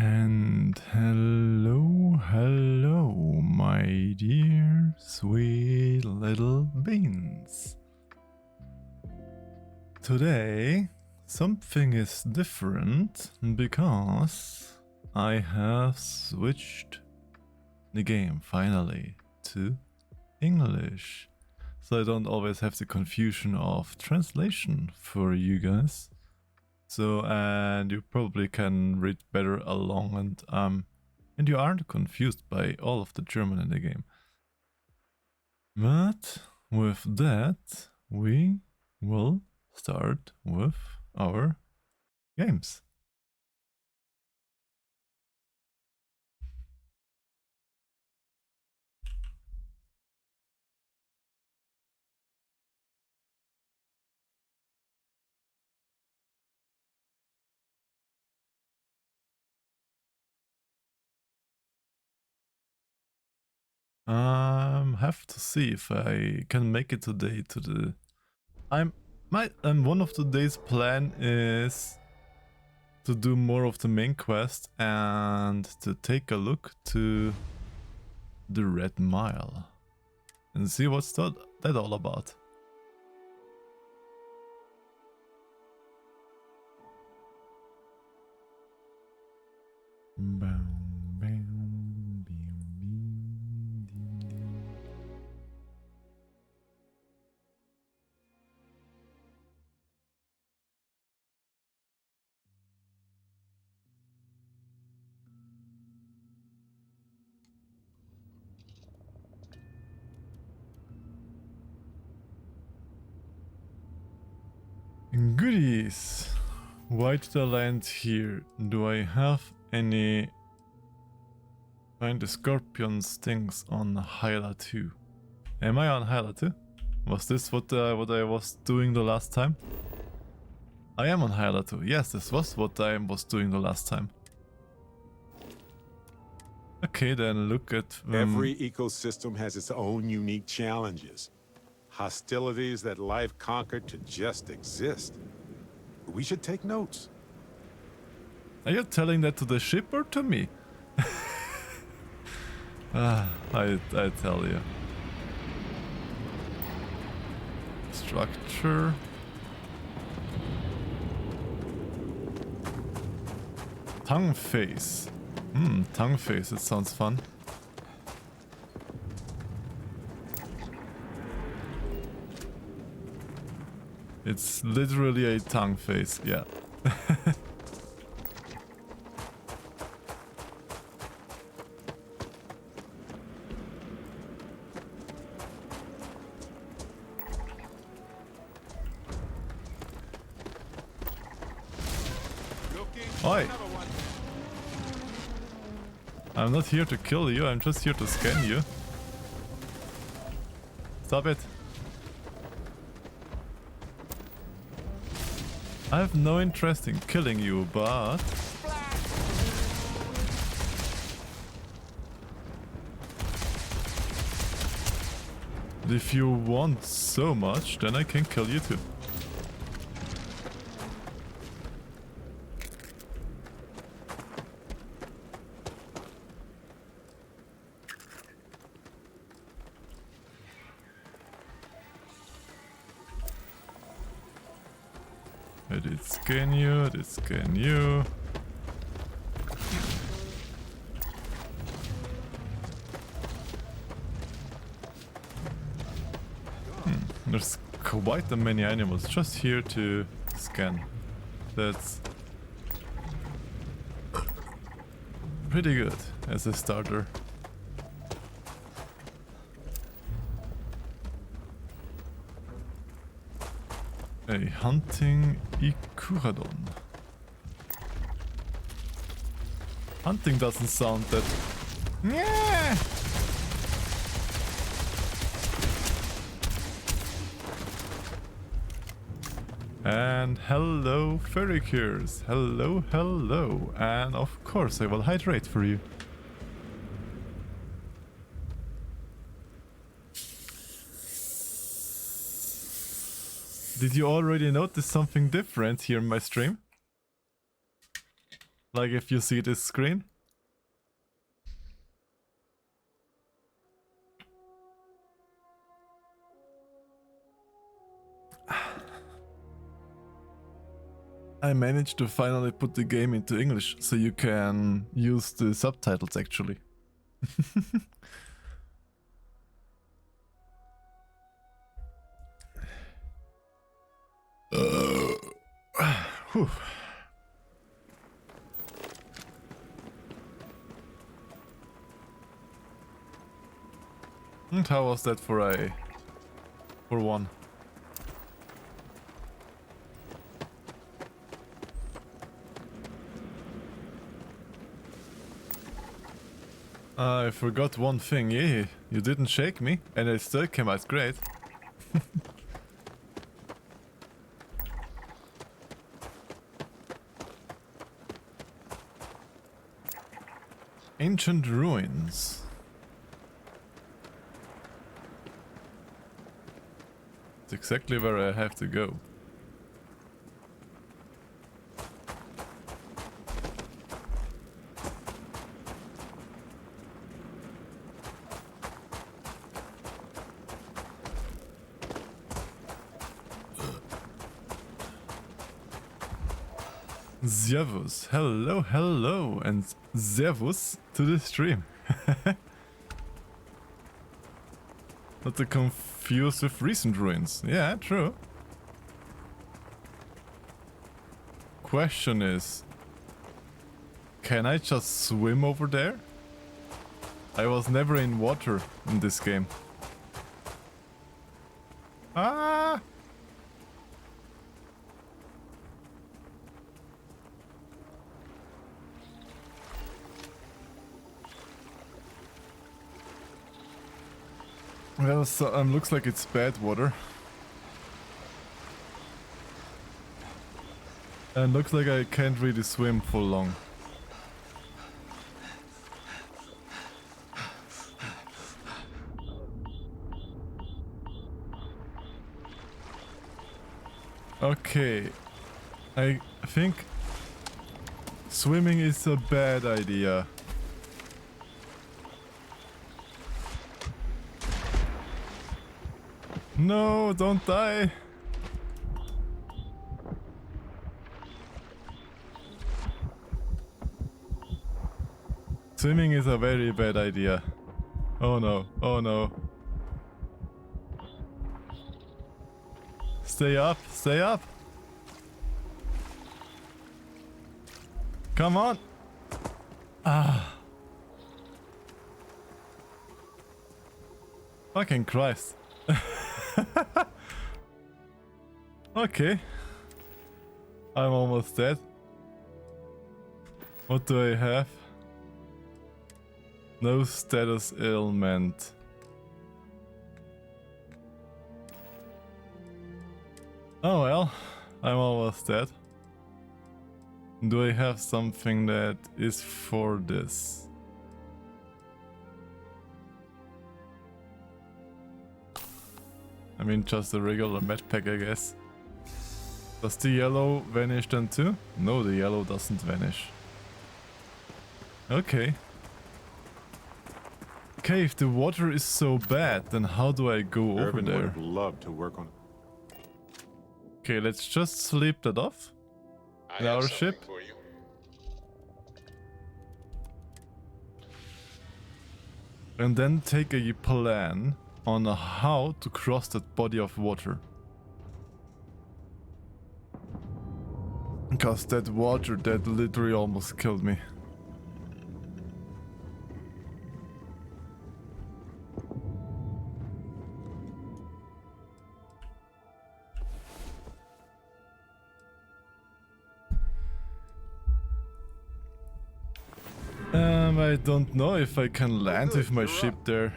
And hello, my dear sweet little beans. Today, something is different because I have switched the game finally to English. So I don't always have the confusion of translation for you guys. So, and you probably can read better along and you aren't confused by all of the German in the game. But with that, we will start with our games. Have to see if I can make it today to the... one of today's plan is to do more of the main quest and to take a look to the Red Mile and see what's that all about. Goodies! Why did I land here? Do I have any find the scorpion stings on Hyla 2? Am I on Hyla 2? Was this what I was doing the last time? I am on Hyla 2. Yes, this was what I was doing the last time. Okay, then look at... Every ecosystem has its own unique challenges. Hostilities that life conquered to just exist. We should take notes. Are you telling that to the ship or to me? I tell you. Structure. Tongue face. Tongue face, it sounds fun. It's literally a tongue face, yeah. Oi! I'm not here to kill you, I'm just here to scan you. Stop it. I have no interest in killing you, but... if you want so much, then I can kill you too. I did scan you, I did scan you. There's quite a many animals just here to scan. That's pretty good as a starter. A hunting Ikuradon. Hunting doesn't sound that... Yeah. And hello, Ferricures. Hello, hello. And of course I will hydrate for you. Did you already notice something different here in my stream? Like if you see this screen. I managed to finally put the game into English so you can use the subtitles actually. Whew. And how was that for one? I forgot one thing. Yeah, you didn't shake me, and it still came out great. Ancient ruins. It's exactly where I have to go. Servus, hello, hello, and servus to the stream. Not to confuse with recent ruins. Yeah, true. Question is, can I just swim over there? I was never in water in this game. Ah! Well, so, looks like it's bad water. And looks like I can't really swim for long. Okay, I think swimming is a bad idea. No, don't die. Swimming is a very bad idea. Oh no, oh no. Stay up, stay up. Come on. Ah. Fucking Christ. Okay. I'm almost dead. What do I have? No status ailment. Oh well, I'm almost dead. Do I have something that is for this? I mean, just a regular medpack, I guess. Does the yellow vanish then too? No, the yellow doesn't vanish. Okay. Okay, if the water is so bad, then how do I go over Irvin would there? have loved to work on it. Okay, let's just sleep that off. In our ship. For you. And then take a plan on how to cross that body of water. Because that water, that literally almost killed me. I don't know if I can land with my ship there.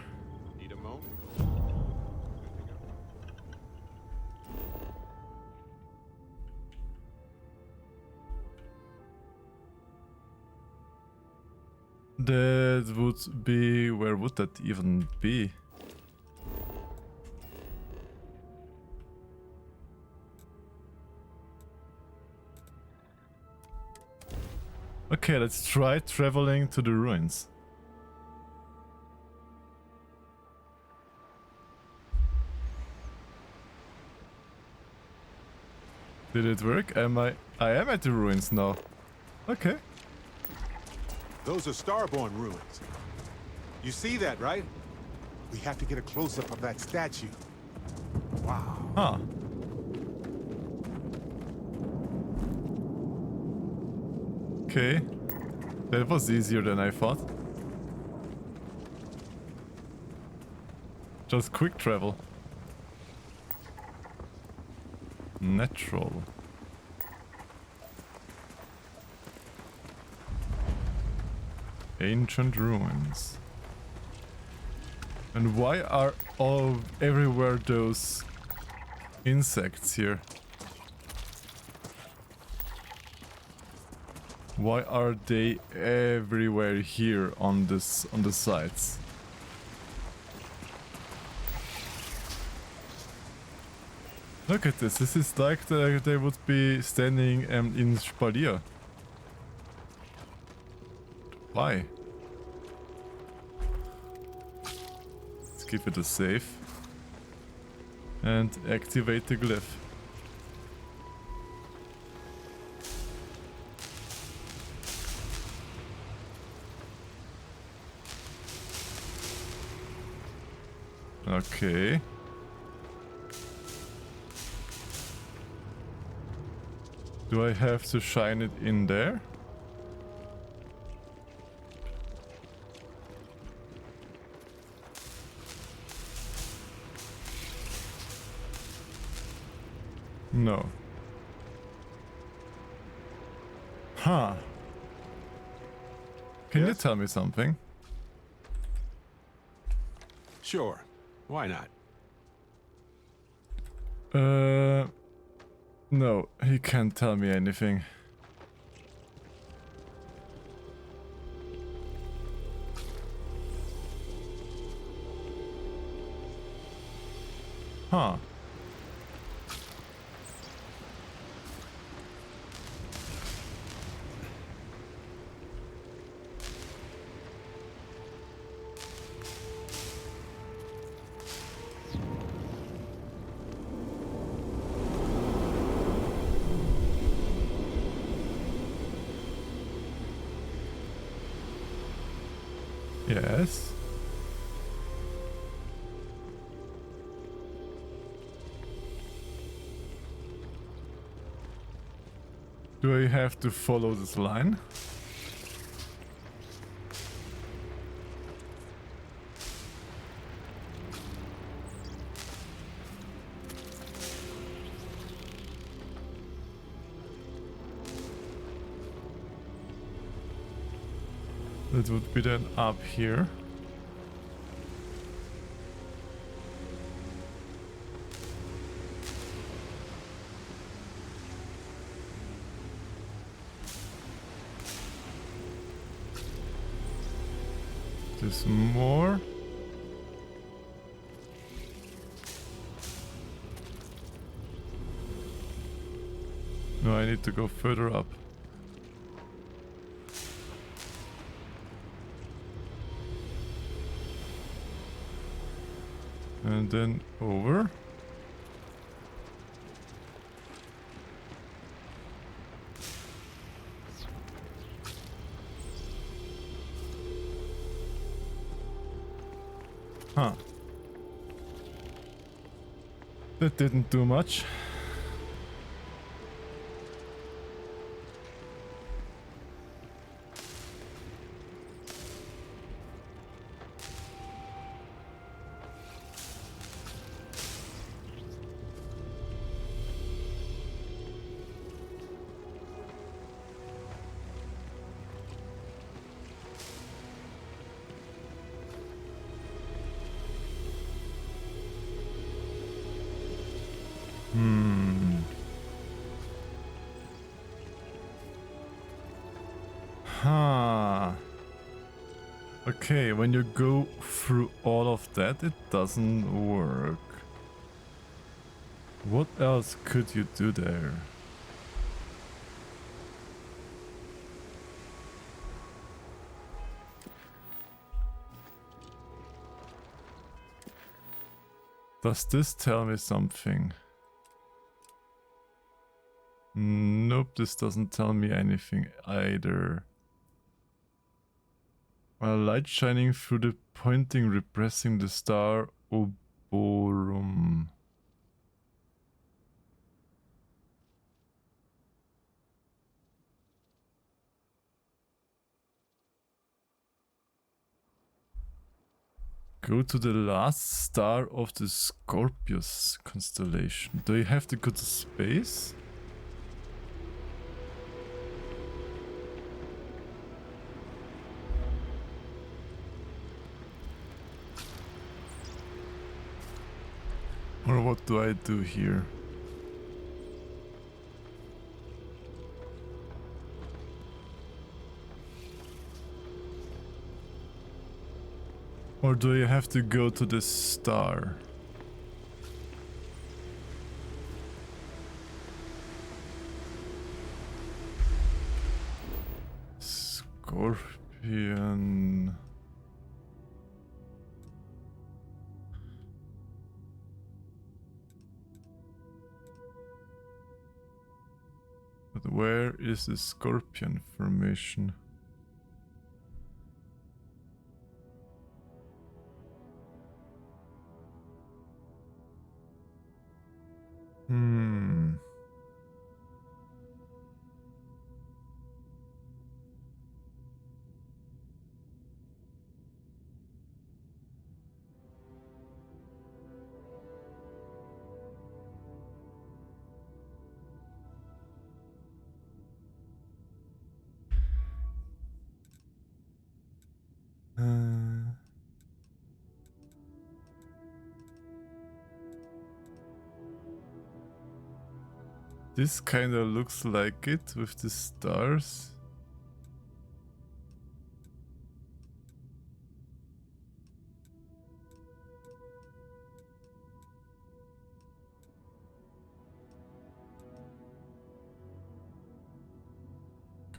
Need a moment? That would be... where would that even be? Okay, let's try traveling to the ruins. Did it work? I am at the ruins now. Okay. Those are Starborn ruins. You see that, right? We have to get a close-up of that statue. Wow. Huh. Okay. That was easier than I thought. Just quick travel. Natural. Ancient ruins. And why are everywhere those insects here? Why are they everywhere here on the sides? Look at this. This is like they would be standing in Spalier. Why? Let's give it a save. And activate the glyph. Okay. Do I have to shine it in there? No. Huh. Can you Yes? tell me something? Sure. Why not? No, he can't tell me anything. Huh. Yes. Do I have to follow this line? That would be then up here. There's more. No, I need to go further up. And then over. Huh. That didn't do much. Huh. Okay, when you go through all of that, it doesn't work. What else could you do there? Does this tell me something? Nope, this doesn't tell me anything either. A light shining through the pointing, repressing the star Oborum. Go to the last star of the Scorpius constellation. Do you have to go to space? Or what do I do here? Or do you have to go to the star? Scorpion. But where is the Scorpion formation? This kind of looks like it with the stars.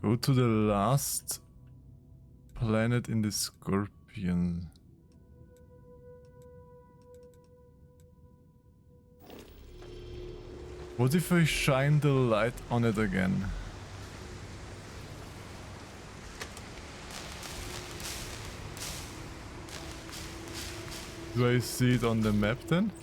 Go to the last planet in the Scorpion. What if I shine the light on it again? Do I see it on the map then?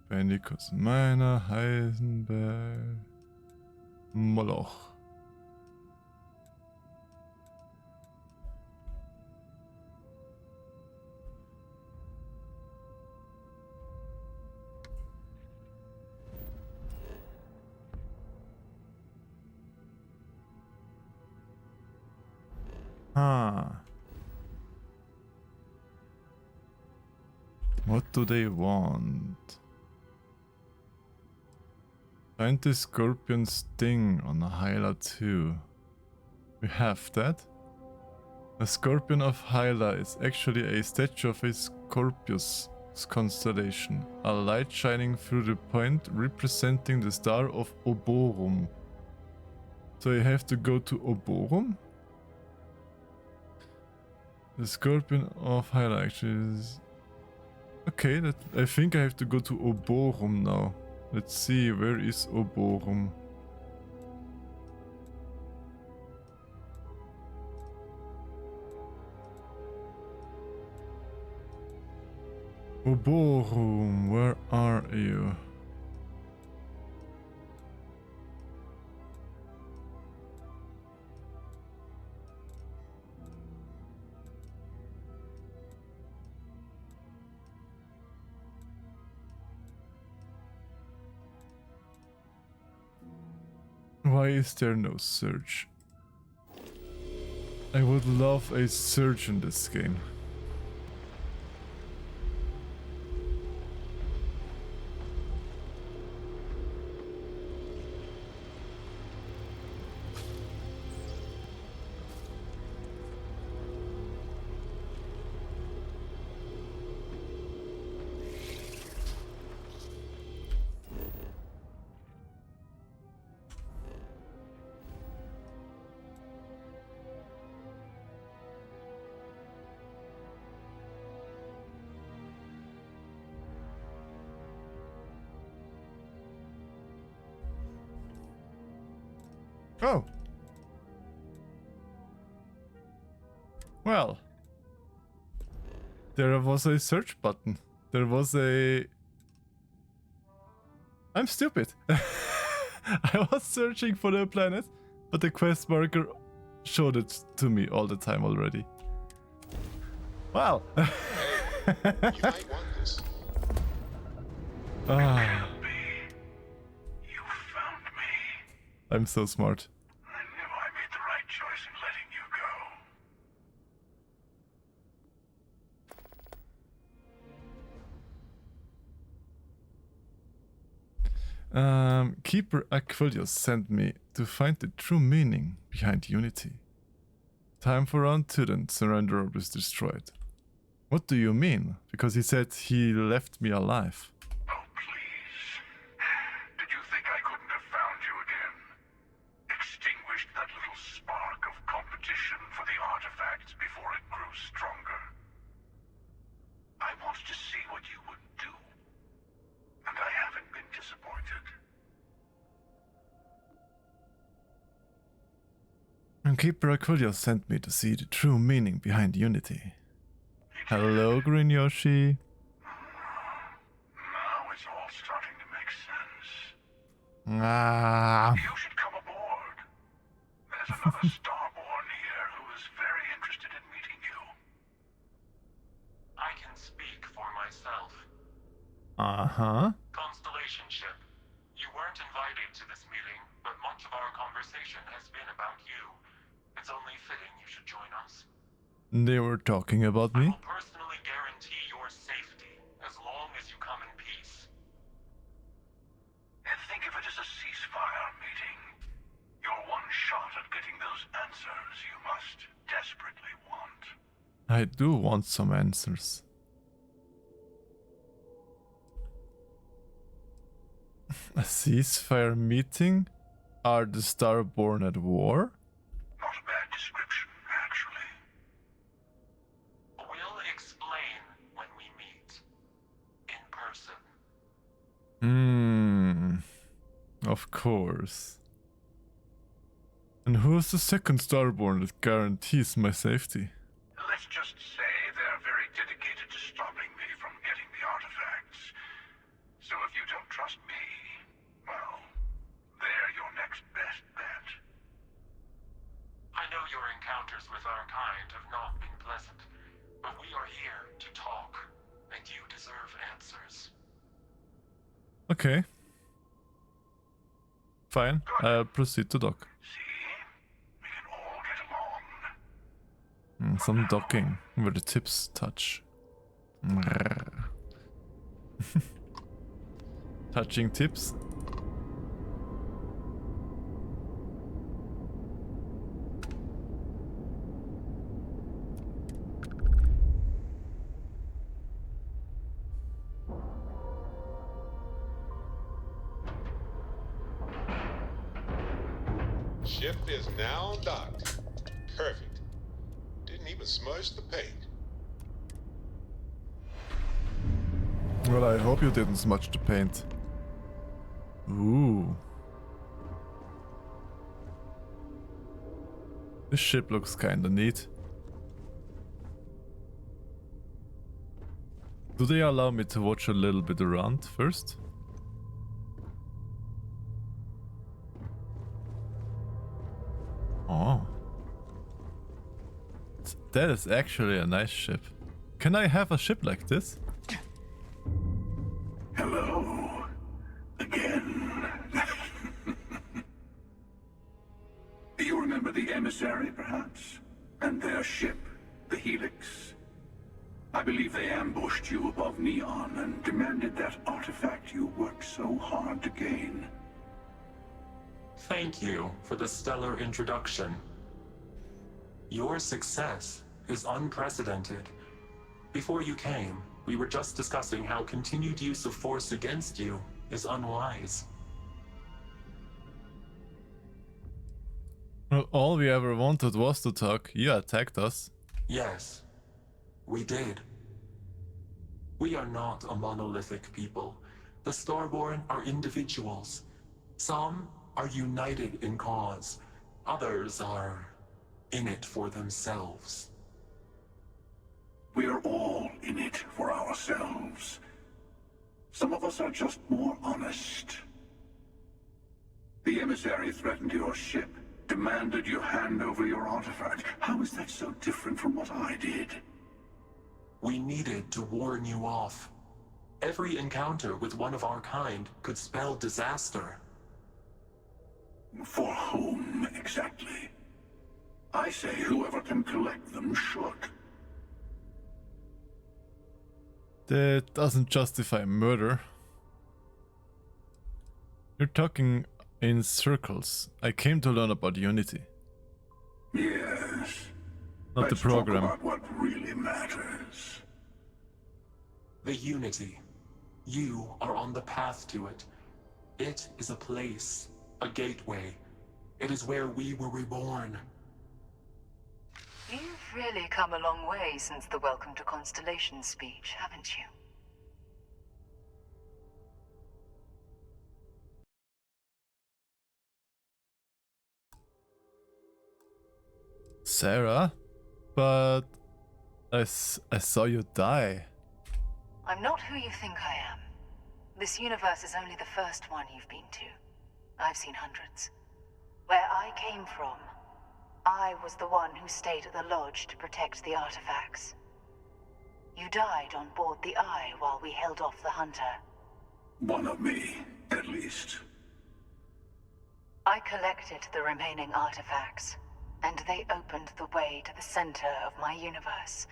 Copernicus, Miner, Heisenberg, Moloch. What do they want? Find the Scorpion Sting on Hyla 2. We have that. The Scorpion of Hyla is actually a statue of a Scorpius constellation, a light shining through the point representing the star of Oborum. So I have to go to Oborum? The Scorpion of Hyla actually is... Okay, I think I have to go to Oborum now. Let's see, where is Oborum? Oborum, where are you? Why is there no search? I would love a search in this game. Oh. Well. There was a search button. There was a... I'm stupid. I was searching for the planet, but the quest marker showed it to me all the time already. Wow. You might want this. Ah, You found me. I'm so smart. I knew I made the right choice in letting you go. Keeper Aquilius sent me to find the true meaning behind Unity. Time for round 2 then Surrender is destroyed. What do you mean? Because he said he left me alive. Oh, please. Did you think I couldn't have found you again? Extinguished that little spark of competition for the artifacts before it grew stronger. I wanted to see what you would do. And I haven't been disappointed. And Keeper Aquilius sent me to see the true meaning behind Unity. Hello, Green Yoshi. Now it's all starting to make sense. Ah. You should come aboard. There's another Starborn here who is very interested in meeting you. I can speak for myself. Uh-huh. Constellation ship, you weren't invited to this meeting, but much of our conversation has been about you. It's only fitting you should join us. They were talking about I me? will personally guarantee your safety as long as you come in peace. And think of it as a ceasefire meeting. Your one shot at getting those answers you must desperately want. I do want some answers. A ceasefire meeting? Are the Starborn at war? Not a bad description, actually. We'll explain when we meet. In person. Of course. And who's the second Starborn that guarantees my safety? Let's just say they're very dedicated to stopping me from getting the artifacts. So if you don't trust me, well, they're your next best bet. I know your encounters with our kind have not been pleasant, but we are here to talk, and you deserve answers. Okay. Fine, I'll proceed to dock. See? We can all get along. Some docking where the tips touch. Touching tips. Ship is now docked. Perfect. Didn't even smudge the paint. Well, I hope you didn't smudge the paint. Ooh. This ship looks kinda neat. Do they allow me to watch a little bit around first? Oh. That is actually a nice ship. Can I have a ship like this? Hello. Again. You remember the emissary, perhaps? And their ship, the Helix? I believe they ambushed you above Neon and demanded that artifact you worked so hard to gain. Thank you for the stellar introduction. Your success is unprecedented. Before you came, we were just discussing how continued use of force against you is unwise. Well, all we ever wanted was to talk. You attacked us. Yes, we did. We are not a monolithic people. The Starborn are individuals. Some are united in cause, Others are in it for themselves. We're all in it for ourselves. Some of us are just more honest. The emissary threatened your ship, demanded you hand over your artifact. How is that so different from what I did? We needed to warn you off. Every encounter with one of our kind could spell disaster. For whom, exactly? I say whoever can collect them should. That doesn't justify murder. You're talking in circles. I came to learn about Unity, Yes. not the Let's program. talk about what really matters. The Unity. You are on the path to it. It is a place, a gateway. It is where we were reborn. You've really come a long way since the Welcome to Constellation speech, haven't you? Sarah? But I saw you die. I'm not who you think I am. This universe is only the first one you've been to. I've seen hundreds. Where I came from, I was the one who stayed at the lodge to protect the artifacts. You died on board the Eye while we held off the Hunter. One of me, at least. I collected the remaining artifacts, and they opened the way to the center of my universe,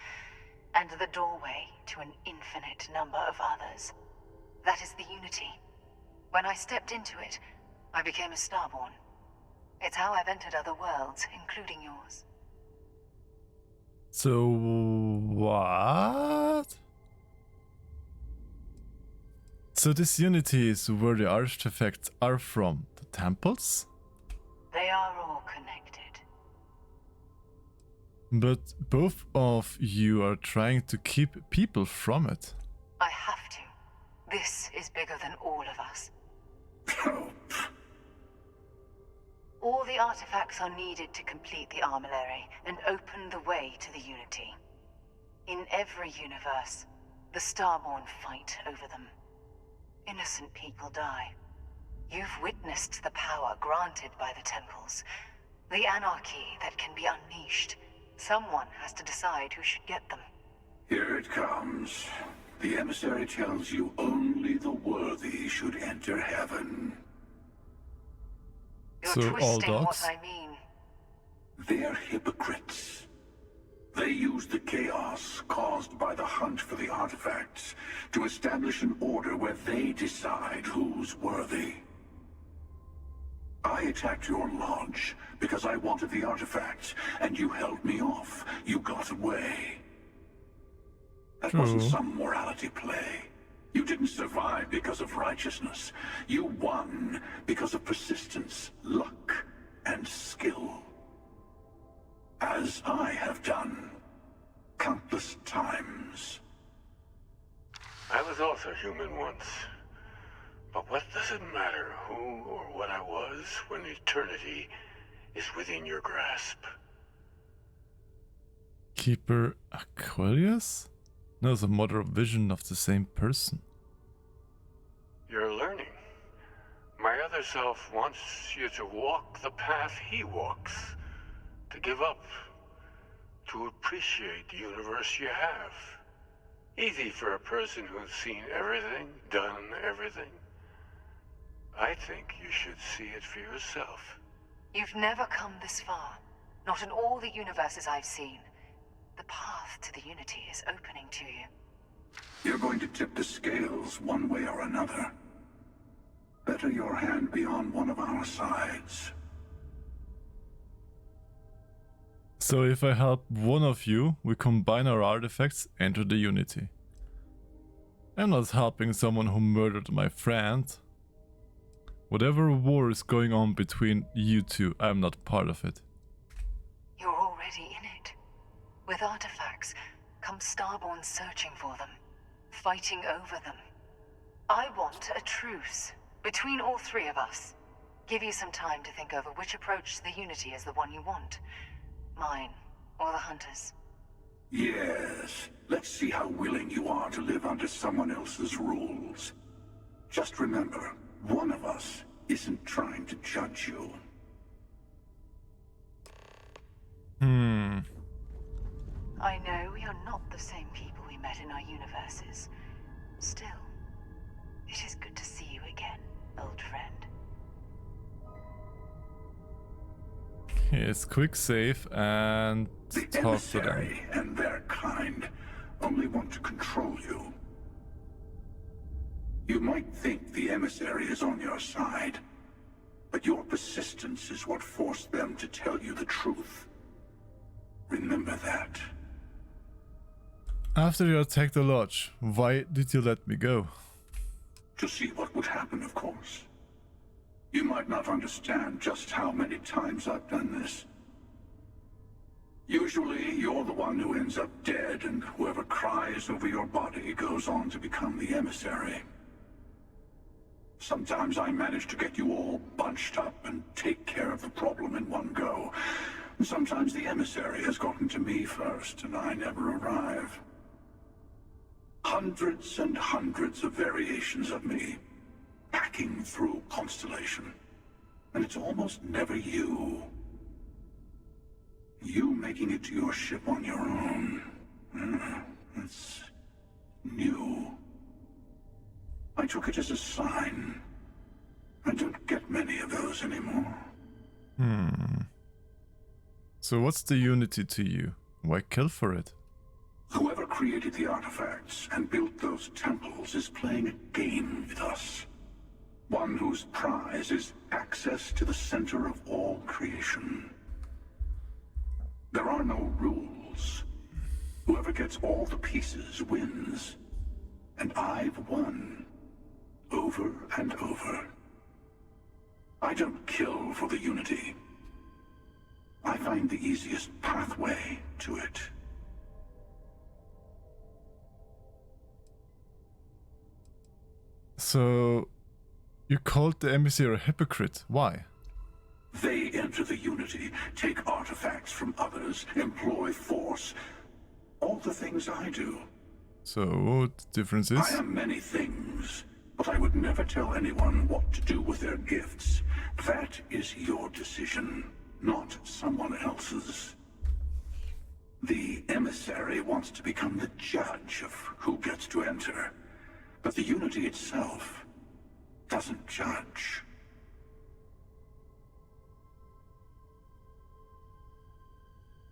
and the doorway to an infinite number of others. That is the Unity. When I stepped into it, I became a Starborn. It's how I've entered other worlds, including yours. So what? So this Unity is where the artifacts are from, the temples? They are all connected. But both of you are trying to keep people from it. I have to. This is bigger than all of us. All the artifacts are needed to complete the Armillary and open the way to the Unity. In every universe, the Starborn fight over them. Innocent people die. You've witnessed the power granted by the temples, the anarchy that can be unleashed. Someone has to decide who should get them. Here it comes. The emissary tells you only the worthy should enter heaven. You're So all twisting what dogs? I mean. They're hypocrites. They use the chaos caused by the hunt for the artifacts to establish an order where they decide who's worthy. I attacked your lodge because I wanted the artifacts, and you held me off. You got away. That wasn't True. some morality play. You didn't survive because of righteousness. You won because of persistence, luck, and skill. As I have done, countless times. I was also human once. But what does it matter who or what I was when eternity is within your grasp? Keeper Aquarius? No, the mother of vision of the same person. You're learning. My other self wants you to walk the path he walks. To give up. To appreciate the universe you have. Easy for a person who's seen everything, done everything. I think you should see it for yourself. You've never come this far. Not in all the universes I've seen. The path to the Unity is opening to you. You're going to tip the scales one way or another. Better your hand be on one of our sides. So if I help one of you, we combine our artifacts, enter the Unity. I'm not helping someone who murdered my friend. Whatever war is going on between you two, I'm not part of it. You're already in it. With artifacts, come Starborn searching for them, fighting over them. I want a truce between all three of us. Give you some time to think over which approach to the Unity is the one you want. Mine, or the Hunters. Yes. Let's see how willing you are to live under someone else's rules. Just remember, one of us isn't trying to judge you. I know we are not the same people we met in our universes. Still, it is good to see you again, old friend. Yes, quick save and The talk to them. emissary and their kind only want to control you. You might think the emissary is on your side, but your persistence is what forced them to tell you the truth. Remember that. After you attacked the lodge, why did you let me go? To see what would happen, of course. You might not understand just how many times I've done this. Usually, you're the one who ends up dead, and whoever cries over your body goes on to become the emissary. Sometimes I manage to get you all bunched up and take care of the problem in one go. Sometimes the emissary has gotten to me first, and I never arrive. Hundreds and hundreds of variations of me, hacking through Constellation. And it's almost never you. You making it to your ship on your own. It's new. I took it as a sign. I don't get many of those anymore. So what's the Unity to you? Why kill for it? Whoever created the artifacts and built those temples is playing a game with us. One whose prize is access to the center of all creation. There are no rules. Whoever gets all the pieces wins. And I've won. Over and over. I don't kill for the Unity. I find the easiest pathway to it. So, you called the emissary a hypocrite. Why? They enter the Unity, take artifacts from others, employ force. All the things I do. So, the difference is? I am many things, but I would never tell anyone what to do with their gifts. That is your decision, not someone else's. The emissary wants to become the judge of who gets to enter, but the Unity itself doesn't judge.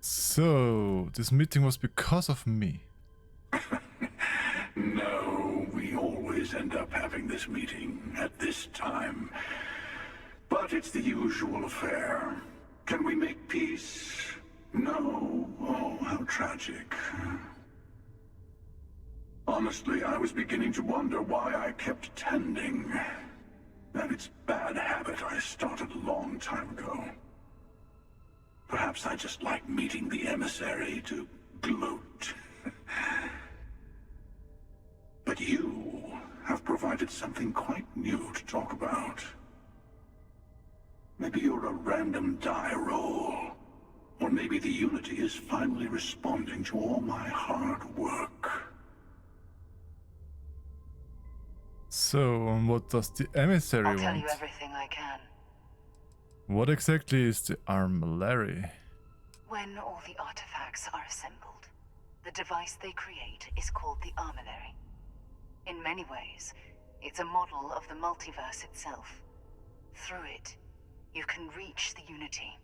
So, this meeting was because of me. No, we always end up having this meeting at this time. But it's the usual affair. Can we make peace? No. Oh, how tragic. Honestly, I was beginning to wonder why I kept attending. And it's bad habit I started a long time ago. Perhaps I just like meeting the emissary to gloat. But you have provided something quite new to talk about. Maybe you're a random die roll. Or maybe the Unity is finally responding to all my hard work. So, what does the emissary I'll want? tell you everything I can. What exactly is the armillary? When all the artifacts are assembled, the device they create is called the Armillary. In many ways, it's a model of the multiverse itself. Through it, you can reach the Unity.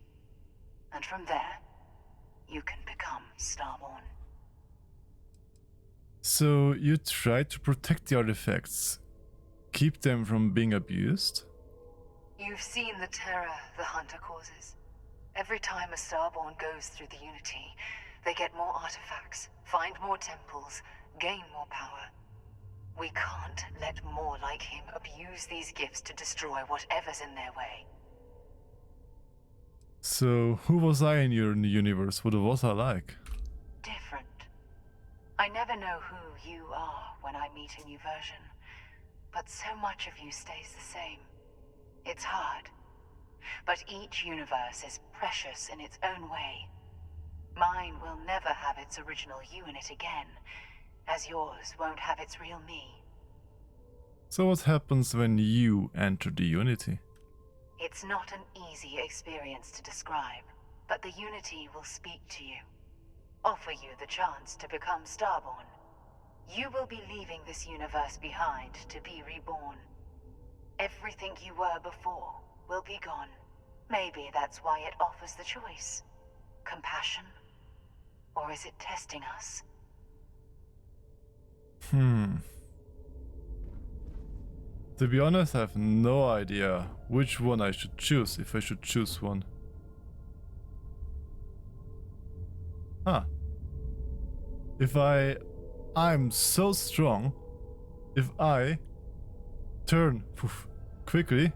And from there, you can become Starborn. So, you try to protect the artifacts, keep them from being abused? You've seen the terror the Hunter causes. Every time a Starborn goes through the Unity, they get more artifacts, find more temples, gain more power. We can't let more like him abuse these gifts to destroy whatever's in their way. So, who was I in your universe? What was I like? Different. I never know who you are when I meet a new version, but so much of you stays the same. It's hard, but each universe is precious in its own way. Mine will never have its original you in it again, as yours won't have its real me. So what happens when you enter the Unity? It's not an easy experience to describe, but the Unity will speak to you, offer you the chance to become Starborn. You will be leaving this universe behind to be reborn. Everything you were before will be gone. Maybe that's why it offers the choice. Compassion? Or is it testing us? To be honest, I have no idea which one I should choose, if I should choose one. If I'm so strong, if I turn quickly,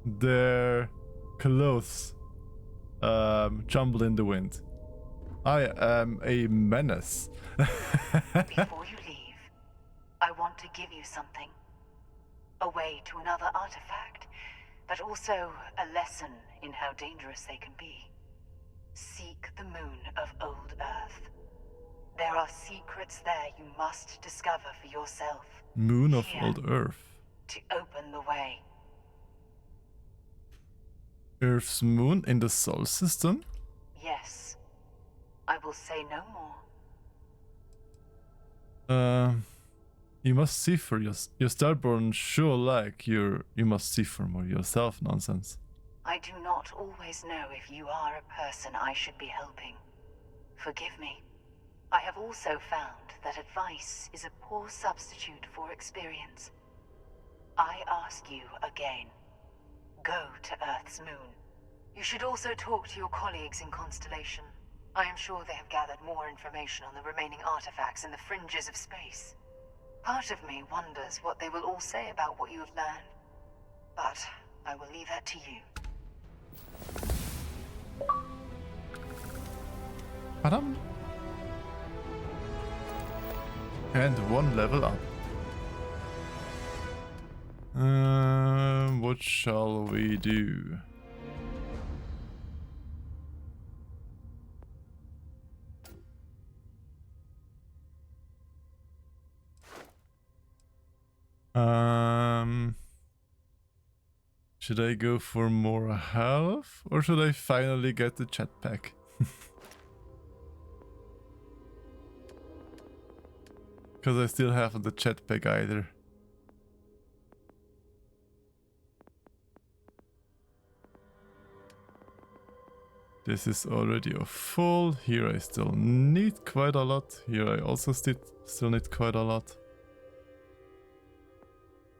their clothes jumble in the wind. I am a menace. Before you leave, I want to give you something. A way to another artifact, but also a lesson in how dangerous they can be. Seek the moon of Old Earth. There are secrets there you must discover for yourself. Moon of Here, Old Earth. to open the way. Earth's moon in the Sol system? Yes. I will say no more. You must see for your Starborn sure like you must see for more yourself nonsense. I do not always know if you are a person I should be helping. Forgive me. I have also found that advice is a poor substitute for experience. I ask you again. Go to Earth's moon. You should also talk to your colleagues in Constellation. I am sure they have gathered more information on the remaining artifacts in the fringes of space. Part of me wonders what they will all say about what you have learned. But I will leave that to you. Padam. And one level up. What shall we do? Should I go for more health or should I finally get the jetpack? Because I still haven't the jetpack either. This is already a full. Here I still need quite a lot. Here I also still need quite a lot.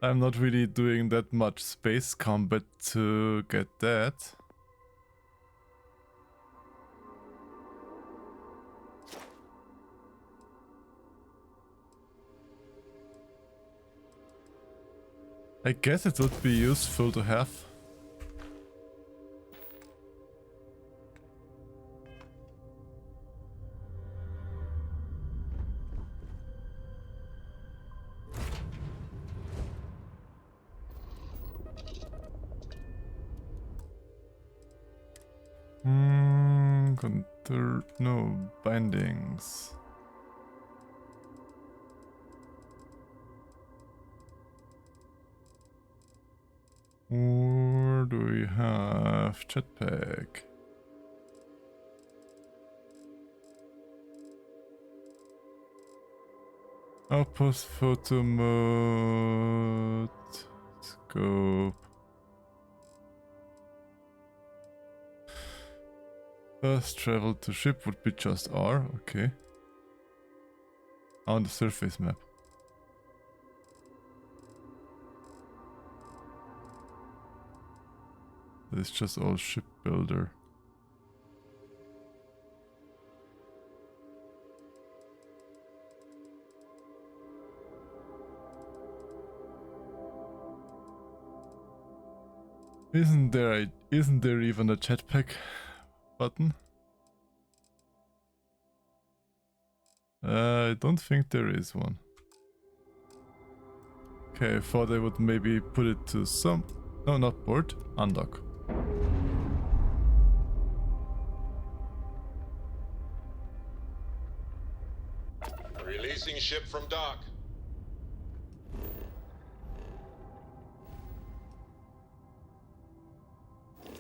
I'm not really doing that much space combat to get that. I guess it would be useful to have. No bindings. Or do we have jetpack? Outpost photo mode. Scope. First travel to ship would be just R, okay. On the surface map. It's just all shipbuilder. Isn't there even a jetpack button? I don't think there is one. Okay, I thought I would maybe put it to some... No, not port. Undock. Releasing ship from dock.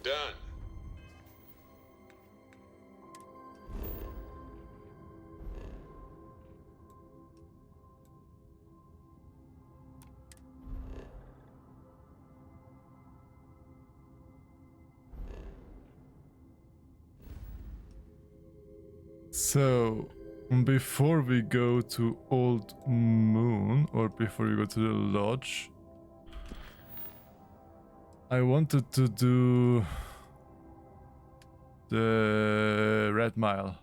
Done. So, before we go to Old Moon, or before we go to the lodge, I wanted to do the Red Mile.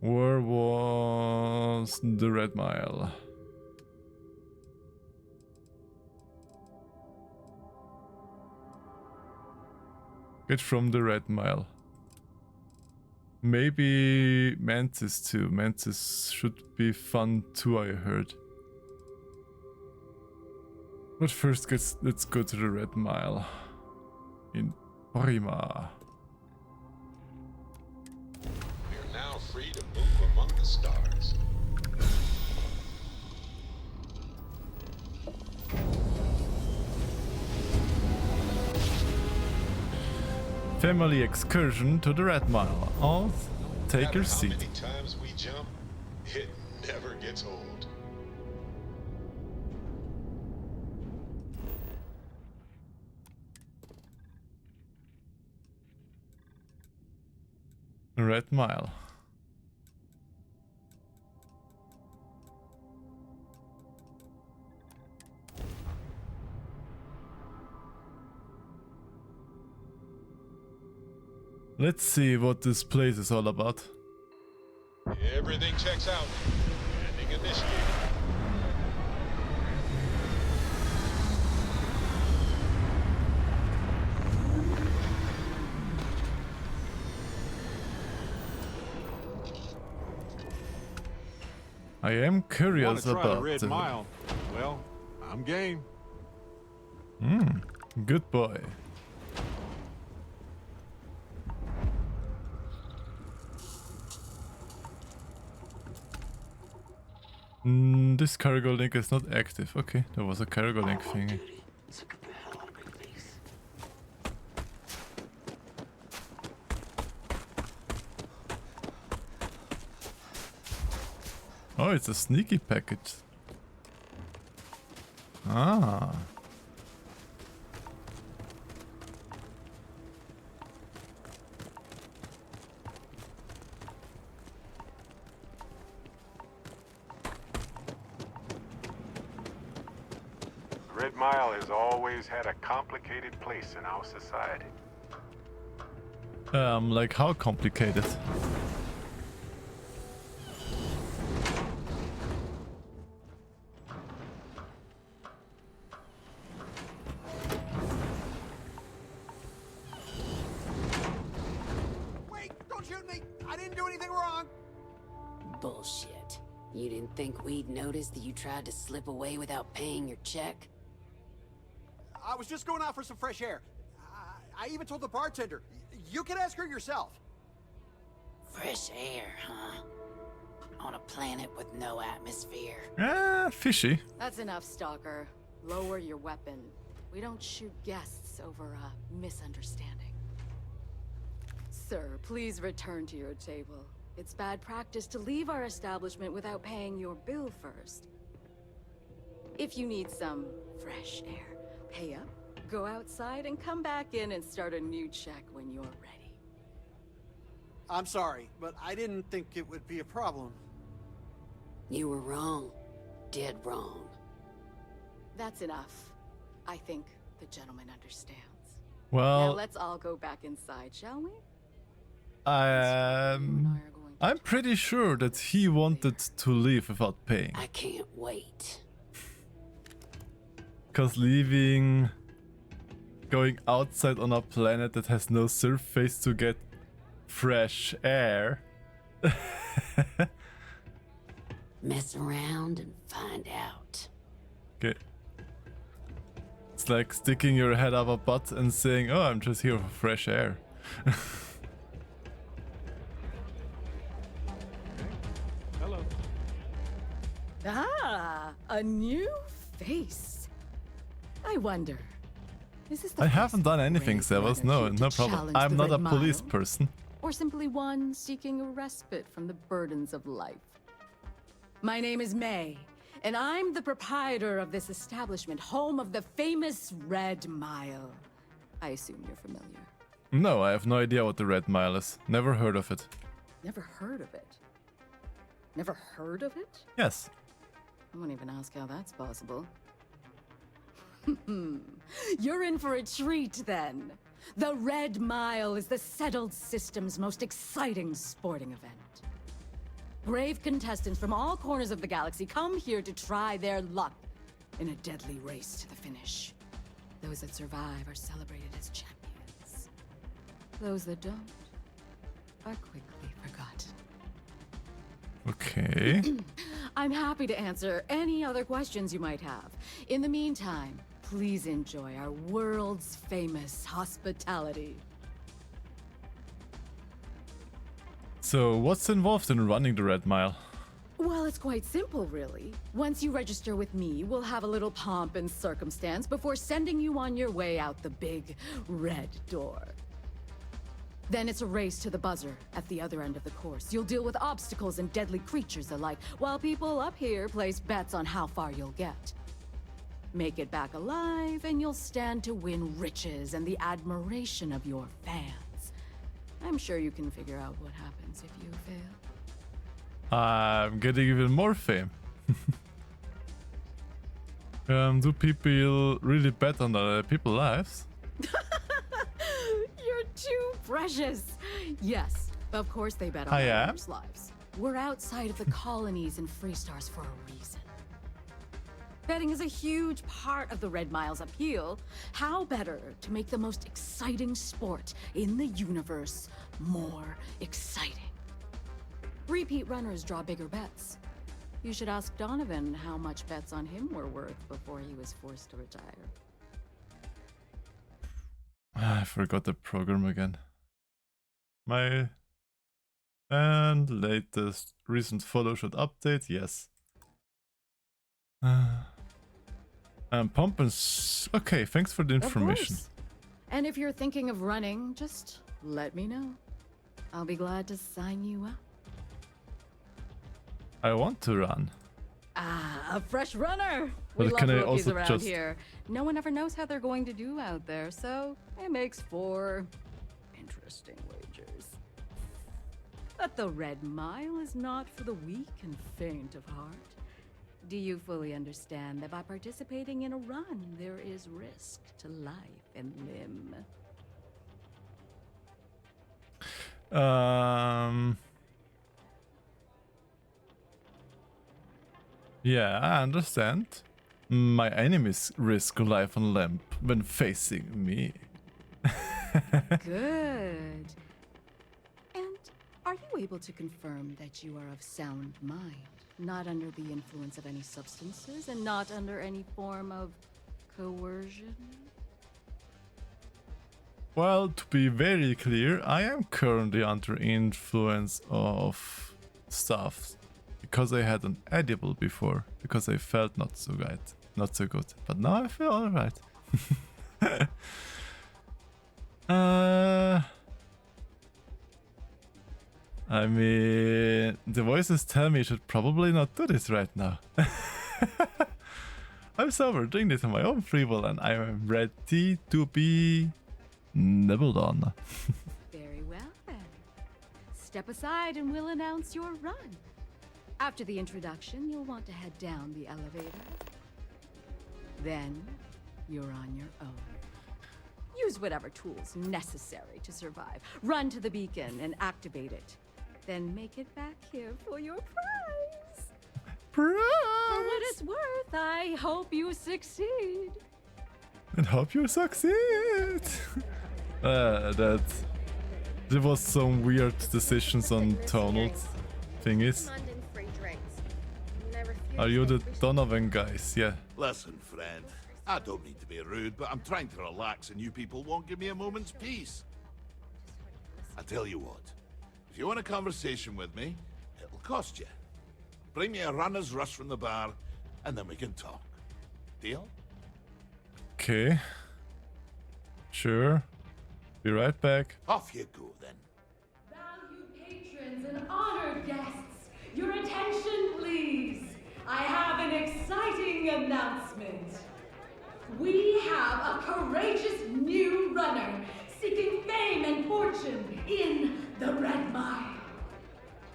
Where was the Red Mile? Get from the Red Mile. Maybe Mantis too. Mantis should be fun too, I heard. But first, let's go to the Red Mile in Orima. We are now free to move among the stars. Family excursion to the Red Mile. Oh, take Matter your how seat. many times we jump, it never gets old. Red Mile. Let's see what this place is all about. Everything checks out. Landing initiated. I am Want curious to try about the Red Mile? Well, I'm game. Good boy. This cargo link is not active. Okay, there was a cargo link thingy. Oh, it's a sneaky package. Ah. The Red Mile has always had a complicated place in our society. Like how complicated? Wait, don't shoot me! I didn't do anything wrong! Bullshit. You didn't think we'd notice that you tried to slip away without paying your check? I was just going out for some fresh air. I even told the bartender. You can ask her yourself. Fresh air, huh? On a planet with no atmosphere. Ah, fishy. That's enough, Stalker. Lower your weapon. We don't shoot guests over a misunderstanding. Sir, please return to your table. It's bad practice to leave our establishment without paying your bill first. If you need some fresh air, pay up, go outside, and come back in and start a new check when you're ready. I'm sorry, but I didn't think it would be a problem. You were wrong. Dead wrong. That's enough. I think the gentleman understands. Now Well, let's all go back inside, shall we? I'm pretty sure that he wanted to leave without paying. I can't wait. Cause going outside on a planet that has no surface to get fresh air. Mess around and find out. Okay. It's like sticking your head up a butt and saying, oh, I'm just here for fresh air. Hello. Ah, a new face. I wonder, is this the I first haven't done anything, brave Sevas. runner No, here to no problem. challenge I'm the not a Red police Mile? person. Or simply one seeking a respite from the burdens of life? My name is May, and I'm the proprietor of this establishment, home of the famous Red Mile. I assume you're familiar. No, I have no idea what the Red Mile is. Never heard of it. Never heard of it? Never heard of it? Yes. I won't even ask how that's possible. You're in for a treat, then. The Red Mile is the settled system's most exciting sporting event. Brave contestants from all corners of the galaxy come here to try their luck in a deadly race to the finish. Those that survive are celebrated as champions. Those that don't are quickly forgotten. Okay. I'm happy to answer any other questions you might have. In the meantime, please enjoy our world's famous hospitality. So, what's involved in running the Red Mile? Well, it's quite simple, really. Once you register with me, we'll have a little pomp and circumstance before sending you on your way out the big red door. Then it's a race to the buzzer at the other end of the course. You'll deal with obstacles and deadly creatures alike, while people up here place bets on how far you'll get. Make it back alive, and you'll stand to win riches and the admiration of your fans. I'm sure you can figure out what happens if you fail. I'm getting even more fame. Do people really bet on other people's lives? You're too precious. Yes, of course they bet on I am? others' lives. We're outside of the colonies and Freestars for a reason. Betting is a huge part of the Red Mile's appeal. How better to make the most exciting sport in the universe more exciting? Repeat runners draw bigger bets. You should ask Donovan how much bets on him were worth before he was forced to retire. I forgot the program again. My and latest recent photo shoot update, yes. Pump and okay, thanks for the information. Of course. And if you're thinking of running, just let me know. I'll be glad to sign you up. I want to run. Ah, a fresh runner! But We love can I rookies also around just- here. No one ever knows how they're going to do out there, so it makes for interesting wagers. But the Red Mile is not for the weak and faint of heart. Do you fully understand that by participating in a run, there is risk to life and limb? Yeah, I understand. My enemies risk life and limb when facing me. Good. And are you able to confirm that you are of sound mind, not under the influence of any substances, and not under any form of coercion? Well, to be very clear, I am currently under influence of stuff because I had an edible before, because I felt not so good. But now I feel alright. I mean, the voices tell me I should probably not do this right now. I'm sober, doing this on my own free will, and I'm ready to be nibbled on. Very well, then. Step aside and we'll announce your run. After the introduction, you'll want to head down the elevator. Then, you're on your own. Use whatever tools necessary to survive. Run to the beacon and activate it. Then make it back here for your prize. For what it's worth, I hope you succeed. And hope you succeed. There was some weird decisions on tonal thingies. London free drinks. Never Are you the Donovan guys? Yeah. Listen, friend. I don't mean to be rude, but I'm trying to relax and you people won't give me a moment's peace. I tell you what. If you want a conversation with me, it'll cost you. Bring me a runner's rush from the bar, and then we can talk. Deal? Okay. Sure. Be right back. Off you go, then. Valued patrons and honored guests, your attention, please. I have an exciting announcement. We have a courageous new runner seeking fame and fortune in the Red Mile.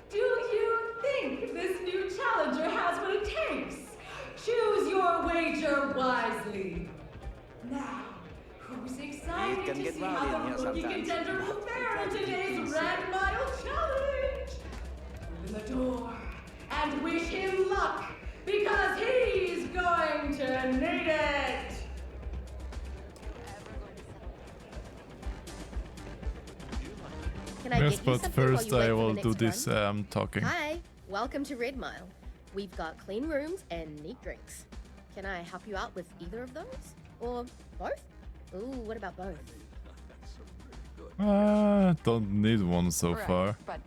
Do you think this new challenger has what it takes? Choose your wager wisely. Now, who's excited to see how the rookie contender will fare in today's Red Mile Challenge? Open the door and wish him luck, because he's going to need it! Can I Yes, get you but something while first you wait I for will the do next this run? talking. Hi, welcome to Red Mile. We've got clean rooms and neat drinks. Can I help you out with either of those? Or both? Ooh, what about both? Don't need one so Right, far. But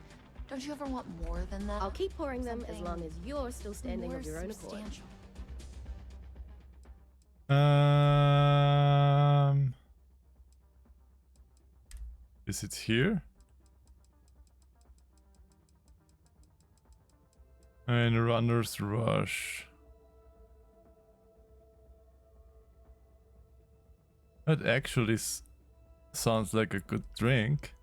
don't you ever want more than that? I'll keep pouring them as Something long as you're still standing more of your own accord. substantial. Is it here? And runner's rush. That actually sounds like a good drink.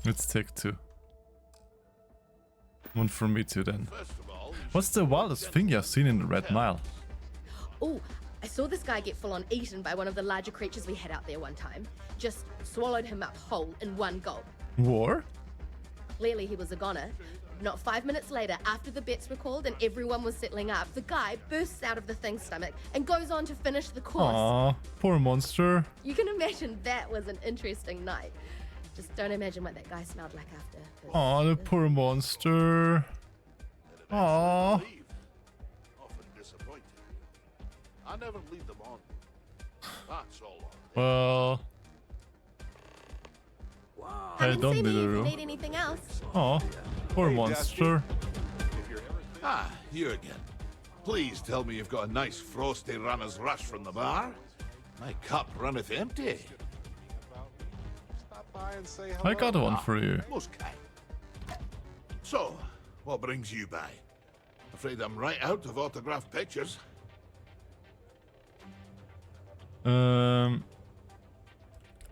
Let's take two. One for me too then. What's the wildest thing you've seen in the Red Mile? Oh, I saw this guy get full on eaten by one of the larger creatures we had out there one time. Just swallowed him up whole in one gulp. War? Clearly he was a goner. Not 5 minutes later, after the bets were called and everyone was settling up, the guy bursts out of the thing's stomach and goes on to finish the course. Aw, poor monster. You can imagine that was an interesting night. Just don't imagine what that guy smelled like after. 'cause- Aw, the poor monster. Aw. Often disappointed. I never lead them on. That's all. Well, I Come don't and see need me a if you room. need anything else. Aw, poor monster. Ah, you again. Please tell me you've got a nice frosty runner's rush from the bar. My cup runneth empty. Stop by and say I got one for you. Most kind. So, what brings you by? Afraid I'm right out of autographed pictures.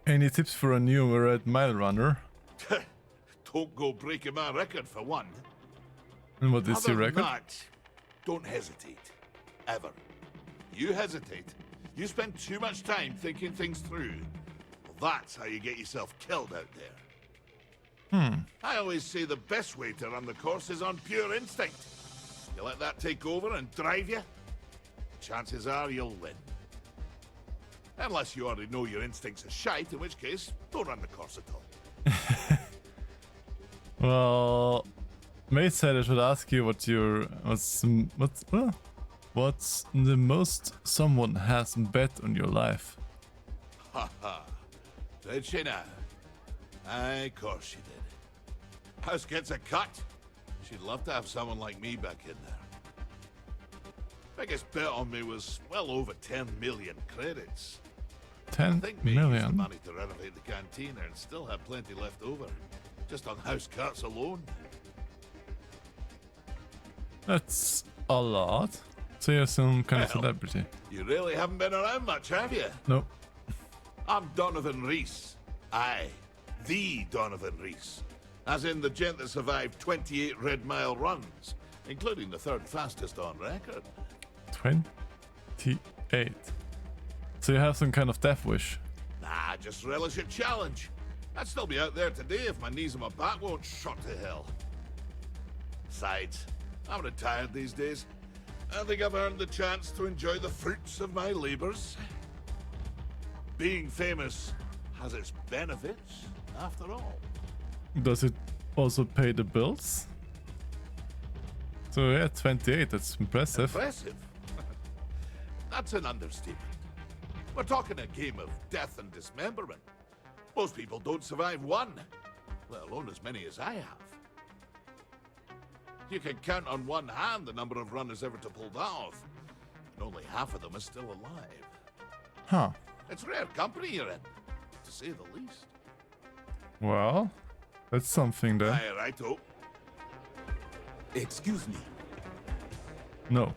Any tips for a new Red Mile runner? Don't go breaking my record for one. And what is Other your than record? that, don't hesitate. Ever. You hesitate. You spend too much time thinking things through. Well, that's how you get yourself killed out there. I always say the best way to run the course is on pure instinct. You let that take over and drive you, chances are you'll win. Unless you already know your instincts are shite, in which case, don't run the course at all. Well, mate said I should ask you what's the most someone has bet on your life? Ha ha. Did she now? Aye, of course she did. House gets a cut. She'd love to have someone like me back in there. Biggest bet on me was well over 10 million credits. I 10 think me used the million? money to renovate the canteen and still had plenty left over. Just on house cuts alone. That's a lot. So you're some kind of Well, celebrity. You really haven't been around much, have you? Nope. I'm Donovan Reese. Aye, the Donovan Reese. As in the gent that survived 28 Red Mile runs, including the third fastest on record. 28. So you have some kind of death wish. Nah, just relish a challenge. I'd still be out there today if my knees and my back won't shot to hell. Besides, I'm retired these days. I think I've earned the chance to enjoy the fruits of my labors. Being famous has its benefits, after all. Does it also pay the bills? So yeah, 28, that's impressive. Impressive? That's an understatement. We're talking a game of death and dismemberment. Most people don't survive one, let alone as many as I have. You can count on one hand the number of runners ever to pull that off, and only half of them are still alive. Huh. It's rare company you're in, to say the least. Well, that's something there. Aye, righto. Excuse me. No.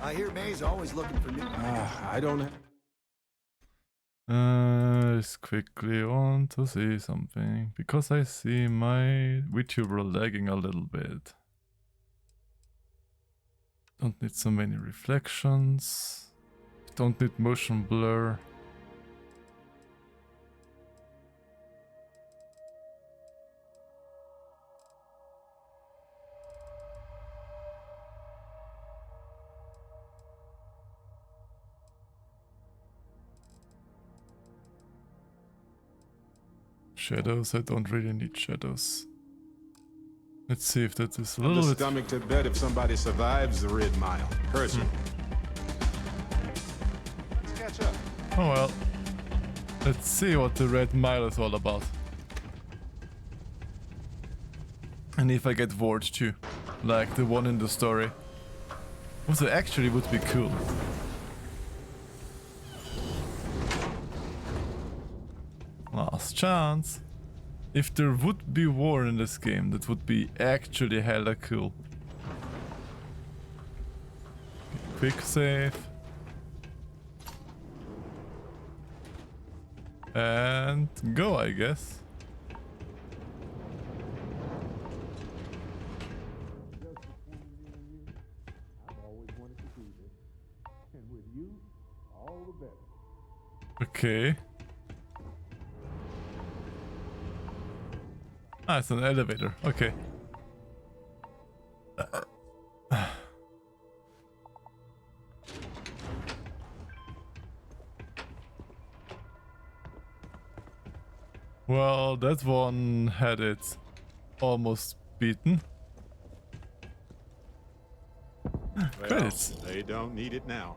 I hear May's always looking for new. I don't. Just quickly want to see something because I see my VTuber lagging a little bit. Don't need so many reflections. Don't need motion blur. Shadows, I don't really need shadows. Let's see if that is a little The bit... stomach to bet if somebody survives the Red Mile. Percy. Let's catch up. Oh well. Let's see what the Red Mile is all about. And if I get ward too, like the one in the story. Also actually would be cool. Last chance. If there would be war in this game, that would be actually hella cool. Quick save. And go, I guess. Okay. Ah, it's an elevator. Okay. Well, that one had it almost beaten. Credits. They don't need it now.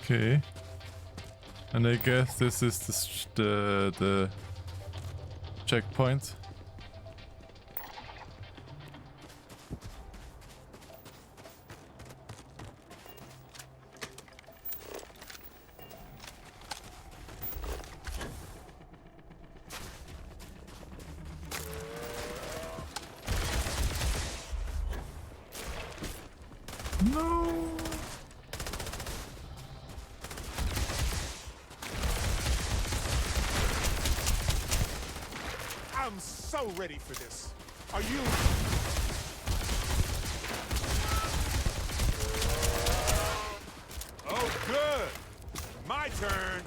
Okay, and I guess this is the checkpoint. No. I'm so ready for this. Are you? Oh, good. My turn.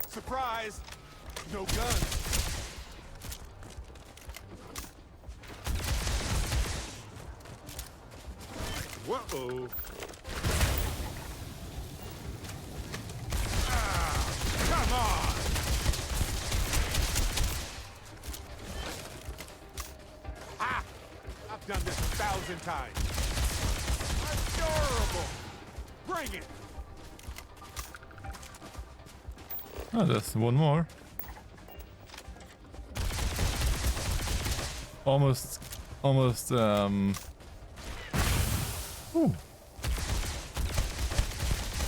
Surprise. No guns. Whoa. Come on! Ah! I've done this 1,000 times. Adorable! Bring it! Oh, there's one more. Almost, ooh.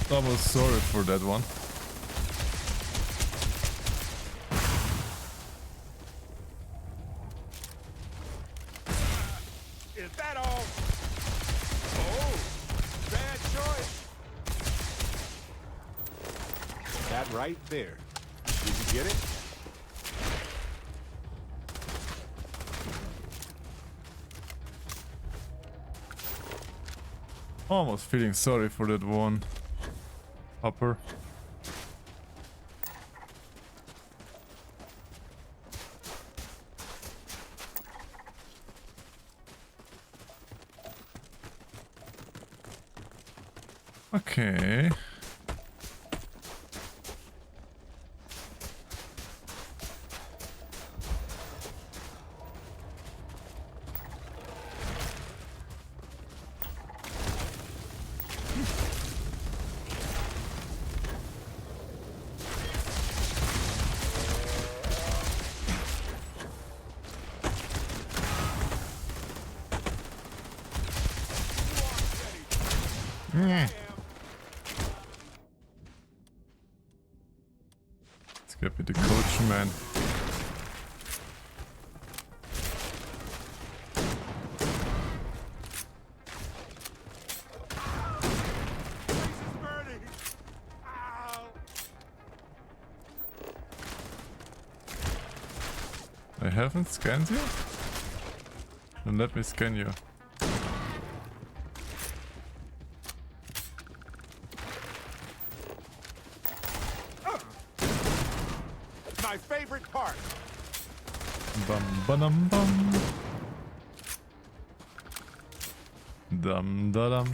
Almost sorry for that one. Is that all? Oh, bad choice. That right there. Did you get it? Almost feeling sorry for that one hopper. Okay. Let's get me the coach, man. I haven't scanned you? Then let me scan you. My favorite part. Bum ba-dum bum. Dum da dum.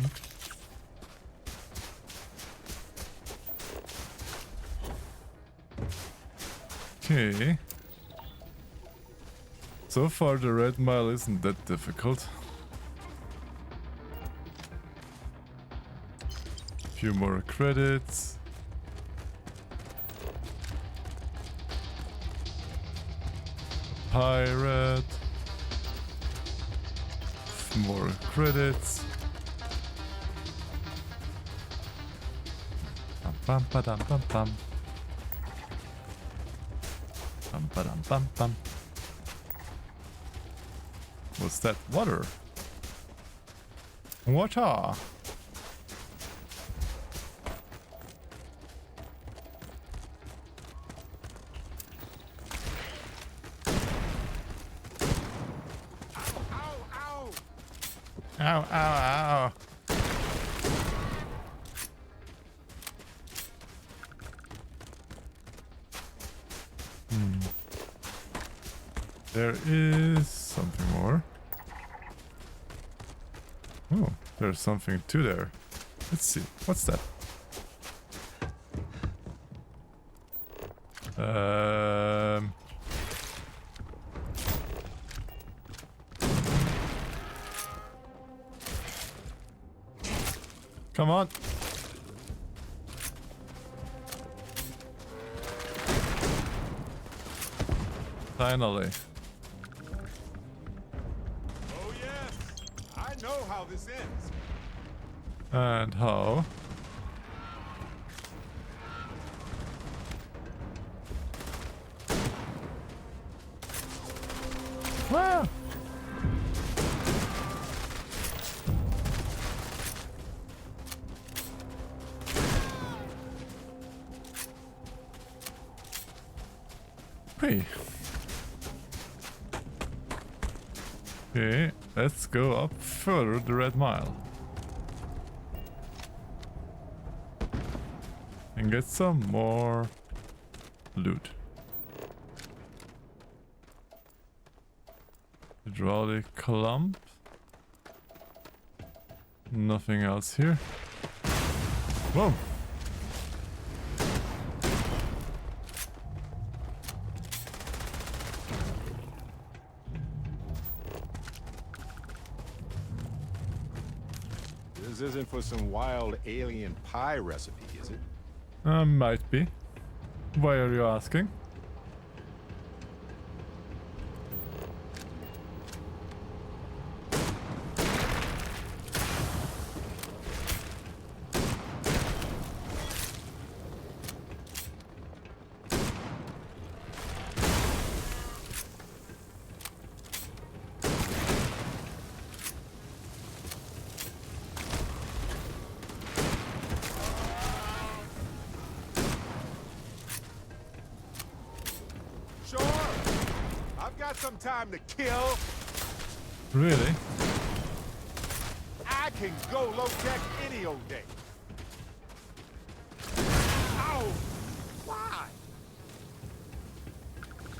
Okay. So far the red mile isn't that difficult. Few more credits. Pirate. More credits. Bum ba dum bum bum. Bum ba dum bum bum. What's that? Water. Water. Ow, ow, ow. There is something more. Oh, there's something too there. Let's see. What's that? Come on. Finally. Oh yes, I know how this ends. And how? Wow. Hey. Okay, let's go up further the Red Mile. And get some more loot. Hydraulic clump. Nothing else here. Whoa! This isn't for some wild alien pie recipe, is it? Might be. Why are you asking? some time to kill? Really? I can go low-tech any old day. Ow! Why?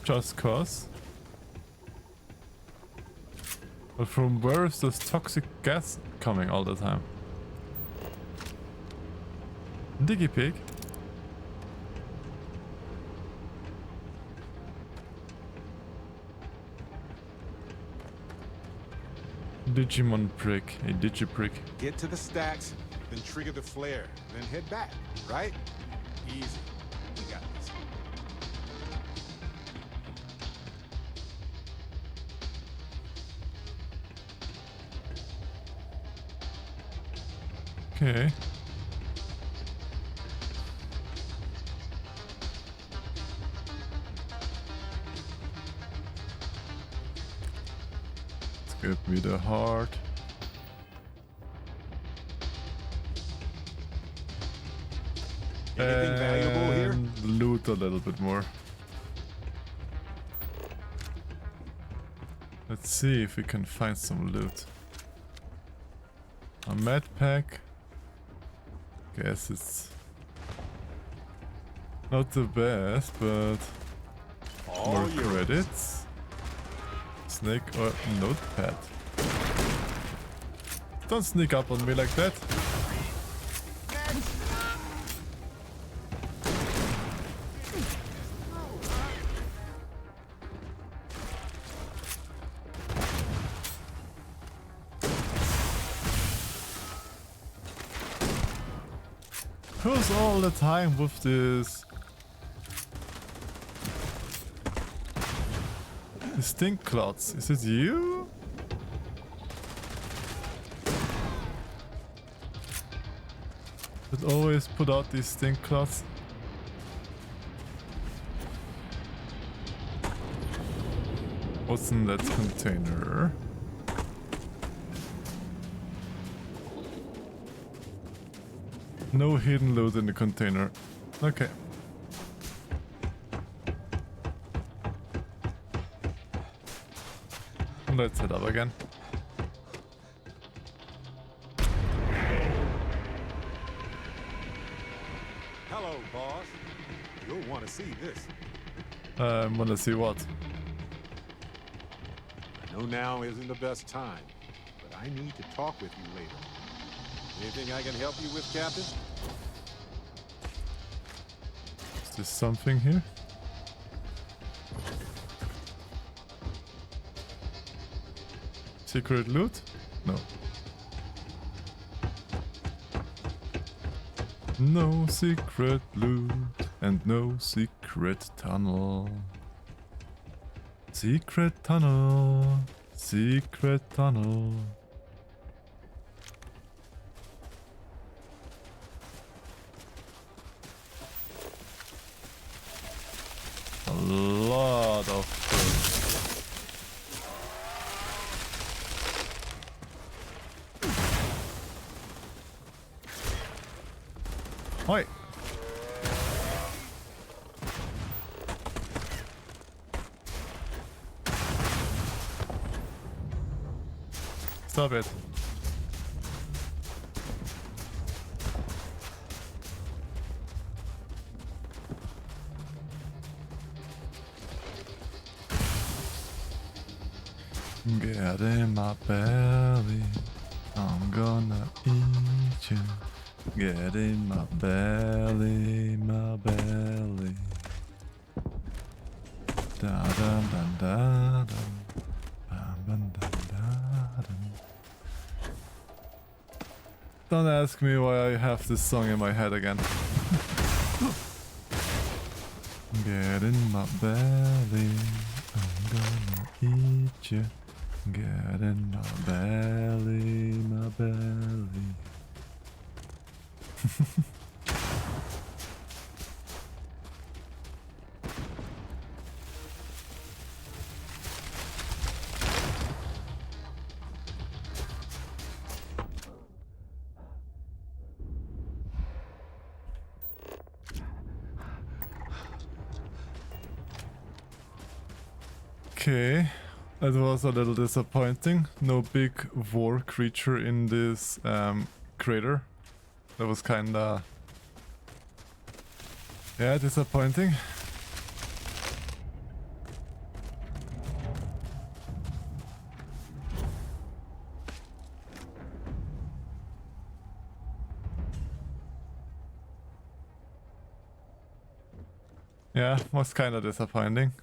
Just cause? But from where is this toxic gas coming all the time? Diggy Pig? Digimon prick, a Digiprick. Get to the stacks, then trigger the flare, then head back, right? Easy. We got this. Okay. Let's give me the heart. Anything valuable here? And loot a little bit more. Let's see if we can find some loot. A med pack. Guess it's not the best, but more credits. Snake or notepad. Don't sneak up on me like that. Who's all the time with this stink clouds? Is it you? That always put out these stink clouds? What's in that container? No hidden loot in the container. Okay. Let's head up again. Hello, boss. You'll want to see this. Wanna see what? I know now isn't the best time, but I need to talk with you later. Anything I can help you with, Captain? Is there something here? Secret loot? No. No secret loot and no secret tunnel. Secret tunnel. Secret tunnel. A lot of food. Oi! Stop it. Get in my belly, I'm gonna eat you. Get in my belly, my belly. Da da da da da. Bam, da, da, da. Don't ask me why I have this song in my head again. Get in my belly, I'm gonna eat you. Get in my belly, my belly. Okay, that was a little disappointing. No big war creature in this crater. That was kinda... yeah, disappointing. Yeah, was kinda disappointing.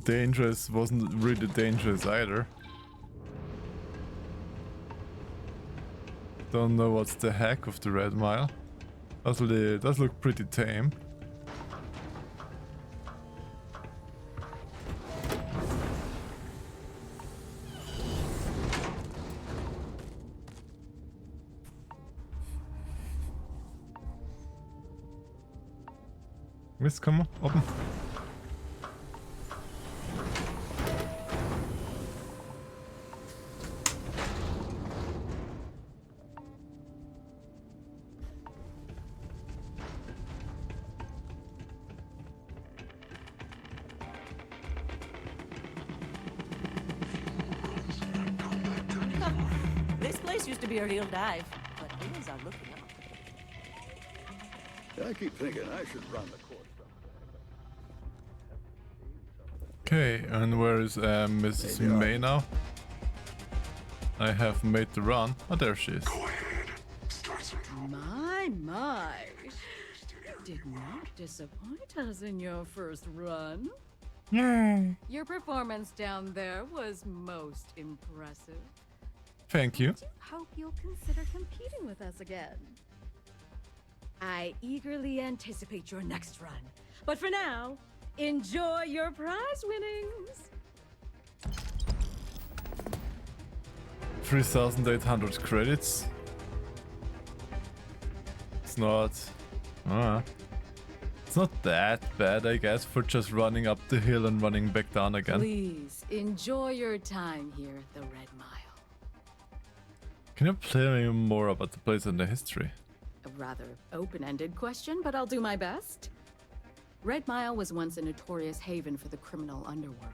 Dangerous wasn't really dangerous either. Don't know what's the heck of the Red Mile. Does look pretty tame. Mist, komm, open. This place used to be a real dive, but things are looking up. I keep thinking I should run the course. Okay, and where is Mrs. May now? I have made the run. Oh, there she is. My. Did not disappoint us in your first run. Yay! Your performance down there was most impressive. Thank you. Hope you'll consider competing with us again. I eagerly anticipate your next run. But for now, enjoy your prize winnings. 3,800 credits. It's not... it's not that bad, I guess, for just running up the hill and running back down again. Please, enjoy your time here at the Red Mile. Can you tell me more about the place and the history? A rather open-ended question, but I'll do my best. Red Mile was once a notorious haven for the criminal underworld.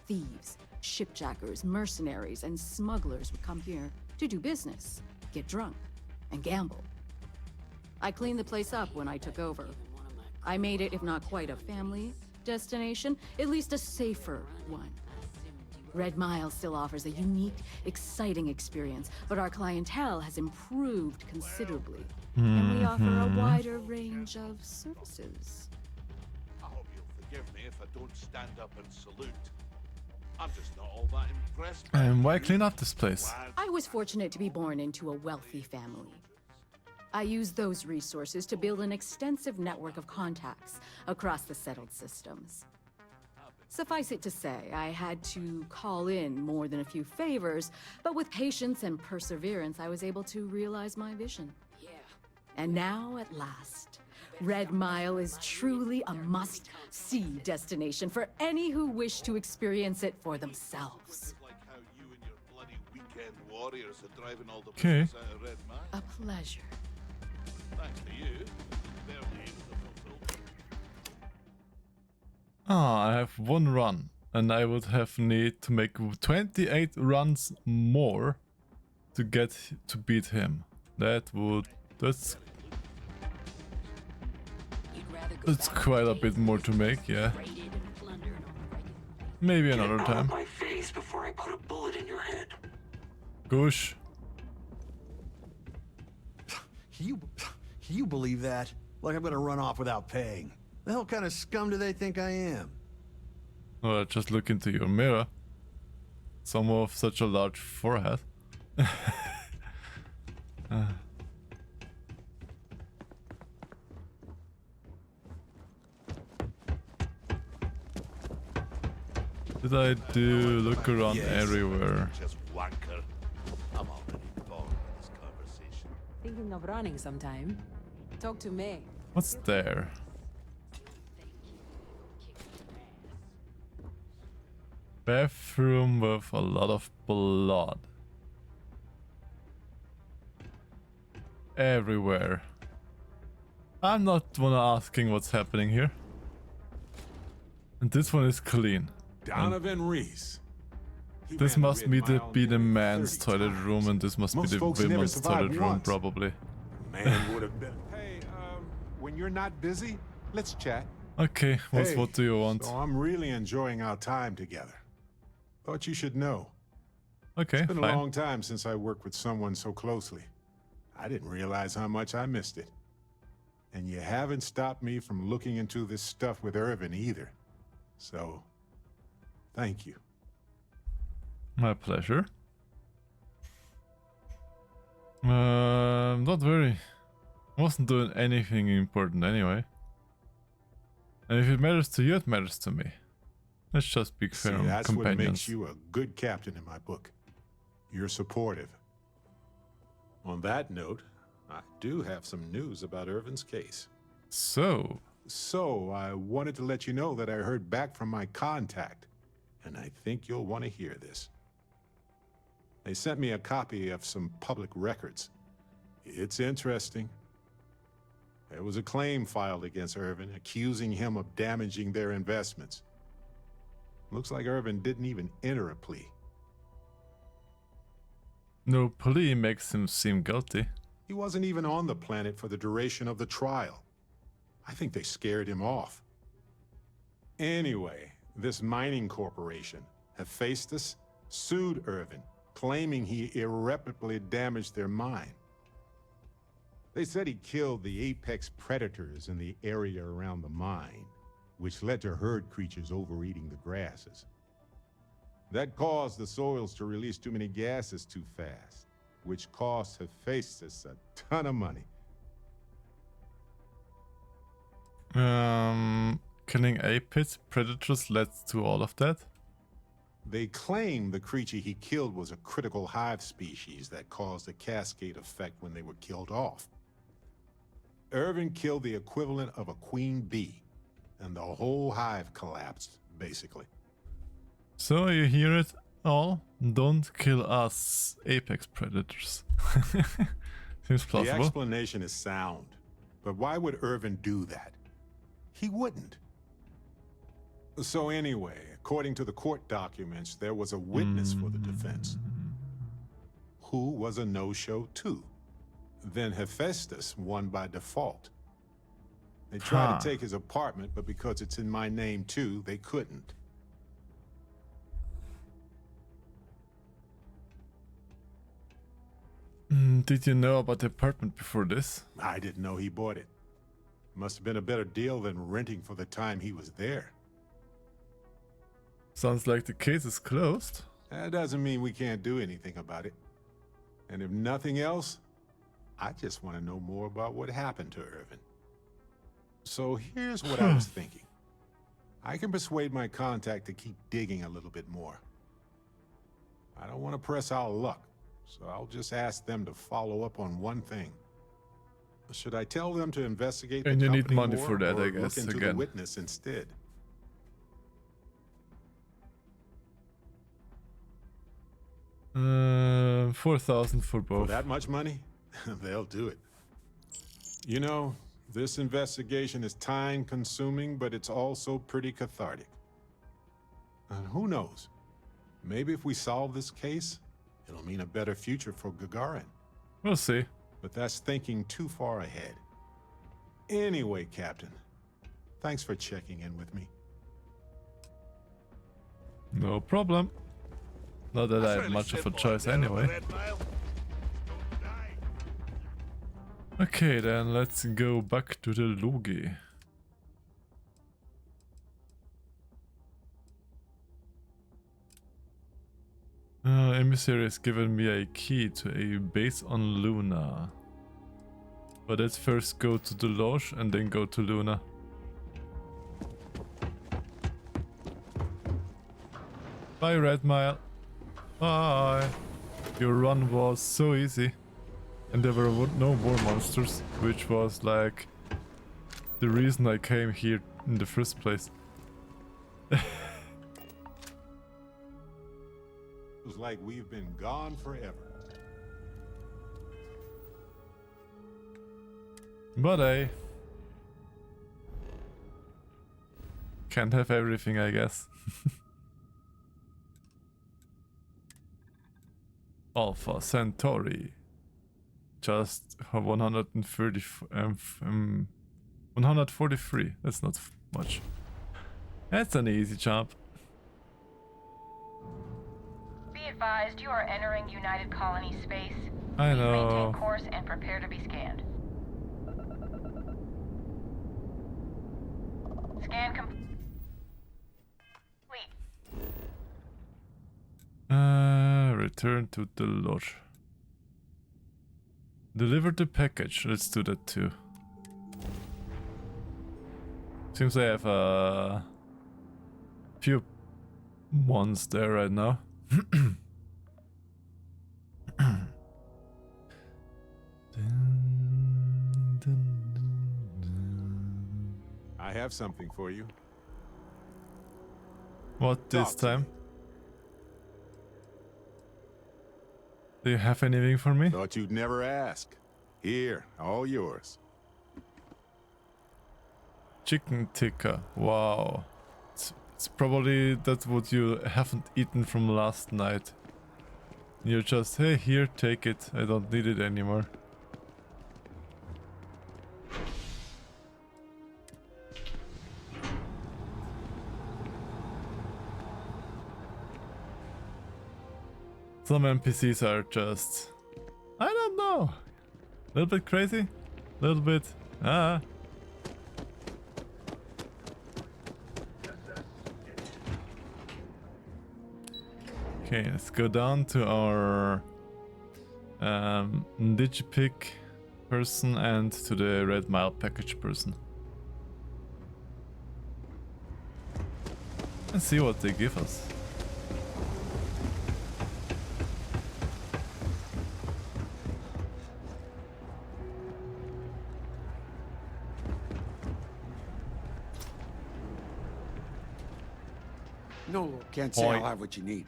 Thieves, shipjackers, mercenaries, and smugglers would come here to do business, get drunk, and gamble. I cleaned the place up when I took over. I made it, if not quite a family destination, at least a safer one. Red Mile still offers a unique, exciting experience, but our clientele has improved considerably, and we offer a wider range of services. I hope you'll forgive me if I don't stand up and salute. I'm just not all that impressed. And why clean up this place? I was fortunate to be born into a wealthy family. I used those resources to build an extensive network of contacts across the settled systems. Suffice it to say, I had to call in more than a few favors, but with patience and perseverance, I was able to realize my vision. And now, at last, Red Mile is truly a must-see destination for any who wish to experience it for themselves. Warriors are driving all the Okay. business out of Red Mile. A pleasure. Thanks to you, their names are fulfilled. Ah, I have one run, and I would have need to make 28 runs more to get to beat him. That's quite a bit more to make, yeah. Maybe another time. My face before I put a bullet in your head. Goosh. Can you believe that? Like I'm gonna run off without paying. The hell kind of scum do they think I am? Well, just look into your mirror. Someone with such a large forehead. Did I do look around everywhere? Just wanker. I'm already bored with this conversation. Thinking of running sometime? Talk to May. What's there? Bathroom with a lot of blood. Everywhere. I'm not wanna asking what's happening here. And this one is clean. Donovan Reese. This must be the men's toilet room, and this must be the women's toilet room, probably. Man would have been. Hey, when you're not busy, let's chat. Okay, what do you want? So I'm really enjoying our time together. Thought you should know. Okay, It's been fine. a long time since I worked with someone so closely. I didn't realize how much I missed it. And you haven't stopped me from looking into this stuff with Irvin either. So, thank you. My pleasure. Not very. Wasn't doing anything important anyway. And if it matters to you, it matters to me. Let's just be fair and That's what makes companions. you a good captain in my book. You're supportive. On that note, I do have some news about Irvin's case. So, I wanted to let you know that I heard back from my contact, and I think you'll want to hear this. They sent me a copy of some public records. It's interesting. There was a claim filed against Irvin, accusing him of damaging their investments. Looks like Irvin didn't even enter a plea. no plea makes him seem guilty. He wasn't even on the planet for the duration of the trial. I think they scared him off. Anyway, this mining corporation, Hephaestus, sued Irvin, claiming he irreparably damaged their mine. They said he killed the apex predators in the area around the mine, which led to herd creatures overeating the grasses. That caused the soils to release too many gases too fast, which cost Hephaestus a ton of money. Killing apex predators led to all of that? They claim the creature he killed was a critical hive species that caused a cascade effect when they were killed off. Irvin killed the equivalent of a queen bee, and the whole hive collapsed, basically. So you hear it all? Don't kill us, apex predators. Seems The plausible. explanation is sound, but why would Irvin do that? He wouldn't. So anyway, according to the court documents, there was a witness for the defense, who was a no-show too. Then Hephaestus won by default. They tried to take his apartment, but because it's in my name too, they couldn't. Did you know about the apartment before this? I didn't know he bought it. Must have been a better deal than renting for the time he was there. Sounds like the case is closed. That doesn't mean we can't do anything about it. And if nothing else, I just want to know more about what happened to Irvin. So here's what I was thinking. I can persuade my contact to keep digging a little bit more. I don't want to press our luck, so I'll just ask them to follow up on one thing. Should I tell them to investigate the And you need company money more, for that, or I guess, look into again. the witness instead? Uh, 4,000 for For both. that much money? They'll do it. You know, this investigation is time-consuming, but it's also pretty cathartic. And who knows? Maybe if we solve this case, it'll mean a better future for Gagarin. We'll see. But that's thinking too far ahead. Anyway, Captain, thanks for checking in with me. No problem. Not that I have much of a choice anyway. Okay, then let's go back to the Logi. Emissary has given me a key to a base on Luna. But let's first go to the Lodge and then go to Luna. Bye, Red Mile. Bye. Your run was so easy. And there were no more monsters, which was like the reason I came here in the first place. Feels like we've been gone forever. But I can't have everything, I guess. Alpha Centauri. Just 143. That's not much. That's an easy jump. Be advised, you are entering United Colony space. I Please know. maintain course and prepare to be scanned. Scan complete. Return to the lodge. Deliver the package. Let's do that too. Seems I have a few ones there right now. I have something for you. What this Talk to time? Do you have anything for me? Thought you'd never ask. Here, all yours. Chicken tikka. Wow. It's probably that's what you haven't eaten from last night. You're just, hey, here, take it. I don't need it anymore. Some NPCs are just, I don't know, a little bit crazy, a little bit, Okay, let's go down to our Digipick person and to the Red Mile package person. And see what they give us. No, can't say I'll have what you need.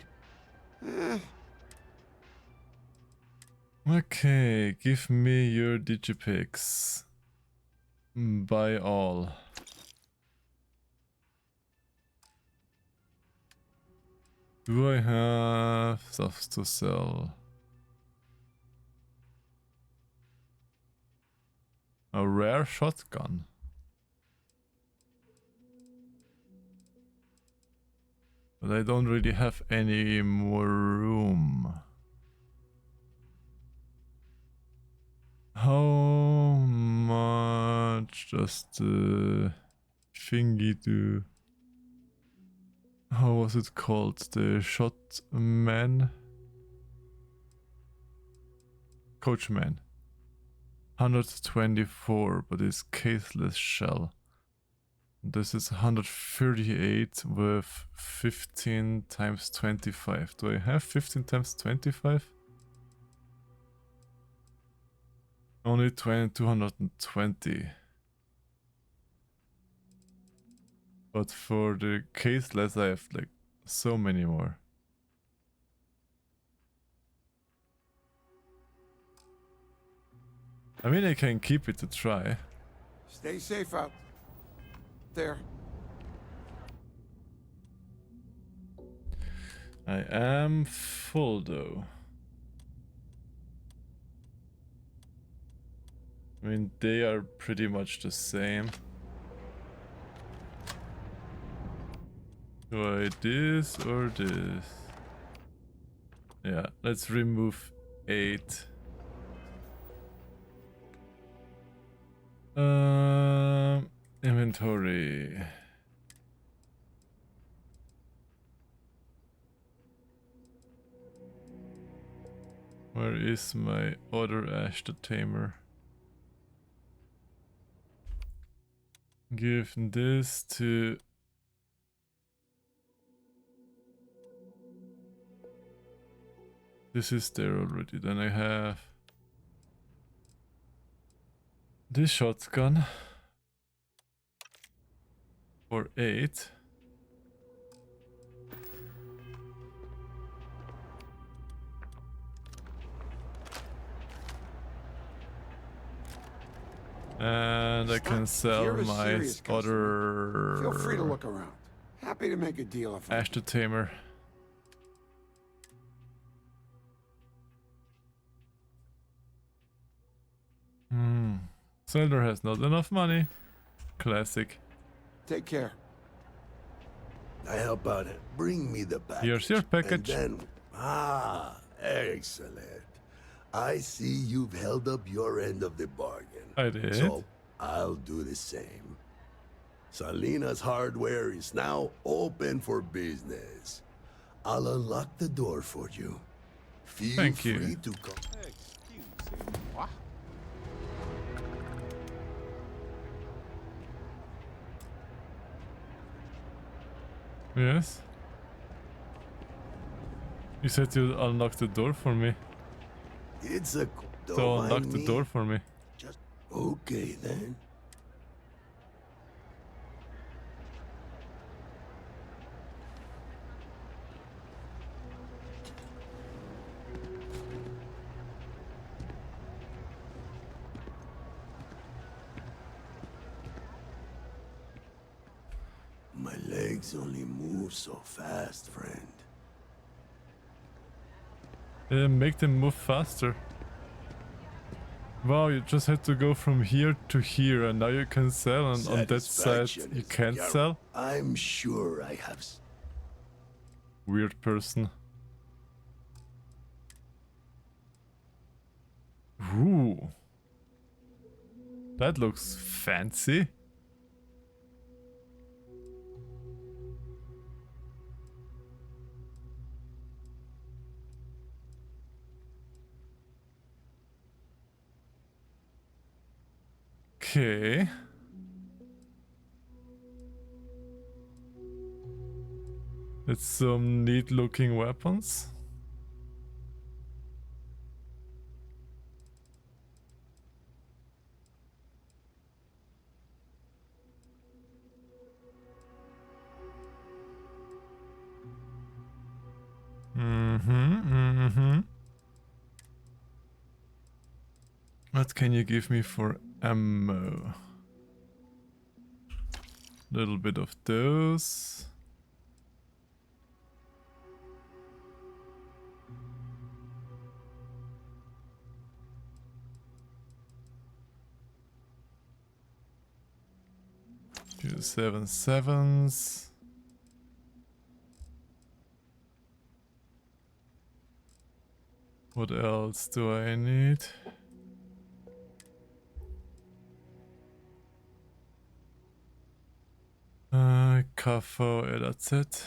Okay, give me your Digipicks. Buy all. Do I have stuff to sell? A rare shotgun. But I don't really have any more room. How much does the thingy do? How was it called? The shotman? Coachman. 124, but it's caseless shell. This is 138 with 15 times 25. Do I have 15 times 25? Only 220. But for the caseless I have like so many more. I mean I can keep it to try. Stay safe out there. I am full though. I mean, they are pretty much the same. Do I this or this? Yeah, let's remove 8. Inventory. Where is my other Ash the Tamer? Give this to... This is there already. Then I have this shotgun for 8. And I can sell You're a my serious customer. other Feel free to look around. Happy to make a deal if I Ash the Tamer. Zelda has not enough money. Classic. Take care. I help out. Bring me the package. Here's your package. And then, excellent. I see you've held up your end of the bargain. I did. So I'll do the same. Salina's Hardware is now open for business. I'll unlock the door for you. Feel Thank free you. to come. What? Yes. You said you'd unlock the door for me. It's a... So Don't unlock mind the me. door for me. Just okay then. My legs only move so fast, friend. Make them move faster. Wow, you just had to go from here to here and now you can sell, and on that side Satisfaction you is can't guar- sell? I'm sure I have. Weird person. Ooh. That looks fancy. Okay. It's some neat looking weapons. What can you give me for ammo? Little bit of those. Do 7.7s. What else do I need? Kafo, yeah, that's it.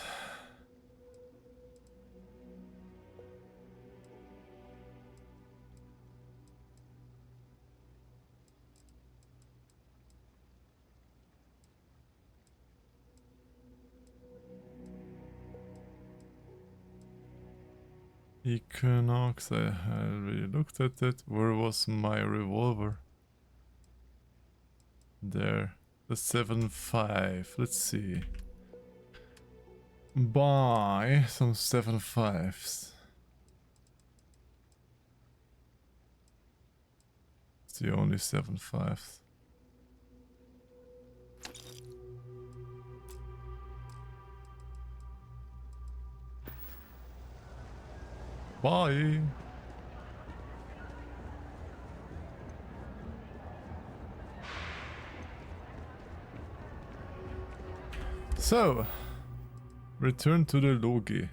Equinox, I already looked at it. Where was my revolver? There. The 7.5. Let's see. Buy some 7.5s. It's the only 7.5s. Bye. So, return to the Logi.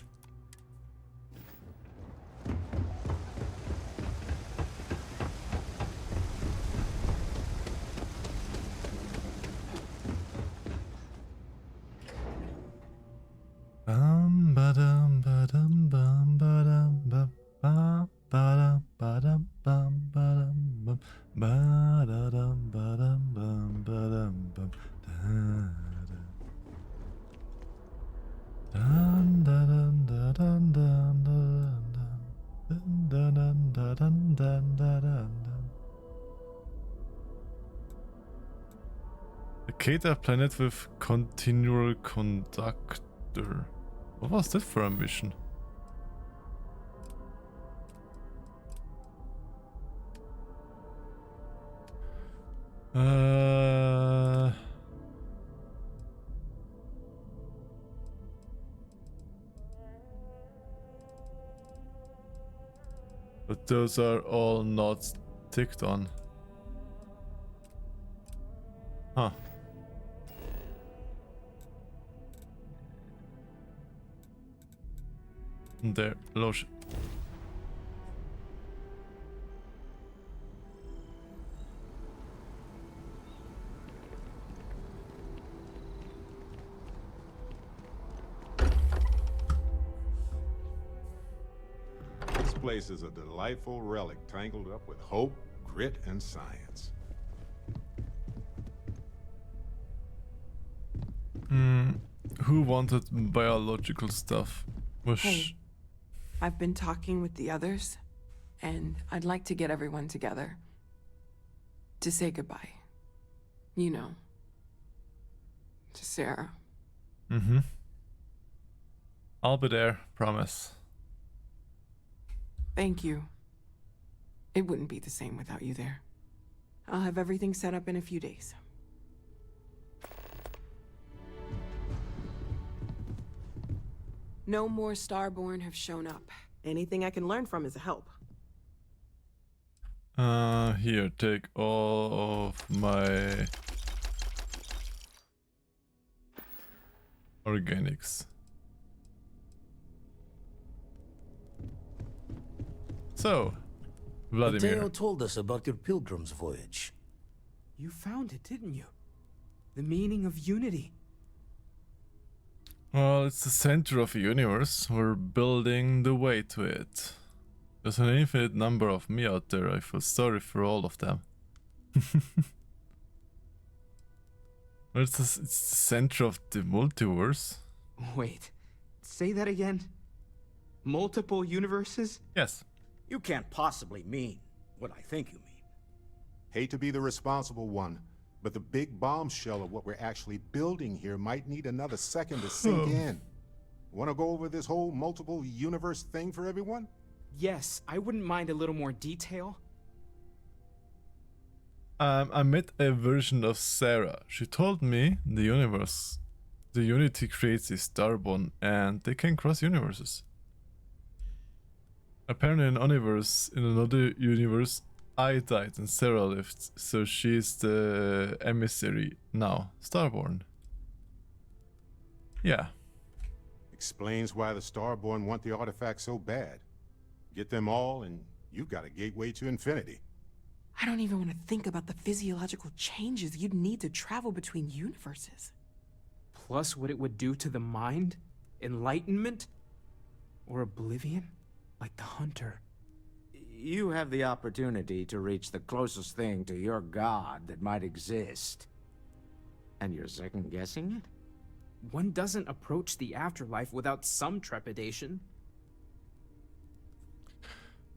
Bum ba-dum ba-dum bum ba-dum bum ba-dum ba-dum bum ba-dum bum ba-da-dum ba-dum bum ba-dum bum da-da. Dun dun dun dun dun dun dun dun dun dun dun dun. Locate a planet with continual conductor. What was that for a mission? But those are all not ticked on. Huh. There, lotion. This place is a delightful relic tangled up with hope, grit, and science. Who wanted biological stuff? Hey, I've been talking with the others, and I'd like to get everyone together. To say goodbye. You know. To Sarah. Mm-hmm. I'll be there, promise. Thank you. It wouldn't be the same without you there. I'll have everything set up in a few days. No more Starborn have shown up. Anything I can learn from is a help. Here, take all of my organics. So, Vladimir. Mateo told us about your pilgrim's voyage. You found it, didn't you? The meaning of unity. Well, it's the center of the universe. We're building the way to it. There's an infinite number of me out there. I feel sorry for all of them. It's the center of the multiverse. Wait, say that again? Multiple universes? Yes. You can't possibly mean what I think you mean. Hate to be the responsible one, but the big bombshell of what we're actually building here might need another second to sink in. Want to go over this whole multiple universe thing for everyone? Yes, I wouldn't mind a little more detail. I met a version of Sarah. She told me the Unity creates a Starborn and they can cross universes. Apparently in another universe, I died and Sarah lived, so she's the emissary now, Starborn. Yeah. Explains why the Starborn want the artifact so bad. Get them all and you've got a gateway to infinity. I don't even want to think about the physiological changes you'd need to travel between universes. Plus what it would do to the mind? Enlightenment? Or oblivion? Like the Hunter. You have the opportunity to reach the closest thing to your god that might exist. And you're second-guessing it? One doesn't approach the afterlife without some trepidation.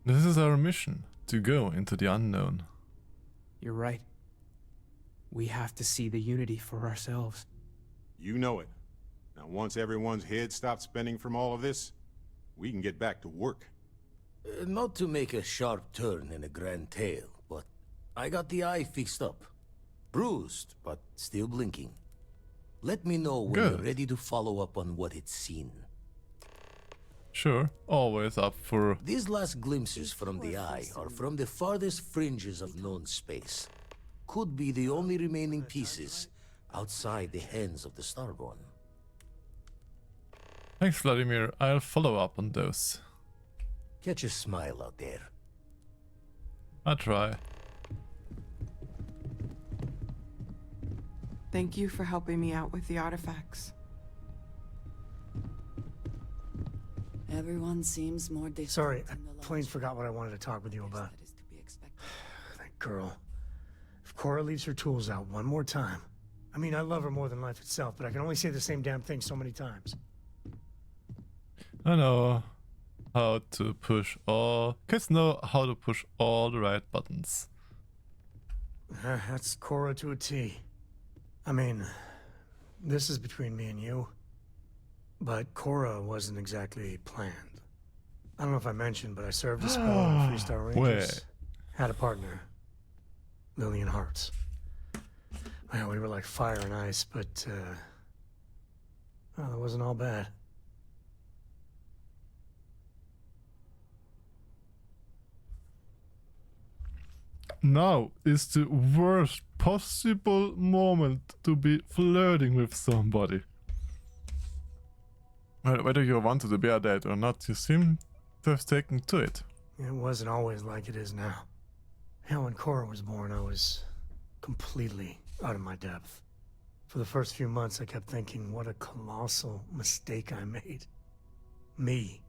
This is our mission, to go into the unknown. You're right. We have to see the Unity for ourselves. You know it. Now once everyone's head stops spinning from all of this, we can get back to work. Not to make a sharp turn in a grand tale, but I got the eye fixed up. Bruised, but still blinking. Let me know when you're ready to follow up on what it's seen. Sure, always up for... These last glimpses from the eye are from the farthest fringes of known space. Could be the only remaining pieces outside the hands of the Starborn. Thanks, Vladimir. I'll follow up on those. Catch a smile out there. I'll try. Thank you for helping me out with the artifacts. Everyone seems more different. Sorry, I plain forgot what I wanted to talk with you about. That girl. If Cora leaves her tools out one more time... I mean, I love her more than life itself, but I can only say the same damn thing so many times. I know how to push all... Kids know how to push all the right buttons. That's Cora to a T. I mean, this is between me and you. But Cora wasn't exactly planned. I don't know if I mentioned, but I served a spell in the Freestar Rangers. Wait. Had a partner. Lillian Hartz. Well, we were like fire and ice, but, well, it wasn't all bad. Now is the worst possible moment to be flirting with somebody. Whether you wanted to be a dad or not, you seem to have taken to it. It wasn't always like it is now. Hell, when Cora was born, I was completely out of my depth. For the first few months, I kept thinking, what a colossal mistake I made. Me,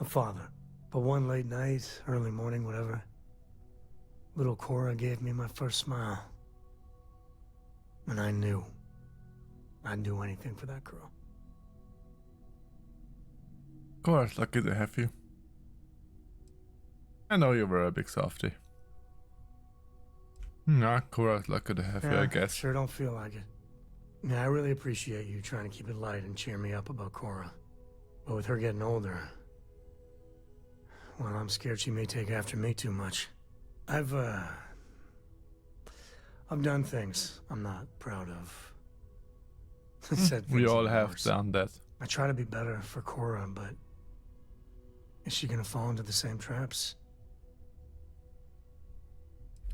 a father. But one late night, early morning, whatever, little Cora gave me my first smile. And I knew I'd do anything for that girl. Cora's lucky to have you. I know you were a big softie. Nah, Cora's lucky to have you, I guess. Sure don't feel like it. Yeah, I really appreciate you trying to keep it light and cheer me up about Cora. But with her getting older, well, I'm scared she may take after me too much. I've done things I'm not proud of. Said We things all that have worse. done that. I try to be better for Cora, but is she gonna fall into the same traps?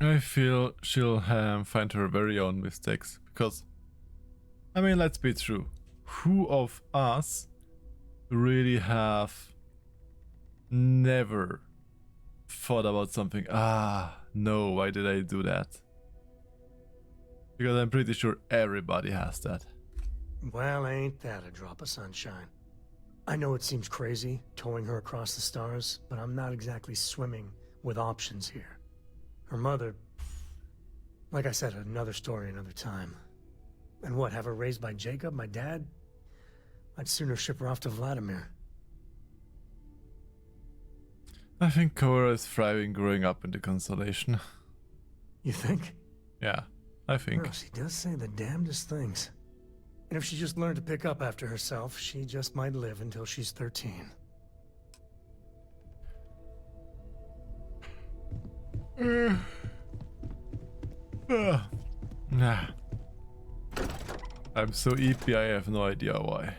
I feel she'll find her very own mistakes, because, I mean, let's be true. Who of us really have never thought about something? No, why did I do that? Because I'm pretty sure everybody has that. Well, ain't that a drop of sunshine? I know it seems crazy, towing her across the stars, but I'm not exactly swimming with options here. Her mother... Like I said, another story, another time. And what, have her raised by Jacob, my dad? I'd sooner ship her off to Vladimir. I think Cora is thriving growing up in the Constellation. You think? Yeah, I think. Well, she does say the damnedest things. And if she just learned to pick up after herself, she just might live until she's 13. Nah. I'm so eepy, I have no idea why.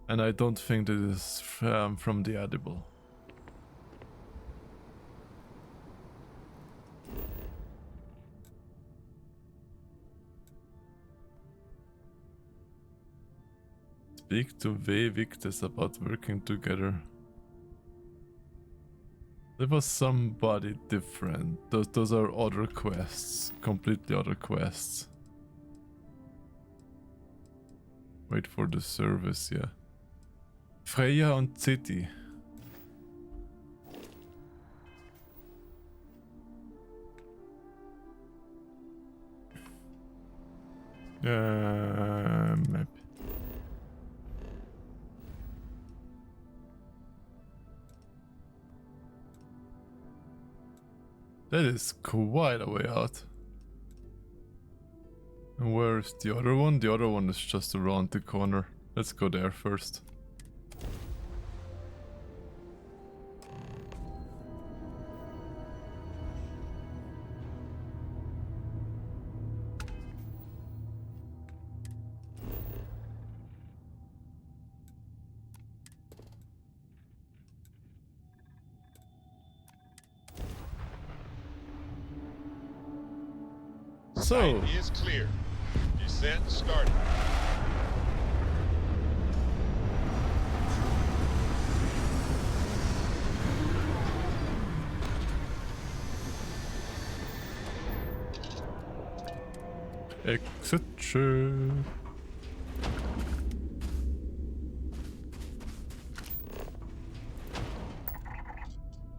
And I don't think this is from the edible. Speak to Victus about working together. There was somebody different. Those are other quests. Completely other quests. Wait for the service, yeah. Freya und City. Map. That is quite a way out. And where's the other one? The other one is just around the corner. Let's go there first. So, Sight is clear. Descent started. etc.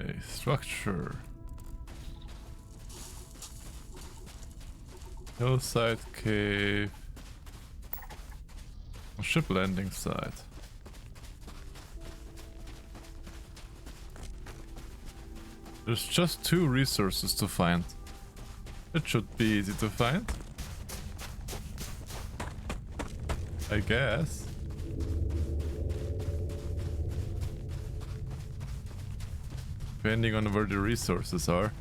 A structure. Hillside cave. A ship landing site. There's just 2 resources to find. It should be easy to find. I guess. Depending on where the resources are.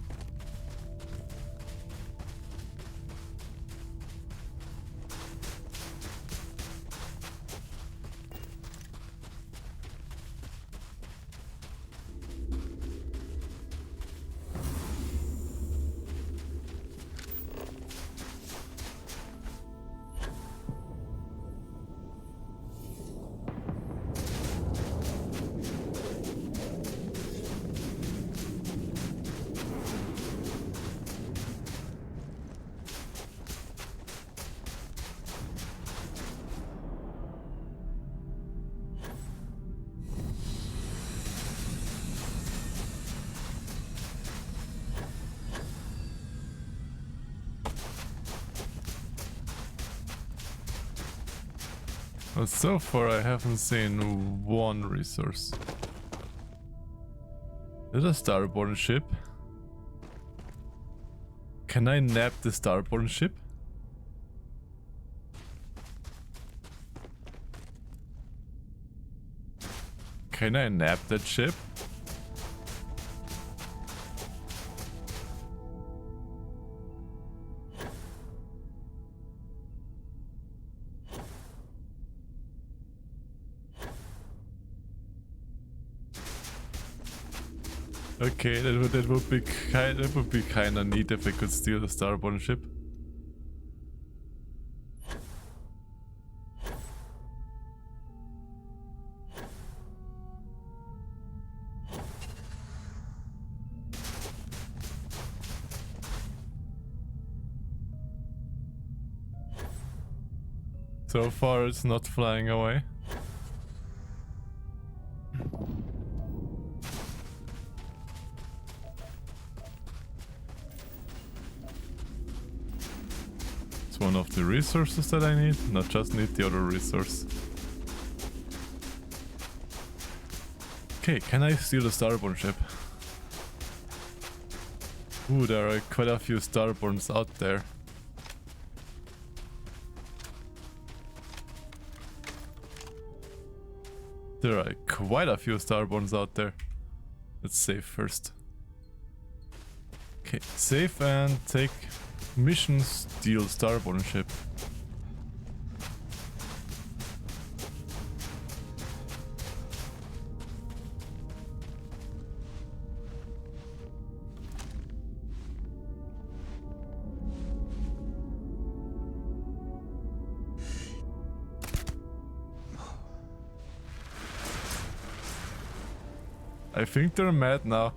But so far I haven't seen one resource. Is it a starborn ship? Can I nab the starborn ship? Can I nab that ship? Okay, that would be kinda neat if I could steal the starborn ship. So far it's not flying away. It's one of the resources that I need, not just need the other resource. Okay, can I steal the starborn ship? Ooh, there are quite a few starborns out there. There are quite a few starborns out there. Let's save first. Okay, save and take mission steal starborn ship. I think they're mad now.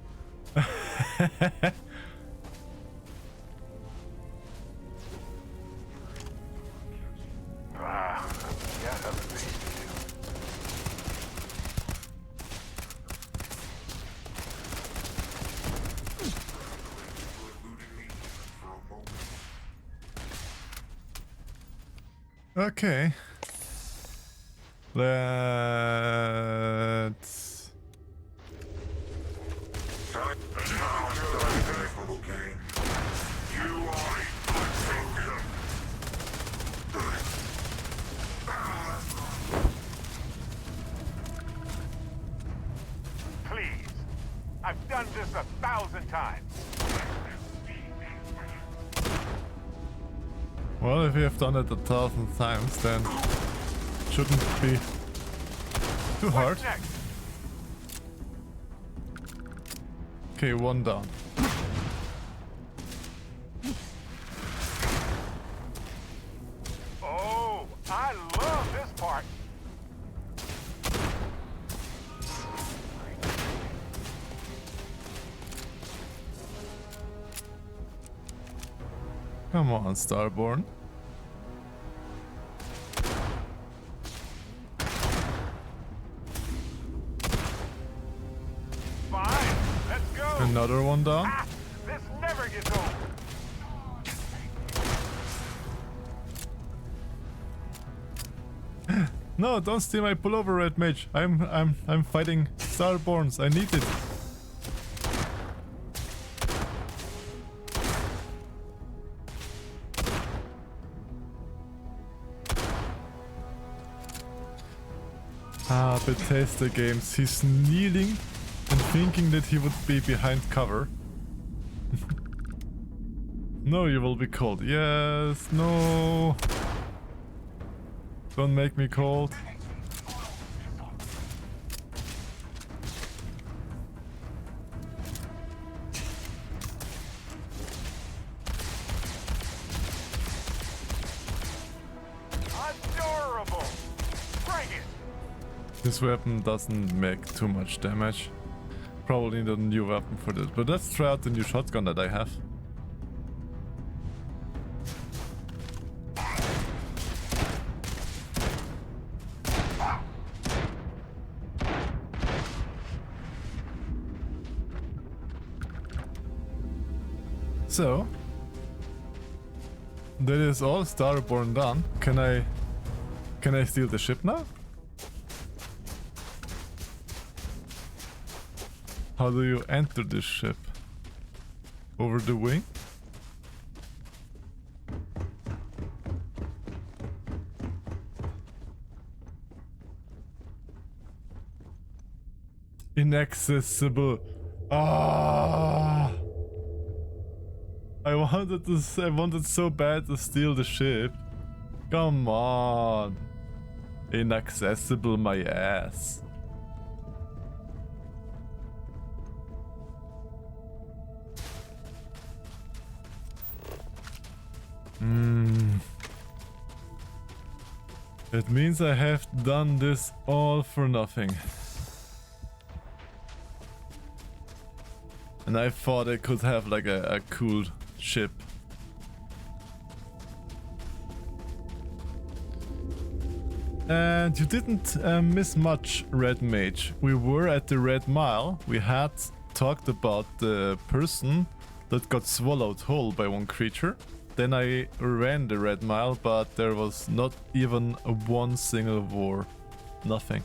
Okay. Let's... Please. I've done this 1,000 times. Well, if you have done it 1,000 times, then it shouldn't be too hard. Okay, one down. Oh, I love this part. Come on, Starborn. Fine, let's go. Another one down. Ah, this never gets old. No, don't steal my pullover, Red Mage. I'm fighting Starborns. I need it. Ah, Bethesda Games. He's kneeling and thinking that he would be behind cover. No, you will be cold. Yes, no. Don't make me cold. Adorable. Bring it. This weapon doesn't make too much damage. Probably need a new weapon for this. But let's try out the new shotgun that I have. So, that is all Starborn done. Can I Can I steal the ship now? How do you enter this ship? Over the wing? Inaccessible. Ah! I wanted so bad to steal the ship. Come on. Inaccessible my ass. It means I have done this all for nothing. And I thought I could have like a cool ship. And you didn't miss much, Red Mage. We were at the Red Mile. We had talked about the person that got swallowed whole by one creature. Then I ran the Red Mile, but there was not even one single war. Nothing.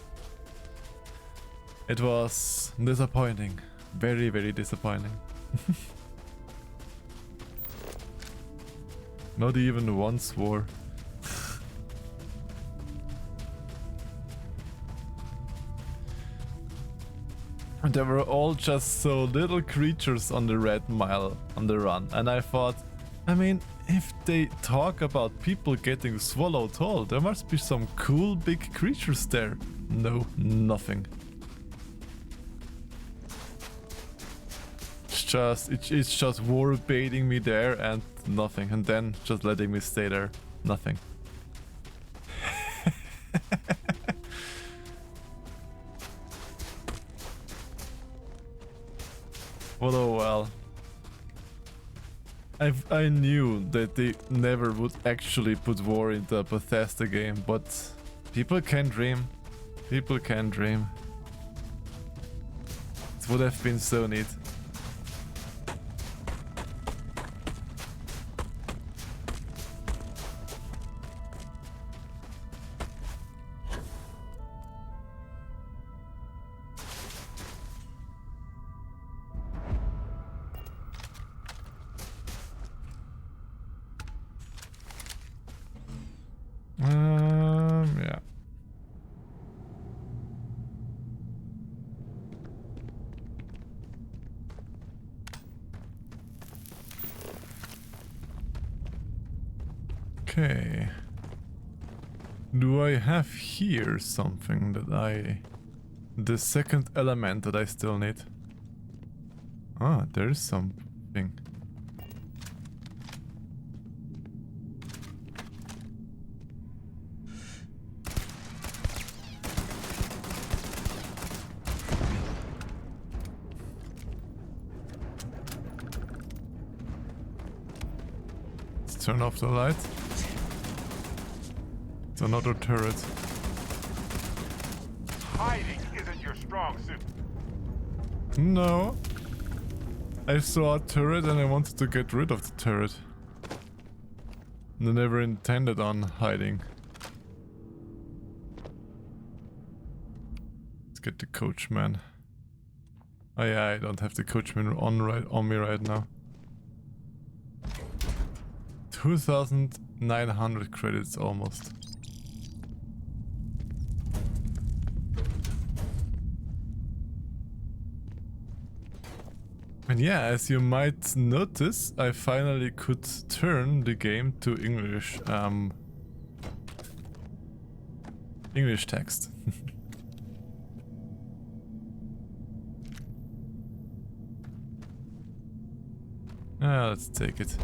It was disappointing. Very, very disappointing. Not even once war. And they were all just so little creatures on the Red Mile on the run. And I thought, I mean, if they talk about people getting swallowed whole, there must be some cool big creatures there. No, nothing. It's just war baiting me there and nothing, and then just letting me stay there. Nothing. Well, oh well. I knew that they never would actually put war into a Bethesda game, but people can dream. People can dream. It would have been so neat. Yeah. Okay. Do I have here something that the second element that I still need? Ah, there is something. Turn off the light. It's another turret. Hiding isn't your strong suit. No. I saw a turret and I wanted to get rid of the turret. I never intended on hiding. Let's get the coachman. Oh yeah, I don't have the coachman on me right now. 2,900 credits almost. And yeah, as you might notice, I finally could turn the game to English, English text. Let's take it.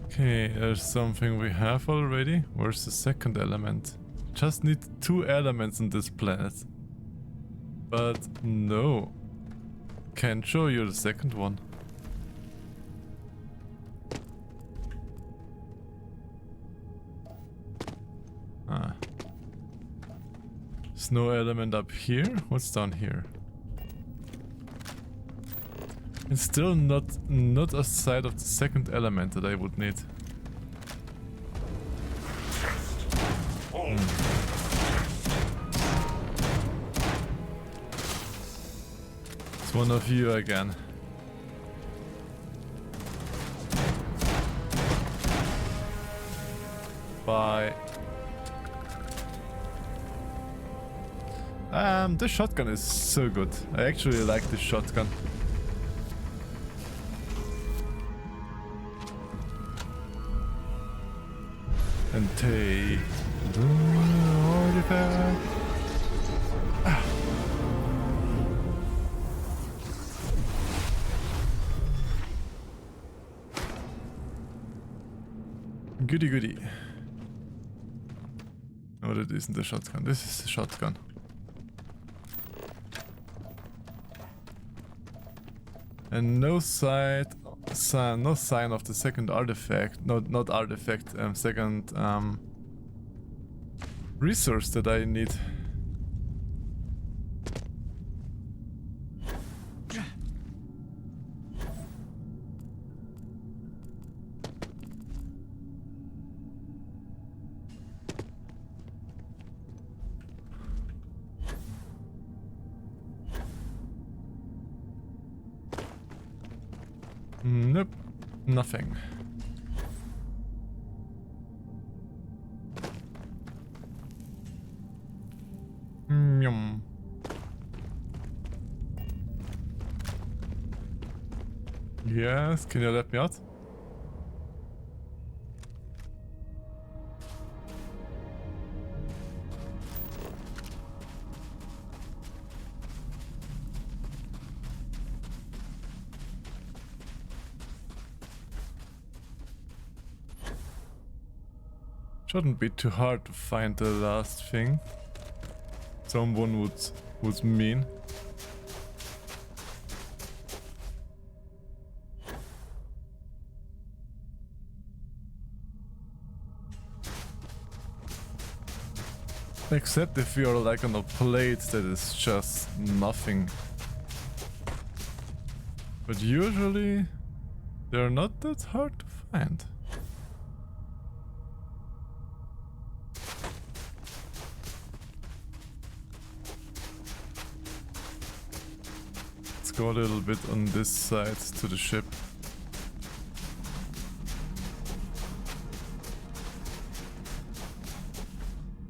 Okay, there's something we have already. Where's the second element? Just need 2 elements on this planet. But no. Can't show you the second one. There's no element up here. What's down here? It's still not a side of the second element that I would need. It's one of you again. Bye. The shotgun is so good. I actually like the shotgun. And take the artifact. Goody goody. No, that isn't the shotgun. This is the shotgun. And no sign of the second artifact. Not artifact. Second resource that I need. Nope, nothing. Yum. Yes, can you let me out? Shouldn't be too hard to find the last thing. Someone would mean. Except if you're like on a plate that is just nothing. But usually they're not that hard to find. Go a little bit on this side to the ship.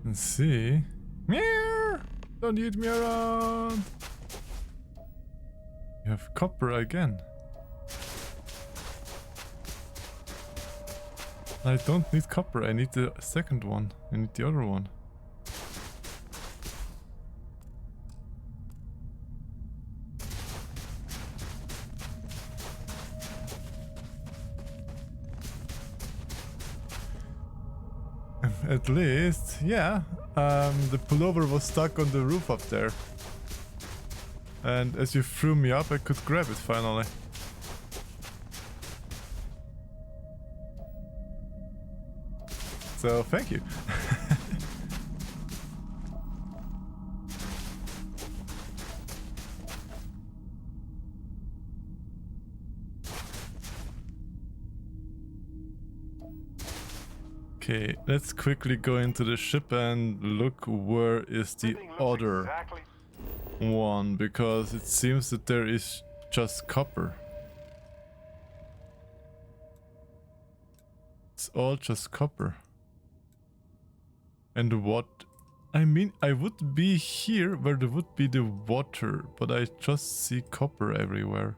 And see. Meow! Don't eat me around! You have copper again. I don't need copper, I need the second one. I need the other one. At least, yeah. The pullover was stuck on the roof up there. And as you threw me up, I could grab it finally. So, thank you. Okay, let's quickly go into the ship and look where is the other one, because it seems that there is just copper. It's all just copper. And what? I mean, I would be here where there would be the water, but I just see copper everywhere.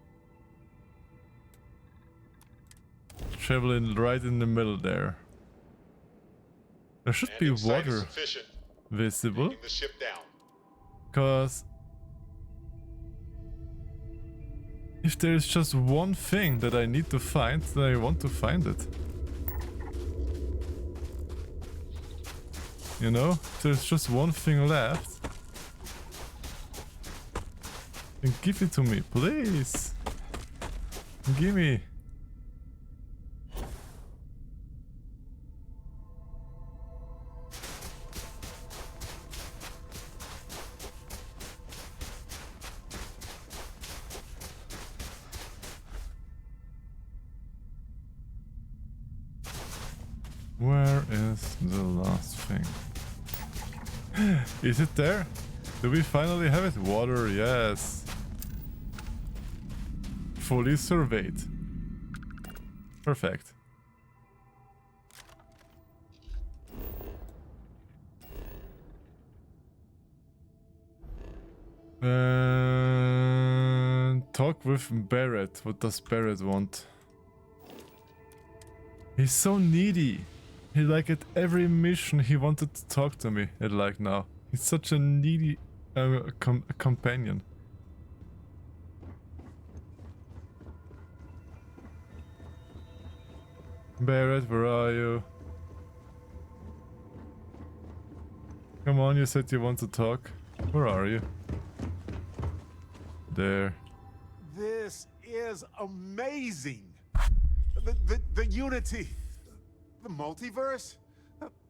Traveling right in the middle there. There should be water visible, because if there is just one thing that I need to find, then I want to find it. You know, if there's just one thing left, then give it to me, please. Give me. Where is the last thing? Is it there? Do we finally have it? Water, yes. Fully surveyed. Perfect. Talk with Barrett. What does Barrett want? He's so needy. He like at every mission he wanted to talk to me. At like now, he's such a needy companion. Barrett, where are you? Come on, you said you want to talk. Where are you? There. This is amazing. The Unity. The multiverse.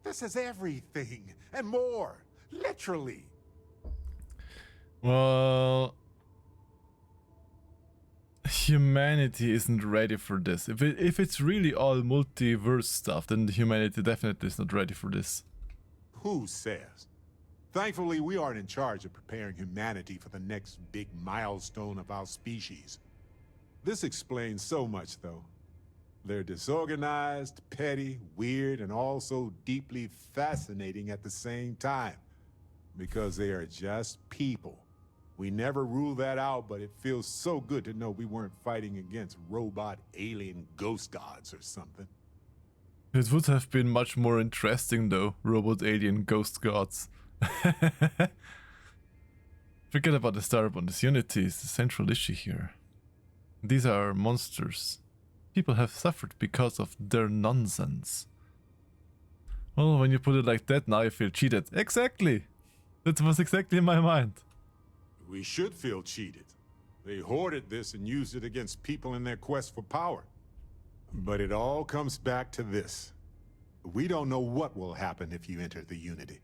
This is everything and more. Literally. Well, humanity isn't ready for this. If it's really all multiverse stuff, then humanity definitely is not ready for this. Who says? Thankfully, we aren't in charge of preparing humanity for the next big milestone of our species. This explains so much, though. They're disorganized, petty, weird, and also deeply fascinating at the same time. Because they are just people. We never rule that out, but it feels so good to know we weren't fighting against robot alien ghost gods or something. It would have been much more interesting though, robot alien ghost gods. Forget about the Starbond. This Unity is the central issue here. These are monsters. People have suffered because of their nonsense. Well, when you put it like that, now I feel cheated. Exactly! That was exactly in my mind. We should feel cheated. They hoarded this and used it against people in their quest for power. But it all comes back to this. We don't know what will happen if you enter the Unity.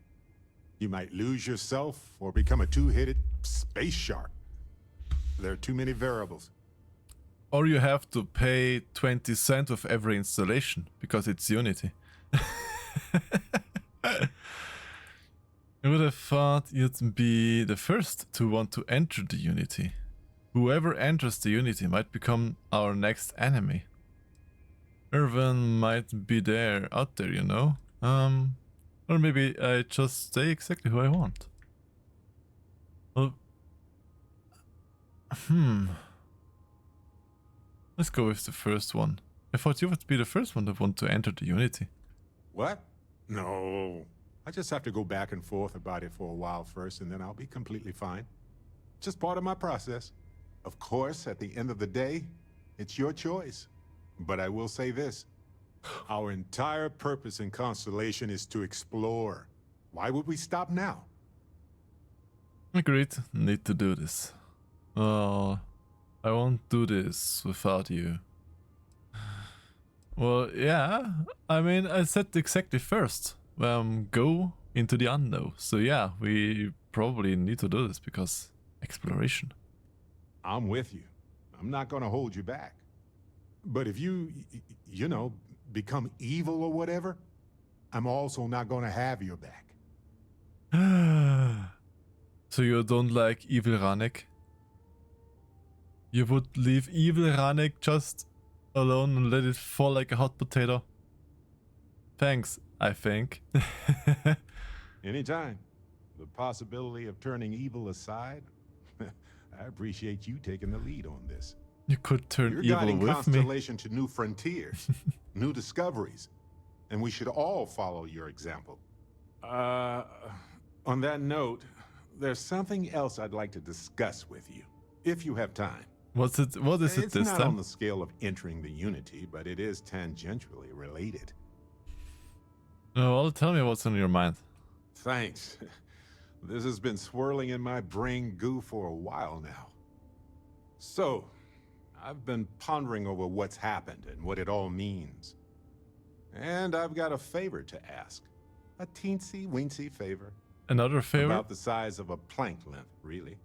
You might lose yourself or become a two-headed space shark. There are too many variables. Or you have to pay 20 cents of every installation, because it's Unity. I would have thought you'd be the first to want to enter the Unity. Whoever enters the Unity might become our next enemy. Irvin might be out there, you know? Or maybe I just stay exactly who I want. Well, let's go with the first one. I thought you would be the first one to want to enter the Unity. What? No. I just have to go back and forth about it for a while first, and then I'll be completely fine. Just part of my process. Of course, at the end of the day, it's your choice. But I will say this. Our entire purpose in Constellation is to explore. Why would we stop now? Agreed. Need to do this. Oh, I won't do this without you. Well, yeah. I mean, I said exactly first. Go into the unknown. So yeah, we probably need to do this because exploration. I'm with you. I'm not gonna hold you back. But if you know, become evil or whatever, I'm also not gonna have your back. So you don't like evil Ranek? You would leave evil Ranek just alone and let it fall like a hot potato? Thanks, I think. Anytime. The possibility of turning evil aside, I appreciate you taking the lead on this. You could turn You're evil guiding with me. Constellation to new frontiers, new discoveries, and we should all follow your example. On that note, there's something else I'd like to discuss with you, if you have time. What is it It's this not time? on the scale of entering the Unity, but it is tangentially related. Oh, well, tell me what's on your mind. Thanks. This has been swirling in my brain goo for a while now. So, I've been pondering over what's happened and what it all means. And I've got a favor to ask. A teensy-weensy favor. Another favor? About the size of a plank length, really.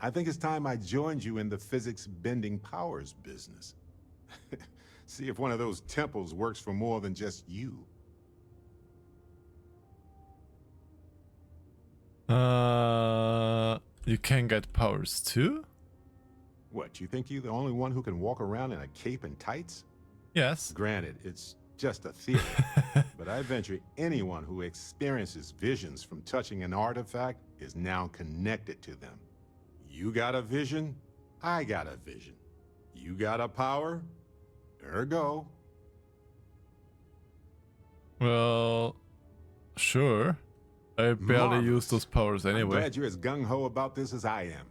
I think it's time I joined you in the physics bending powers business. See if one of those temples works for more than just you. You can get powers too? What, you think you're the only one who can walk around in a cape and tights? Yes. Granted, it's just a theory, but I venture anyone who experiences visions from touching an artifact is now connected to them. You got a vision, I got a vision. You got a power, ergo. Well, sure. I barely use those powers anyway. I'm glad you're as gung-ho about this as I am.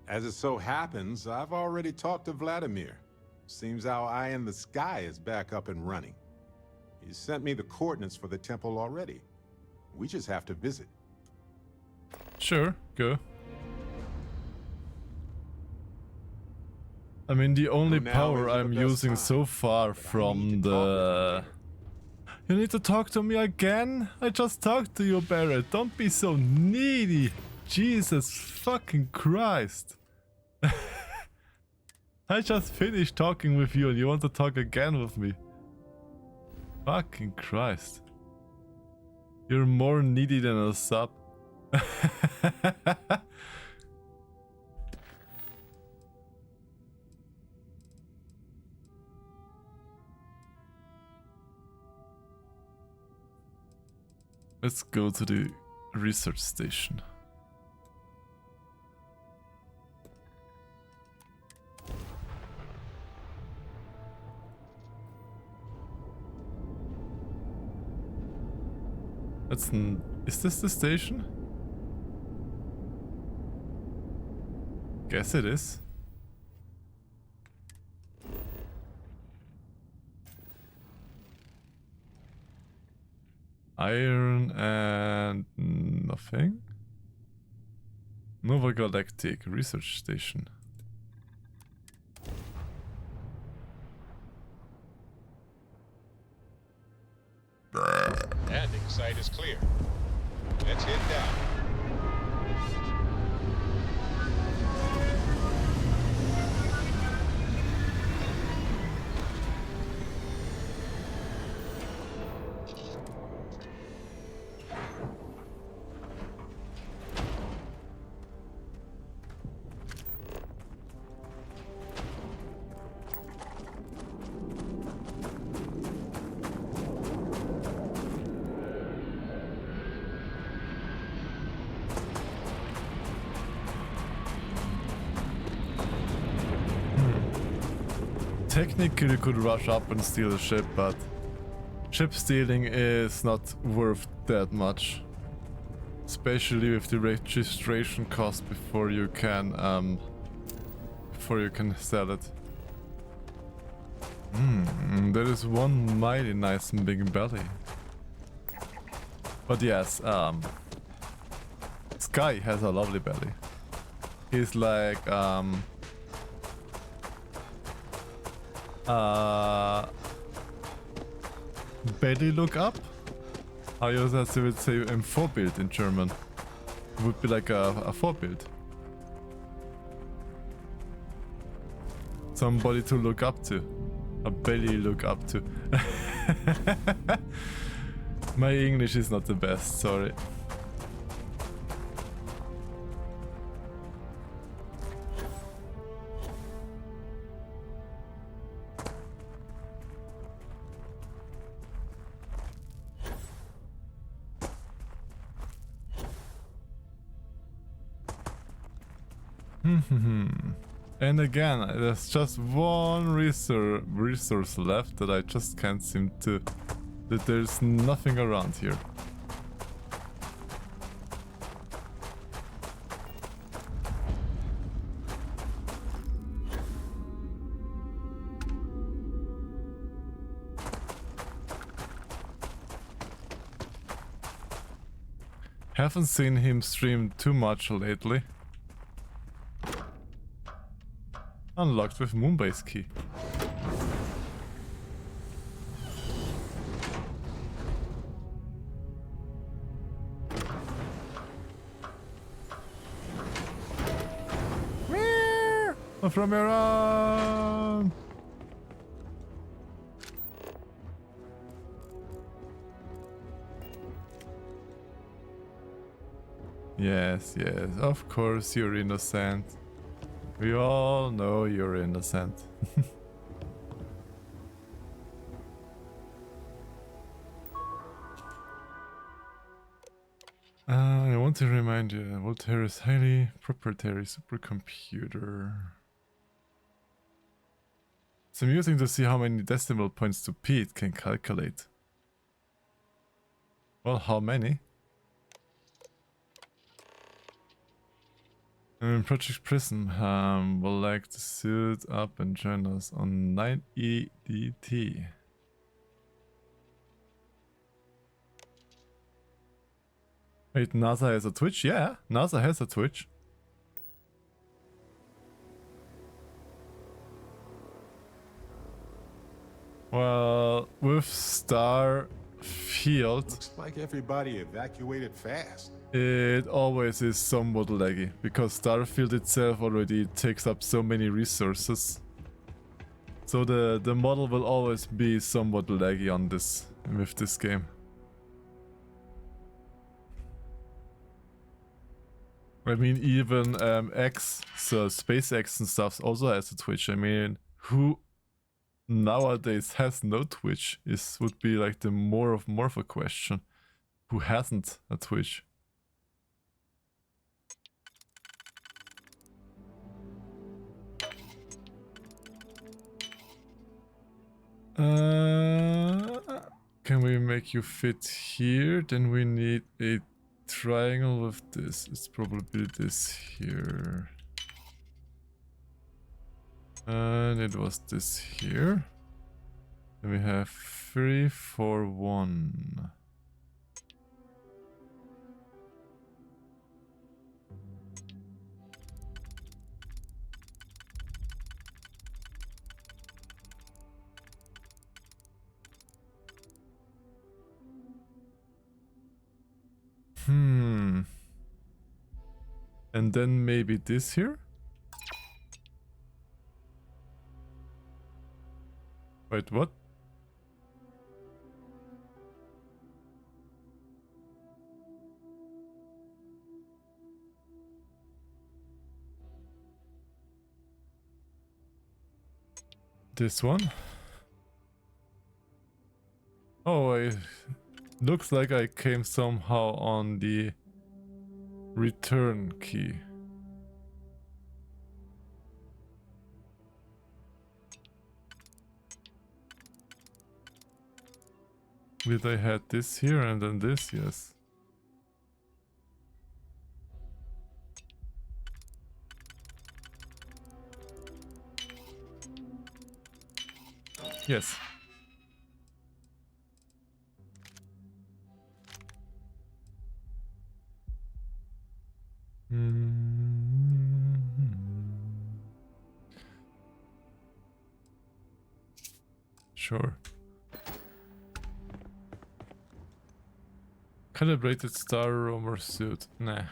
As it so happens, I've already talked to Vladimir. Seems our eye in the sky is back up and running. He sent me the coordinates for the temple already. We just have to visit. Sure, go. I mean, the only power I'm using so far from the... You need to talk to me again? I just talked to you, Barrett. Don't be so needy. Jesus fucking Christ. I just finished talking with you and you want to talk again with me. Fucking Christ. You're more needy than a sub. Let's go to the research station. Is this the station? Guess it is. Iron and nothing. Nova Galactic Research Station. Landing site is clear. Let's head down. Technically you could rush up and steal a ship, but ship stealing is not worth that much. Especially with the registration cost before you can sell it. That is one mighty nice and big belly. But yes, Sky has a lovely belly. He's like belly look up? I also would say Vorbild in German. It would be like a Vorbild. Somebody to look up to. A belly look up to. My English is not the best, sorry. And again, there's just one resource left that I just can't seem to... that there's nothing around here. Haven't seen him stream too much lately. Unlocked with Moonbase key. From your own. Yes, yes, of course you're innocent. We all know you're innocent. I want to remind you, Voltaire is highly proprietary supercomputer. It's amusing to see how many decimal points to Pete can calculate. Well, how many? Project Prism will like to suit up and join us on 9EDT. Wait, NASA has a Twitch? Yeah, NASA has a Twitch. Well, with Starfield, Looks like everybody evacuated fast. it always is somewhat laggy, because Starfield itself already takes up so many resources. So the model will always be somewhat laggy on this, with this game. I mean, even X, so SpaceX and stuff also has a Twitch. I mean, who nowadays has no Twitch would be like the more of a question. Who hasn't a Twitch? Can we make you fit here? Then we need a triangle with this. It's probably this here. And it was this here. Then we have 3, 4, 1. And then maybe this here? Wait, what? This one? Oh, it looks like I came somehow on the return key. Did I had this here and then this? Yes. Yes. Sure. Calibrated Star Roamer suit. Nah.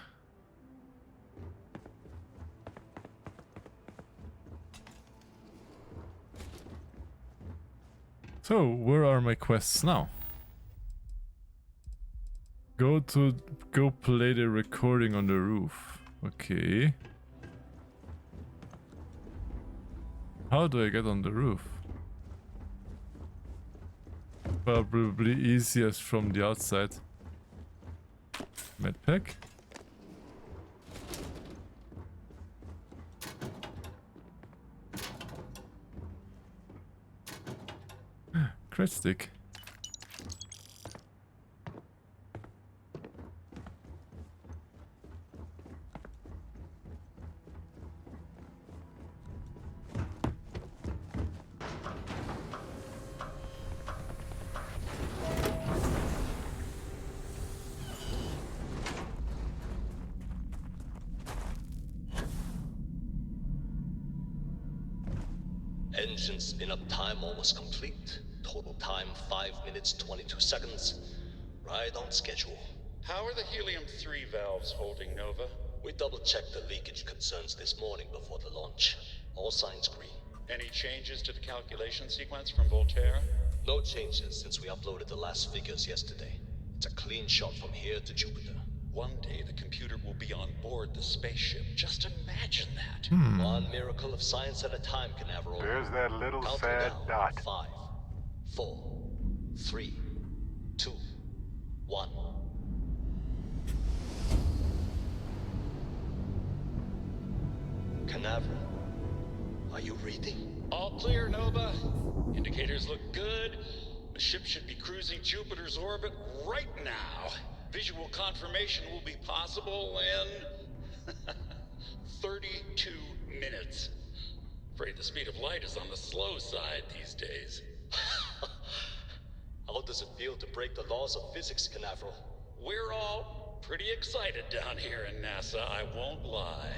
So, where are my quests now? Go play the recording on the roof. Okay. How do I get on the roof? Probably easiest from the outside. Medpack. Crit stick. Engine spin-up time almost complete. Total time 5 minutes 22 seconds. Right on schedule. How are the helium-3 valves holding, Nova? We double-checked the leakage concerns this morning before the launch. All signs green. Any changes to the calculation sequence from Voltaire? No changes since we uploaded the last figures yesterday. It's a clean shot from here to Jupiter. One day the computer will be on board the spaceship. Just imagine that. One miracle of science at a time, Canaveral. There's that little Counting sad down. dot. 5, 4, 3, 2, 1. Canaveral, are you reading? All clear, Nova. Indicators look good. The ship should be cruising Jupiter's orbit right now. Visual confirmation will be possible in 32 minutes. Afraid the speed of light is on the slow side these days. How does it feel to break the laws of physics, Canaveral? We're all pretty excited down here in NASA, I won't lie.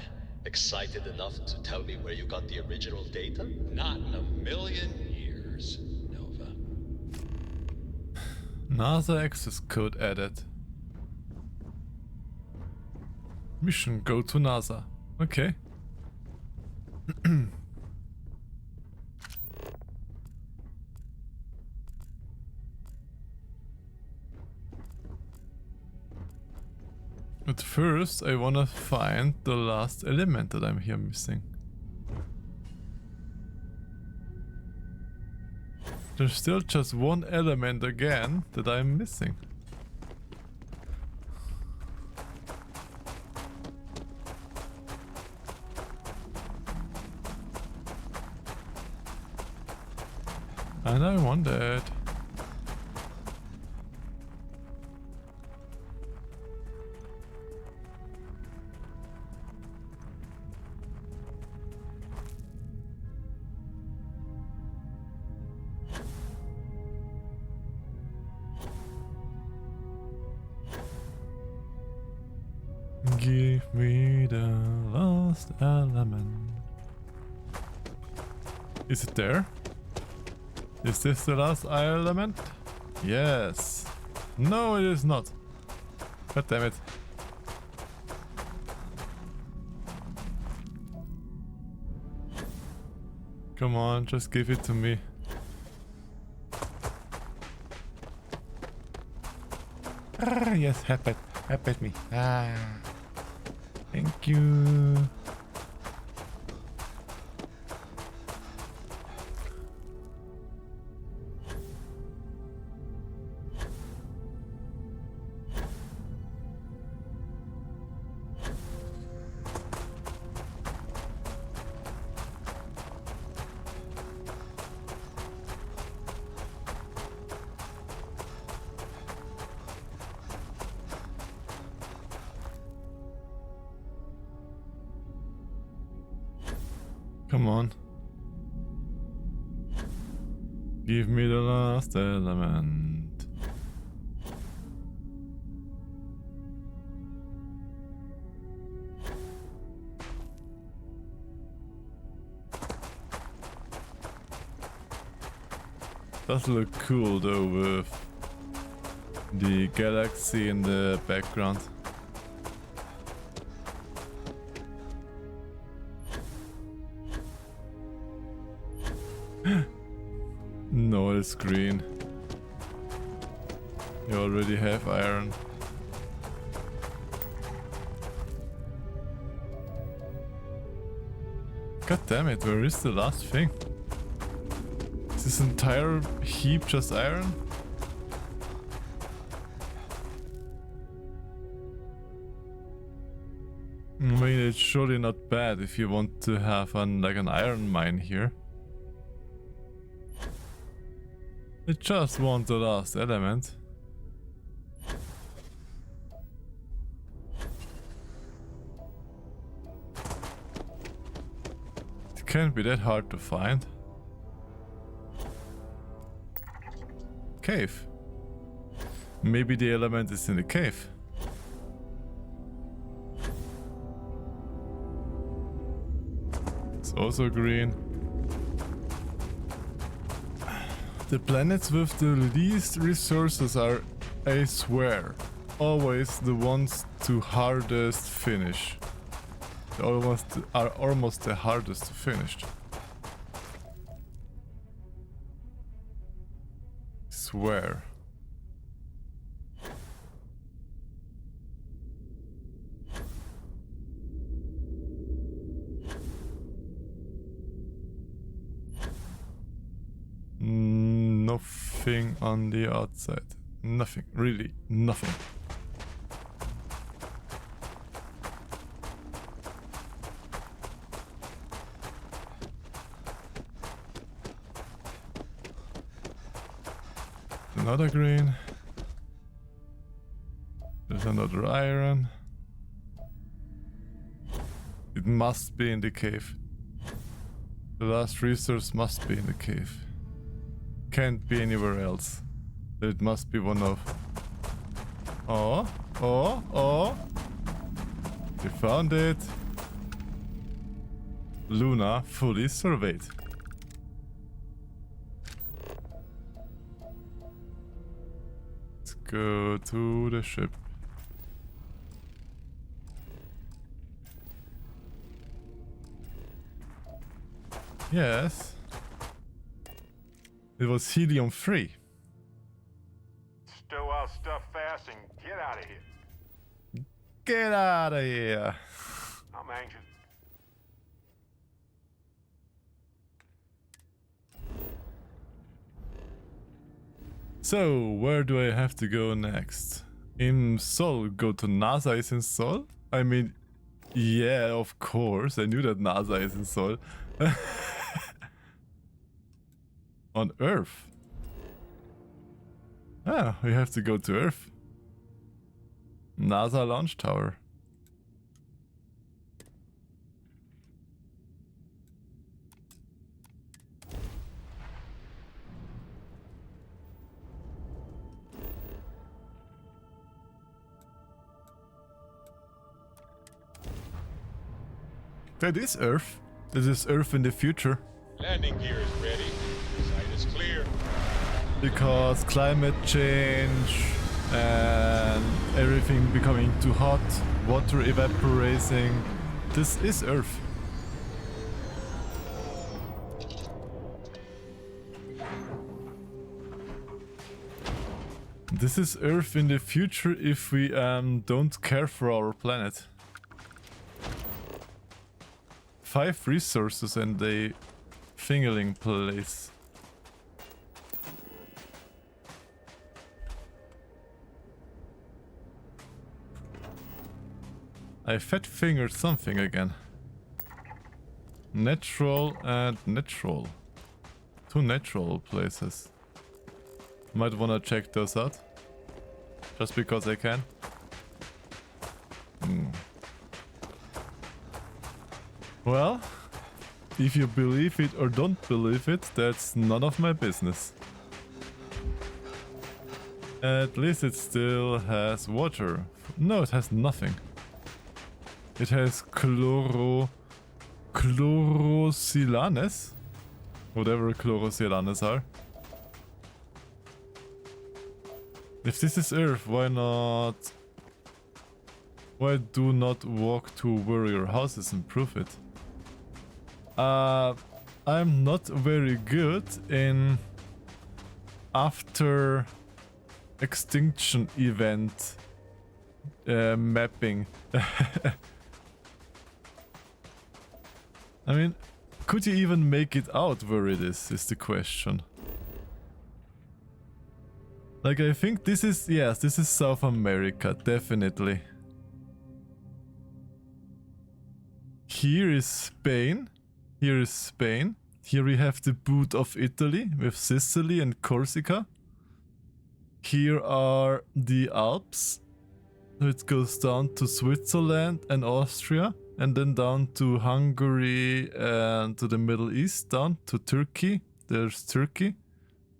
Excited enough to tell me where you got the original data? Not in a million years, Nova. NASA access code added. Mission go to NASA. Okay. At first, I wanna find the last element that I'm here missing. There's still just one element again that I'm missing. And I want that. Give me the last element. Is it there? Is this the last element? Yes. No, it is not. God damn it. Come on, just give it to me. Ah, yes, help me. Ah. Thank you. Come on. Give me the last element. Does look cool though with the galaxy in the background. No, it's green. You already have iron. God damn it, where is the last thing? Is this entire heap just iron? I mean, it's surely not bad if you want to have like an iron mine here. I just want the last element. It can't be that hard to find. Cave. Maybe the element is in the cave. It's also green. The planets with the least resources are, I swear, always the ones to hardest finish. They are almost the hardest to finish. Swear. nothing on the outside. Nothing, really, nothing. Another green. There's another iron. It must be in the cave. The last resource must be in the cave. Can't be anywhere else. It must be one of... Oh! We found it! Luna fully surveyed. Let's go to the ship. Yes. It was helium-free. Stow our stuff fast and get out of here. Get out of here. I'm anxious. So, where do I have to go next? In Seoul, go to NASA is in Seoul? I mean, yeah, of course. I knew that NASA is in Seoul. On Earth. Ah, we have to go to Earth. NASA launch tower. That is Earth. This is Earth in the future. Landing gear is ready. Site is clear. Because climate change and everything becoming too hot, water evaporating. This is Earth. This is Earth in the future if we don't care for our planet. 5 resources and a fingerling place. I fat fingered something again. Natural and natural. 2 natural places. Might wanna check those out. Just because I can. Well, if you believe it or don't believe it, that's none of my business. At least it still has water. No, it has nothing. It has chlorosilanes? Whatever chlorosilanes are. If this is Earth, why not... Why do not walk to where your house is and prove it? I'm not very good in after extinction event mapping. I mean, could you even make it out where it is the question. Like, I think this is, yes, this is South America, definitely. Here is Spain. Here is Spain. Here we have the boot of Italy with Sicily and Corsica. Here are the Alps. It goes down to Switzerland and Austria, and then down to Hungary and to the Middle East, down to Turkey. There's Turkey.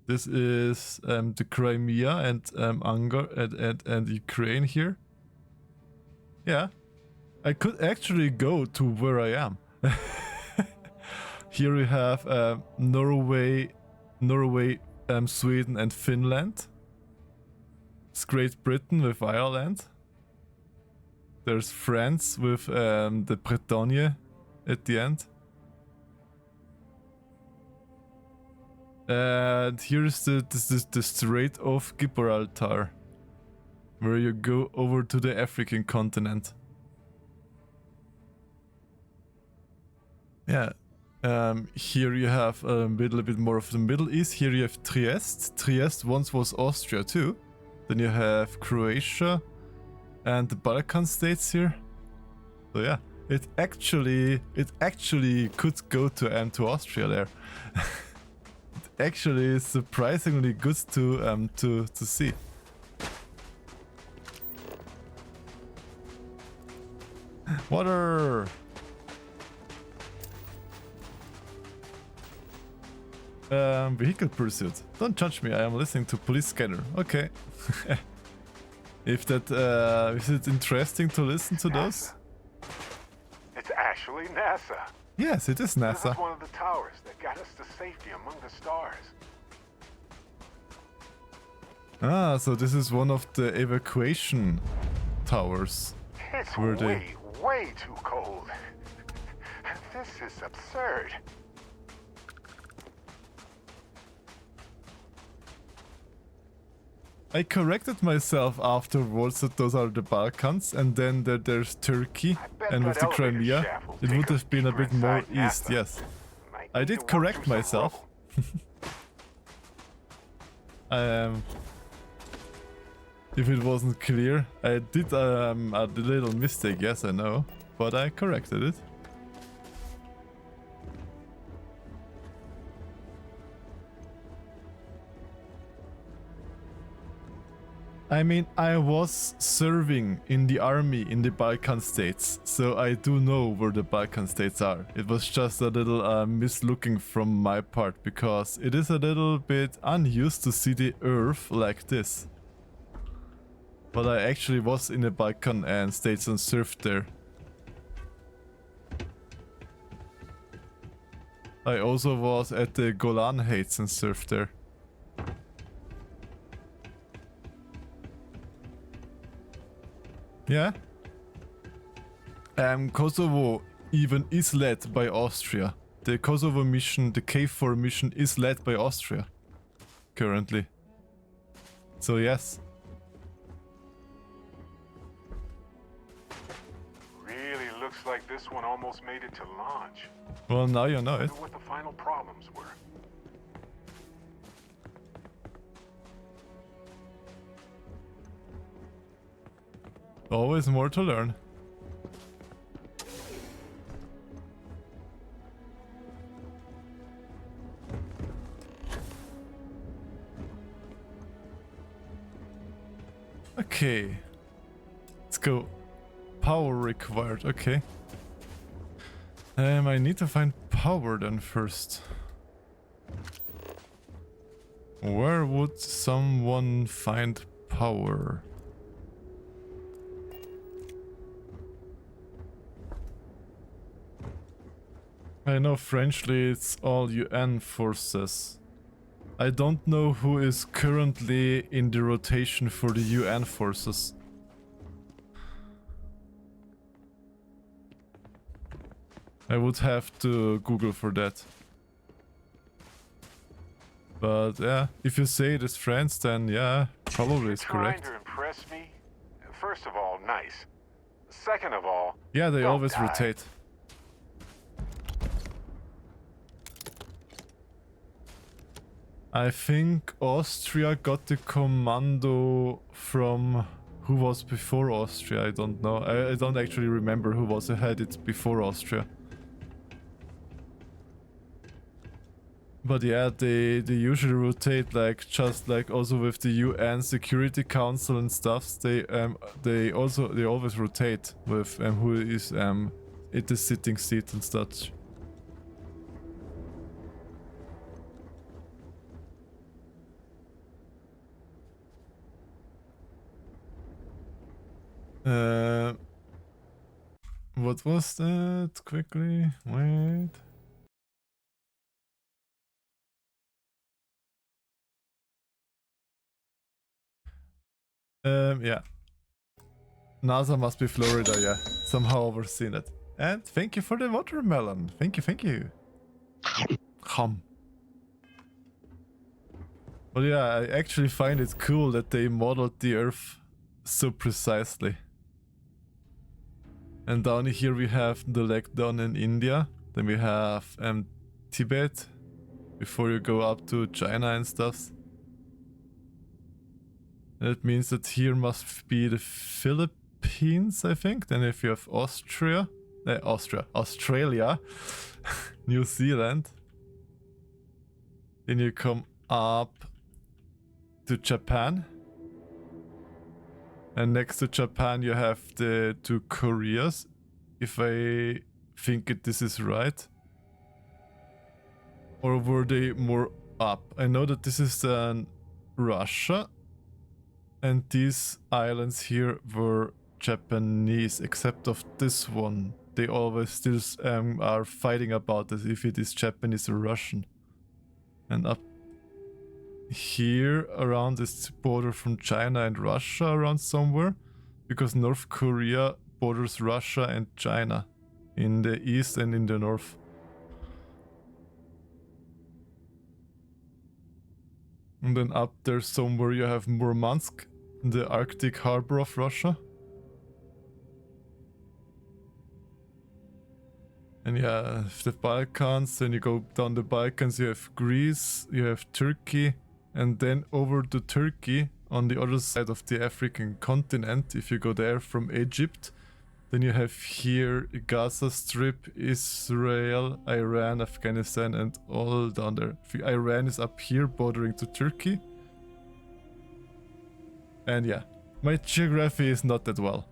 This is the Crimea and and Ukraine here. Yeah, I could actually go to where I am. Here we have Norway, Sweden and Finland. It's Great Britain with Ireland. There's France with the Bretagne at the end. And here's the Strait of Gibraltar, where you go over to the African continent. Yeah, Here you have a little bit more of the Middle East. Here you have Trieste. Trieste once was Austria too. Then you have Croatia and the Balkan states here. So yeah, it actually could go to Austria there. It actually is surprisingly good to see. Water. Vehicle pursuit. Don't judge me, I am listening to police scanner. Okay. If that is it interesting to listen to those? It's actually NASA. Yes, it is This NASA. is one of the towers that got us to safety among the stars. Ah, so this is one of the evacuation towers. It's Were they- way too cold. This is absurd. I corrected myself afterwards that those are the Balkans, and then there's Turkey, and with the Crimea, it would have been a bit more east, yes. I did correct myself. If it wasn't clear, I did a little mistake, yes I know, but I corrected it. I mean, I was serving in the army in the Balkan states, so I do know where the Balkan states are. It was just a little mislooking from my part, because it is a little bit unused to see the Earth like this. But I actually was in the Balkan and states and served there. I also was at the Golan Heights and served there. Yeah. Kosovo even is led by Austria. The Kosovo mission, the KFOR mission, is led by Austria currently. So yes. Really looks like this one almost made it to launch. Well, now you know it. Wonder what the final problems were. Always more to learn. Okay. Let's go. Power required, okay. I need to find power then first. Where would someone find power? I know Frenchly it's all UN forces. I don't know who is currently in the rotation for the UN forces. I would have to Google for that. But yeah, if you say it is France, then yeah, probably it's correct. Trying to impress me? First of all, nice. Second of all, Yeah, they don't always die. rotate. I think Austria got the commando from who was before Austria, I don't know. I don't actually remember who was ahead it before Austria. But yeah, they usually rotate, like just like also with the UN Security Council and stuff. They always rotate with who is at the sitting seat and such. What was that? Quickly, wait. Yeah. NASA must be Florida, yeah. Somehow overseen it. And thank you for the watermelon. Thank you, thank you. But yeah, I actually find it cool that they modeled the Earth so precisely. And down here we have the leg down in India. Then we have Tibet before you go up to China and stuff. That means that here must be the Philippines, I think. Then if you have Australia, New Zealand. Then you come up to Japan. And next to Japan you have the two Koreas, if I think this is right. Or were they more up? I know that this is Russia, and these islands here were Japanese, except of this one. They always still are fighting about this, if it is Japanese or Russian. And up here around this border from China and Russia around somewhere, because North Korea borders Russia and China in the east and in the north. And then up there somewhere you have Murmansk, the Arctic harbor of Russia. And yeah, the Balkans, then you go down the Balkans, you have Greece, you have Turkey, and then over to Turkey on the other side of the African continent, if you go there from Egypt, then you have here Gaza Strip, Israel, Iran, Afghanistan, and all down there. Iran is up here bordering to Turkey. And yeah, my geography is not that well.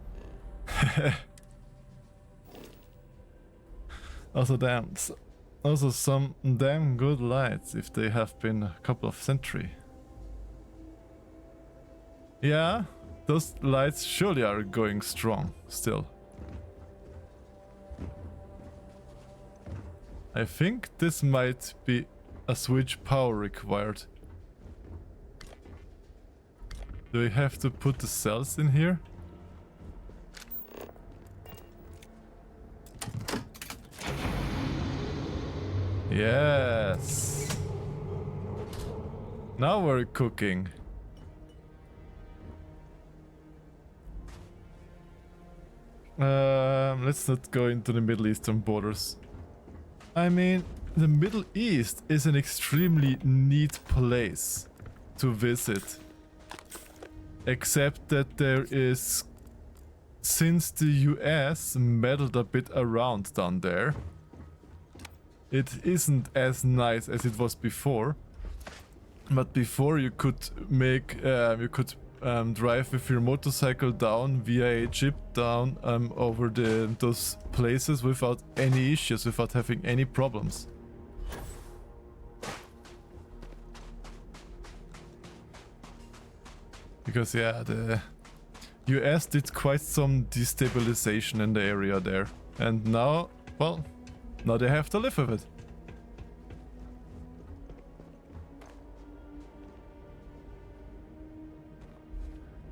Also some damn good lights if they have been a couple of centuries. Yeah, those lights surely are going strong still. I think this might be a switch power required. Do we have to put the cells in here? Yes. Now we're cooking. Let's not go into the Middle Eastern borders. I mean, the Middle East is an extremely neat place to visit. Except that there is, since the US meddled a bit around down there, it isn't as nice as it was before. But before you could make, drive with your motorcycle down via Egypt down over those places without any issues, without having any problems. Because yeah, the US did quite some destabilization in the area there. And now, well, now they have to live with it.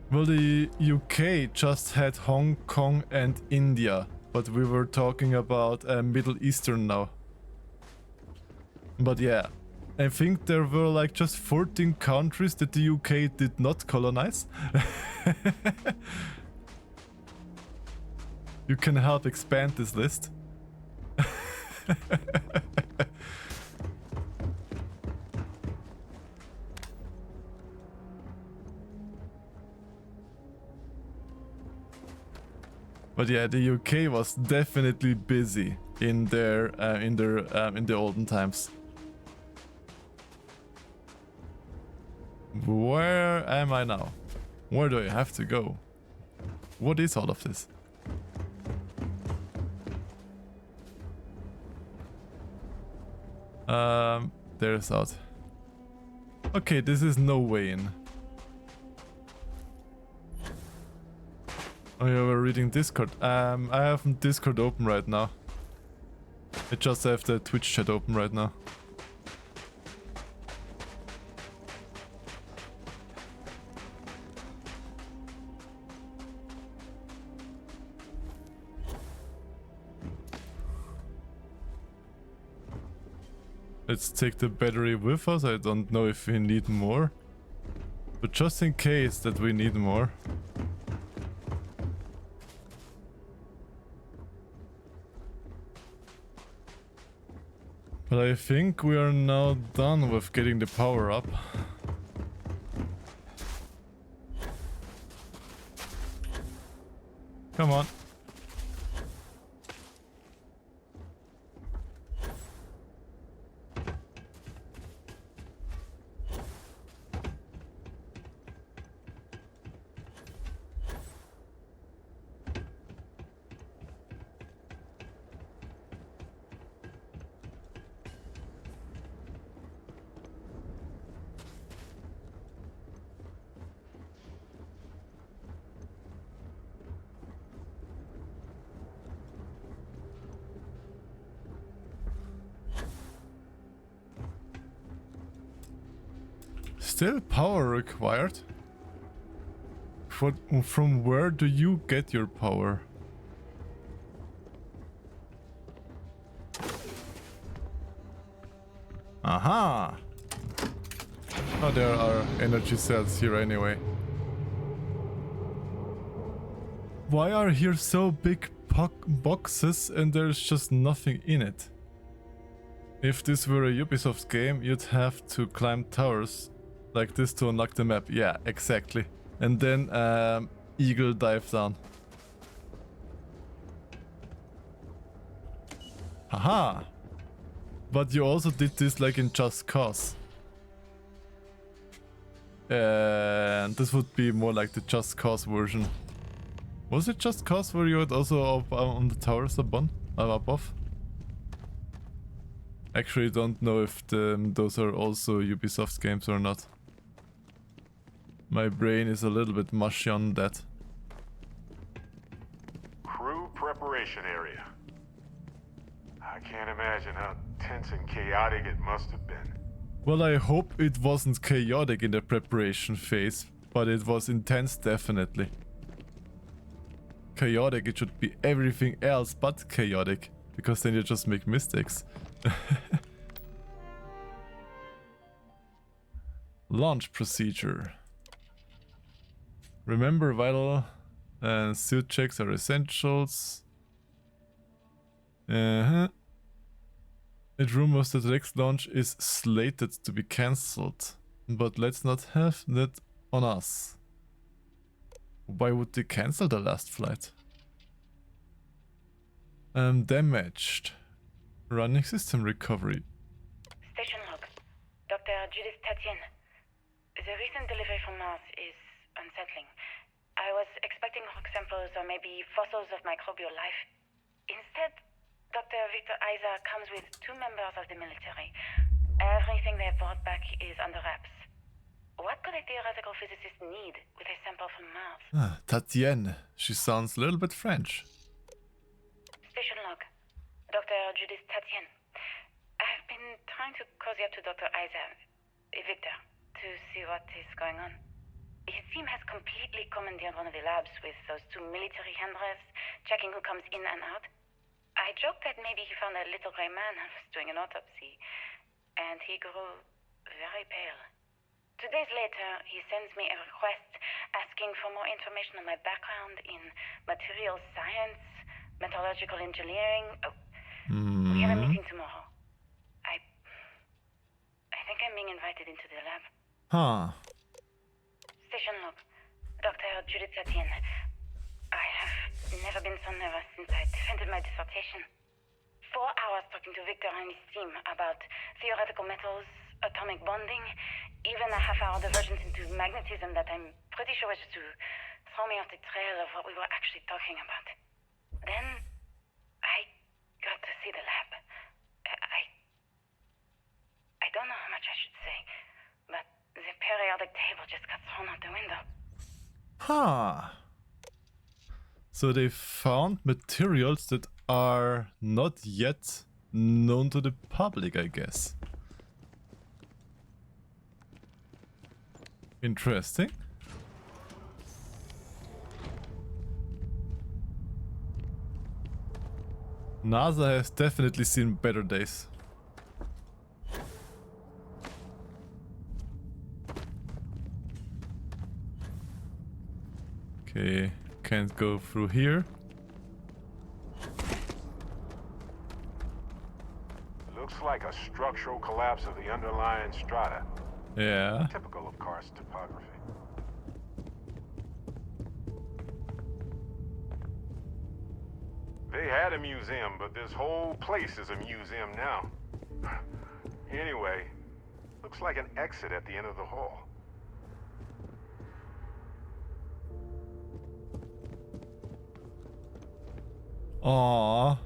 Well, the UK just had Hong Kong and India, but we were talking about Middle Eastern now. But yeah, I think there were like just 14 countries that the UK did not colonize. You can help expand this list. But yeah, the UK was definitely busy in the olden times. Where am I now? Where do I have to go? What is all of this? There's out. Okay, this is no way in. Oh yeah, we're reading Discord. I have Discord open right now. I just have the Twitch chat open right now. Let's take the battery with us. I don't know if we need more. But just in case that we need more. But I think we are now done with getting the power up. Come on. Still power required? From where do you get your power? Aha! Oh, there are energy cells here anyway. Why are here so big boxes and there's just nothing in it? If this were a Ubisoft game, you'd have to climb towers like this to unlock the map. Yeah, exactly. And then eagle dive down. Haha! But you also did this like in Just Cause. And this would be more like the Just Cause version. Was it Just Cause where you had also up on the towers above? Actually, don't know if those are also Ubisoft games or not. My brain is a little bit mushy on that. Crew preparation area. I can't imagine how tense and chaotic it must have been. Well, I hope it wasn't chaotic in the preparation phase, but it was intense definitely. Chaotic, it should be everything else but chaotic, because then you just make mistakes. Launch procedure. Remember, vital and suit checks are essentials. It rumors that the next launch is slated to be cancelled, but let's not have that on us. Why would they cancel the last flight? Damaged. Running system recovery. Station log. Dr. Judith Tatien. The recent delivery from Mars is unsettling. I was expecting rock samples or maybe fossils of microbial life. Instead, Dr. Victor Isa comes with 2 members of the military. Everything they brought back is under wraps. What could a theoretical physicist need with a sample from Mars? Tatienne. She sounds a little bit French. Station log. Dr. Judith Tatien. I've been trying to cozy up to Dr. Isa, Victor, to see what is going on. His team has completely commandeered one of the labs with those 2 military handlers, checking who comes in and out. I joked that maybe he found a little gray man and was doing an autopsy, and he grew very pale. 2 days later, he sends me a request asking for more information on my background in material science, metallurgical engineering. We have a meeting tomorrow. I think I'm being invited into the lab. Huh. Station log. Dr. Judith Tatien. I have never been so nervous since I defended my dissertation. 4 hours talking to Victor and his team about theoretical metals, atomic bonding, even a half-hour divergence into magnetism that I'm pretty sure was to throw me off the trail of what we were actually talking about. Then, I got to see the lab. I don't know how much I should say, but the periodic table just got thrown out the window. Huh. So they found materials that are not yet known to the public, I guess. Interesting. NASA has definitely seen better days. Okay, can't go through here. Looks like a structural collapse of the underlying strata. Yeah. Typical of karst topography. They had a museum, but this whole place is a museum now. Anyway, looks like an exit at the end of the hall. Aww.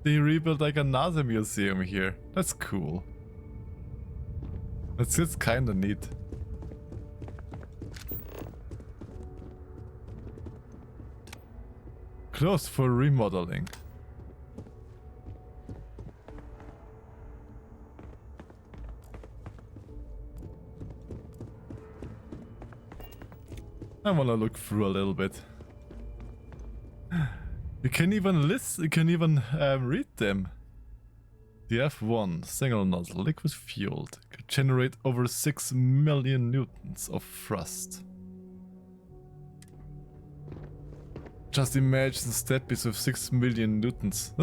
They rebuilt like another museum here. That's cool. It's kinda neat. Closed for remodeling. I wanna look through a little bit. You can even list. You can even read them. The F1 single nozzle liquid fueled could generate over 6 million newtons of thrust. Just imagine steppies with 6 million newtons.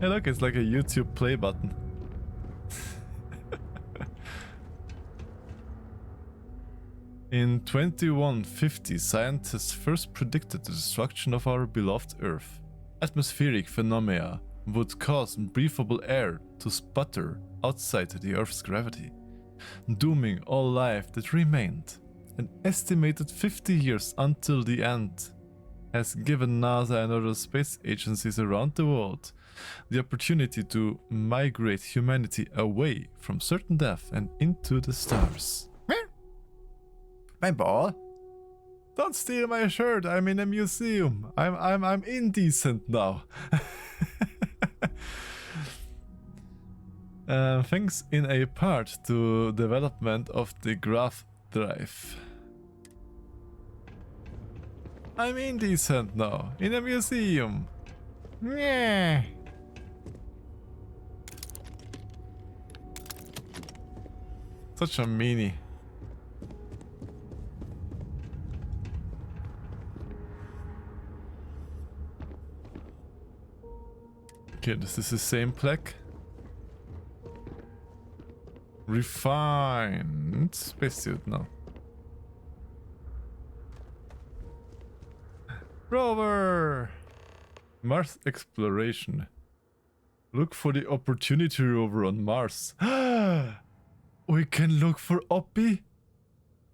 Hey look, it's like a YouTube play button. In 2150, scientists first predicted the destruction of our beloved Earth. Atmospheric phenomena would cause breathable air to sputter outside the Earth's gravity, dooming all life that remained. An estimated 50 years until the end has given NASA and other space agencies around the world the opportunity to migrate humanity away from certain death and into the stars. My ball? Don't steal my shirt. I'm in a museum. I'm indecent now. Thanks in a part to development of the graph drive. I'm indecent now in a museum. Yeah. Such a meanie. Okay, this is the same plaque. Refined spacesuit now. Rover! Mars exploration. Look for the opportunity rover on Mars. We can look for Oppie?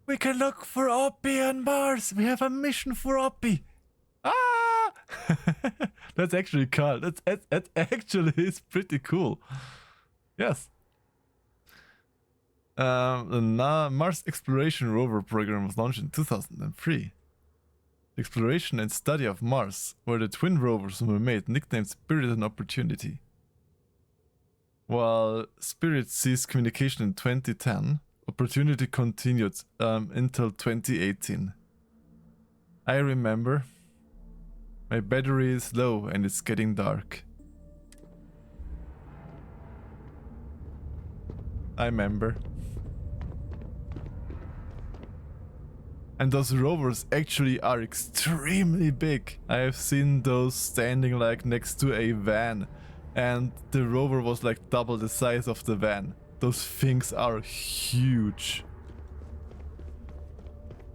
We can look for Oppie on Mars! We have a mission for Oppie! Ah! That's actually cool. That actually is pretty cool. Yes. The Mars Exploration Rover program was launched in 2003. The exploration and study of Mars, where the twin rovers were made, nicknamed Spirit and Opportunity. While Spirit ceased communication in 2010, Opportunity continued until 2018. I remember. My battery is low and it's getting dark. I remember. And those rovers actually are extremely big. I have seen those standing like next to a van, and the rover was like double the size of the van. Those things are huge.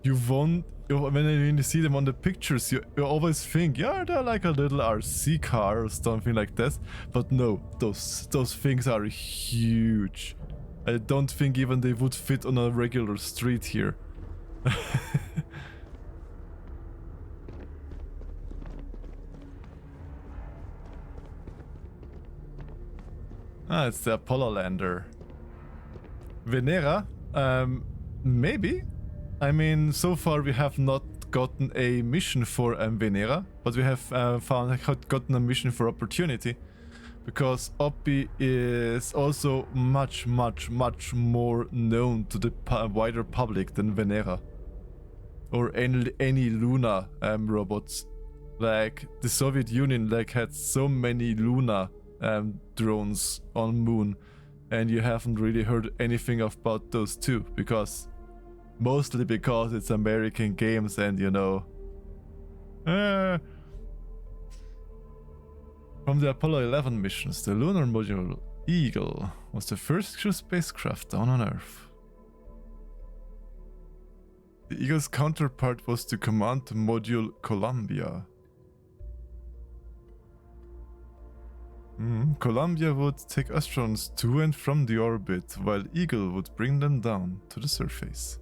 When you see them on the pictures, you always think, yeah, they're like a little RC car or something like this. But no, those things are huge. I don't think even they would fit on a regular street here. It's the Apollo lander. Venera? Maybe? I mean, so far we have not gotten a mission for Venera, but we have gotten a mission for Opportunity, because Oppie is also much more known to the wider public than Venera or any Luna robots. Like the Soviet Union had so many Luna drones on Moon, and you haven't really heard anything about those two, mostly because it's American games and, you know. From the Apollo 11 missions, the lunar module Eagle was the first crew spacecraft down on Earth. The Eagle's counterpart was the command module Columbia. Columbia would take astronauts to and from the orbit, while Eagle would bring them down to the surface.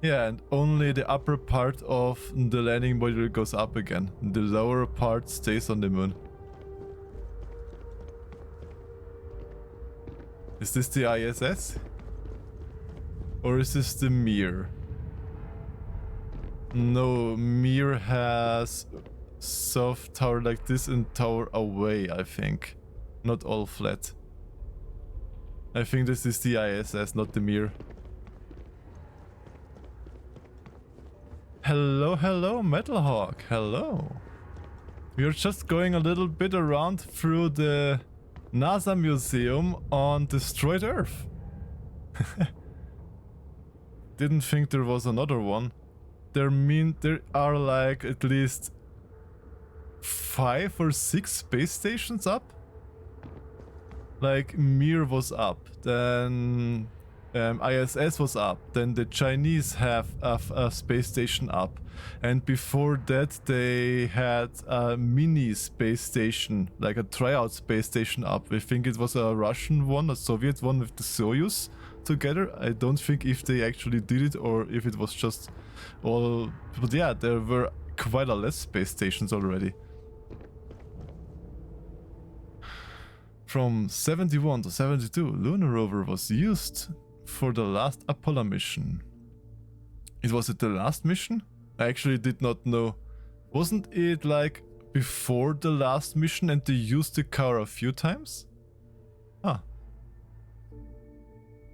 Yeah, and only the upper part of the landing module goes up again. The lower part stays on the moon. Is this the ISS? Or is this the Mir? No, Mir has soft tower like this and tower away, I think. Not all flat. I think this is the ISS, not the Mir. Hello, hello, Metalhawk. Hello. We are just going a little bit around through the NASA museum on destroyed Earth. Didn't think there was another one. There are like at least 5 or 6 space stations up. Like Mir was up, then ISS was up, then the Chinese have a space station up, and before that they had a mini space station, like a tryout space station up. I think it was a Russian one, a Soviet one with the Soyuz together. I don't think if they actually did it or if it was just all, but yeah, there were quite a lot space stations already. From 71 to 72, Lunar Rover was used for the last Apollo mission. Was it the last mission? I actually did not know. Wasn't it like before the last mission and they used the car a few times? Ah.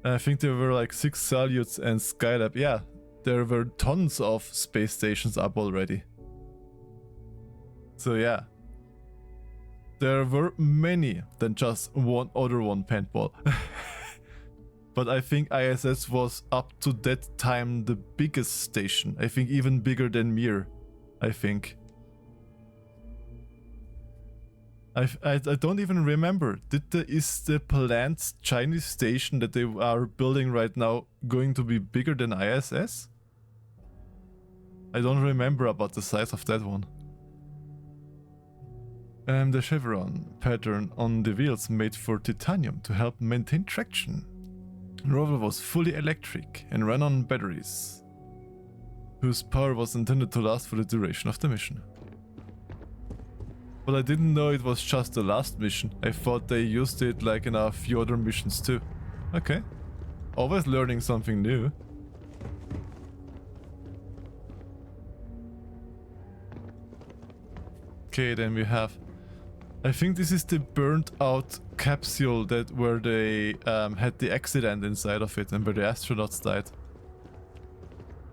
I think there were like 6 Salutes and Skylab. Yeah, there were tons of space stations up already. So yeah. There were many than just one other one paintball. But I think ISS was up to that time the biggest station. I think even bigger than Mir. I think. I don't even remember. Is the planned Chinese station that they are building right now going to be bigger than ISS? I don't remember about the size of that one. The chevron pattern on the wheels made for titanium to help maintain traction. The rover was fully electric and ran on batteries, whose power was intended to last for the duration of the mission. But I didn't know it was just the last mission. I thought they used it like in a few other missions too. Okay. Always learning something new. Okay, then we have... I think this is the burnt out capsule that where they had the accident inside of it and where the astronauts died.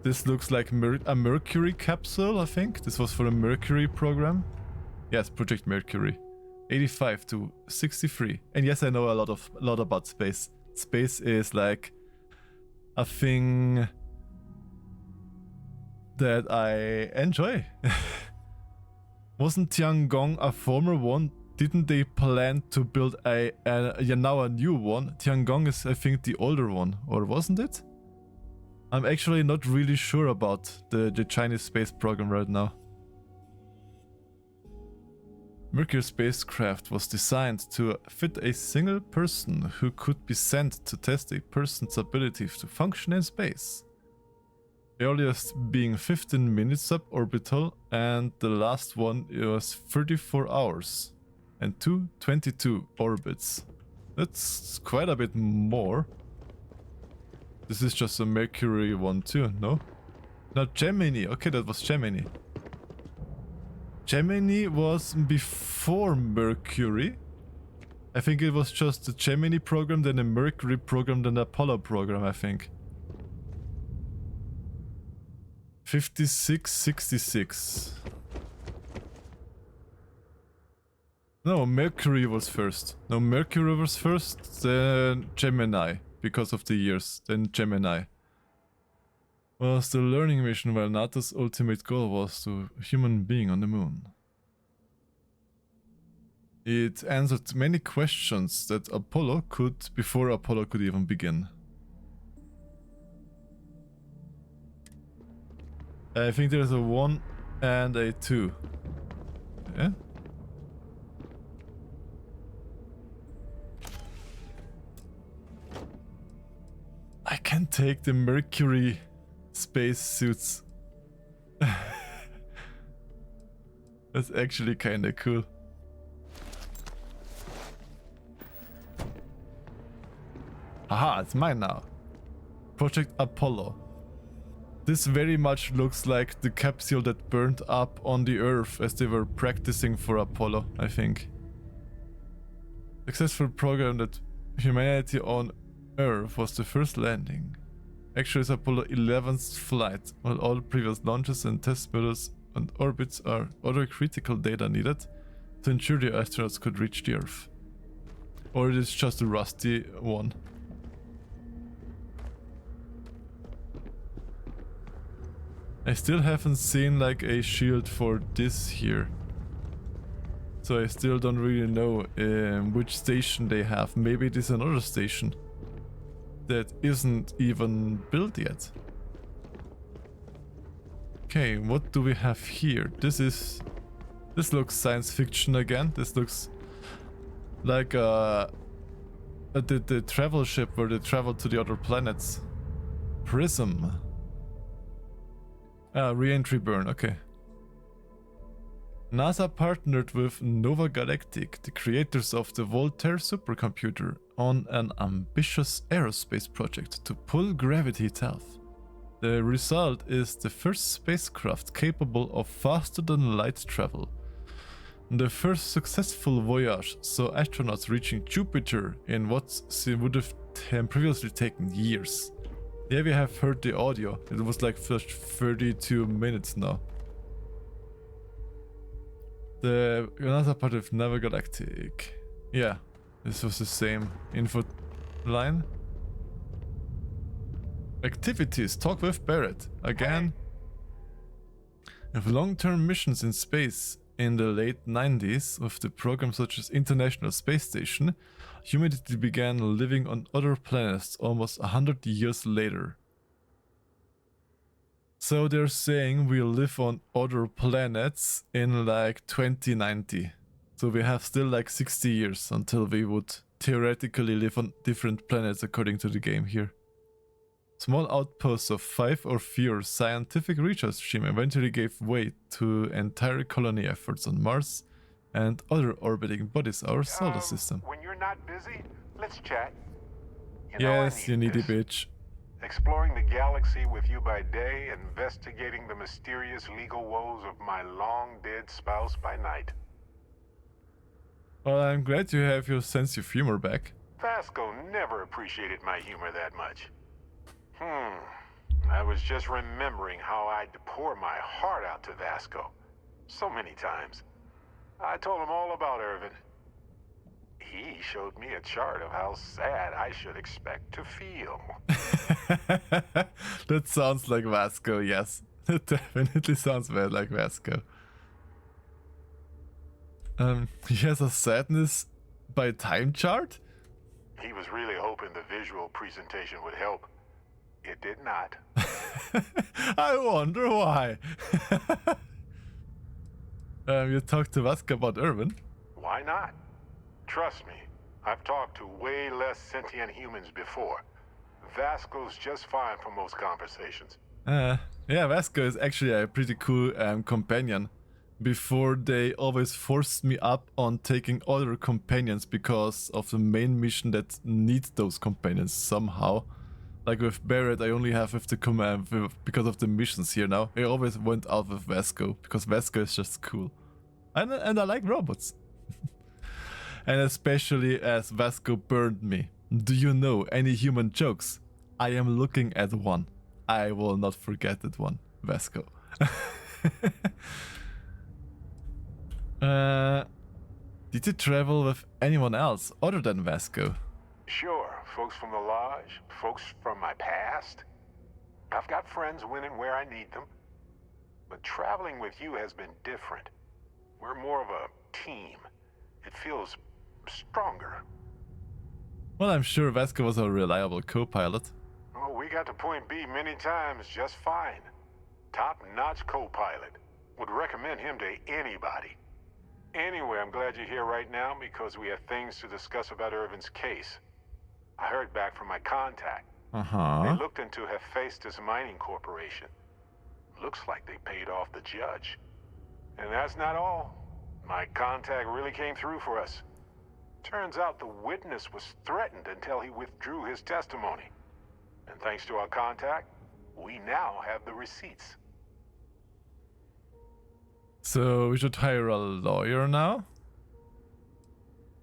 This looks like a Mercury capsule, I think. This was for a Mercury program. Yes, Project Mercury. 85 to 63. And yes, I know a lot about space. Space is like a thing that I enjoy. Wasn't Tiangong a former one? Didn't they plan to build now a new one? Tiangong is, I think, the older one, or wasn't it? I'm actually not really sure about the Chinese space program right now. Mercury spacecraft was designed to fit a single person who could be sent to test a person's ability to function in space. The earliest being 15 minutes suborbital, and the last one was 34 hours and 22 orbits. That's quite a bit more. This is just a Mercury one too, no? No, Gemini. Okay, that was Gemini. Gemini was before Mercury. I think it was just the Gemini program, then the Mercury program, then the Apollo program, I think. 56, 66. No, Mercury was first. No, Mercury was first, then Gemini, because of the years, then Gemini. Was the learning mission, while NATO's ultimate goal was to human being on the moon. It answered many questions that Apollo could before Apollo could even begin. I think there's a 1 and a 2. Yeah? I can take the Mercury space suits. That's actually kinda cool. Aha, it's mine now. Project Apollo. This very much looks like the capsule that burned up on the Earth as they were practicing for Apollo, I think. Successful program that humanity on Earth was the first landing. Actually, it's Apollo 11's flight, while all previous launches and test modules and orbits are other critical data needed to ensure the astronauts could reach the Earth. Or it is just a rusty one. I still haven't seen like a shield for this here. So I still don't really know which station they have. Maybe it is another station that isn't even built yet. Okay, what do we have here? This looks science fiction again. This looks like the travel ship where they travel to the other planets. Prism. Re-entry burn, okay. NASA partnered with Nova Galactic, the creators of the Voltaire supercomputer, on an ambitious aerospace project to pull gravity itself. The result is the first spacecraft capable of faster than light travel. The first successful voyage saw astronauts reaching Jupiter in what would have previously taken years. Yeah, we have heard the audio. It was like 32 minutes now. The NASA part of Nova Galactic. Yeah, this was the same info line. Activities. Talk with Barrett. Again. With long-term missions in space in the late 90s, with the programs such as International Space Station, humanity began living on other planets almost 100 years later. So they're saying we'll live on other planets in like 2090. So we have still like 60 years until we would theoretically live on different planets according to the game here. Small outposts of 5 or fewer scientific research team eventually gave way to entire colony efforts on Mars and other orbiting bodies our solar system. When you're not busy, let's chat. Yes, you needy bitch. Exploring the galaxy with you by day, investigating the mysterious legal woes of my long-dead spouse by night. Well, I'm glad you have your sense of humor back. Vasco never appreciated my humor that much. I was just remembering how I'd pour my heart out to Vasco. So many times. I told him all about Irvin. He showed me a chart of how sad I should expect to feel. That sounds like Vasco, yes. It definitely sounds bad like Vasco. He has a sadness by time chart? He was really hoping the visual presentation would help. It did not. I wonder why. You talked to Vasco about Irvin? Why not? Trust me, I've talked to way less sentient humans before. Vasco's just fine for most conversations. Yeah, Vasco is actually a pretty cool companion. Before they always forced me up on taking other companions because of the main mission that needs those companions somehow. Like with Barrett, I only have with the command because of the missions here now. I always went out with Vasco because Vasco is just cool. And I like robots. And especially as Vasco burned me. Do you know any human jokes? I am looking at one. I will not forget that one, Vasco. Did you travel with anyone else other than Vasco? Sure, folks from the Lodge, folks from my past. I've got friends when and where I need them. But traveling with you has been different. We're more of a team. It feels stronger. Well, I'm sure Vasco was a reliable co-pilot. Oh, we got to Point B many times just fine. Top-notch co-pilot. Would recommend him to anybody. Anyway, I'm glad you're here right now because we have things to discuss about Irvin's case. I heard back from my contact. They looked into Hephaestus Mining Corporation. Looks like they paid off the judge. And that's not all. My contact really came through for us. Turns out the witness was threatened until he withdrew his testimony. And thanks to our contact, we now have the receipts. So we should hire a lawyer now?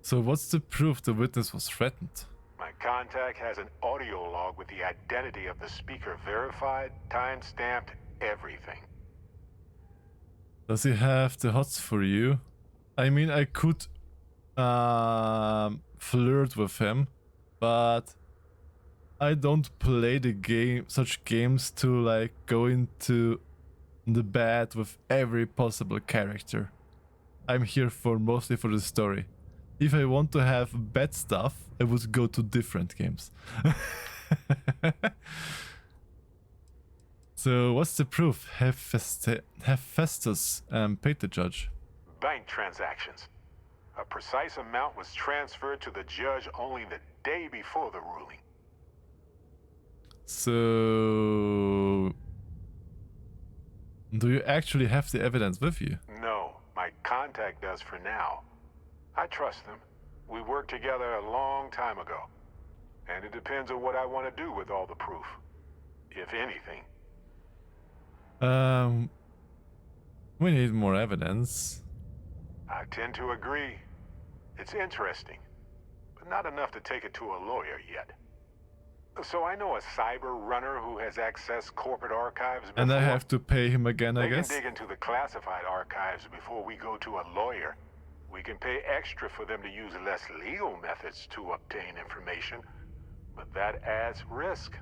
So what's the proof the witness was threatened? My contact has an audio log with the identity of the speaker verified, time-stamped, everything. Does he have the hots for you? I mean, I could flirt with him, but I don't play the game, such games to like go into the bed with every possible character. I'm here mostly for the story. If I want to have bad stuff, I would go to different games. So what's the proof? Hephaestus paid the judge. Bank transactions. A precise amount was transferred to the judge only the day before the ruling. So do you actually have the evidence with you? No, my contact does for now. I trust them. We worked together a long time ago. And it depends on what I want to do with all the proof. If anything. We need more evidence. I tend to agree. It's interesting, but not enough to take it to a lawyer yet. So I know a cyber runner who has accessed corporate archives before. And I have to pay him again, I They guess? can dig into the classified archives before we go to a lawyer. We can pay extra for them to use less legal methods to obtain information, but that adds risk.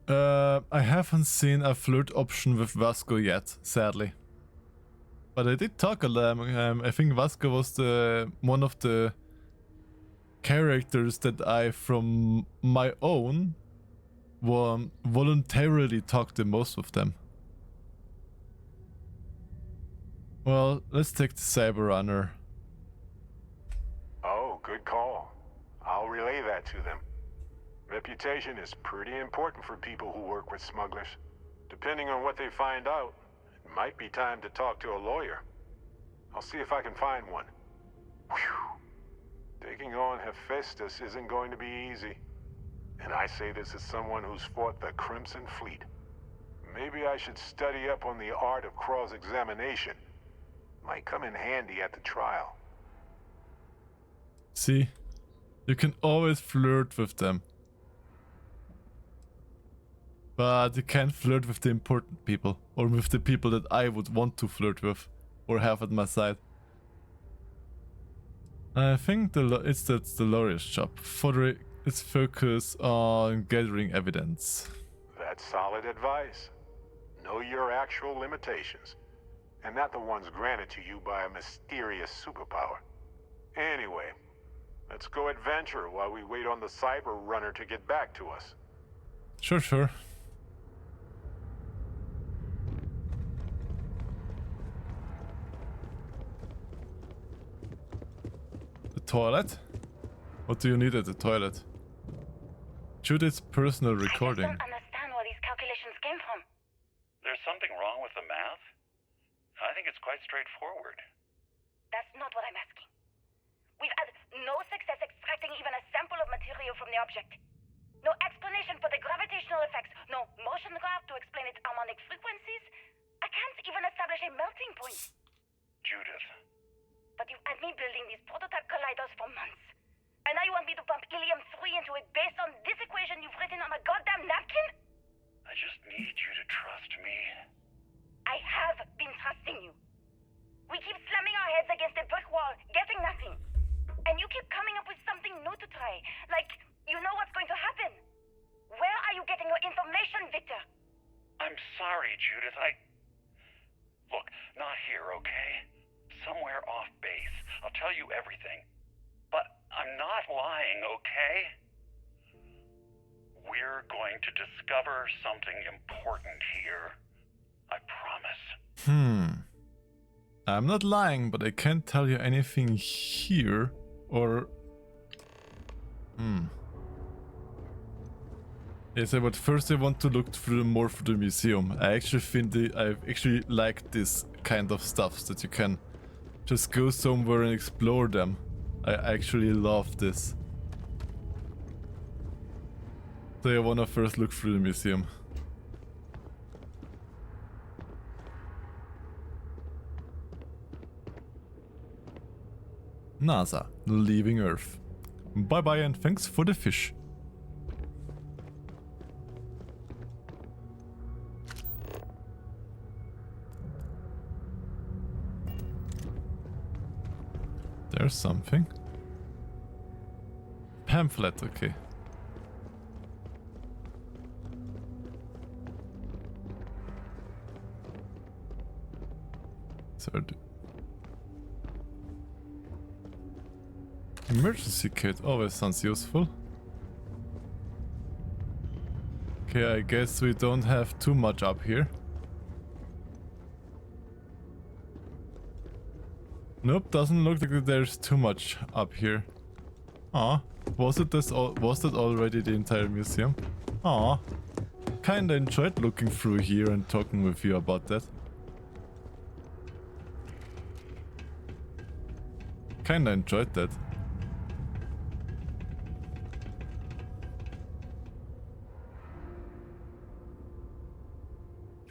I haven't seen a flirt option with Vasco yet, sadly. But I did talk a lot. I think Vasco was one of the characters that I, from my own, voluntarily talked the most with them. Well, let's take the Cyber Runner. Oh, good call. I'll relay that to them. Reputation is pretty important for people who work with smugglers. Depending on what they find out, it might be time to talk to a lawyer. I'll see if I can find one. Whew. Taking on Hephaestus isn't going to be easy. And I say this as someone who's fought the Crimson Fleet. Maybe I should study up on the art of cross-examination. Might come in handy at the trial. See? You can always flirt with them. But you can't flirt with the important people. Or with the people that I would want to flirt with. Or have at my side. I think that's the lawyer's job. Its focus on gathering evidence. That's solid advice. Know your actual limitations. And not the ones granted to you by a mysterious superpower. Anyway, let's go adventure while we wait on the Cyber Runner to get back to us. Sure. The toilet? What do you need at the toilet? Judith's personal recording. I don't understand where these calculations came from. There's something wrong with the math? I think it's quite straightforward. That's not what I'm asking. We've had no success extracting even a sample of material from the object. No explanation for the gravitational effects. No motion graph to explain its harmonic frequencies. I can't even establish a melting point. Judith. But you've had me building these prototype colliders for months. And now you want me to pump helium-3 into it based on this equation you've written on a goddamn napkin? I just need you to trust me. I have been trusting you. We keep slamming our heads against a brick wall, getting nothing. And you keep coming up with something new to try. Like, you know what's going to happen. Where are you getting your information, Victor? I'm sorry, Judith. Look, Not here, okay? Somewhere off base. I'll tell you everything. But I'm not lying, okay? We're going to discover something important here. I promise. I'm not lying, but I can't tell you anything here or... Yes, but first I want to look more through the museum. I actually think I actually like this kind of stuff, that you can just go somewhere and explore them. I actually love this. So I wanna first look through the museum. NASA, leaving Earth. Bye bye and thanks for the fish. There's something. Pamphlet, okay. Third. Emergency kit always sounds useful. Okay, I guess we don't have too much up here. Nope, doesn't look like there's too much up here. Aw, was that already the entire museum? Aw, kinda enjoyed looking through here and talking with you about that. Kinda enjoyed that.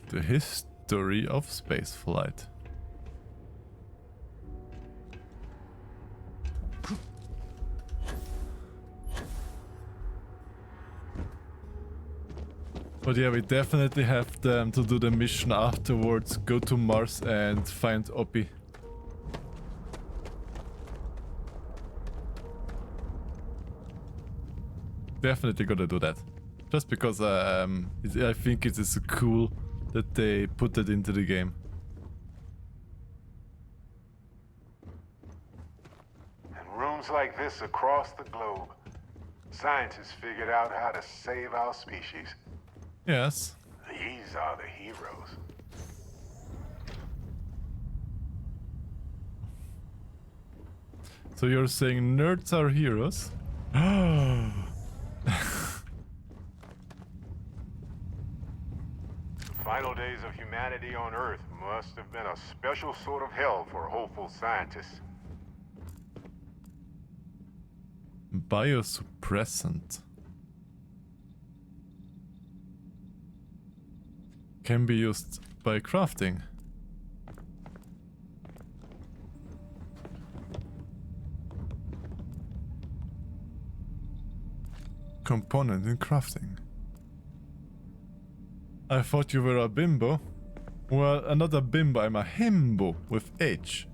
The history of spaceflight. But yeah, we definitely have to do the mission afterwards, go to Mars and find Oppie. Definitely gotta do that. Just because I think it is cool that they put it into the game. In rooms like this across the globe, scientists figured out how to save our species. Yes. These are the heroes. So you're saying nerds are heroes? Final days of humanity on Earth must have been a special sort of hell for hopeful scientists. Biosuppressant. Can be used by crafting. Component in crafting. I thought you were a bimbo. Well, I'm not a bimbo, I'm a himbo with H.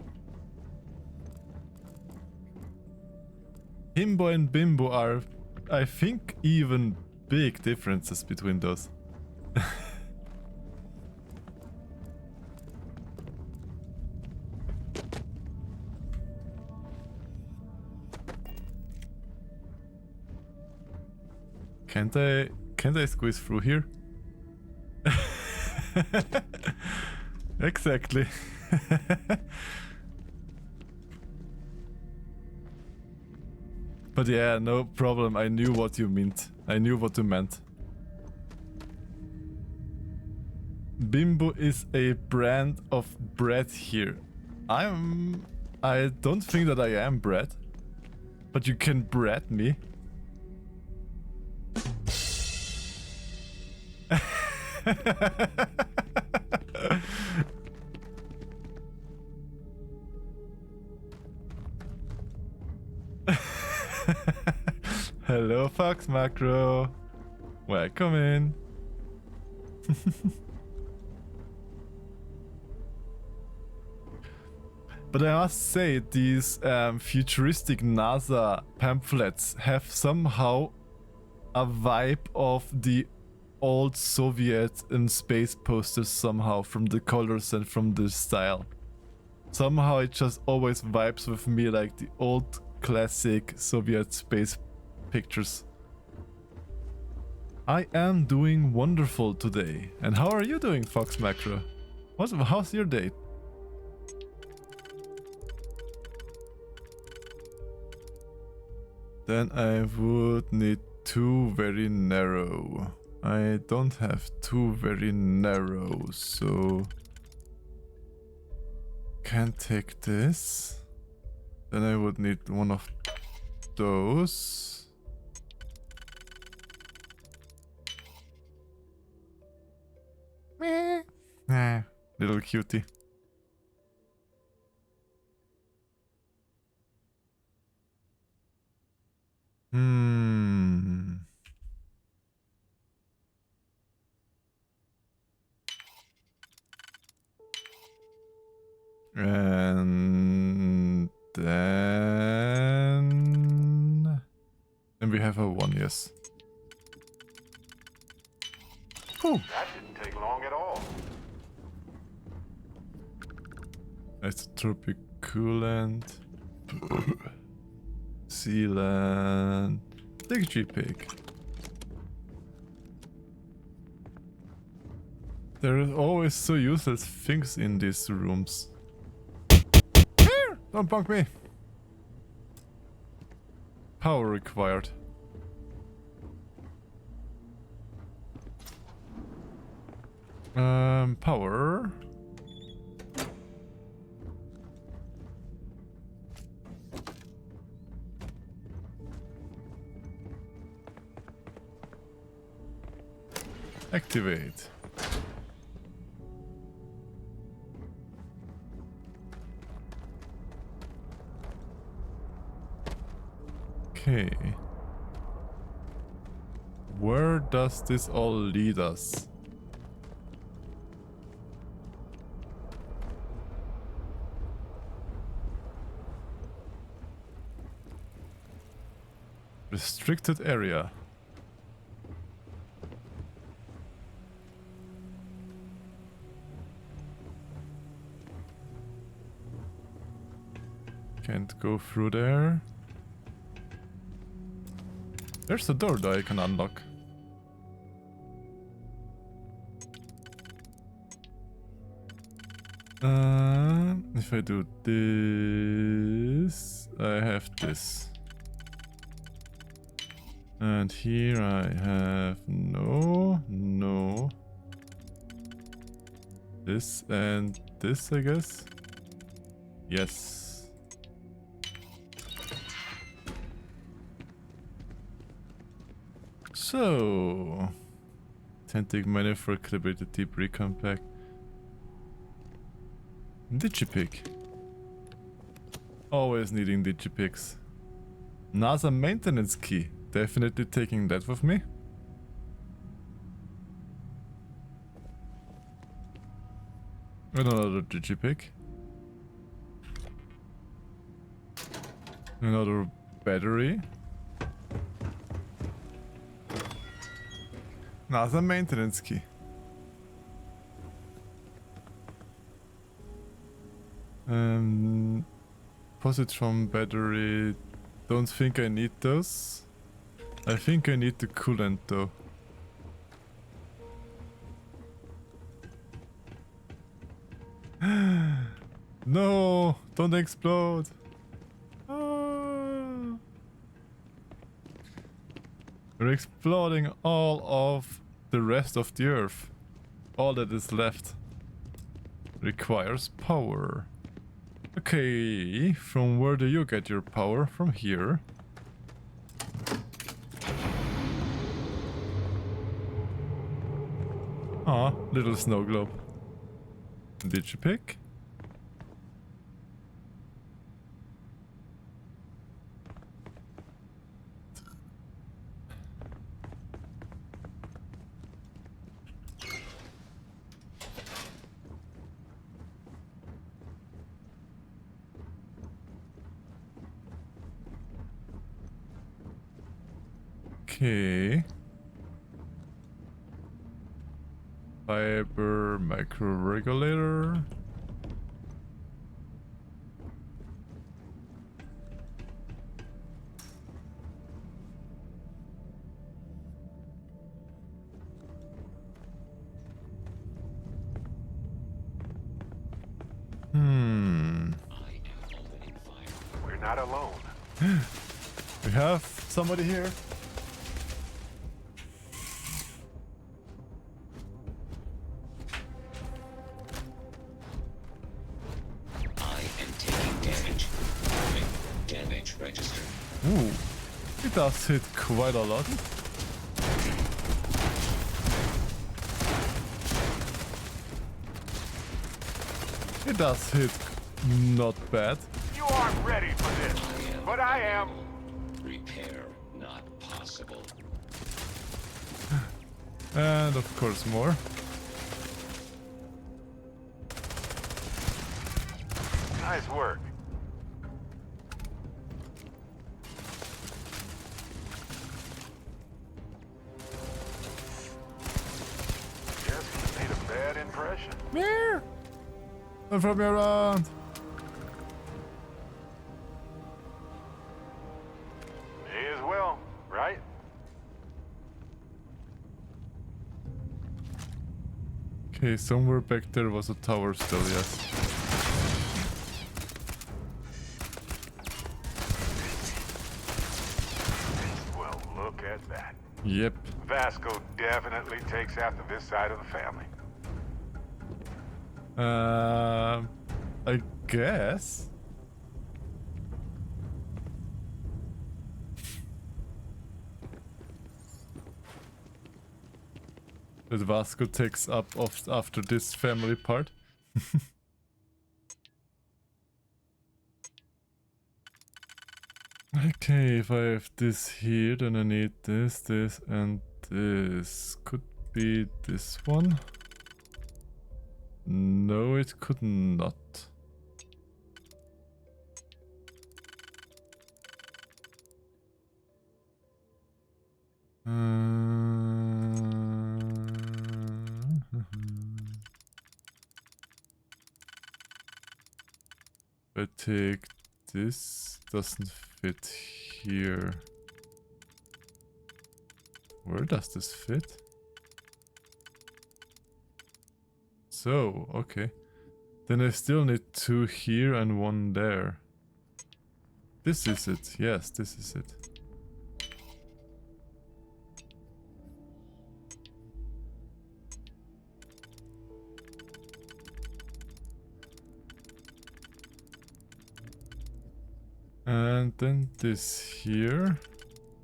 Himbo and bimbo are, I think, even big differences between those. Can't I squeeze through here? Exactly. But yeah, no problem. I knew what you meant. I knew what you meant. Bimbo is a brand of bread here. I don't think that I am bread. But you can bread me. Hello, Fox Macro. Welcome in. But I must say, these futuristic NASA pamphlets have somehow a vibe of the old Soviet and space posters somehow, from the colors and from the style. Somehow it just always vibes with me like the old classic Soviet space pictures. I am doing wonderful today. And how are you doing, Fox Macro? How's your day? Then I would need 2 very narrow. I don't have 2 very narrow, so can't take this. Then I would need one of those. Meh. Nah, little cutie. And then... And we have a 1, yes. Cool. That didn't take long at all. Isotropic coolant. Sealant. Digipic. There are always so useless things in these rooms. Here! Don't punk me! Power required. Power. Activate. Okay. Where does this all lead us? Restricted area. Can't go through there. There's a door that I can unlock. If I do this, I have this. And here I have no. This and this, I guess. Yes. So, Authentic money for calibrated deep recon pack. Digipic. Always needing digipics. NASA maintenance key. Definitely taking that with me. And another digipic. Another battery. NASA maintenance key. Positron battery. Don't think I need those. I think I need the coolant though. No, don't explode. Ah. We're exploding all of the rest of the Earth. All that is left requires power. Okay, from where do you get your power? From here. Ah, little snow globe. Digipic. Okay. Fiber microregulator. We're not alone. We have somebody here. I am taking damage. Damage registered. Ooh, it does hit quite a lot. It does hit not bad. You aren't ready for this, but I am. Repair not possible. And of course more. Nice work. Guess you made a bad impression. Mirror! And from your around. May as well, right? Okay, somewhere back there was a tower still, yes. Well, look at that. Yep. Vasco definitely takes after this side of the family. I guess. That Vasco takes up after this family part. Okay, if I have this here, then I need this, this, and this. Could be this one. No, it could not. I take this, doesn't fit here. Where does this fit? So, okay. Then I still need 2 here and 1 there. This is it. Yes, this is it. And then this here.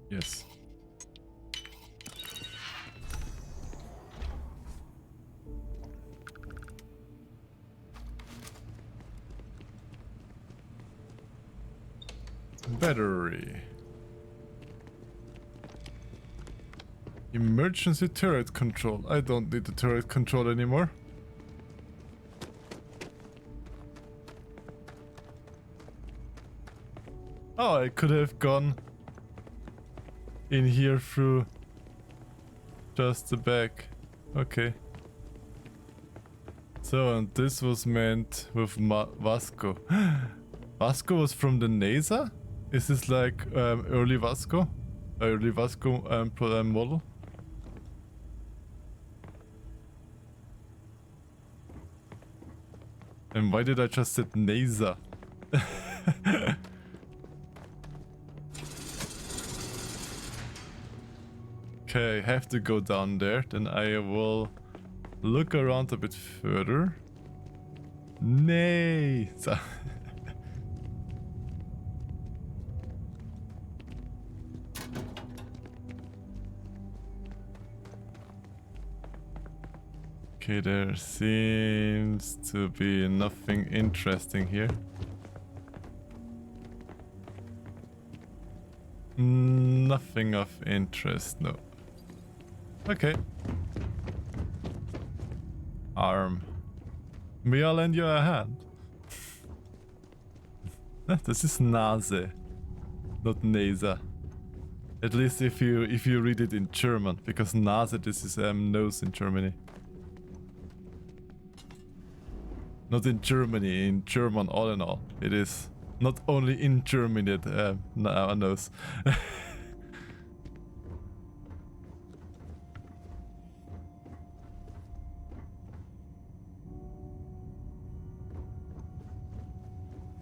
Yes. Battery. Emergency turret control. I don't need the turret control anymore. Oh, I could have gone in here through just the back. Okay. So, and this was meant with Vasco. Vasco was from the NASA? Is this like early Vasco? Early Vasco model? And why did I just say NASA? Okay, I have to go down there, then I will look around a bit further. Nay! So okay, there seems to be nothing interesting here. Nothing of interest, no. Okay. Arm. May I lend you a hand? This is Nase, not Nasa. At least if you read it in German, because Nase, this is nose in Germany. Not in Germany, in German all in all. It is not only in Germany that no one knows.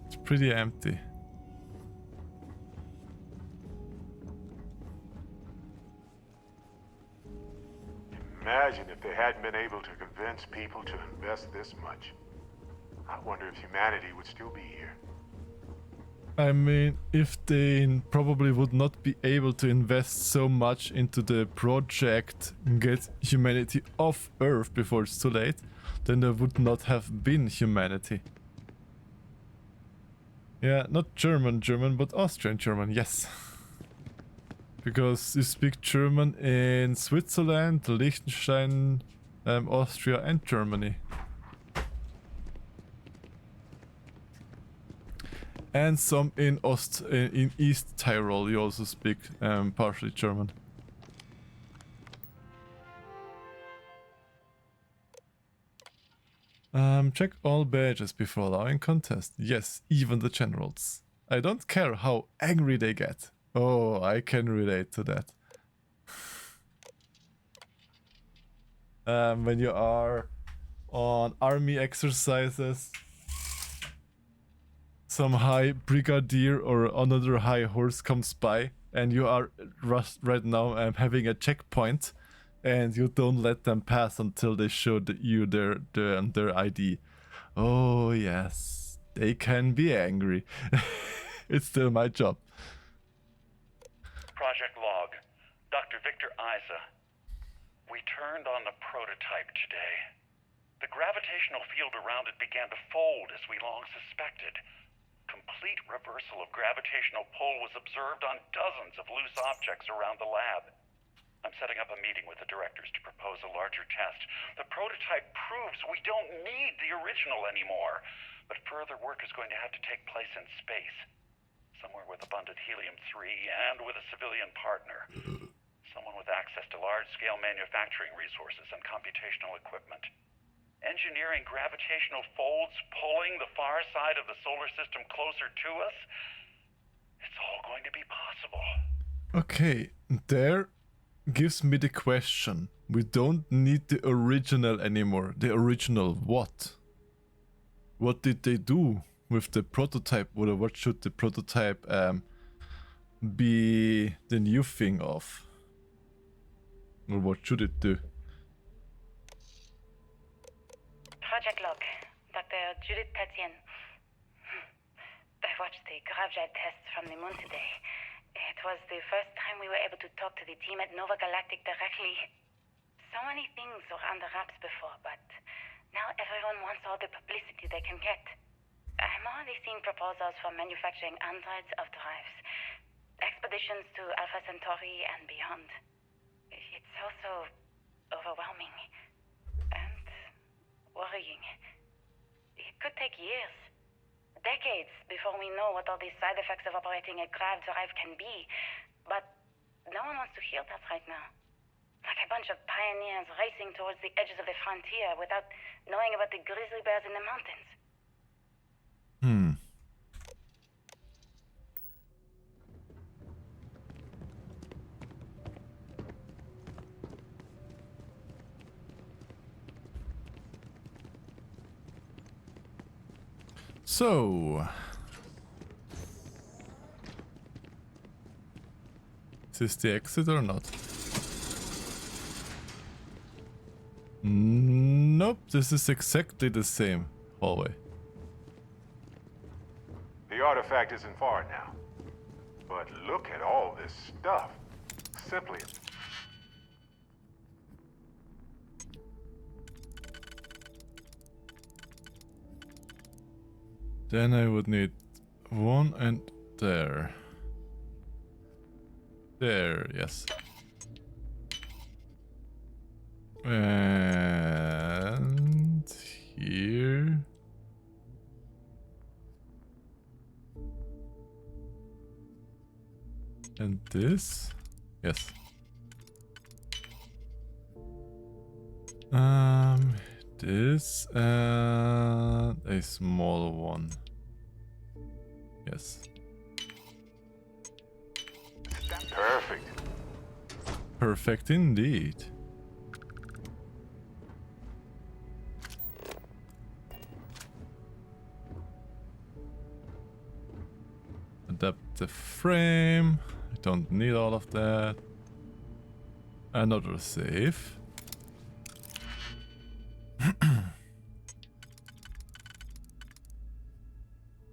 It's pretty empty. Imagine if they hadn't been able to convince people to invest this much. I wonder if humanity would still be here. I mean, if they probably would not be able to invest so much into the project and get humanity off Earth before it's too late, then there would not have been humanity. Yeah, not German, but Austrian German, yes. Because you speak German in Switzerland, Liechtenstein, Austria and Germany. And some in East Tyrol, you also speak partially German. Check all badges before allowing contest. Yes, even the generals. I don't care how angry they get. Oh, I can relate to that. When you are on army exercises, some high brigadier or another high horse comes by and you are right now having a checkpoint and you don't let them pass until they show you their ID. Oh yes, they can be angry. It's still my job. Project Log, Dr. Victor Isa. We turned on the prototype today. The gravitational field around it began to fold as we long suspected. Complete reversal of gravitational pull was observed on dozens of loose objects around the lab. I'm setting up a meeting with the directors to propose a larger test. The prototype proves we don't need the original anymore, but further work is going to have to take place in space. Somewhere with abundant helium-3 and with a civilian partner. Someone with access to large-scale manufacturing resources and computational equipment. Engineering gravitational folds pulling the far side of the solar system closer to us. It's all going to be possible. Okay, there gives me the question. We don't need the original anymore. The original what? What did they do with the prototype? Or what should the prototype be the new thing of? Or what should it do? Project Log, Dr. Judith Tatien. I watched the Gravjet tests from the moon today. It was the first time we were able to talk to the team at Nova Galactic directly. So many things were under wraps before, but now everyone wants all the publicity they can get. I'm already seeing proposals for manufacturing androids of drives, expeditions to Alpha Centauri and beyond. It's also overwhelming and worrying. It could take years, decades, before we know what all these side effects of operating a grav drive can be. But no one wants to hear that right now. Like a bunch of pioneers racing towards the edges of the frontier without knowing about the grizzly bears in the mountains. So, is this the exit or not? Nope, this is exactly the same hallway. The artifact isn't far now. But look at all this stuff. Simply... Then I would need one and there. There, yes. And here. And this? Yes. this and a small one. Yes. Perfect. Perfect indeed. Adapt the frame. I don't need all of that. Another save.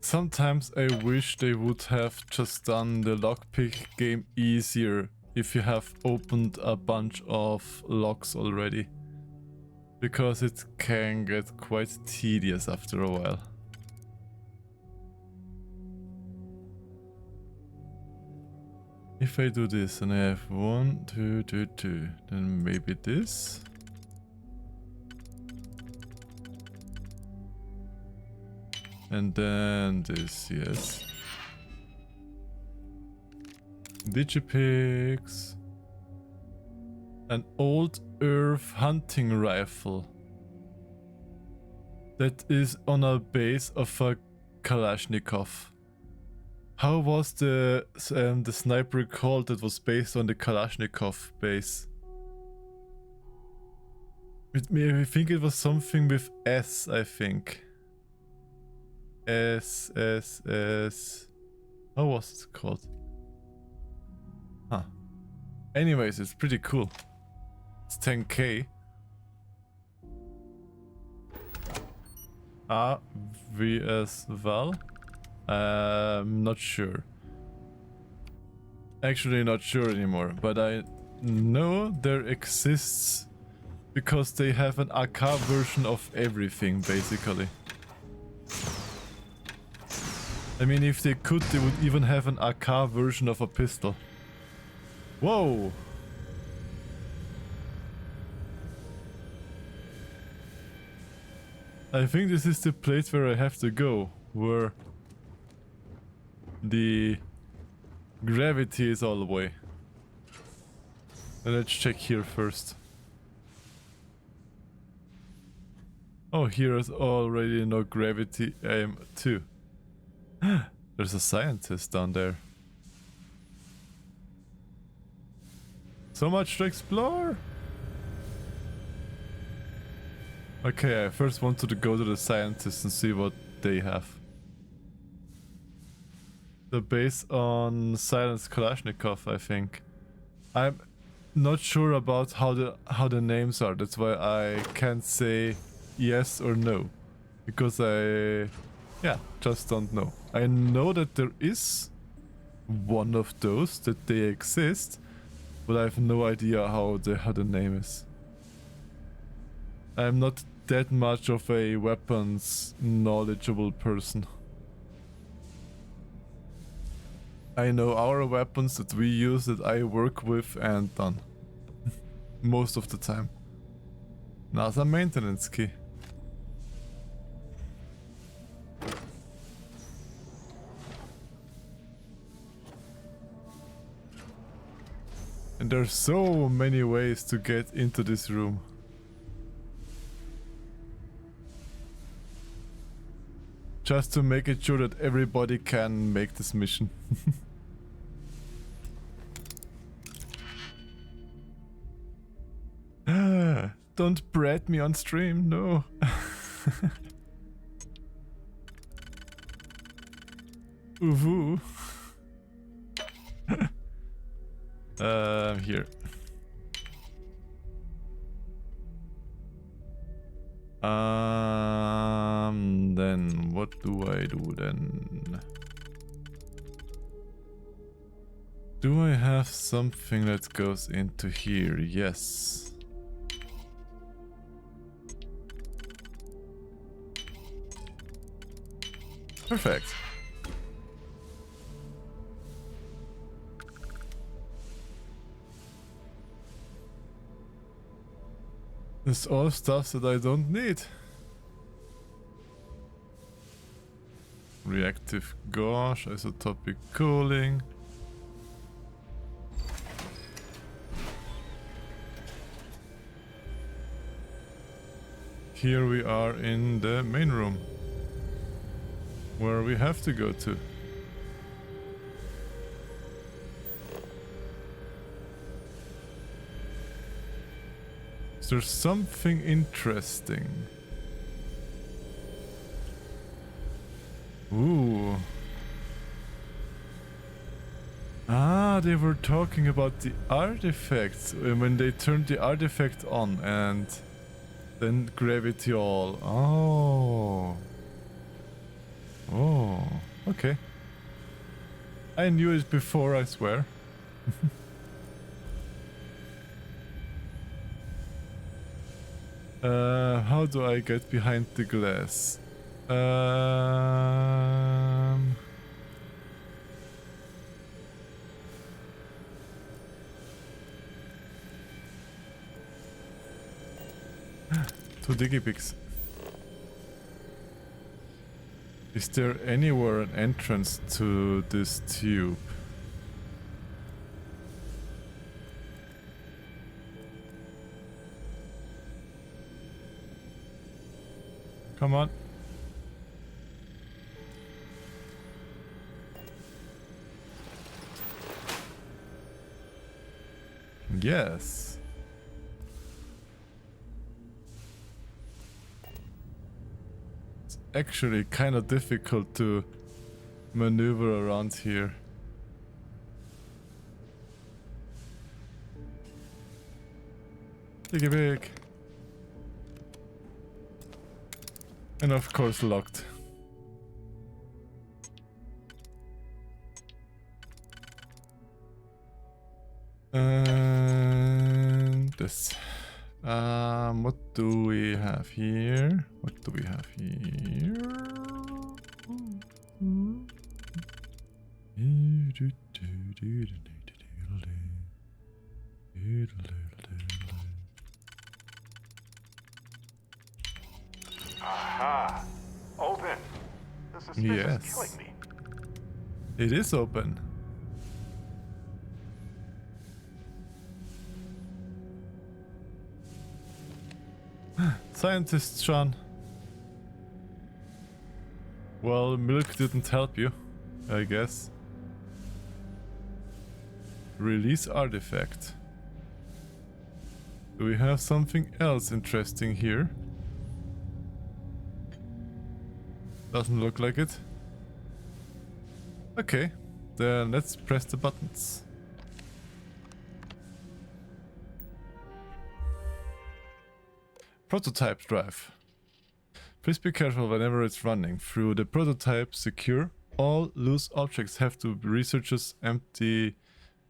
Sometimes I wish they would have just done the lockpick game easier if you have opened a bunch of locks already. Because it can get quite tedious after a while. If I do this and I have 1, 2, 2, 2, then maybe this. And then this, yes. Digipix. An old earth hunting rifle. That is on a base of a Kalashnikov. How was the sniper called that was based on the Kalashnikov base? I think it was something with S, I think. S. How was it called? Huh. Anyways, it's pretty cool. It's 10k. V as well. Not sure. Actually not sure anymore, but I know there exists because they have an AK version of everything, basically. I mean, if they could, they would even have an AK version of a pistol. Whoa! I think this is the place where I have to go, where the gravity is all the way. And let's check here first. Oh, here is already no gravity aim too. There's a scientist down there. So much to explore! Okay, I first wanted to go to the scientists and see what they have. The base on Silence Kalashnikov, I think. I'm not sure about how the names are, that's why I can't say yes or no. Because I just don't know. I know that there is one of those, that they exist, but I have no idea how the name is. I'm not that much of a weapons knowledgeable person. I know our weapons that we use, that I work with, and done. Most of the time. NASA maintenance key. And there's so many ways to get into this room. Just to make it sure that everybody can make this mission. Don't brat me on stream, no. Uvu. Here. Then what do I do then? Do I have something that goes into here? Yes. Perfect. It's all stuff that I don't need. Reactive gauge, isotopic cooling. here we are in the main room, where we have to go to. Is there something interesting? Ooh. Ah, they were talking about the artifacts when they turned the artifact on and then gravity all. Oh. Oh, okay. I knew it before, I swear. How do I get behind the glass? Two digipigs. Is there anywhere an entrance to this tube? Come on. Yes. It's actually kind of difficult to maneuver around here. Take a big. And of course locked. And this. What do we have here? What do we have here? Aha! Open! The suspense is killing me. It is open. Scientist Sean. Well, milk didn't help you, I guess. Release artifact. Do we have something else interesting here? Doesn't look like it. Okay, then let's press the buttons. Prototype drive. Please be careful whenever it's running. Through the prototype secure, all loose objects have to be researchers, empty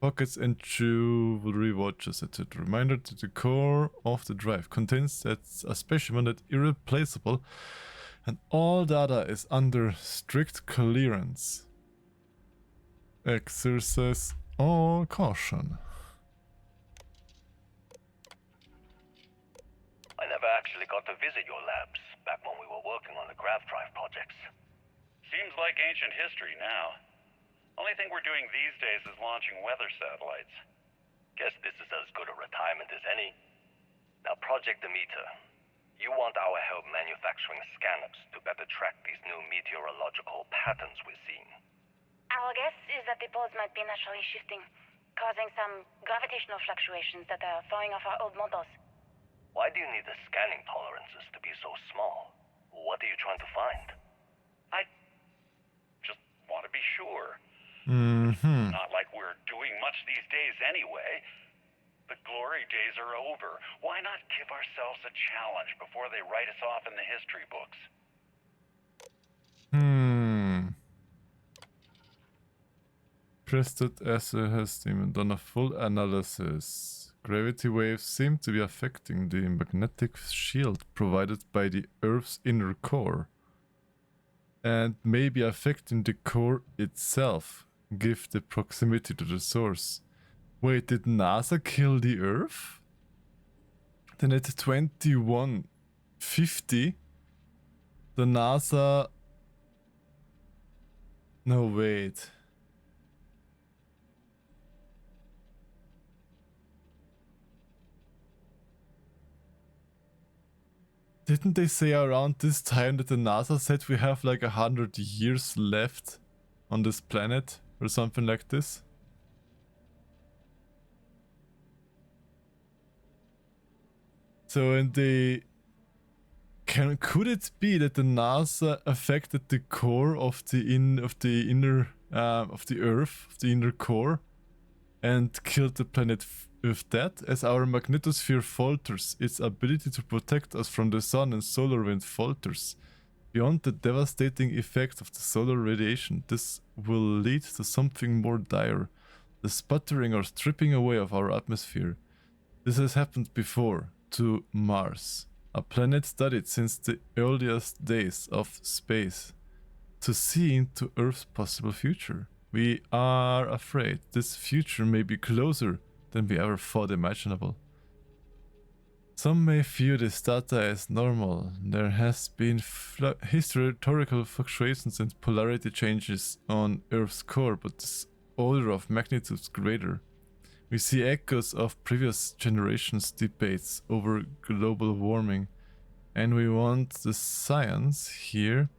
pockets and jewelry watches, etc. Reminder that the core of the drive contains a specimen that's irreplaceable and all data is under strict clearance. Exercise all caution. I never actually got to visit your labs back when we were working on the Grav Drive projects. Seems like ancient history now. Only thing we're doing these days is launching weather satellites. Guess this is as good a retirement as any. Now, Project Demeter. You want our help manufacturing scanners to better track these new meteorological patterns we're seeing. Our guess is that the poles might be naturally shifting, causing some gravitational fluctuations that are throwing off our old models. Why do you need the scanning tolerances to be so small? What are you trying to find? I just want to be sure. Not like we're doing much these days anyway. The glory days are over. Why not give ourselves a challenge before they write us off in the history books? Prested Essay has done a full analysis. Gravity waves seem to be affecting the magnetic shield provided by the Earth's inner core. And may be affecting the core itself, given the proximity to the source. Wait, did NASA kill the Earth? Then at 2150, the NASA... No, wait. didn't they say around this time that the NASA said we have like 100 years left on this planet or something like this? So, and they could it be that the NASA affected the core of the inner Earth, of the inner core, and killed the planet with that? As our magnetosphere falters, its ability to protect us from the sun and solar wind falters. Beyond the devastating effects of the solar radiation, this will lead to something more dire, the sputtering or stripping away of our atmosphere. This has happened before to Mars, a planet studied since the earliest days of space, to see into Earth's possible future. We are afraid this future may be closer than we ever thought imaginable. Some may view this data as normal. There has been historical fluctuations and polarity changes on Earth's core, but this order of magnitude is greater. We see echoes of previous generations' debates over global warming, and we want the science here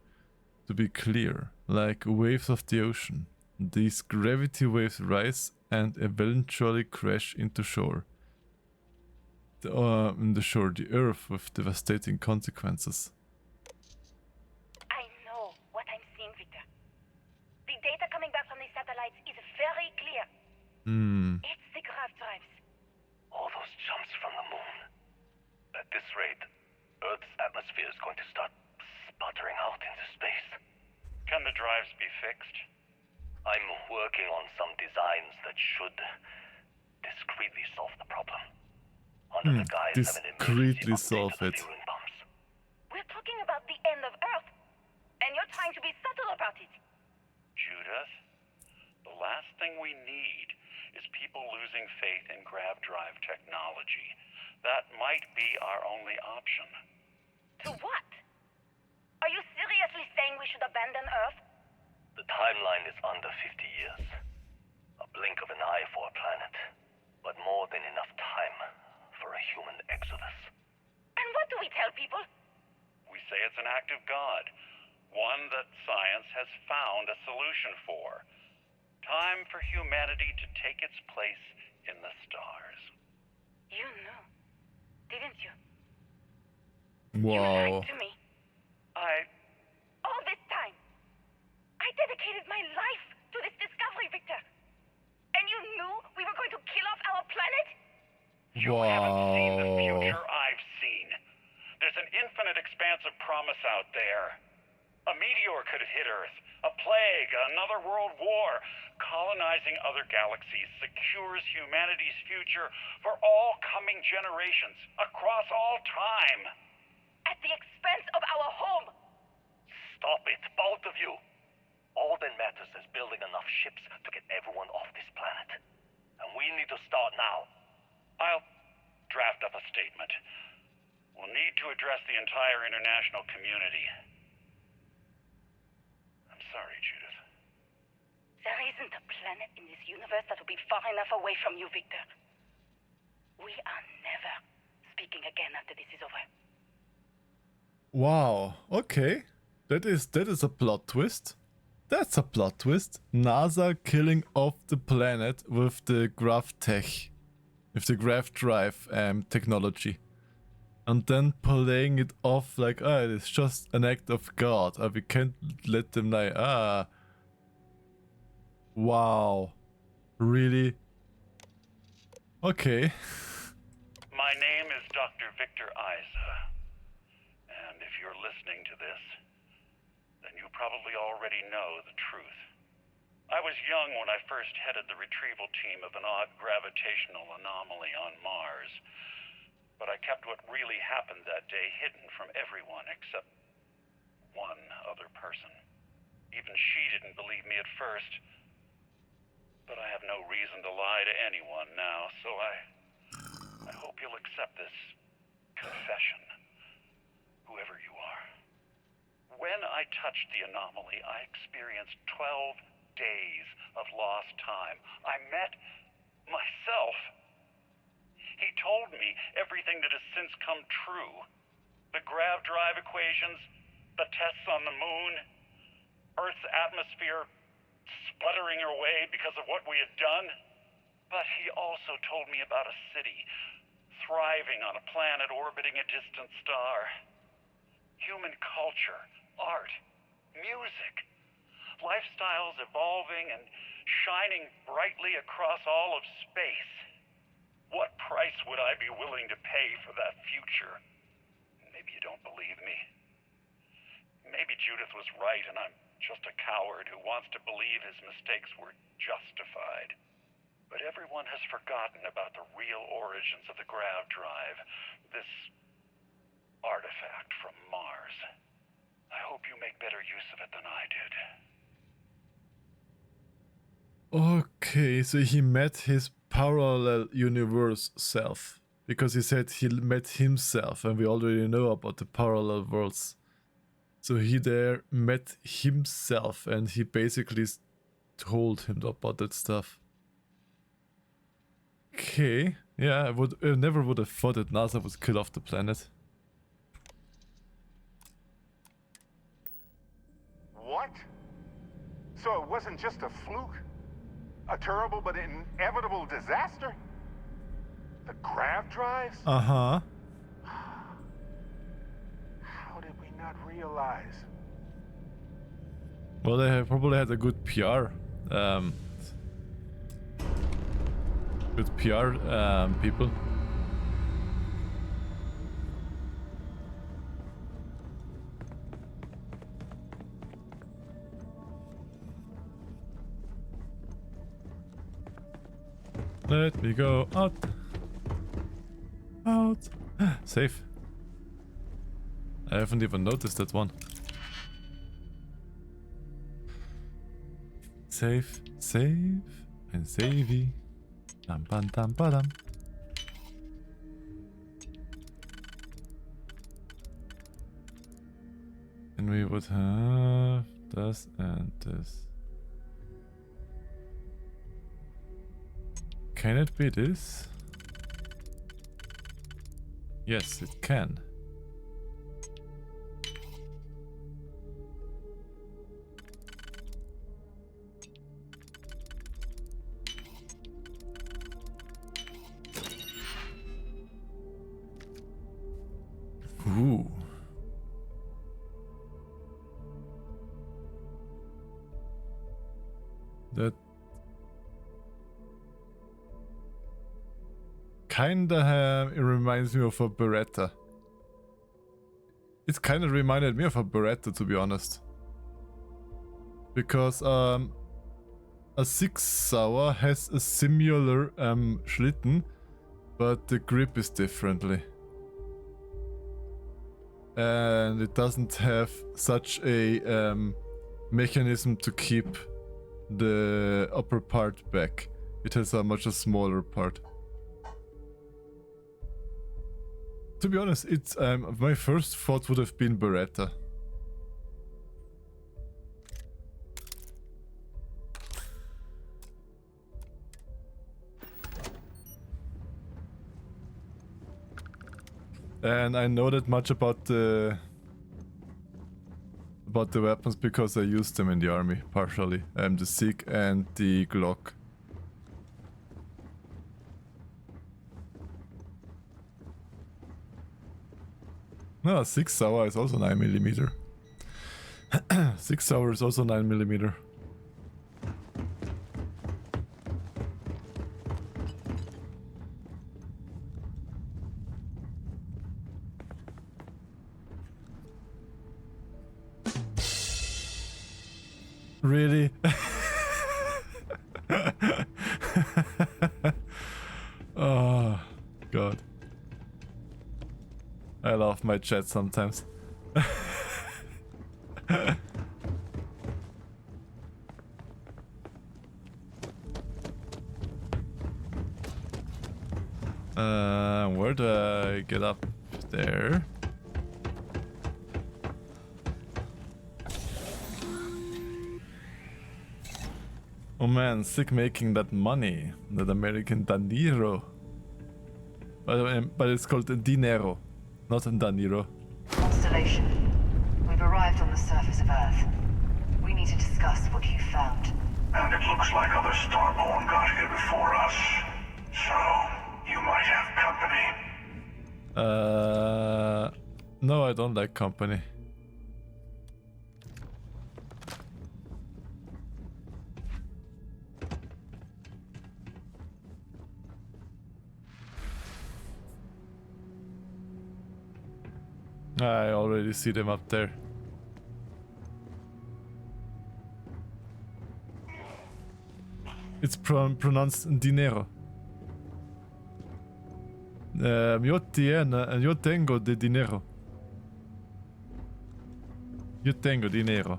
to be clear, like waves of the ocean. These gravity waves rise and eventually crash into shore. The Earth with devastating consequences. I know what I'm seeing, Victor. The data coming back from the satellites is very clear. It's the grav drives. All those jumps from the moon. At this rate, Earth's atmosphere is going to start sputtering out into space. Can the drives be fixed? I'm working on some designs that should discreetly solve the problem. Under the guise of an discreetly solve it. We're talking about the end of Earth, and you're trying to be subtle about it. Judith, the last thing we need is people losing faith in grav drive technology. That might be our only option. To what? Are you seriously saying we should abandon Earth? The timeline is under 50 years. A blink of an eye for a planet, but more than enough time for a human exodus. And what do we tell people? We say it's an act of God, one that science has found a solution for. Time for humanity to take its place in the stars. You knew, didn't you? Wow. You lied to me. All this time, I dedicated my life to this discovery, Victor. And you knew we were going to kill off our planet? You haven't seen the future I've seen. There's an infinite expanse of promise out there. A meteor could hit Earth, a plague, another world war. Colonizing other galaxies secures humanity's future for all coming generations, across all time. At the expense of our home. Stop it, both of you. All that matters is building enough ships to get everyone off this planet. And we need to start now. I'll draft up a statement. We'll need to address the entire international community. I'm sorry, Judith. There isn't a planet in this universe that will be far enough away from you, Victor. We are never speaking again after this is over. Wow, okay. That is a plot twist. That's a plot twist. NASA killing off the planet with the grav tech. With the grav drive technology. And then playing it off like, it's just an act of God. We can't let them die. Wow. Really? Okay. My name is Dr. Victor Isa. And if you're listening to this, then you probably already know the truth. I was young when I first headed the retrieval team of an odd gravitational anomaly on Mars. But I kept what really happened that day hidden from everyone except one other person. Even she didn't believe me at first. But I have no reason to lie to anyone now, so I hope you'll accept this confession, whoever you are. When I touched the anomaly, I experienced 12 days of lost time. I met myself. He told me everything that has since come true. The grav drive equations, the tests on the moon, Earth's atmosphere sputtering away because of what we had done. But he also told me about a city thriving on a planet orbiting a distant star. Human culture, art, music, lifestyles evolving and shining brightly across all of space. What price would I be willing to pay for that future? Maybe you don't believe me. Maybe Judith was right and I'm just a coward who wants to believe his mistakes were justified. But everyone has forgotten about the real origins of the grav drive, this artifact from Mars. I hope you make better use of it than I did. Okay, so he met his parallel universe self. Because he said he met himself, and we already know about the parallel worlds. So he there met himself, and he basically told him about that stuff. Okay, yeah, I never would have thought that NASA would kill off the planet. What? So it wasn't just a fluke? A terrible but inevitable disaster? The grav drives? Uh-huh. How did we not realize? Well, they probably had a good PR. Good PR people. Let me go out. Out. Safe. I haven't even noticed that one. Save, save, and savey. Dum bum dum ba-dum. And we would have this and this. Can it be this? Yes, it can. Ooh. That kinda it reminds me of a Beretta. It kinda reminded me of a Beretta, to be honest. Because a 6 Sauer has a similar Schlitten, but the grip is differently. And it doesn't have such a mechanism to keep the upper part back. It has a much smaller part. To be honest, it's my first thought would have been Beretta. And I know that much about the weapons because I used them in the army, partially. The SIG and the Glock. No, 6 Sauer is also 9mm. 6 Sauer is also 9mm. Really? Oh, God. I love my chat sometimes. Where do I get up there? Oh man, sick making that money, that American dinero. But it's called dinero, not dinero. Revelation. We've arrived on the surface of Earth. We need to discuss what you found. And it looks like other Starborn got here before us. So, you might have company. No, I don't like company. I already see them up there. It's pronounced dinero. Yo tengo de dinero. Yo tengo dinero.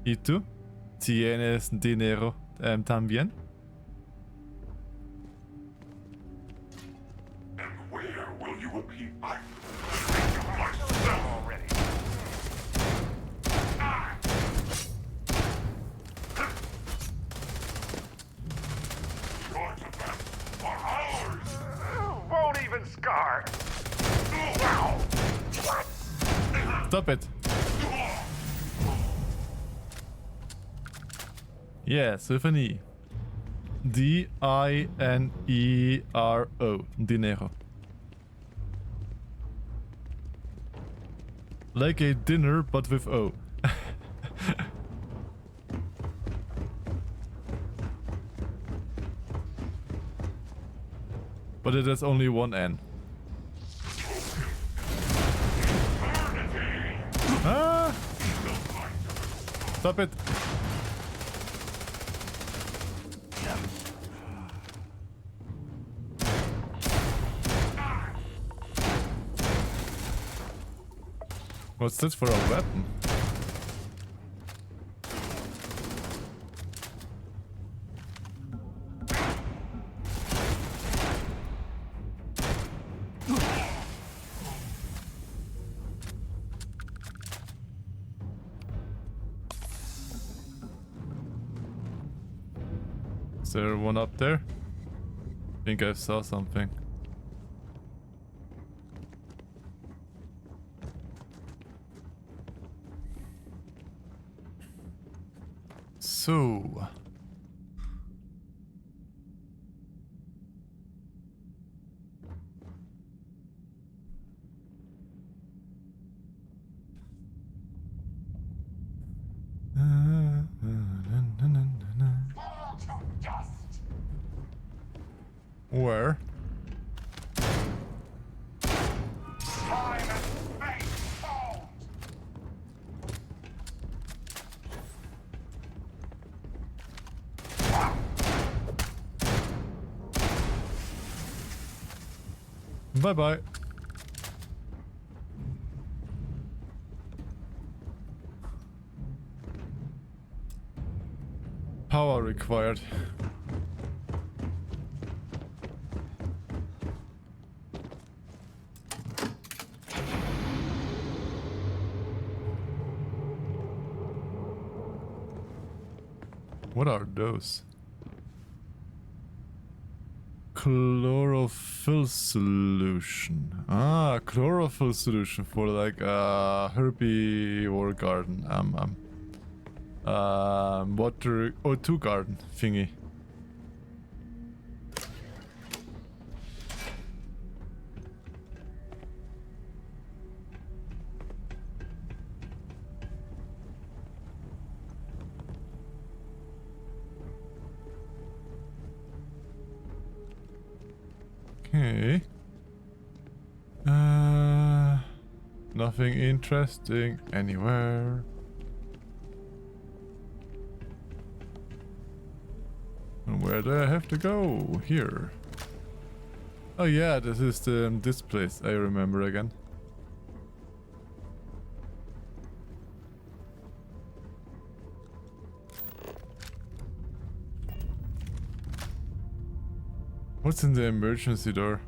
¿Y tú? ¿Tienes dinero también? Where will you appear? Won't even scar. Stop it. Yes, with an E. D-I-N-E-R-O. Dinero. Like a dinner, but with O. But it has only one N. Ah! Stop it! What's this for a weapon? Is there one up there? I think I saw something. So... Where? Bye-bye. Power required. What are those? Chlorophyll solution. Ah, chlorophyll solution for like herbivore garden. Water O2 garden thingy. Okay. Nothing interesting anywhere. And where do I have to go? Here. Oh yeah, this is this place. I remember again. What's in the emergency door?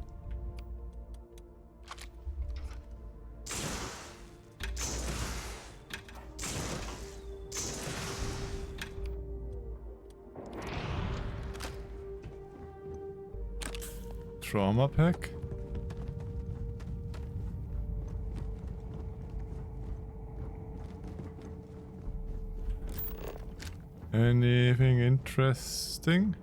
Trauma pack? Anything interesting?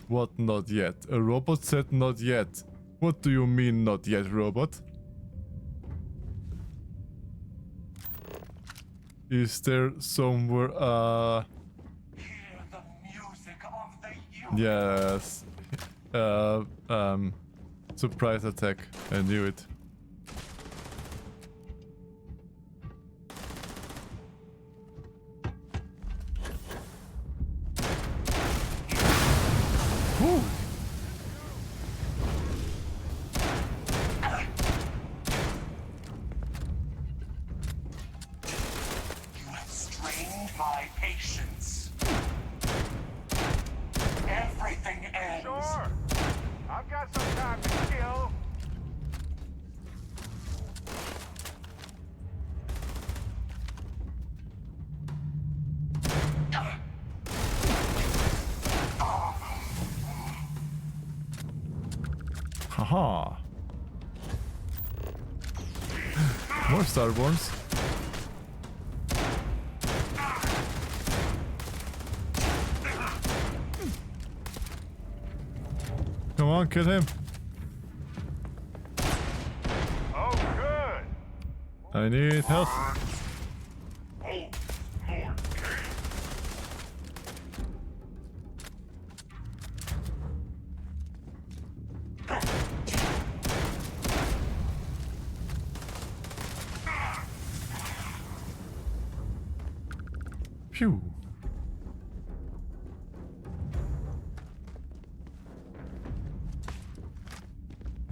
What not yet? A robot said not yet. What do you mean not yet, robot? Is there somewhere yes. Surprise attack. I knew it. Whew. You have strained my patience. Everything ends. Sure. I've got some time to kill. Haha. More Starborns. Come on, kill him. Oh, good. I need help. Phew.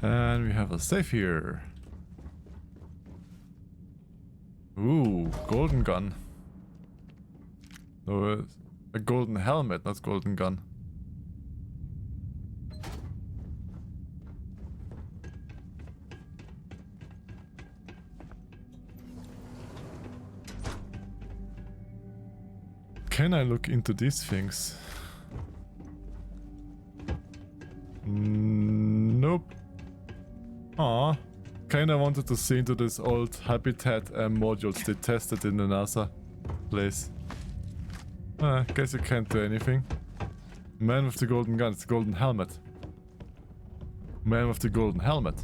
And we have a safe here. Ooh, golden gun. No, a golden helmet, not golden gun. Can I look into these things? Nope. Aw. Kinda wanted to see into this old habitat modules they tested in the NASA place. Guess you can't do anything. Man with the golden gun, it's the golden helmet. Man with the golden helmet.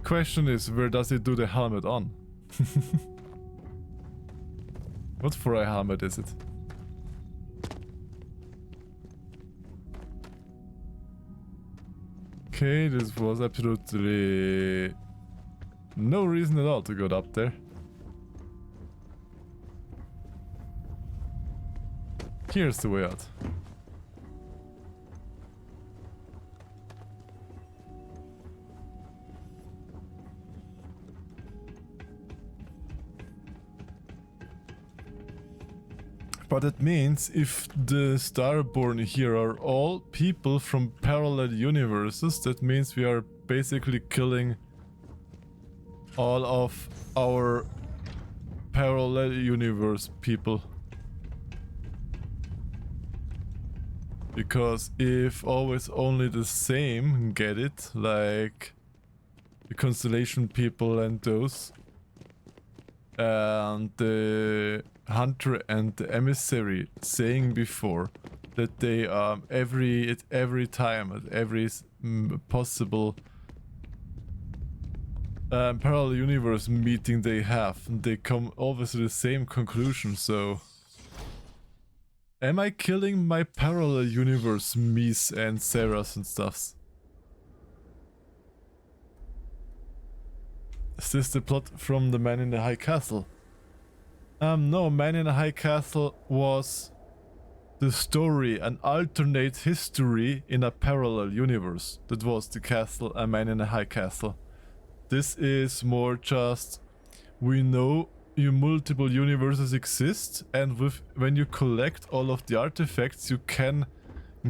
Question is, where does he do the helmet on? What for a helmet is it? Okay, this was absolutely no reason at all to go up there. Here's the way out. But it means if the Starborn here are all people from parallel universes, that means we are basically killing all of our parallel universe people. Because if always only the same get it, like the Constellation people and those, and the Hunter and the Emissary saying before that they at every time at every possible parallel universe meeting they have, they come always to the same conclusion. So am I killing my parallel universe Mies and Sarahs and stuffs? Is this the plot from The Man in the High Castle? No, Man in the High Castle was the story, an alternate history in a parallel universe. That was the castle, A Man in the High Castle. This is more just, we know multiple universes exist, and when you collect all of the artifacts, you can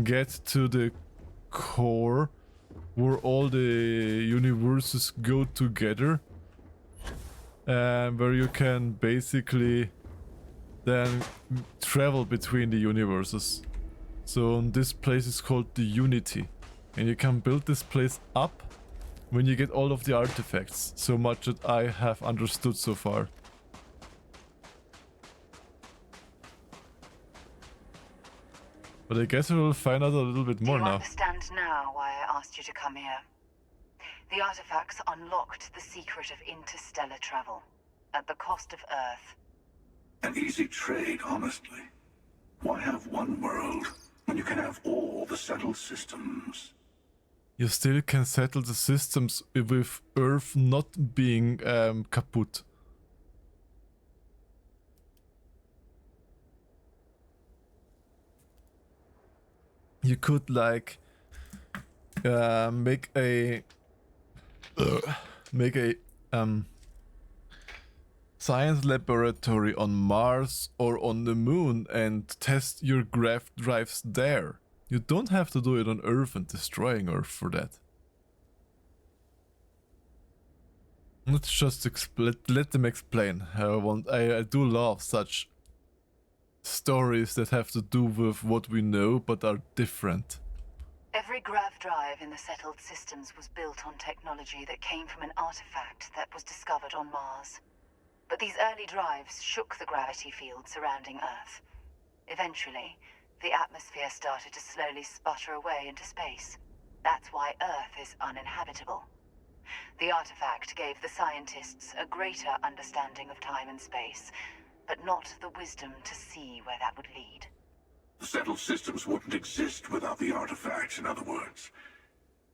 get to the core where all the universes go together. Where you can basically then travel between the universes. So this place is called the Unity, and you can build this place up when you get all of the artifacts, so much that I have understood so far. But I guess we'll find out a little bit more Do you now. understand now why I asked you to come here? The artifacts unlocked the secret of interstellar travel, at the cost of Earth. An easy trade, honestly. Why have one world when you can have all the settled systems? You still can settle the systems with Earth not being kaput. You could like make a science laboratory on Mars or on the moon and test your grav drives there. You don't have to do it on Earth and destroying Earth for that. Let's just let them explain. I do love such stories that have to do with what we know but are different. Every grav drive in the settled systems was built on technology that came from an artifact that was discovered on Mars. But these early drives shook the gravity field surrounding Earth. Eventually, the atmosphere started to slowly sputter away into space. That's why Earth is uninhabitable. The artifact gave the scientists a greater understanding of time and space, but not the wisdom to see where that would lead. The settled systems wouldn't exist without the artifacts, in other words.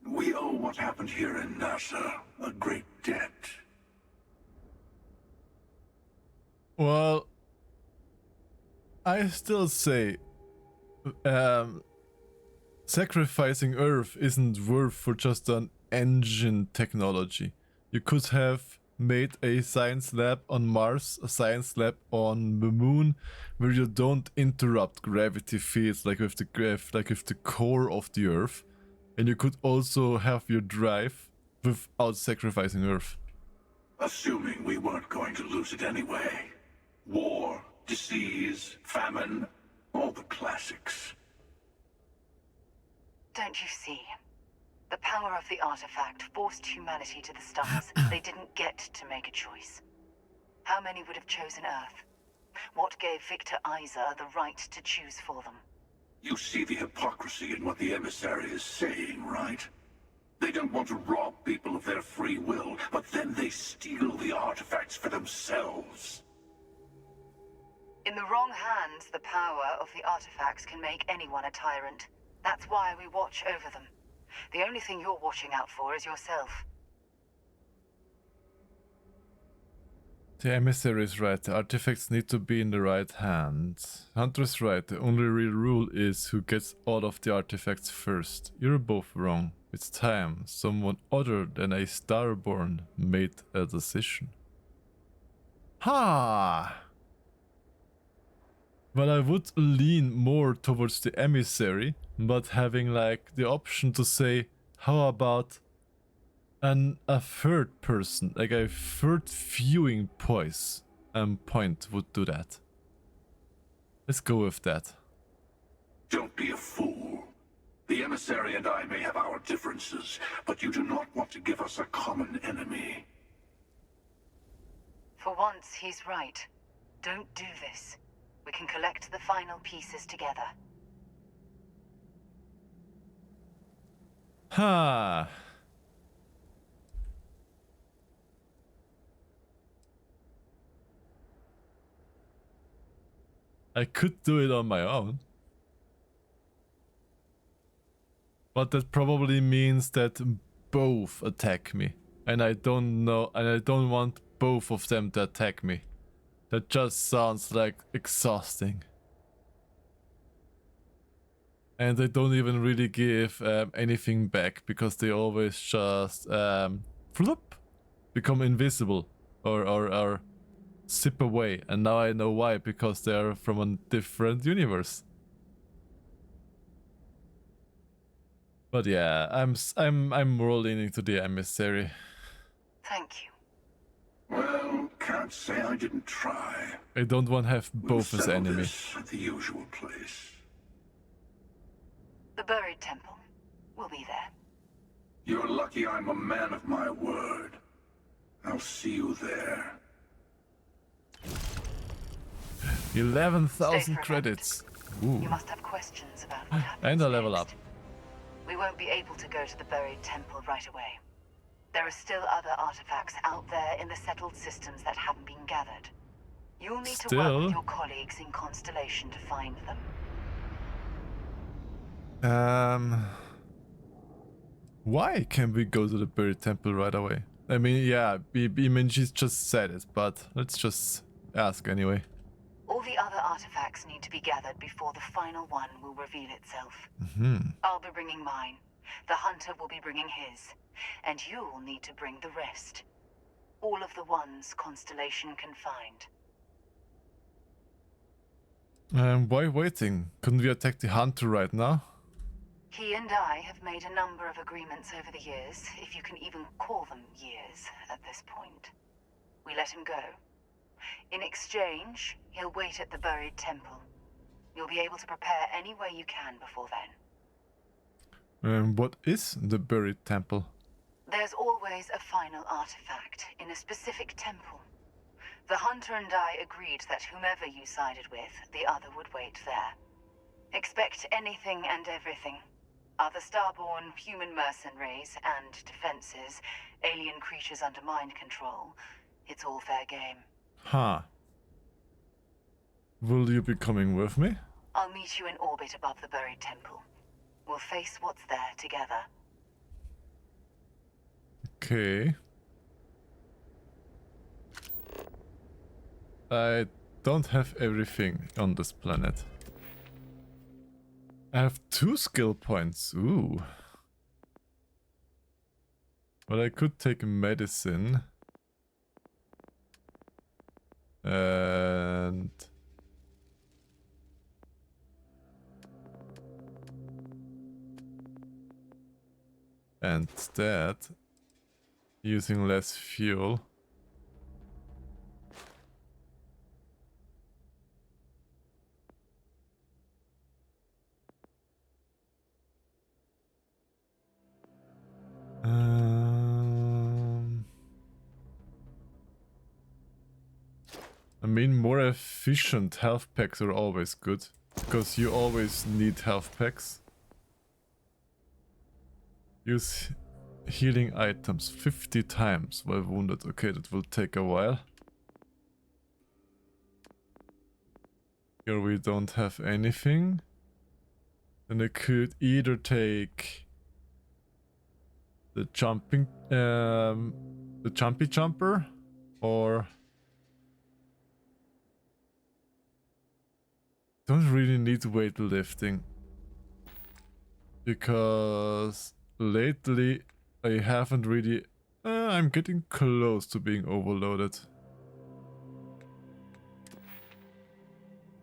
We owe what happened here in NASA a great debt. Well, I still say sacrificing Earth isn't worth for just an engine technology. You could have made a science lab on Mars, a science lab on the moon, where you don't interrupt gravity fields like with the core of the Earth, and you could also have your drive without sacrificing Earth. Assuming we weren't going to lose it anyway. War, disease, famine, all the classics. Don't you see? The power of the artifact forced humanity to the stars. They didn't get to make a choice. How many would have chosen Earth? What gave Victor Isa the right to choose for them? You see the hypocrisy in what the emissary is saying, right? They don't want to rob people of their free will, but then they steal the artifacts for themselves. In the wrong hands, the power of the artifacts can make anyone a tyrant. That's why we watch over them. The only thing you're watching out for is yourself. The emissary is right. The artifacts need to be in the right hands. Hunter's right. The only real rule is who gets all of the artifacts first. You're both wrong. It's time someone other than a Starborn made a decision. Ha! Well, I would lean more towards the emissary, but having like the option to say, how about a third person, like a third viewing point would do that. Let's go with that. Don't be a fool. The emissary and I may have our differences, but you do not want to give us a common enemy. For once, he's right. Don't do this. We can collect the final pieces together. Ha! I could do it on my own. But that probably means that both attack me. And I don't know, and I don't want both of them to attack me. That just sounds like exhausting. And they don't even really give anything back because they always just flop, become invisible or zip away. And now I know why, because they're from a different universe. But yeah, I'm more leaning to the emissary. Thank you. Well, can't say I didn't try. I don't want to have both as enemies. This at the usual place. The buried temple. We'll be there. You're lucky I'm a man of my word. I'll see you there. 11,000 credits. Ooh. You must have questions about what happens And a level next. up. We won't be able to go to the buried temple right away. There are still other artifacts out there in the settled systems that haven't been gathered. You'll need to work with your colleagues in Constellation to find them. Why can't we go to the buried temple right away? I mean, yeah, she's just said it, but let's just ask anyway. All the other artifacts need to be gathered before the final one will reveal itself. I'll be bringing mine. The hunter will be bringing his. And you'll need to bring the rest. All of the ones Constellation can find. Why waiting? Couldn't we attack the hunter right now? He and I have made a number of agreements over the years, if you can even call them years at this point. We let him go. In exchange, he'll wait at the buried temple. You'll be able to prepare any way you can before then. What is the buried temple? There's always a final artifact in a specific temple. The hunter and I agreed that whomever you sided with, the other would wait there. Expect anything and everything. Other starborn, human mercenaries, and defenses, alien creatures under mind control. It's all fair game. Huh. Will you be coming with me? I'll meet you in orbit above the buried temple. We'll face what's there together. Okay. I don't have everything on this planet. I have 2 skill points. Ooh. But I could take medicine. And that, using less fuel. I mean, more efficient health packs are always good, because you always need health packs. Use healing items 50 times while wounded. Okay, that will take a while. Here we don't have anything. Then I could either take the jumpy jumper, or don't really need weightlifting, because lately I haven't really... I'm getting close to being overloaded.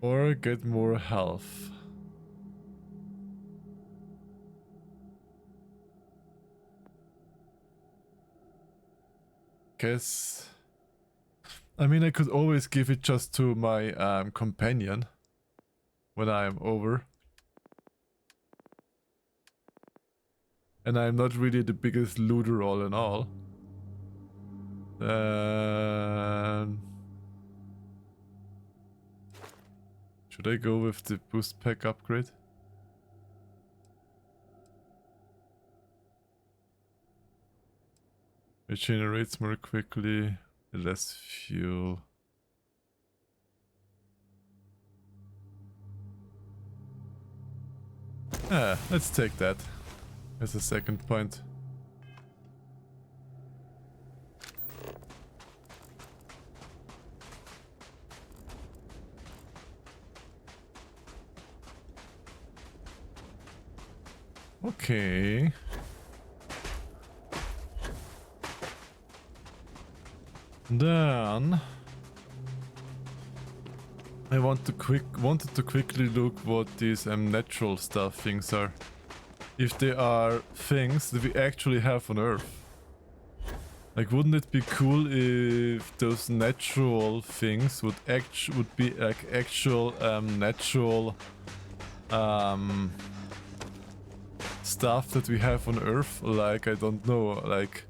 Or get more health. Guess... I mean, I could always give it just to my companion when I am over. And I'm not really the biggest looter all in all. Should I go with the boost pack upgrade? It generates more quickly, less fuel. Let's take that as a second point. Okay. Then I wanted to quickly look what these natural stuff things are. If they are things that we actually have on Earth. Like, wouldn't it be cool if those natural things would be like actual natural stuff that we have on Earth, like, I don't know, like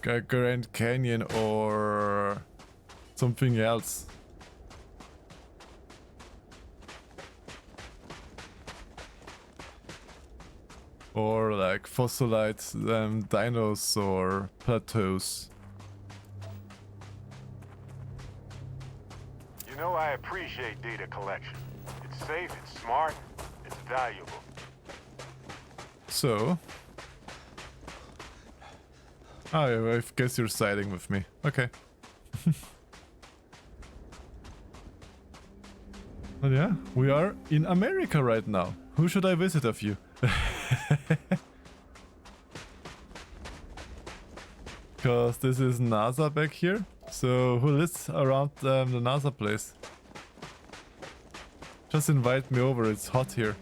Grand Canyon or something else. Or like fossilized dinosaur plateaus. You know, I appreciate data collection. It's safe, it's smart, it's valuable. So... I guess you're siding with me. Okay. But yeah, we are in America right now. Who should I visit of you? Because this is NASA back here. So who lives around the NASA place? Just invite me over, it's hot here.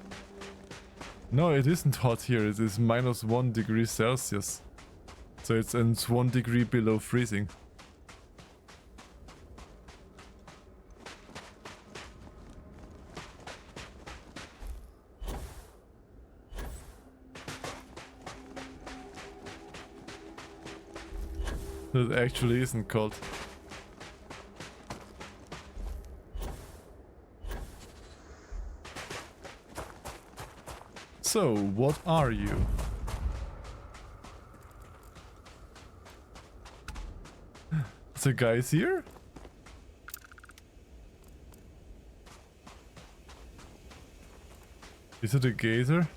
No, it isn't hot here, it is -1 degree Celsius. So it's 1 degree below freezing. It actually isn't cold. So, what are you? The guys here? Is it a gazer?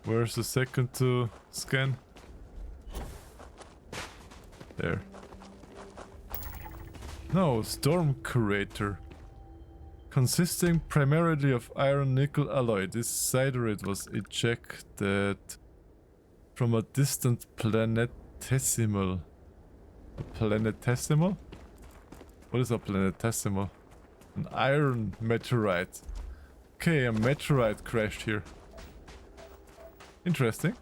Where's the second to scan? There. No, storm crater. Consisting primarily of iron-nickel alloy, this siderite was ejected from a distant planetesimal. A planetesimal? What is a planetesimal? An iron meteorite. Okay, a meteorite crashed here. Interesting.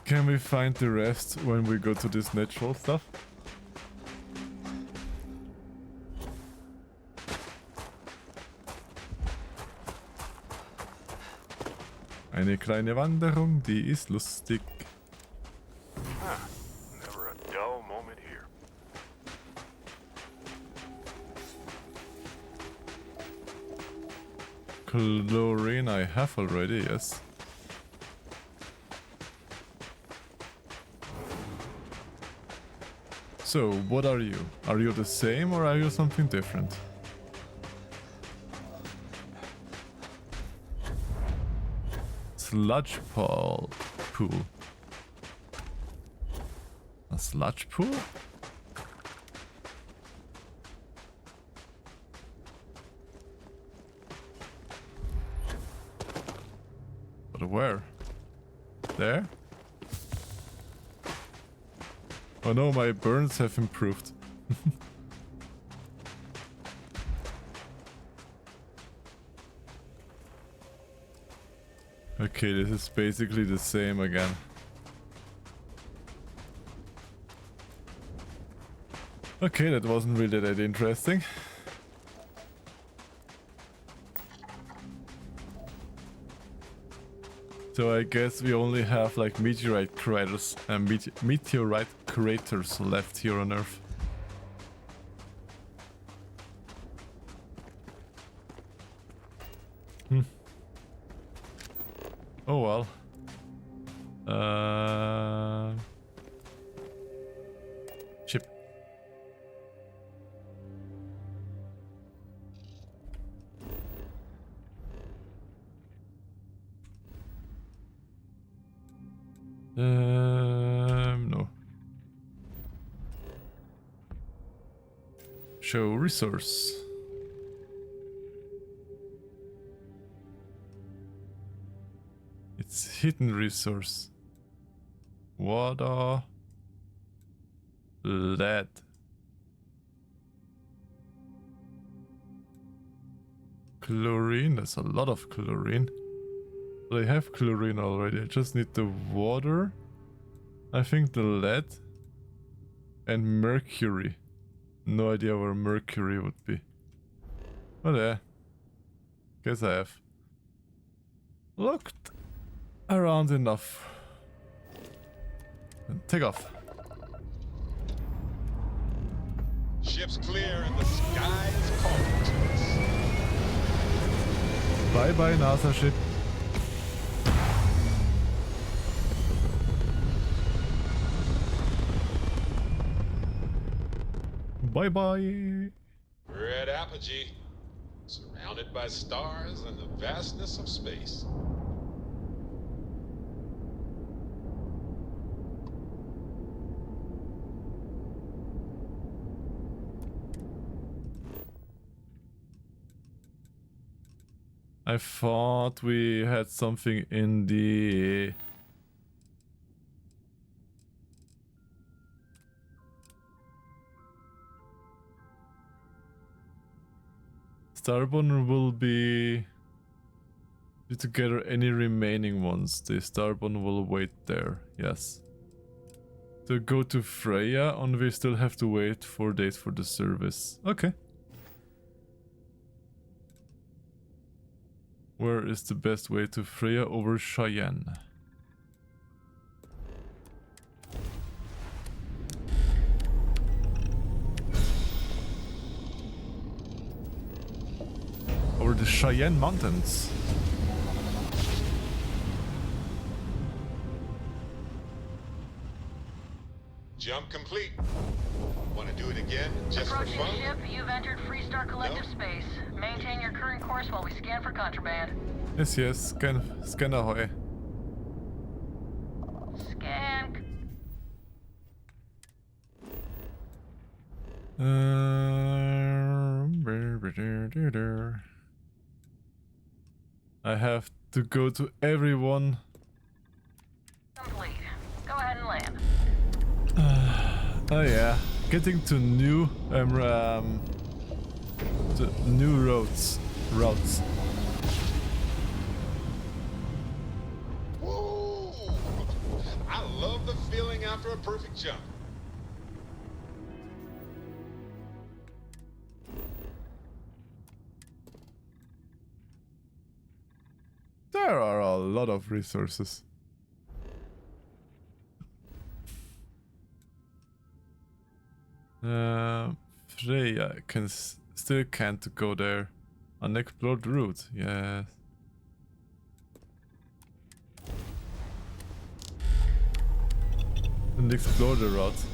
Can we find the rest when we go to this natural stuff? Eine kleine Wanderung, die ist lustig. Never a dull moment here. Chlorine I have already, yes. So, what are you? Are you the same or are you something different? Sludge pool. A sludge pool? But where? There? Oh no, my burns have improved. Okay, this is basically the same again. Okay, that wasn't really that interesting. So I guess we only have like meteorite craters and meteorite craters left here on Earth. Oh well. Chip. No. Show resource. It's hidden resource. Water. Lead. Chlorine. There's a lot of chlorine. But I have chlorine already. I just need the water. I think the lead. And mercury. No idea where Mercury would be. Oh yeah. Guess I have looked around enough. And take off. Ship's clear and the sky is calling to us. Bye bye, NASA ship. Bye bye. We're at Apogee, surrounded by stars and the vastness of space. I thought we had something in the... Starbone will be... together any remaining ones. The Starbone will wait there, yes. To go to Freya, and we still have to wait 4 days for the service. Okay. Where is the best way to Freya over Cheyenne? Over the Cheyenne Mountains. Jump complete. Want to do it again, just Approaching for fun? the ship, you've entered Freestar Collective space. Maintain your current course while we scan for contraband. Yes, yes, scan ahoy. Scan. I have to go to everyone. Complete. Go ahead and land. Oh yeah, getting to new routes. Woo! I love the feeling after a perfect jump. There are a lot of resources. Freya still can't go there. Unexplored route, yes. And explore the route.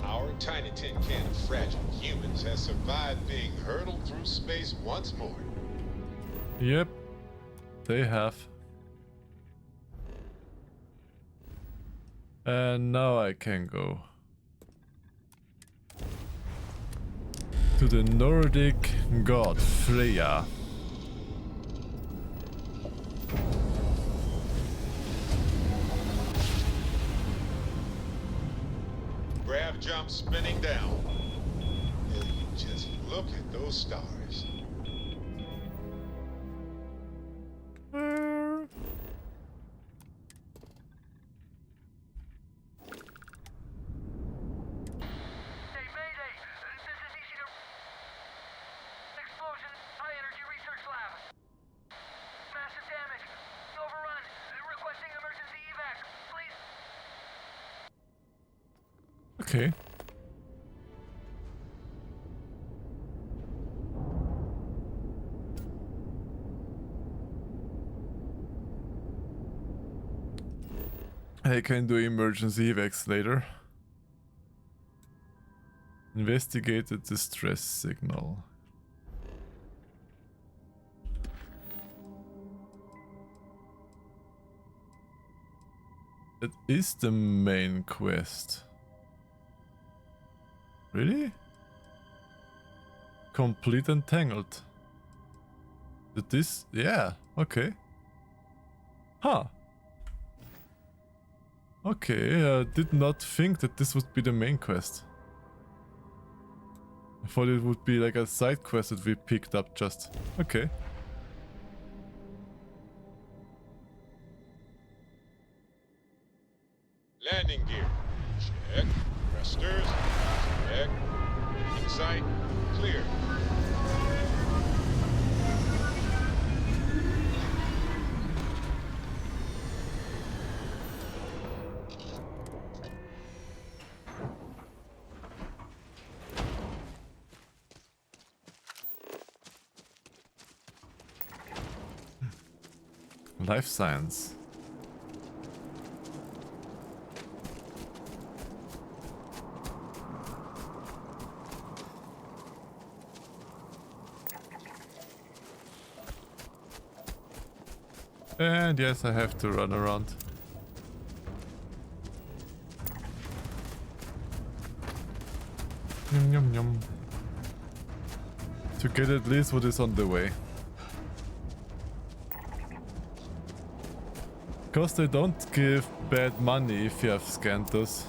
Our tiny tin can of fragile humans has survived being hurtled through space once more. Yep, they have. And now I can go to the Nordic god Freya. Grav jump spinning down. And you just look at those stars. Okay. I can do emergency evacs later. Investigate the distress signal. It is the main quest. Really? Complete Entangled. Did this? Yeah, okay. Huh. Okay, I did not think that this would be the main quest. I thought it would be like a side quest that we picked up just. Okay. Life science. And yes, I have to run around. Yum yum yum. To get at least what is on the way. Because they don't give bad money if you have scanned those.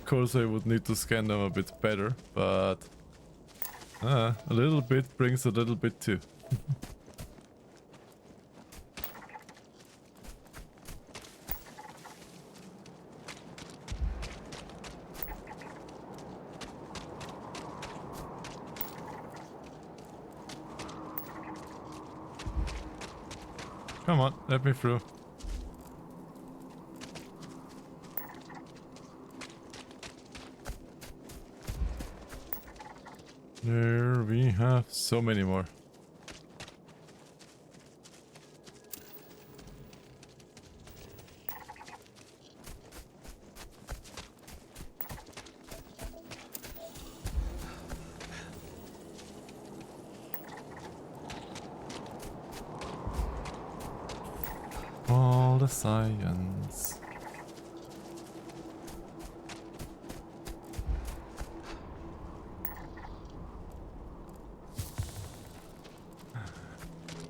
Of course I would need to scan them a bit better, but a little bit brings a little bit too. Come on, let me through. There we have so many more. All the science.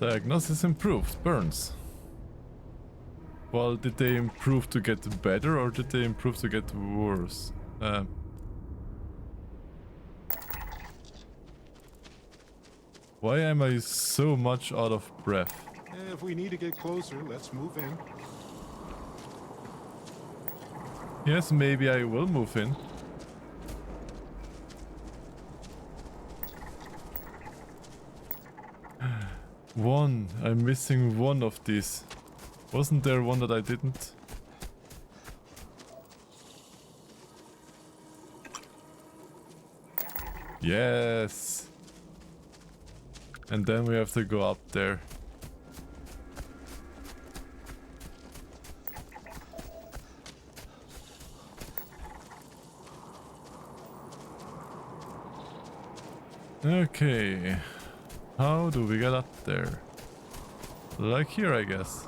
Diagnosis improved. Burns. Well, did they improve to get better or did they improve to get worse? Why am I so much out of breath? If we need to get closer, let's move in. Yes, maybe I will move in. One. I'm missing one of these. Wasn't there one that I didn't? Yes. And then we have to go up there. Okay. How do we get up there? Like here, I guess.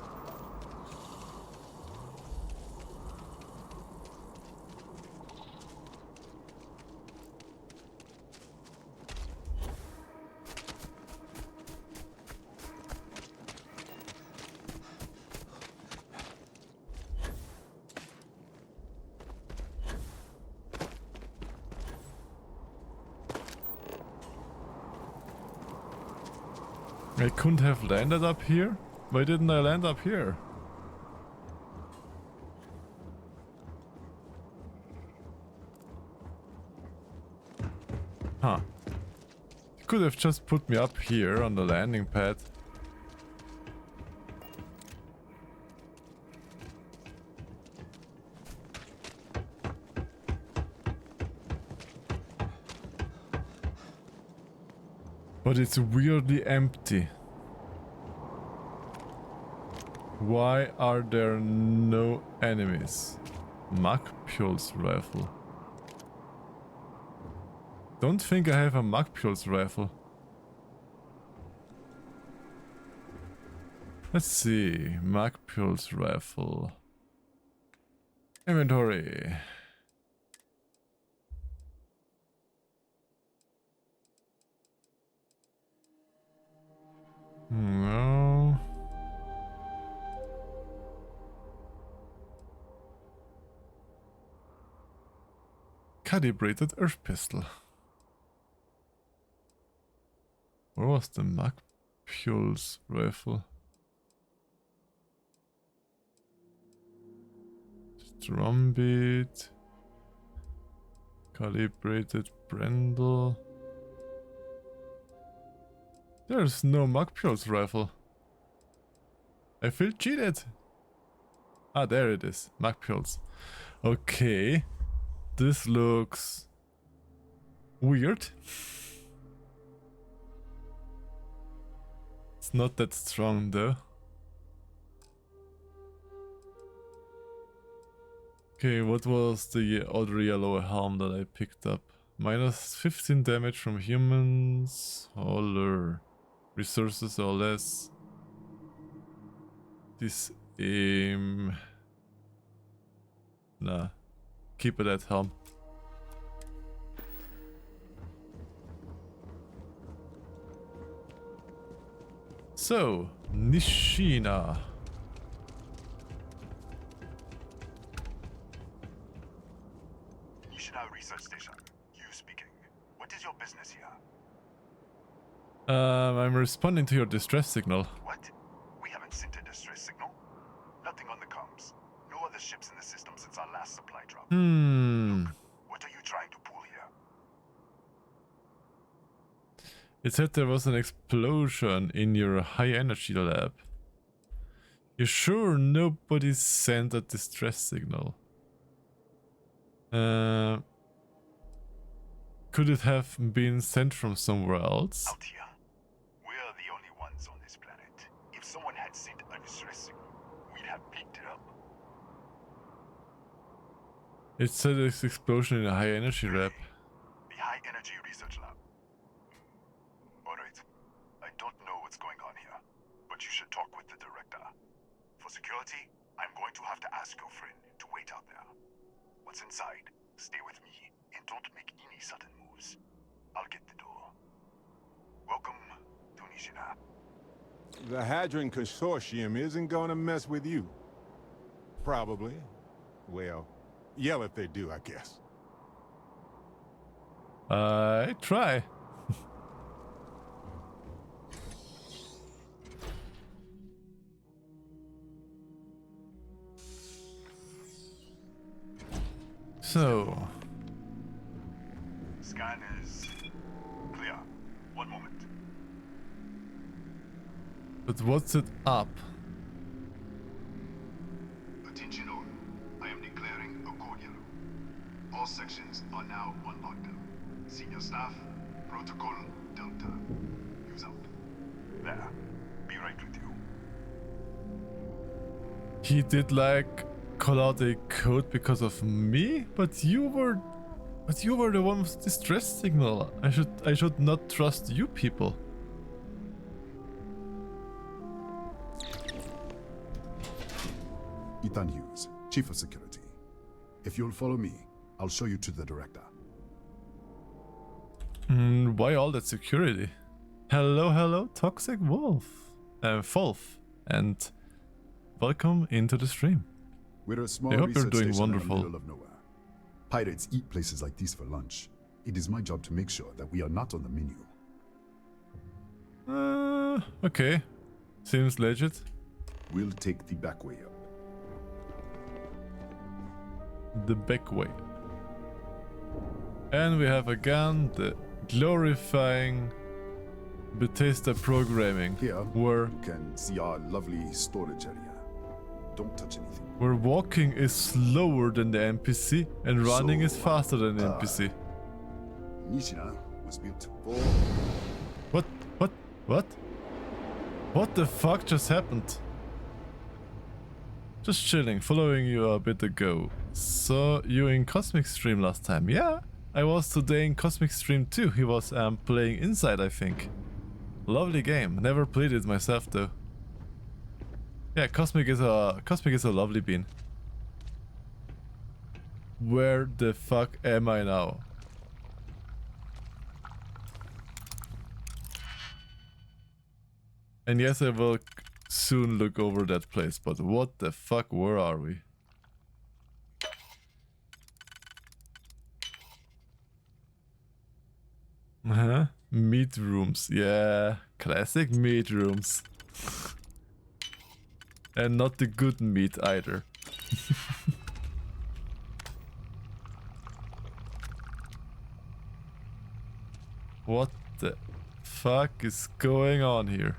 I couldn't have landed up here? Why didn't I land up here? Huh. You could have just put me up here on the landing pad. But it's weirdly empty. Why are there no enemies? Magpulse rifle. Don't think I have a Magpulse rifle. Let's see. Magpulse rifle. Inventory. No. Calibrated earth pistol. Where was the Magpulse rifle? Drumbeat. Calibrated Brendel. There's no Magpulse rifle. I feel cheated. Ah, there it is. Magpulse. Okay. This looks Weird. It's not that strong though. Okay, what was the other yellow helm that I picked up? Minus 15 damage from humans. Holler. Resources or less. This aim. Nah. Keep it at helm. So, Nishina. Nishina Research Station. You speaking. What is your business here? I'm responding to your distress signal. What? We haven't sent a distress signal. Nothing on the comms. No other ships in the system since our last supply drop. What are you trying to pull here? It said there was an explosion in your high energy lab. You sure nobody sent a distress signal? Could it have been sent from somewhere else? Out here. We're the only ones on this planet. If someone had sent a distress signal, we'd have picked it up. It said this explosion in a high energy lab. The high energy research lab. Alright. I don't know what's going on here, but you should talk with the director. For security, I'm going to have to ask your friend to wait out there. What's inside? Stay with me and don't make any sudden moves. I'll get the door. Welcome to Nishina. The Hadron Consortium isn't gonna mess with you. Probably. Well, yell if they do, I guess. I try. So. Scan is clear. One moment. But what's it up? Attention all. I am declaring a code yellow. All sections are now on lockdown. Senior staff, protocol Delta. Use out. There. Be right with you. He did like call out a code because of me, but you were the one with distress signal. I should not trust you people. Ethan Hughes, Chief of Security. If you'll follow me, I'll show you to the director. Why all that security? Hello, Toxic Wolf. Wolf, and welcome into the stream. We're a small I hope you're research doing station in the wonderful. middle of nowhere. Pirates eat places like these for lunch. It is my job to make sure that we are not on the menu. Okay. Seems legit. We'll take the back way up. The back way. And we have again the glorifying Bethesda programming. Here, where you can see our lovely storage area. Don't touch anything. Where walking is slower than the NPC and running is faster than the NPC. Nishina was built for... What? What the fuck just happened? Just chilling, following you a bit ago. Saw you in Cosmic Stream last time. Yeah, I was today in Cosmic Stream too. He was playing Inside, I think. Lovely game. Never played it myself though. Yeah, Cosmic is a lovely bean. Where the fuck am I now? And yes, I will soon look over that place, but what the fuck, where are we? Meat rooms, yeah, classic meat rooms. And not the good meat either. What the fuck is going on here?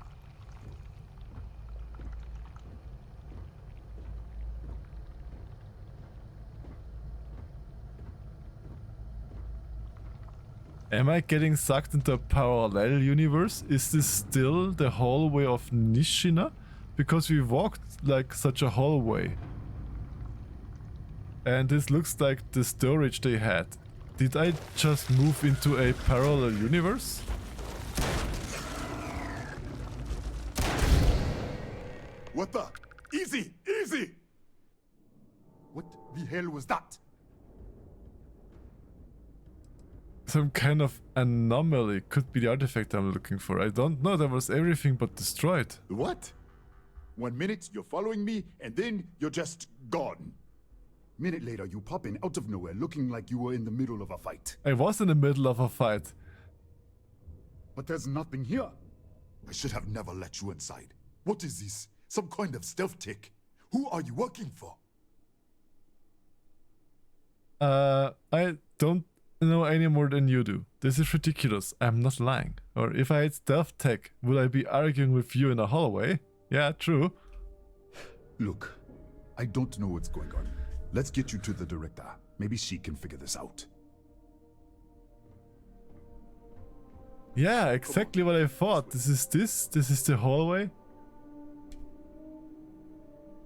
Am I getting sucked into a parallel universe? Is this still the hallway of Nishina? Because we walked like such a hallway. And this looks like the storage they had. Did I just move into a parallel universe? What the? Easy! Easy! What the hell was that? Some kind of anomaly. Could be the artifact I'm looking for. I don't know. There was everything but destroyed. What? 1 minute you're following me, and then you're just gone. Minute later, you pop in out of nowhere looking like you were in the middle of a fight. I was in the middle of a fight. But there's nothing here. I should have never let you inside. What is this? Some kind of stealth tick? Who are you working for? I don't know any more than you do. This is ridiculous. I'm not lying. Or if I had stealth tech, would I be arguing with you in a hallway? Yeah, true. Look, I don't know what's going on. Let's get you to the director. Maybe she can figure this out. Yeah, exactly what I thought. This is the hallway.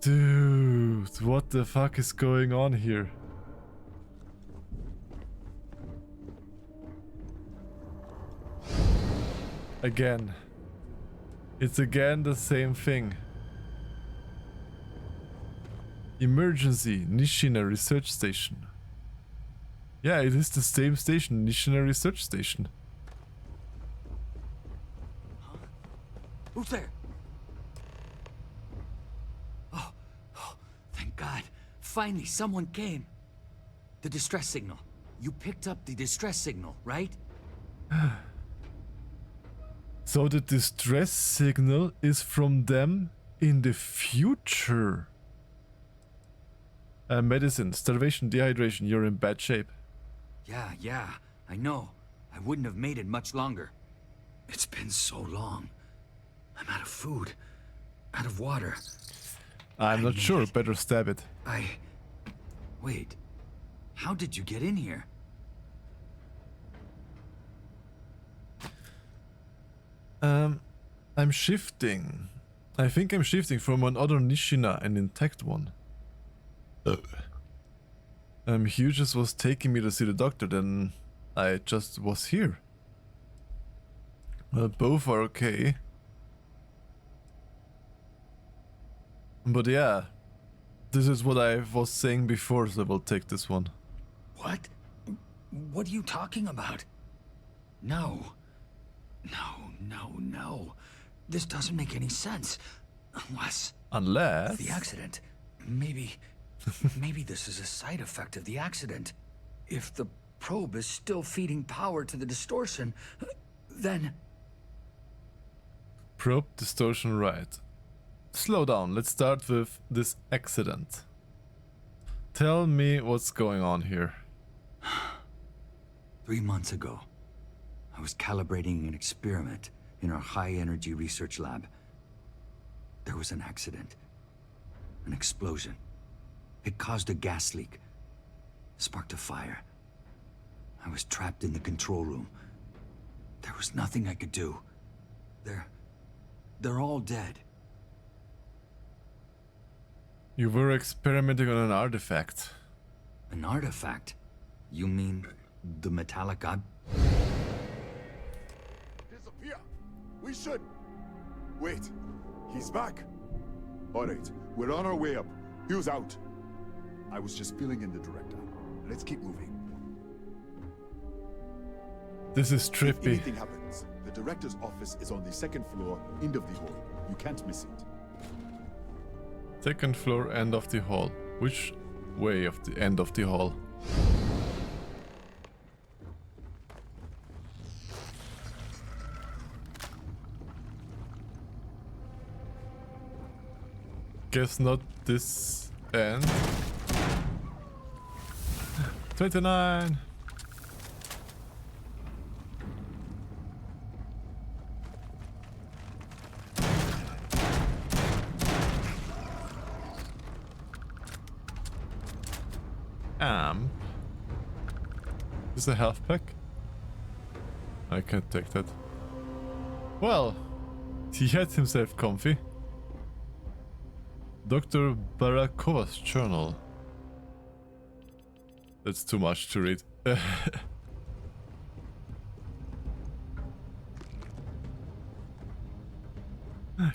Dude, what the fuck is going on here? Again. It's again the same thing. Emergency, Nishina Research Station. Yeah, it is the same station, Nishina Research Station. Who's there? Oh, thank God. Finally, someone came. The distress signal. You picked up the distress signal, right? So the distress signal is from them in the future. Medicine, starvation, dehydration, you're in bad shape. Yeah, I know. I wouldn't have made it much longer. It's been so long. I'm out of food, out of water. I'm not sure, better stab it. Wait, how did you get in here? I'm shifting. I think I'm shifting from another Nishina, an intact one. Hugh just was taking me to see the doctor, then I just was here. Well, both are okay. But yeah, this is what I was saying before, so we'll take this one. What? What are you talking about? No. This doesn't make any sense. Unless... The accident. Maybe this is a side effect of the accident. If the probe is still feeding power to the distortion, then... Probe, distortion, right. Slow down, let's start with this accident. Tell me what's going on here. 3 months ago, I was calibrating an experiment in our high-energy research lab. There was an accident. An explosion. It caused a gas leak. Sparked a fire. I was trapped in the control room. There was nothing I could do. They're all dead. You were experimenting on an artifact. An artifact? You mean the metallic god? Disappear! We should... Wait, he's back. Alright, we're on our way up. Hugh's out. I was just filling in the director. Let's keep moving. This is trippy. If anything happens, the director's office is on the 2nd floor, end of the hall. You can't miss it. 2nd floor, end of the hall. Which way of the end of the hall? Guess not this end. 29. Is a health pack? I can't take that. Well, he had himself comfy. Dr. Barakova's journal. That's too much to read.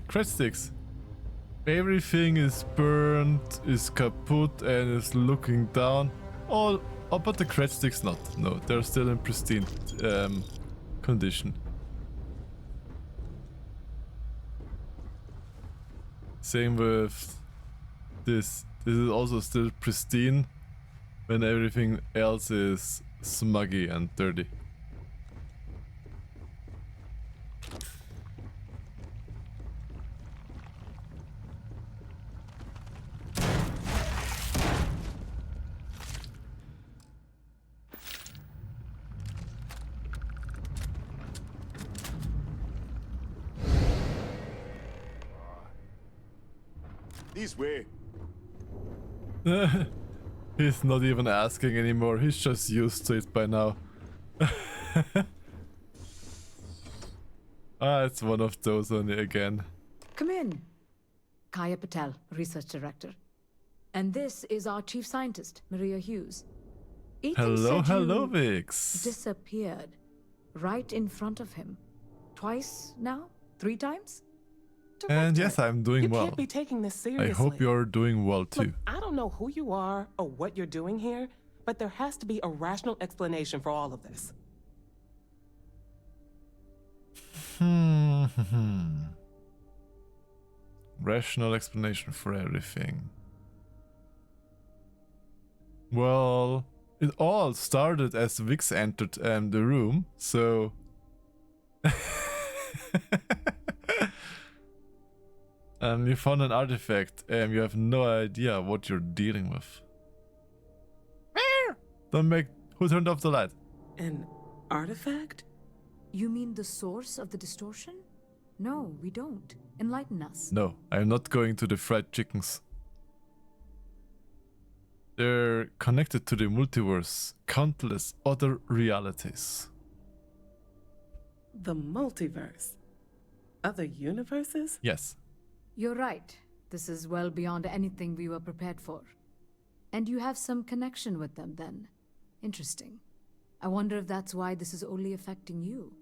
Cred sticks. Everything is burned, is kaput, and is looking down. Oh, but the cred sticks not. No, they're still in pristine condition. Same with this. This is also still pristine when everything else is smuggy and dirty. This way. He's not even asking anymore, he's just used to it by now. It's one of those only again. Come in. Kaya Patel, Research Director. And this is our Chief Scientist, Maria Hughes. Ethan said hello, you Vix. disappeared right in front of him. Twice now? 3 times? And yes, I'm doing You well. can't be taking this seriously. I hope you're doing well too. Look, I don't know who you are or what you're doing here, but there has to be a rational explanation for all of this. Rational explanation for everything. Well, it all started as Vix entered the room, so... you found an artifact, and you have no idea what you're dealing with. Don't make... Who turned off the light? An artifact? You mean the source of the distortion? No, we don't. Enlighten us. No, I'm not going to the fried chickens. They're connected to the multiverse, countless other realities. The multiverse? Other universes? Yes. You're right. This is well beyond anything we were prepared for. And you have some connection with them then. Interesting. I wonder if that's why this is only affecting you.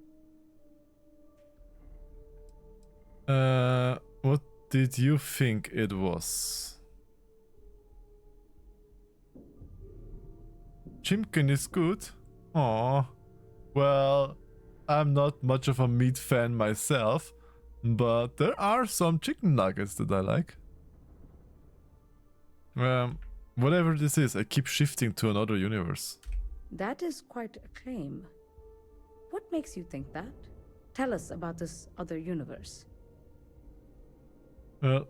What did you think it was? Chimkin is good? Aw. Well, I'm not much of a meat fan myself, but there are some chicken nuggets that I like. Whatever this is, I keep shifting to another universe. That is quite a claim. What makes you think that? Tell us about this other universe. Well,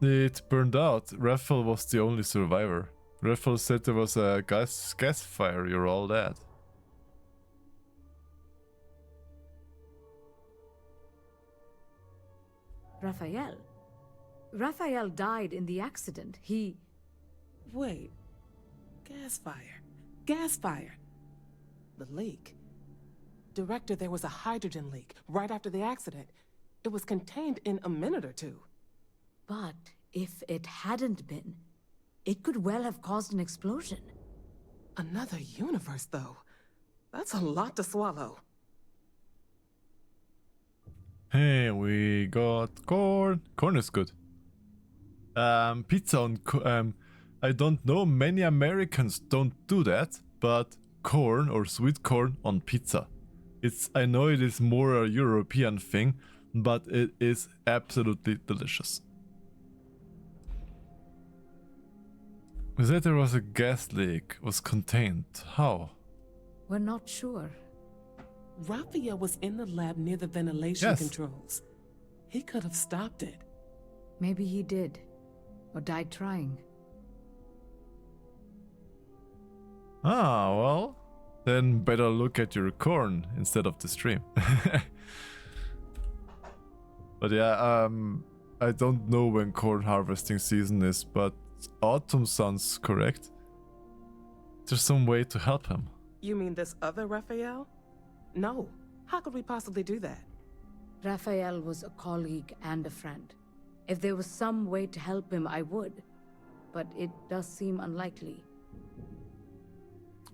it burned out. Raphael was the only survivor. Raphael said there was a gas fire, you're all dead. Raphael? Raphael died in the accident. He... Wait. Gas fire. Gas fire. The leak. Director, there was a hydrogen leak right after the accident. It was contained in a minute or two. But if it hadn't been, it could well have caused an explosion. Another universe, though. That's a lot to swallow. Hey, we got corn. Corn is good. Pizza on... I don't know, many Americans don't do that, but corn or sweet corn on pizza. I know it is more a European thing, but it is absolutely delicious. We said there was a gas leak, was contained. How? We're not sure. Raphael was in the lab near the ventilation controls. He could have stopped it. Maybe he did. Or died trying. Ah, well, then better look at your corn instead of the stream. But yeah, I don't know when corn harvesting season is, but autumn sounds correct. There's some way to help him. You mean this other Raphael? No. How could we possibly do that? Raphael was a colleague and a friend. If there was some way to help him, I would. But it does seem unlikely.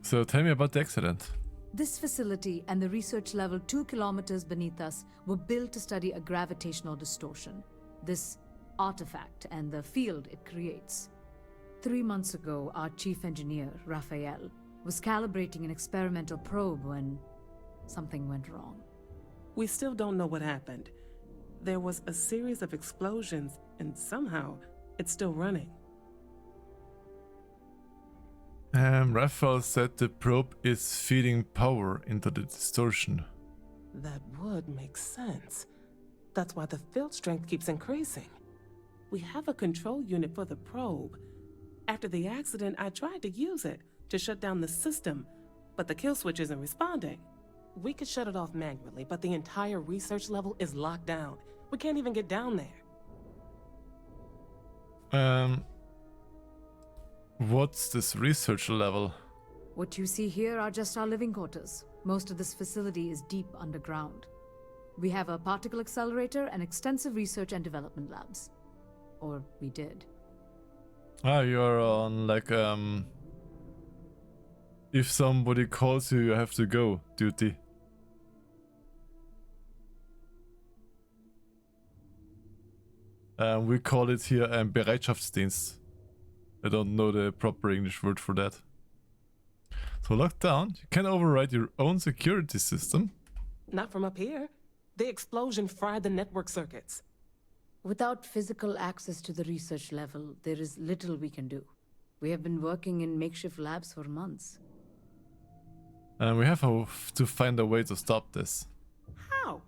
So tell me about the accident. This facility and the research level 2 kilometers beneath us were built to study a gravitational distortion, this artifact and the field it creates. 3 months ago, our chief engineer, Raphael, was calibrating an experimental probe when something went wrong. We still don't know what happened. There was a series of explosions, and somehow it's still running. Raphael said the probe is feeding power into the distortion. That would make sense. That's why the field strength keeps increasing. We have a control unit for the probe. After the accident, I tried to use it to shut down the system, but the kill switch isn't responding. We could shut it off manually, but the entire research level is locked down. We can't even get down there. What's this research level? What you see here are just our living quarters. Most of this facility is deep underground. We have a particle accelerator and extensive research and development labs. Or we did. Ah, you're on like if somebody calls you, you have to go duty. We call it here Bereitschaftsdienst. I don't know the proper English word for that. So lockdown, you can override your own security system. Not from up here. The explosion fried the network circuits. Without physical access to the research level, there is little we can do. We have been working in makeshift labs for months. And we have to find a way to stop this. How?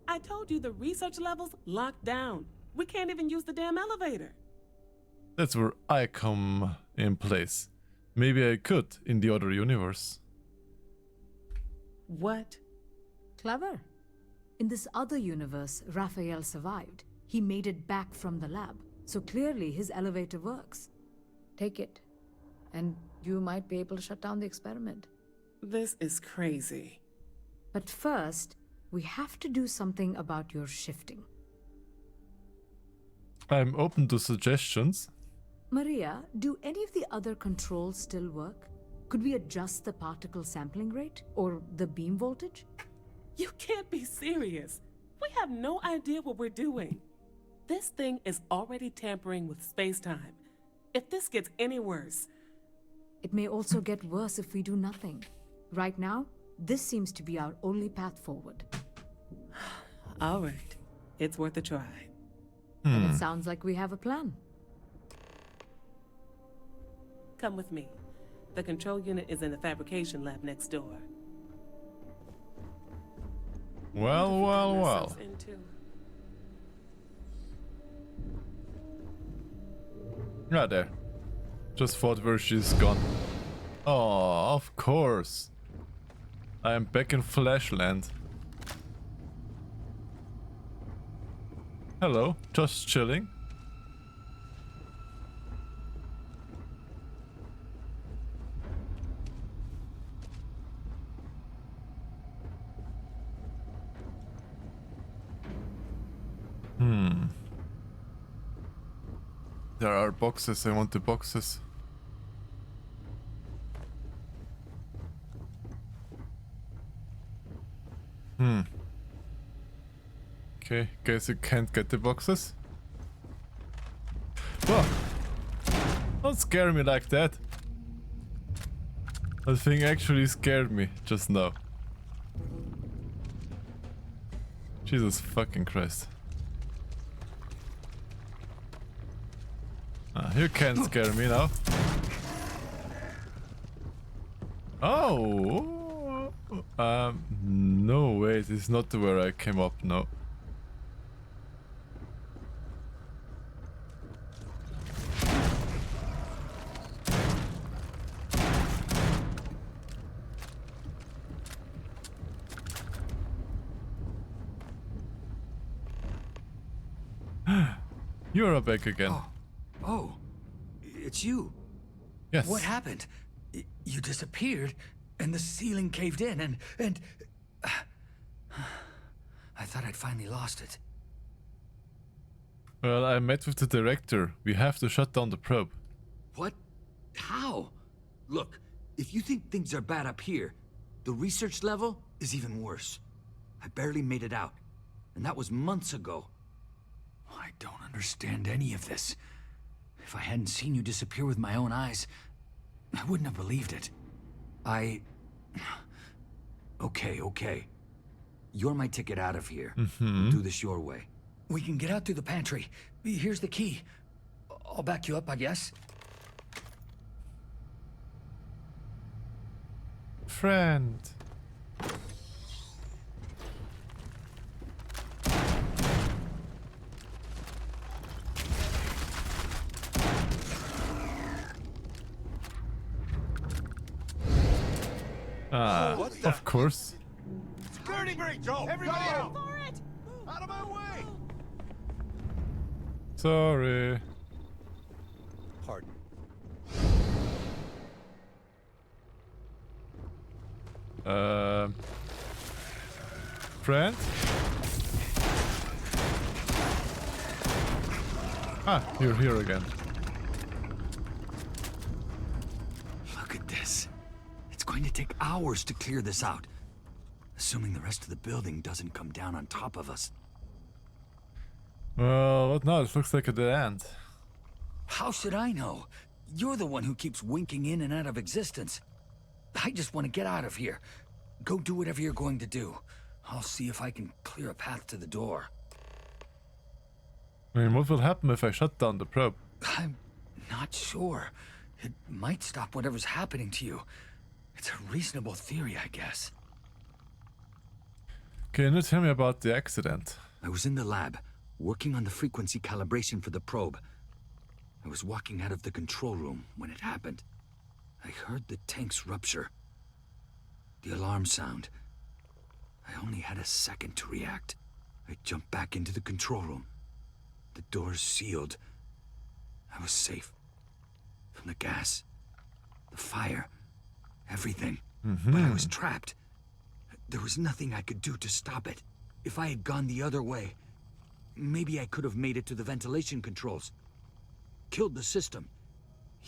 I told you the research level's locked down. We can't even use the damn elevator. That's where I come in place. Maybe I could in the other universe. What? Clever. In this other universe, Raphael survived. He made it back from the lab, so clearly his elevator works. Take it, and you might be able to shut down the experiment. This is crazy. But first, we have to do something about your shifting. I'm open to suggestions. Maria, do any of the other controls still work? Could we adjust the particle sampling rate or the beam voltage? You can't be serious. We have no idea what we're doing. This thing is already tampering with space-time. If this gets any worse... It may also get worse if we do nothing. Right now, this seems to be our only path forward. All right. It's worth a try. And it sounds like we have a plan. Come with me. The control unit is in the fabrication lab next door. Well, well, well. Right there. Just thought where she's gone. Oh, of course. I am back in Flashland. Hello, just chilling. There are boxes, I want the boxes. Okay, guess you can't get the boxes. Whoa! Don't scare me like that. That thing actually scared me just now. Jesus fucking Christ. You can't scare me now. Oh! No, wait, it's not where I came up, no. You're back again. Oh, it's you. Yes. What happened? You disappeared, and the ceiling caved in, and... I thought I'd finally lost it. Well, I met with the director. We have to shut down the probe. What? How? Look, if you think things are bad up here, the research level is even worse. I barely made it out, and that was months ago. I don't understand any of this. If I hadn't seen you disappear with my own eyes, I wouldn't have believed it. Okay. You're my ticket out of here. We'll do this your way. We can get out through the pantry. Here's the key. I'll back you up, I guess. Friend. Of course. Security breach! Everybody out! Out of my way! Sorry. Pardon. Friend? You're here again. Look at this. It's going to take hours to clear this out. Assuming the rest of the building doesn't come down on top of us. Well, what now? It looks like a dead end. How should I know? You're the one who keeps winking in and out of existence. I just want to get out of here. Go do whatever you're going to do. I'll see if I can clear a path to the door. I mean, what will happen if I shut down the probe? I'm not sure. It might stop whatever's happening to you. It's a reasonable theory, I guess. Can you tell me about the accident? I was in the lab, working on the frequency calibration for the probe. I was walking out of the control room when it happened. I heard the tanks rupture. The alarm sound. I only had a second to react. I jumped back into the control room. The doors sealed. I was safe. From the gas, the fire, everything. But I was trapped. There was nothing I could do to stop it. If I had gone the other way, maybe I could have made it to the ventilation controls. Killed the system.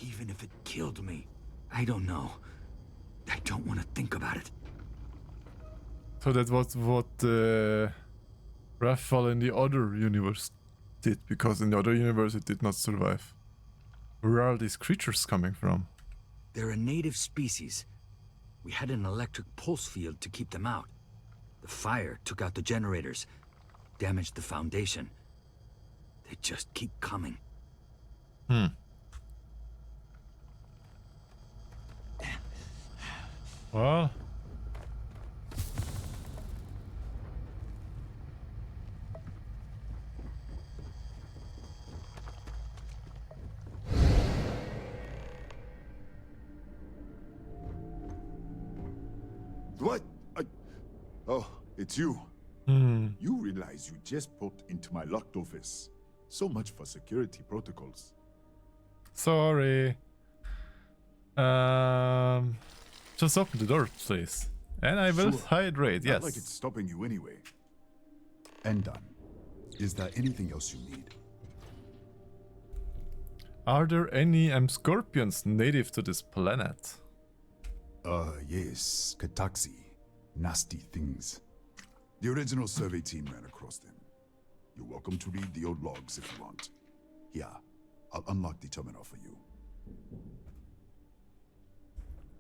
Even if it killed me. I don't know. I don't want to think about it. So that was what Rafael in the other universe did, because in the other universe it did not survive. Where are these creatures coming from? They're a native species. We had an electric pulse field to keep them out. The fire took out the generators, damaged the foundation. They just keep coming. Well, What? Oh, it's you. You realize you just put into my locked office. So much for security protocols. sorry. Just open the door, please. And I will hydrate, yes. Not like it's stopping you anyway. And done. Is there anything else you need? Are there any scorpions native to this planet? Yes. Kataxi. Nasty things. The original survey team ran across them. You're welcome to read the old logs if you want. Here, I'll unlock the terminal for you.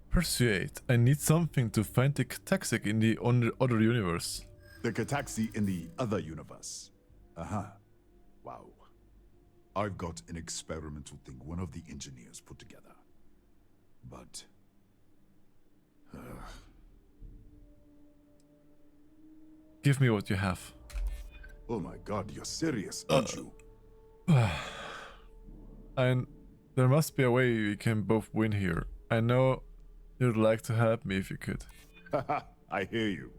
Persuade. I need something to find the Kataxi in the other universe. The Kataxi in the other universe. Wow. I've got an experimental thing one of the engineers put together. But... Give me what you have. Oh my god, you're serious, aren't you? And there must be a way we can both win here. I know you'd like to help me if you could. I hear you.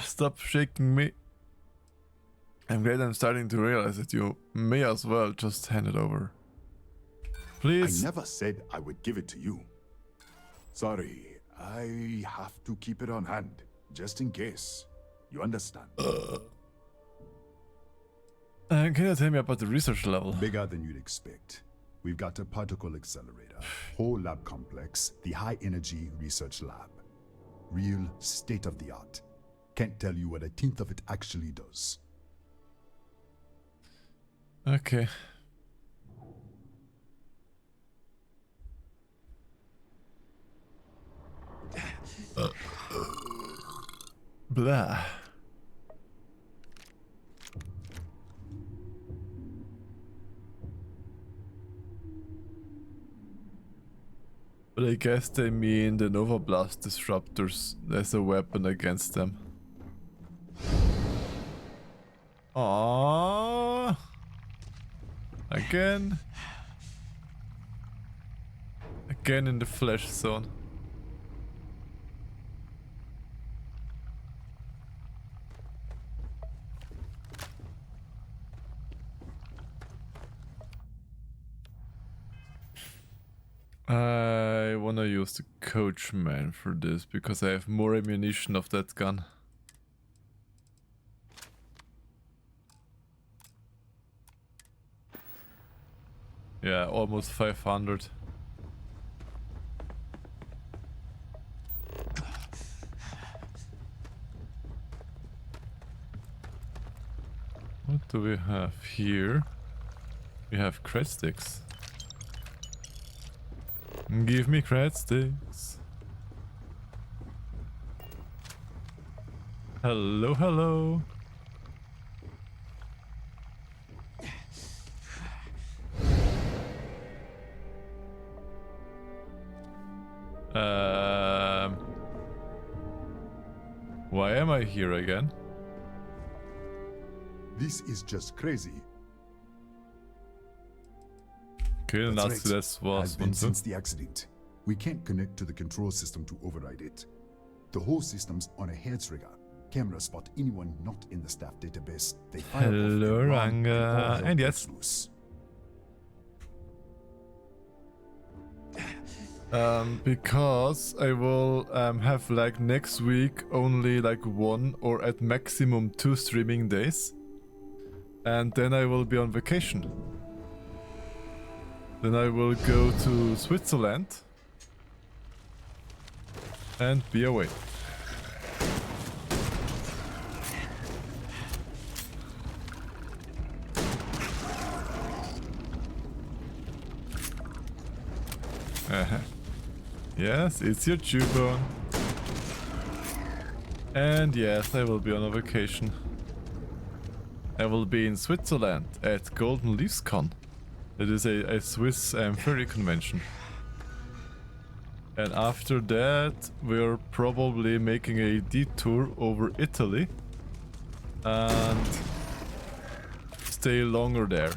Stop shaking me. I'm glad I'm starting to realize that you may as well just hand it over. Please. I never said I would give it to you. Sorry, I have to keep it on hand, just in case. You understand? Can you tell me about the research level? Bigger than you'd expect. We've got a particle accelerator, whole lab complex, the high energy research lab. Real state of the art. Can't tell you what a tenth of it actually does. Okay. Blah. But I guess they mean the Nova Blast disruptors as a weapon against them. Aww. Again. Again in the flesh zone. I wanna use the Coachman for this because I have more ammunition of that gun. Yeah, almost 500. What do we have here? We have cred sticks. Give me cred sticks. Hello, hello. Why am I here again? This is just crazy. Okay, That's right. das war's. Has been since the accident. We can't connect to the control system to override it. The whole system's on a hair trigger. Cameras spot anyone not in the staff database. They fire Hello, off Ranga. And yes. Loose. Because I will have like next week only like 1 or at maximum 2 streaming days. And then I will be on vacation. Then I will go to Switzerland and be away. Yes, it's your Jubon. And yes, I will be on a vacation. I will be in Switzerland at Golden Leaves Con. It is a Swiss furry convention. And after that, we're probably making a detour over Italy and stay longer there.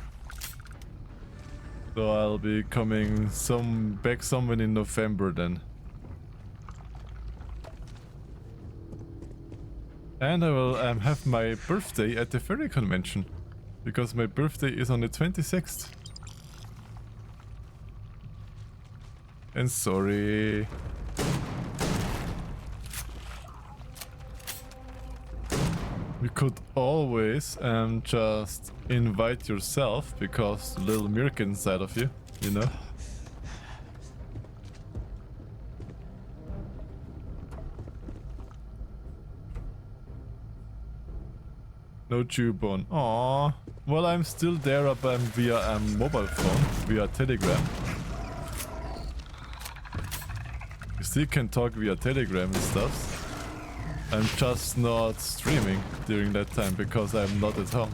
So I'll be coming back somewhere in November then. And I will have my birthday at the furry convention, because my birthday is on the 26th. And sorry. You could always just invite yourself, because the little Mirk inside of you, you know? No Jubon. Aww. Well, I'm still there via mobile phone, via Telegram. You still can talk via Telegram and stuff. I'm just not streaming during that time because I'm not at home.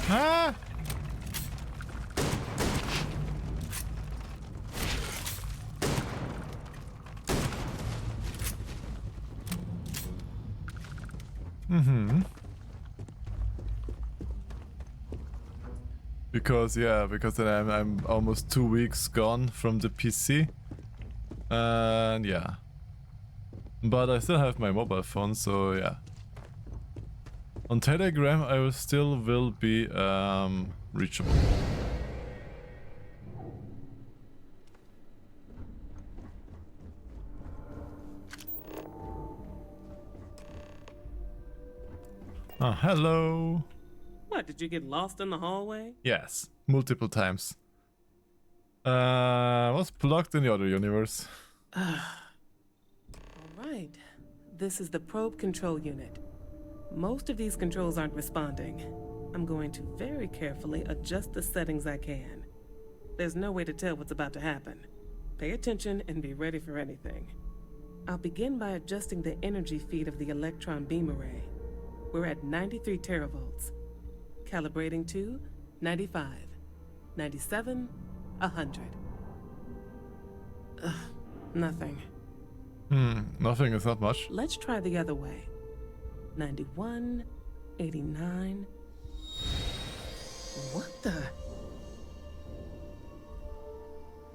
Ah! Mm-hmm. Because then I'm almost 2 weeks gone from the PC. And yeah. But I still have my mobile phone, so yeah. On Telegram I will be reachable. Hello. What, did you get lost in the hallway? Yes, multiple times. Was plugged in the other universe. Alright. This is the probe control unit. Most of these controls aren't responding. I'm going to very carefully adjust the settings I can. There's no way to tell what's about to happen. Pay attention and be ready for anything. I'll begin by adjusting the energy feed of the electron beam array. We're at 93 teravolts. Calibrating to 95, 97, 100. Nothing. Nothing is not much. Let's try the other way. 91, 89. What the?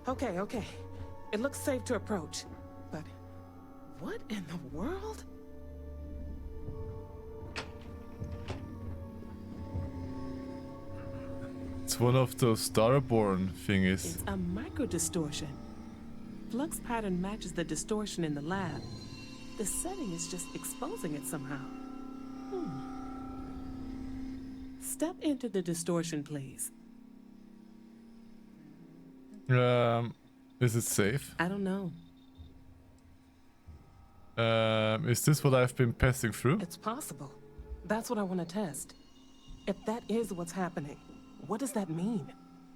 Okay. It looks safe to approach. But what in the world? It's one of those Starborn thingies. It's a microdistortion. Flux pattern matches the distortion in the lab. The setting is just exposing it somehow. Step into the distortion, please. Is it safe? I don't know. Is this what I've been passing through? It's possible. That's what I want to test. If that is what's happening, what does that mean?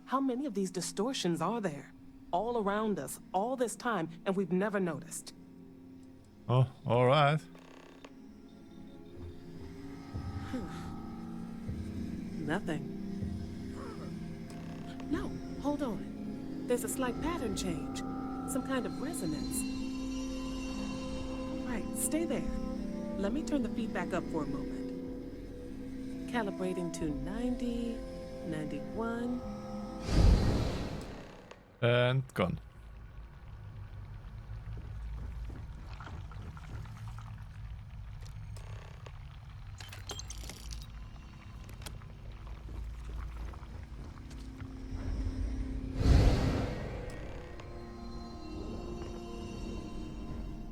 How many of these distortions are there? All around us, all this time, and we've never noticed. Oh, alright. Nothing. No, hold on. There's a slight pattern change. Some kind of resonance. Right, stay there. Let me turn the feedback up for a moment. Calibrating to 90, 91. And gone.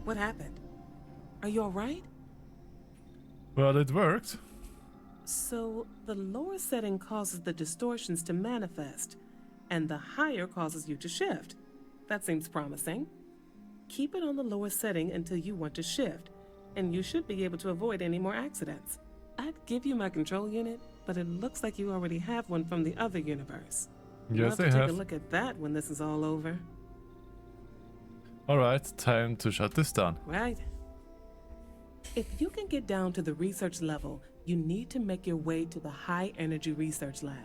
What happened? Are you all right? Well, it worked. So, the lower setting causes the distortions to manifest, and the higher causes you to shift. That seems promising. Keep it on the lower setting until you want to shift, and you should be able to avoid any more accidents. I'd give you my control unit, but it looks like you already have one from the other universe. Yes, I Take have. a look at that when this is all over. Alright, time to shut this down. Right. If you can get down to the research level, you need to make your way to the High Energy Research Lab.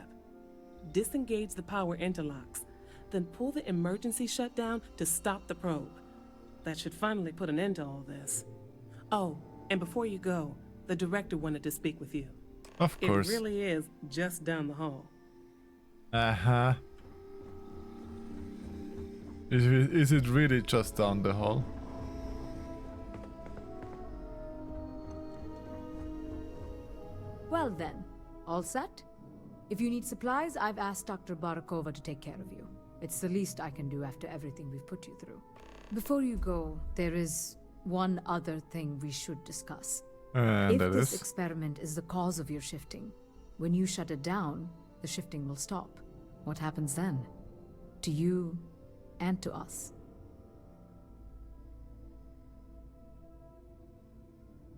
Disengage the power interlocks, then pull the emergency shutdown to stop the probe. That should finally put an end to all this. Oh, and before you go, the director wanted to speak with you. Of course. It really is just down the hall. Uh-huh. Is it really just down the hall? Well then, all set? If you need supplies, I've asked Dr. Barakova to take care of you. It's the least I can do after everything we've put you through. Before you go, there is one other thing we should discuss. And if that this is? experiment is the cause of your shifting, when you shut it down, the shifting will stop. What happens then? To you and to us.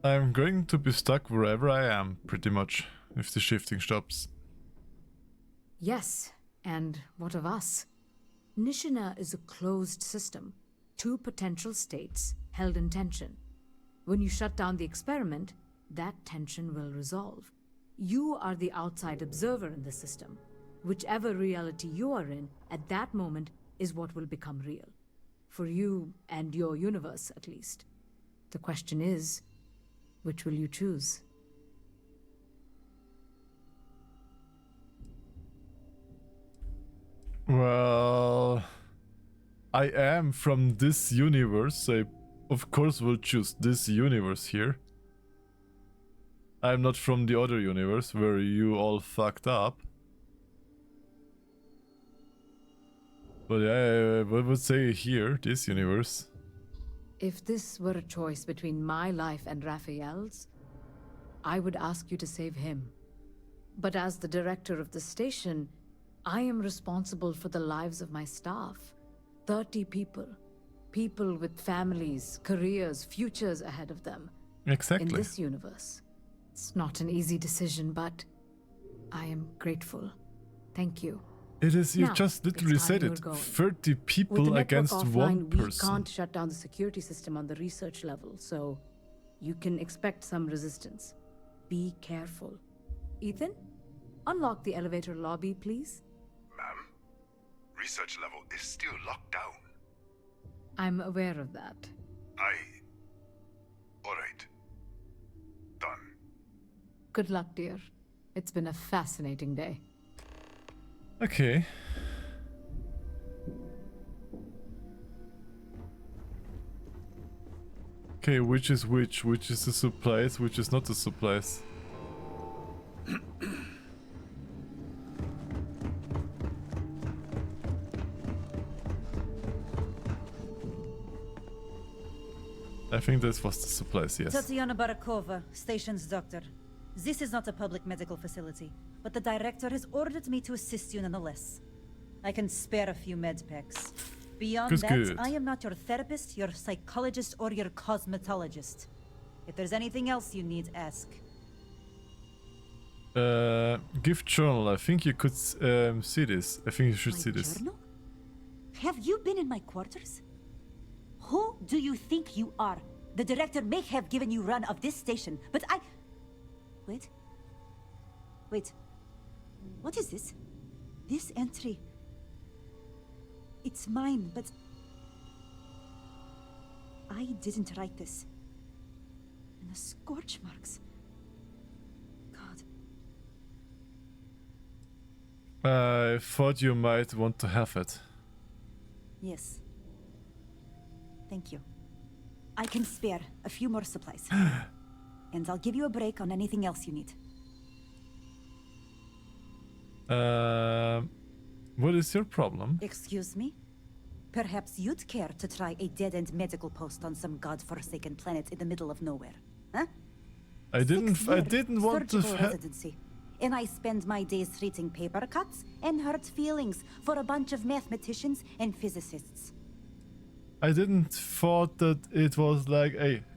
I'm going to be stuck wherever I am, pretty much, if the shifting stops. Yes, and what of us? Nishina is a closed system, 2 potential states held in tension. When you shut down the experiment, that tension will resolve. You are the outside observer in the system. Whichever reality you are in at that moment is what will become real. For you and your universe, at least. The question is, which will you choose? Well, I am from this universe, so I of course will choose this universe here. I'm not from the other universe where you all fucked up. But yeah, I would say here, this universe. If this were a choice between my life and Raphael's, I would ask you to save him. But as the director of the station, I am responsible for the lives of my staff. 30 people. People with families, careers, futures ahead of them. Exactly. In this universe. It's not an easy decision, but I am grateful. Thank you. It is, you Now, just literally it's time said you it. were going. 30 With the people network against offline, one we person. can't shut down the security system on the research level, so you can expect some resistance. Be careful. Ethan, unlock the elevator lobby, please. Ma'am, research level is still locked down. I'm aware of that. Alright. Done. Good luck, dear. It's been a fascinating day. Okay. Okay, which is which? Which is the supplies? Which is not the supplies? I think this was the supplies, yes. Tatiana Barakova, station's doctor. This is not a public medical facility, but the director has ordered me to assist you nonetheless. I can spare a few med packs. Beyond that, good. I am not your therapist, your psychologist, or your cosmetologist. If there's anything else you need, ask. Gift journal. I think you could see this. I think you should see this. Journal? Have you been in my quarters? Who do you think you are? The director may have given you run of this station, but I... Wait. What is this? This entry... It's mine, but... I didn't write this. And the scorch marks... God. I thought you might want to have it. Yes. Thank you. I can spare a few more supplies. And I'll give you a break on anything else you need. What is your problem? Excuse me? Perhaps you'd care to try a dead-end medical post on some god-forsaken planet in the middle of nowhere, huh? I didn't want to surgical residency. And I spend my days treating paper cuts and hurt feelings for a bunch of mathematicians and physicists. I didn't thought that it was like,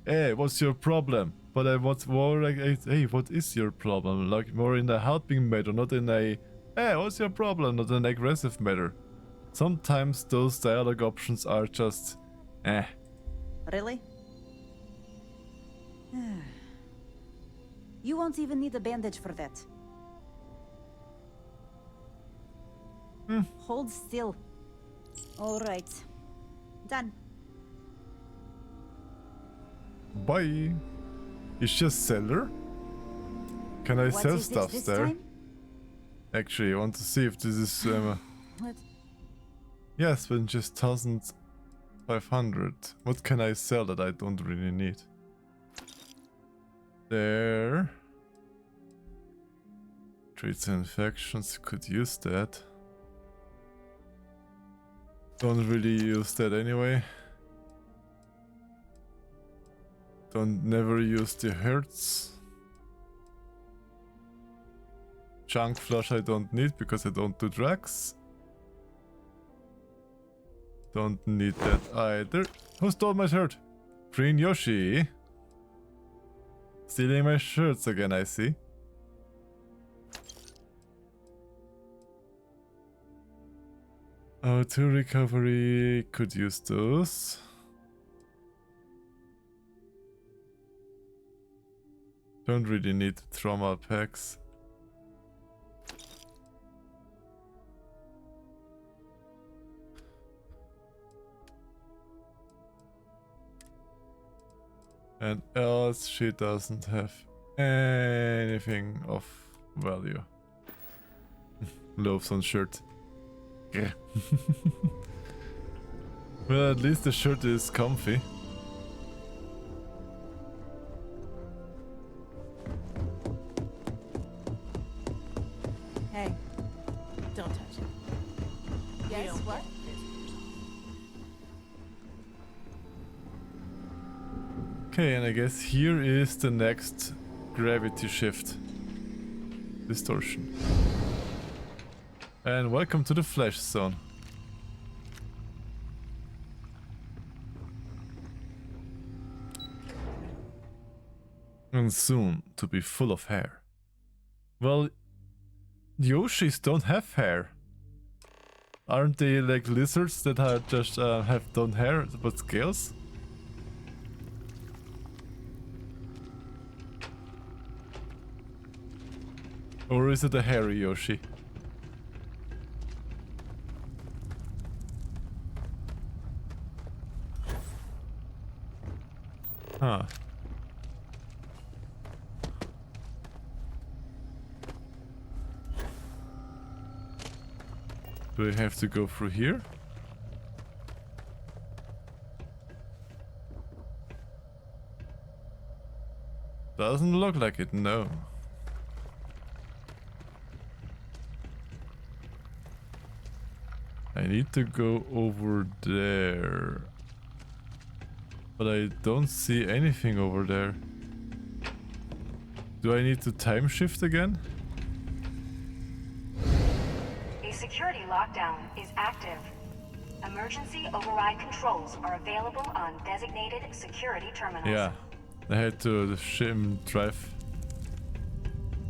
hey, what's your problem? But I was more like, hey, what is your problem? Like more in a helping manner, not in a, hey, what's your problem? Not an aggressive manner. Sometimes those dialogue options are just, Really? You won't even need a bandage for that. Hold still. All right. Done. Bye. It's just seller? Can I What sell is it stuff this there? time? Actually, I want to see if this is... What? yes, but just 1,500. What can I sell that I don't really need? There. Treats infections, could use that. Don't really use that anyway. Never use the hertz. Junk flush I don't need because I don't do drugs. Don't need that either. Who stole my shirt? Green Yoshi. Stealing my shirts again, I see. O2 recovery, could use those. Don't really need trauma packs. And else she doesn't have anything of value. Loaves on shirt. Yeah. Well, at least the shirt is comfy. Hey. Don't touch it. Yes, what? Okay, and I guess here is the next gravity shift distortion. And welcome to the Flash Zone. And soon to be full of hair. Well, Yoshis don't have hair. Aren't they like lizards that are just have don't hair but scales? Or is it a hairy Yoshi? Huh. Do I have to go through here? Doesn't look like it, no. I need to go over there. But I don't see anything over there. Do I need to time shift again? Security lockdown is active. Emergency override controls are available on designated security terminals. Yeah, I had to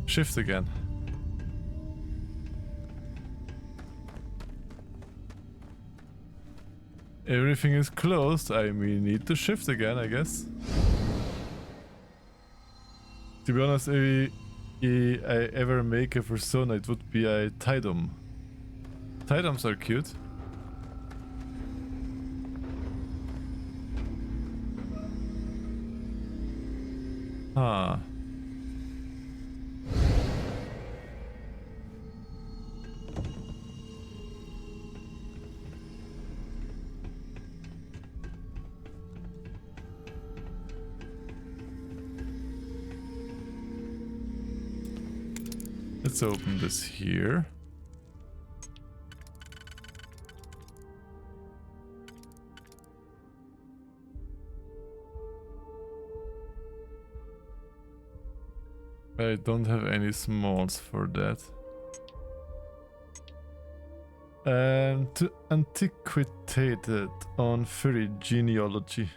shift again. Everything is closed. I mean, need to shift again, I guess. To be honest, if I ever make a persona, it would be a Tidum. Tidums are cute. Huh. Let's open this here. I don't have any smalls for that. And antiquated on furry genealogy.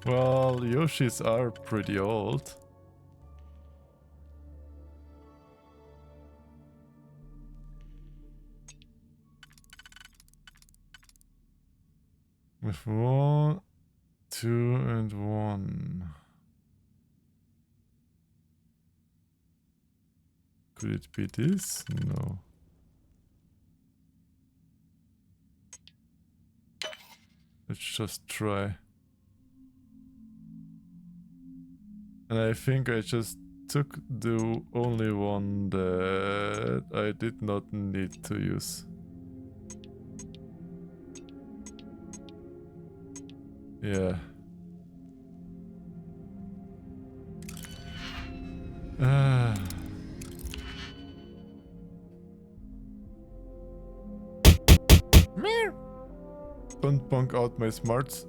Well, Yoshis are pretty old. With 1, 2, and 1. Could it be this? No. Let's just try. And I think I just took the only one that I did not need to use. Yeah. Don't bonk out my smarts.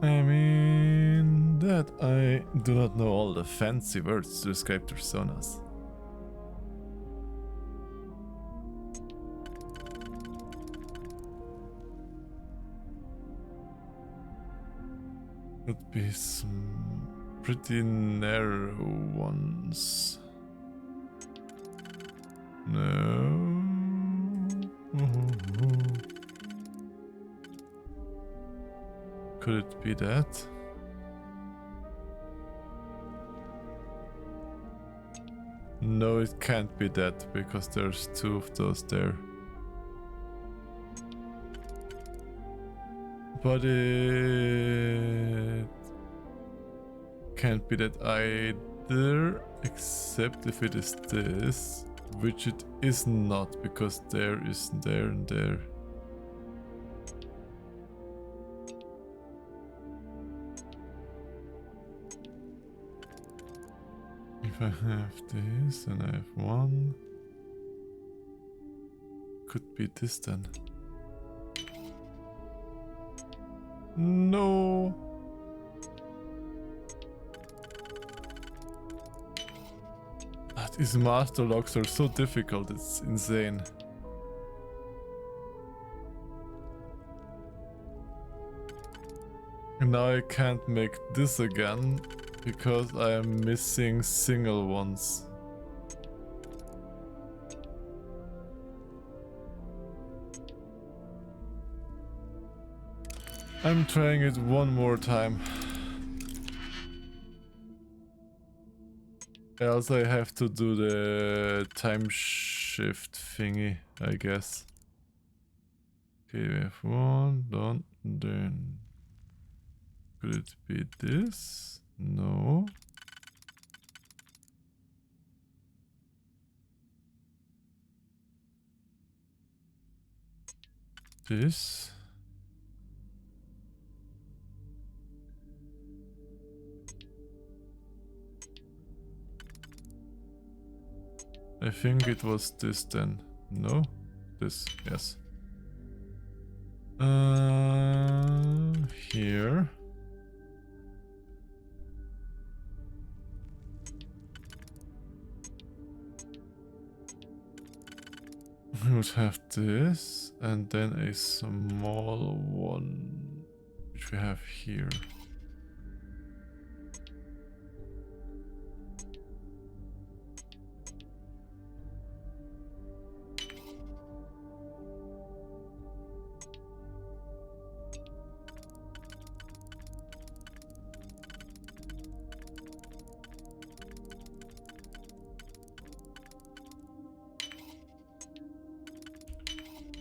I mean, that I do not know all the fancy words to describe personas. Would be some pretty narrow ones. No. Could it be that? No, it can't be that because there's 2 of those there. But it can't be that either, except if it is this, which it is not, because there is there and there. If I have this and I have one, could be this then. No. These master locks are so difficult, it's insane. And now I can't make this again because I am missing single ones. I'm trying it one more time. Else I have to do the time shift thingy, I guess. Okay, we have one done, then could it be this? No. This. I think it was this then. No? This, yes. Here. We would have this, and then a small one, which we have here.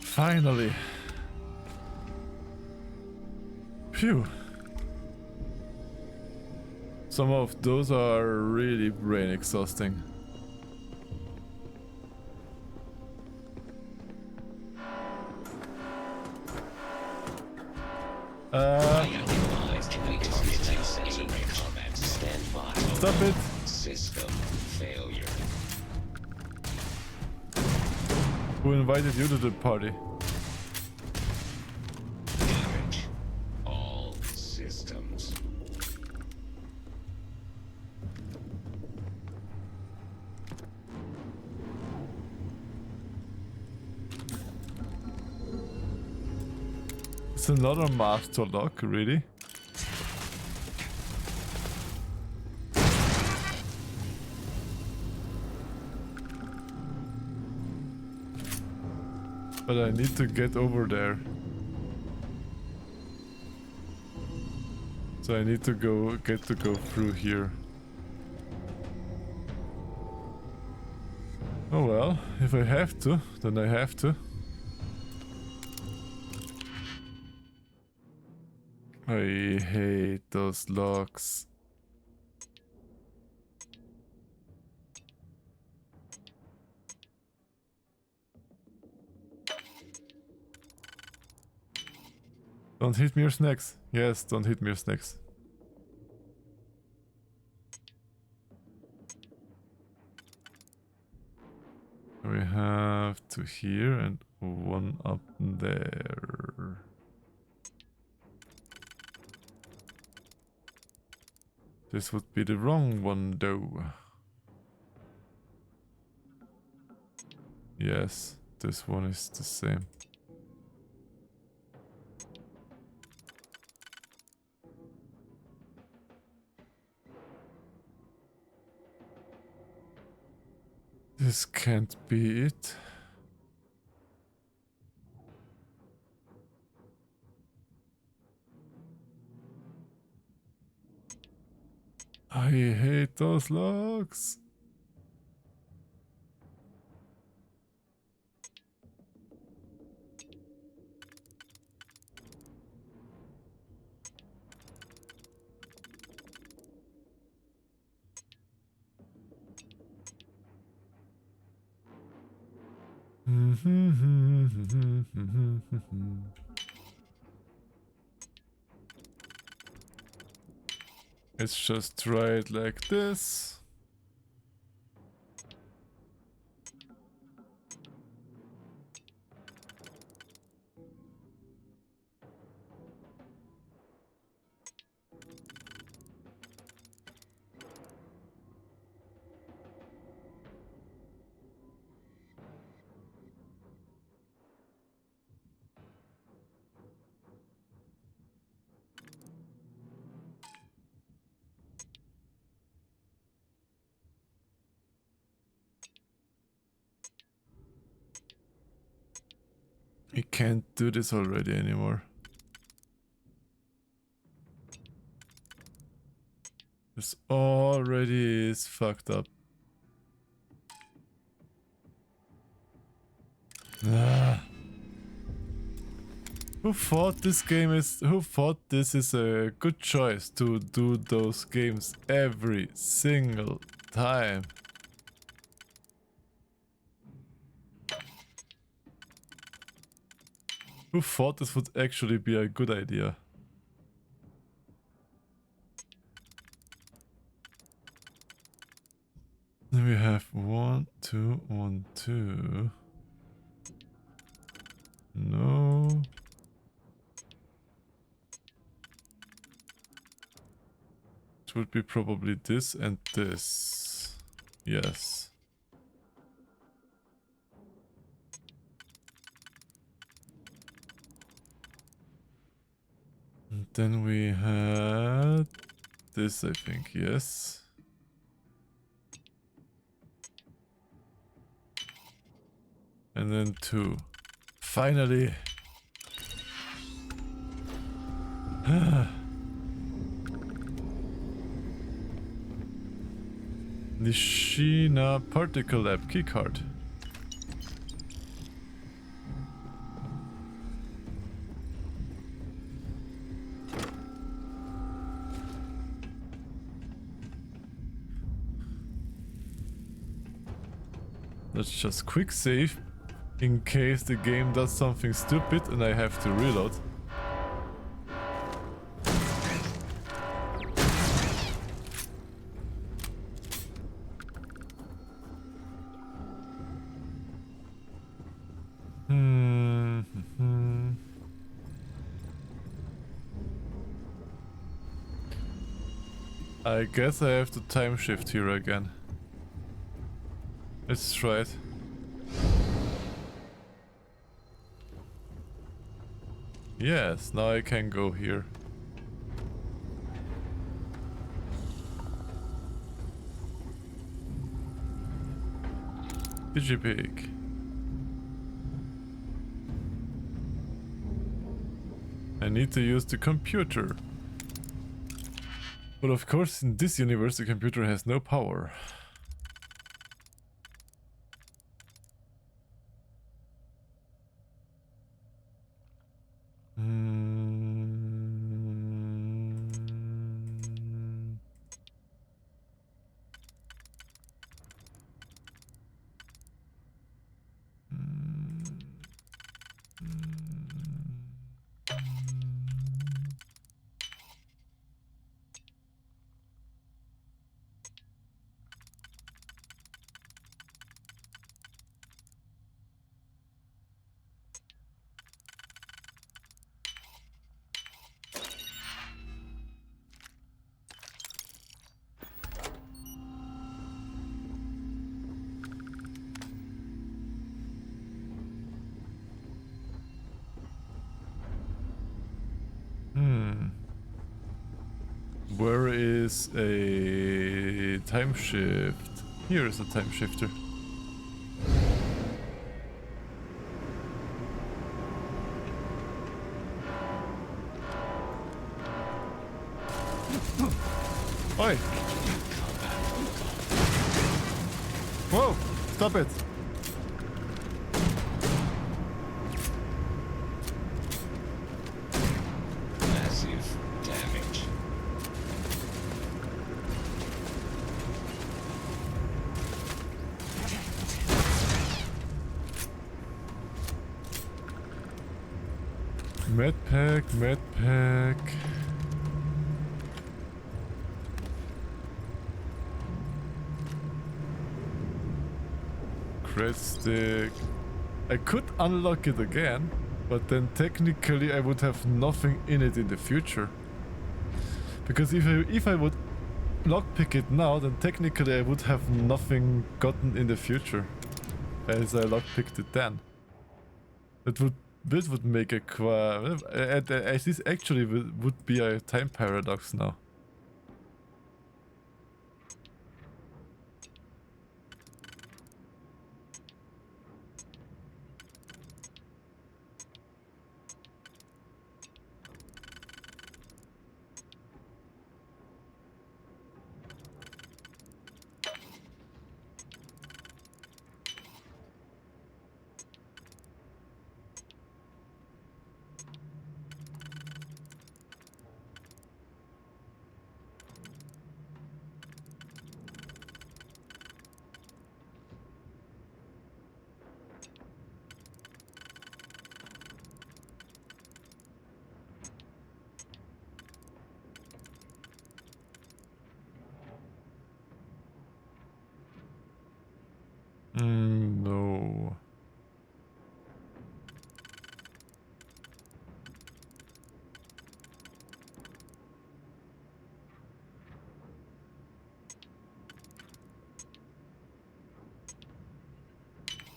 Finally. Phew. Some of those are really brain exhausting. Stop it. System failure. Who invited you to the party? Damage all systems. It's another master lock, really? But I need to get over there. So I need to go through here. Oh well, if I have to, then I have to. I hate those locks. Don't hit me your snacks. Yes, don't hit me your snacks. We have two here and one up there. This would be the wrong one though. Yes, this one is the same. This can't be it. I hate those locks. Let's just try it like this. We can't do this already anymore. This already is fucked up. Ah. Who thought this is a good choice to do those games every single time? Who thought this would actually be a good idea? Then we have 1, 2, 1, 2. No. It would be probably this and this. Yes. And then we had this, I think, yes. And then 2. Finally! Nishina Particle Lab keycard. Let's just quick save in case the game does something stupid and I have to reload. I guess I have to time shift here again. Let's try it. Yes, now I can go here. Digipig. I need to use the computer. But of course, in this universe, the computer has no power. Where is a time shift? Here is a time shifter. Oi! Whoa! Stop it! Massive damage. Medpack, medpack. Cred stick. I could unlock it again, but then technically I would have nothing in it in the future. Because if I would lockpick it now, then technically I would have nothing gotten in the future, as I lockpicked it then. This would make a this actually would be a time paradox now.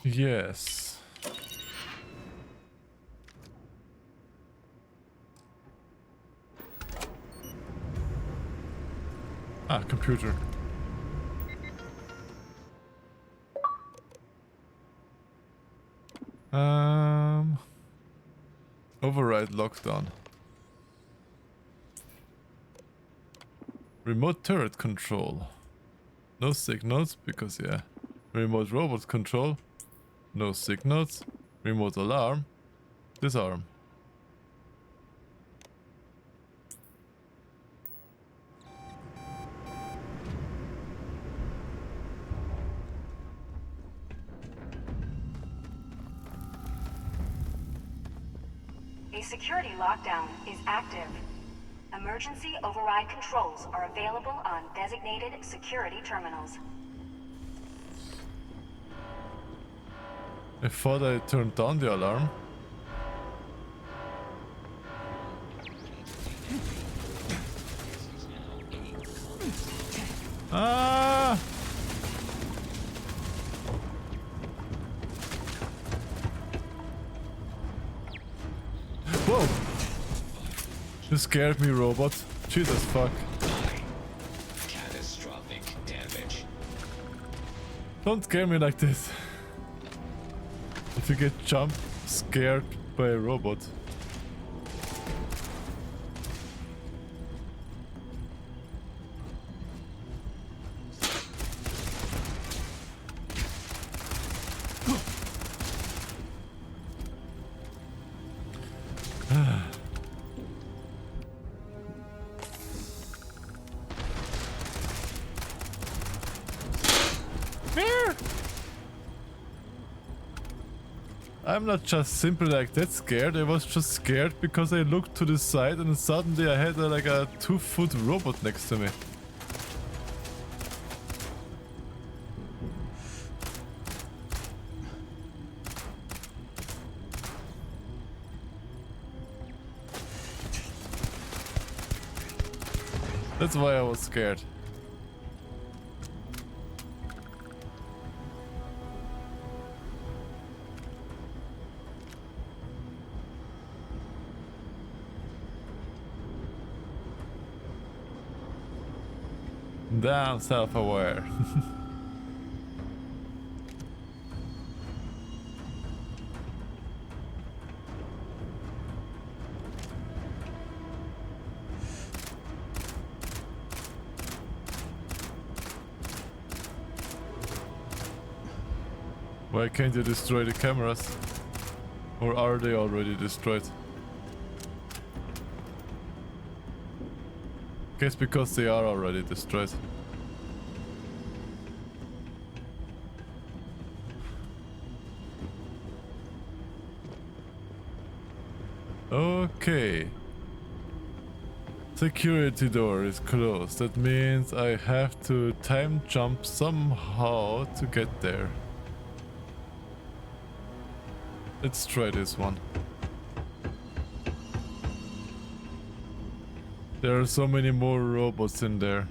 Yes. Ah, computer. Override lockdown. Remote turret control. No signals because yeah. Remote robot control. No signals. Remote alarm. Disarm. A security lockdown is active. Emergency override controls are available on designated security terminals. I thought I turned down the alarm. Ah! Whoa! You scared me, robot. Jesus fuck. Catastrophic damage. Don't scare me like this. If you get jump scared by a robot. I'm not just simply like that scared, I was just scared because I looked to the side and suddenly I had like a 2-foot robot next to me. That's why I was scared. Damn self-aware. Why can't you destroy the cameras? Or are they already destroyed? Guess because they are already destroyed. Okay. Security door is closed. That means I have to time jump somehow to get there. Let's try this one. There are so many more robots in there.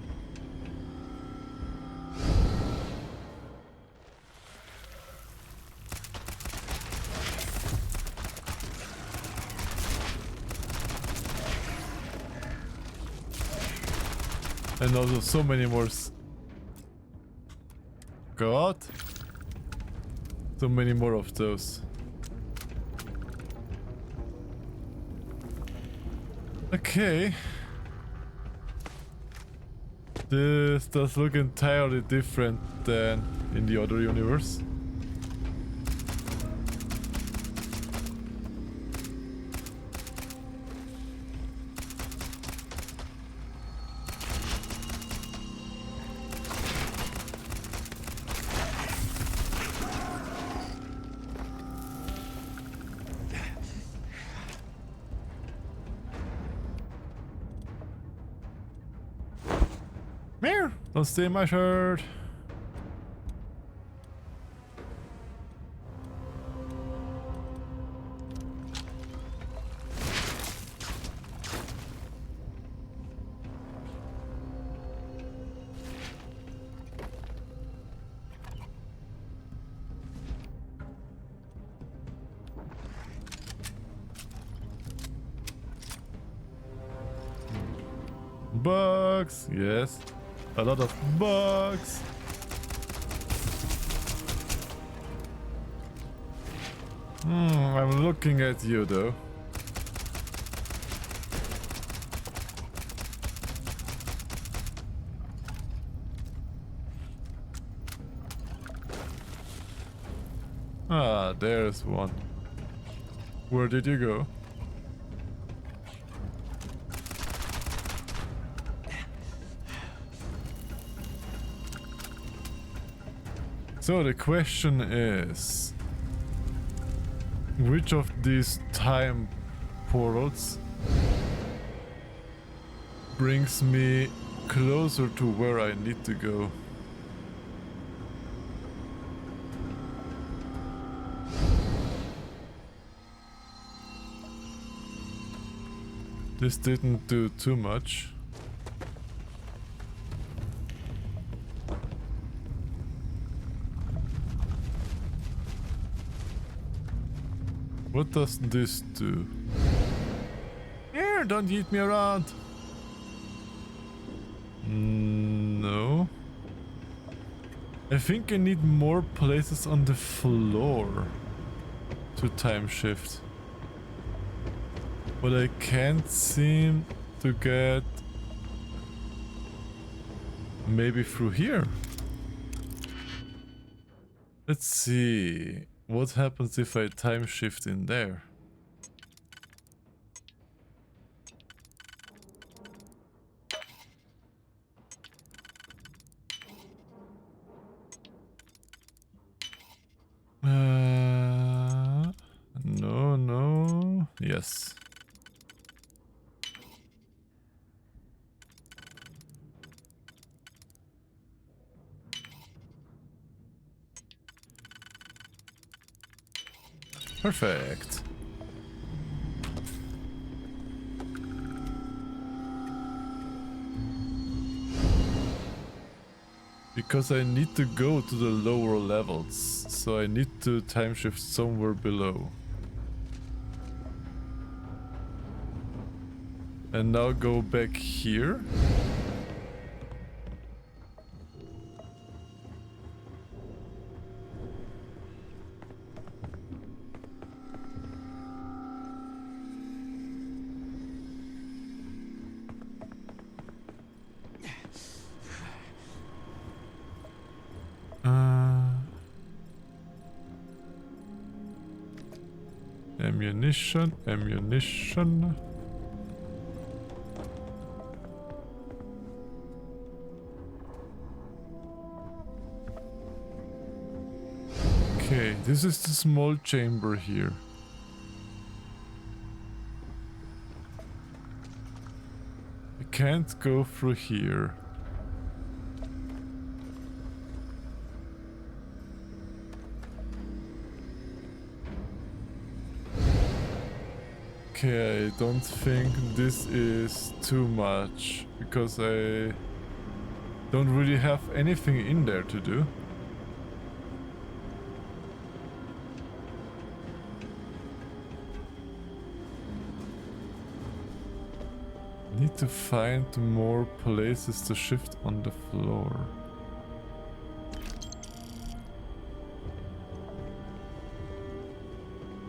And also so many more. God. So many more of those. Okay. This does look entirely different than in the other universe. Mirror! Don't steal my shirt! bugs. Yes. A lot of bugs. I'm looking at you though. Ah, there's one. Where did you go? So the question is, which of these time portals brings me closer to where I need to go? This didn't do too much. What does this do? Here, don't eat me around. No. I think I need more places on the floor to time shift. But I can't seem to get... Maybe through here? Let's see. What happens if I time shift in there? No. Yes. Perfect. Because I need to go to the lower levels, so I need to time shift somewhere below. And now go back here. Ammunition. Okay, this is the small chamber here. I can't go through here. Okay, I don't think this is too much, because I don't really have anything in there to do. Need to find more places to shift on the floor.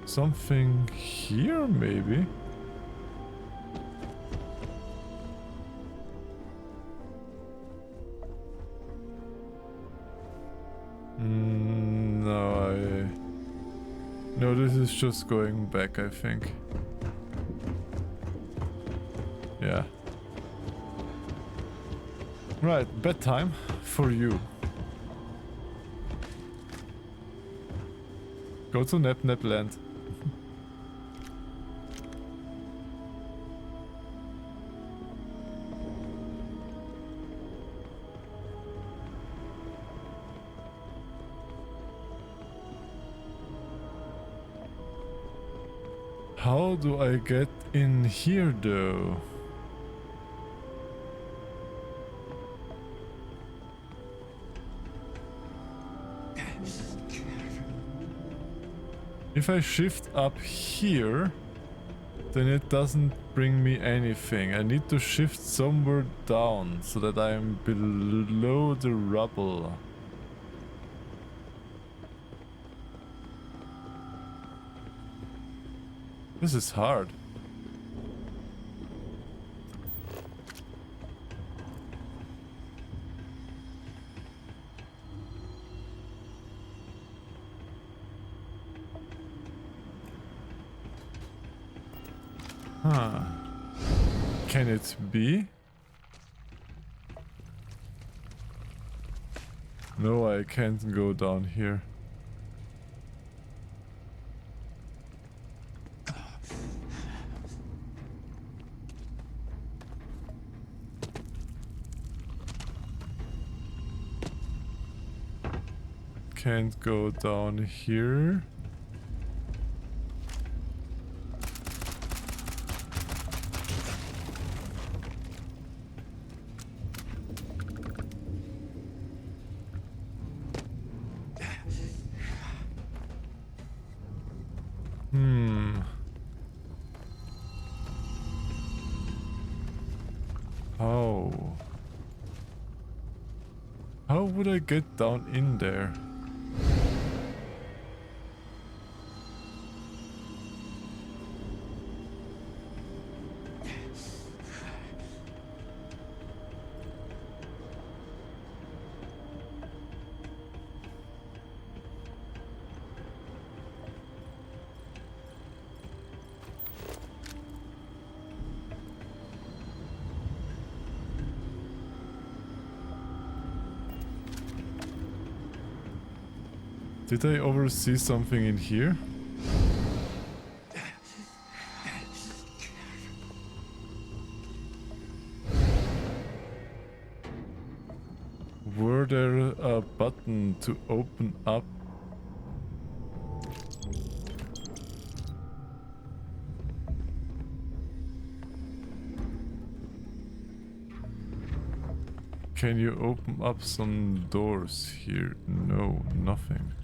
Something here, maybe? No, this is just going back, I think. Yeah. Right, bedtime for you. Go to Nap Land. How do I get in here though? If I shift up here, then it doesn't bring me anything. I need to shift somewhere down so that I'm below the rubble. This is hard. Huh. Can it be? No, I can't go down here. Can't go down here. How would I get down in there? Did I oversee something in here? Were there a button to open up? Can you open up some doors here? No, nothing.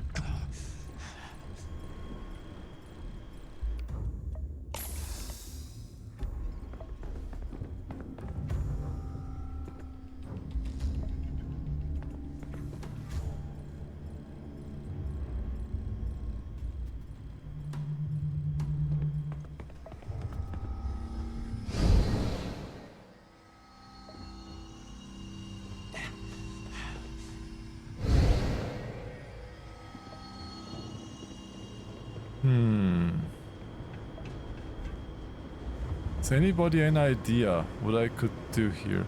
Has anybody an idea what I could do here?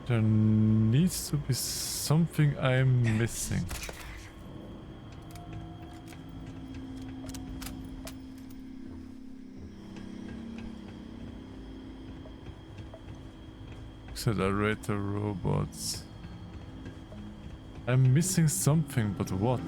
There needs to be something I'm missing. Accelerator robots. I'm missing something, but what?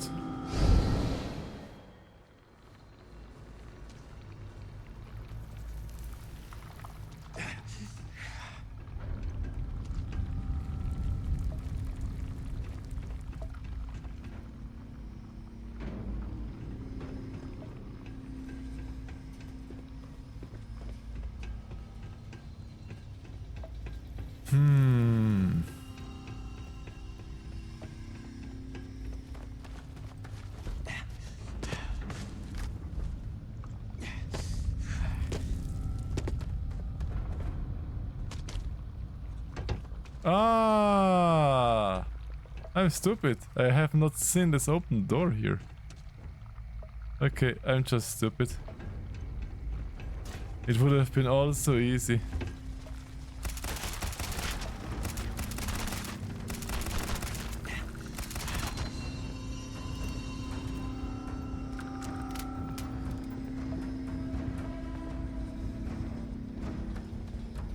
Ah! I'm stupid. I have not seen this open door here. Okay, I'm just stupid. It would have been all so easy.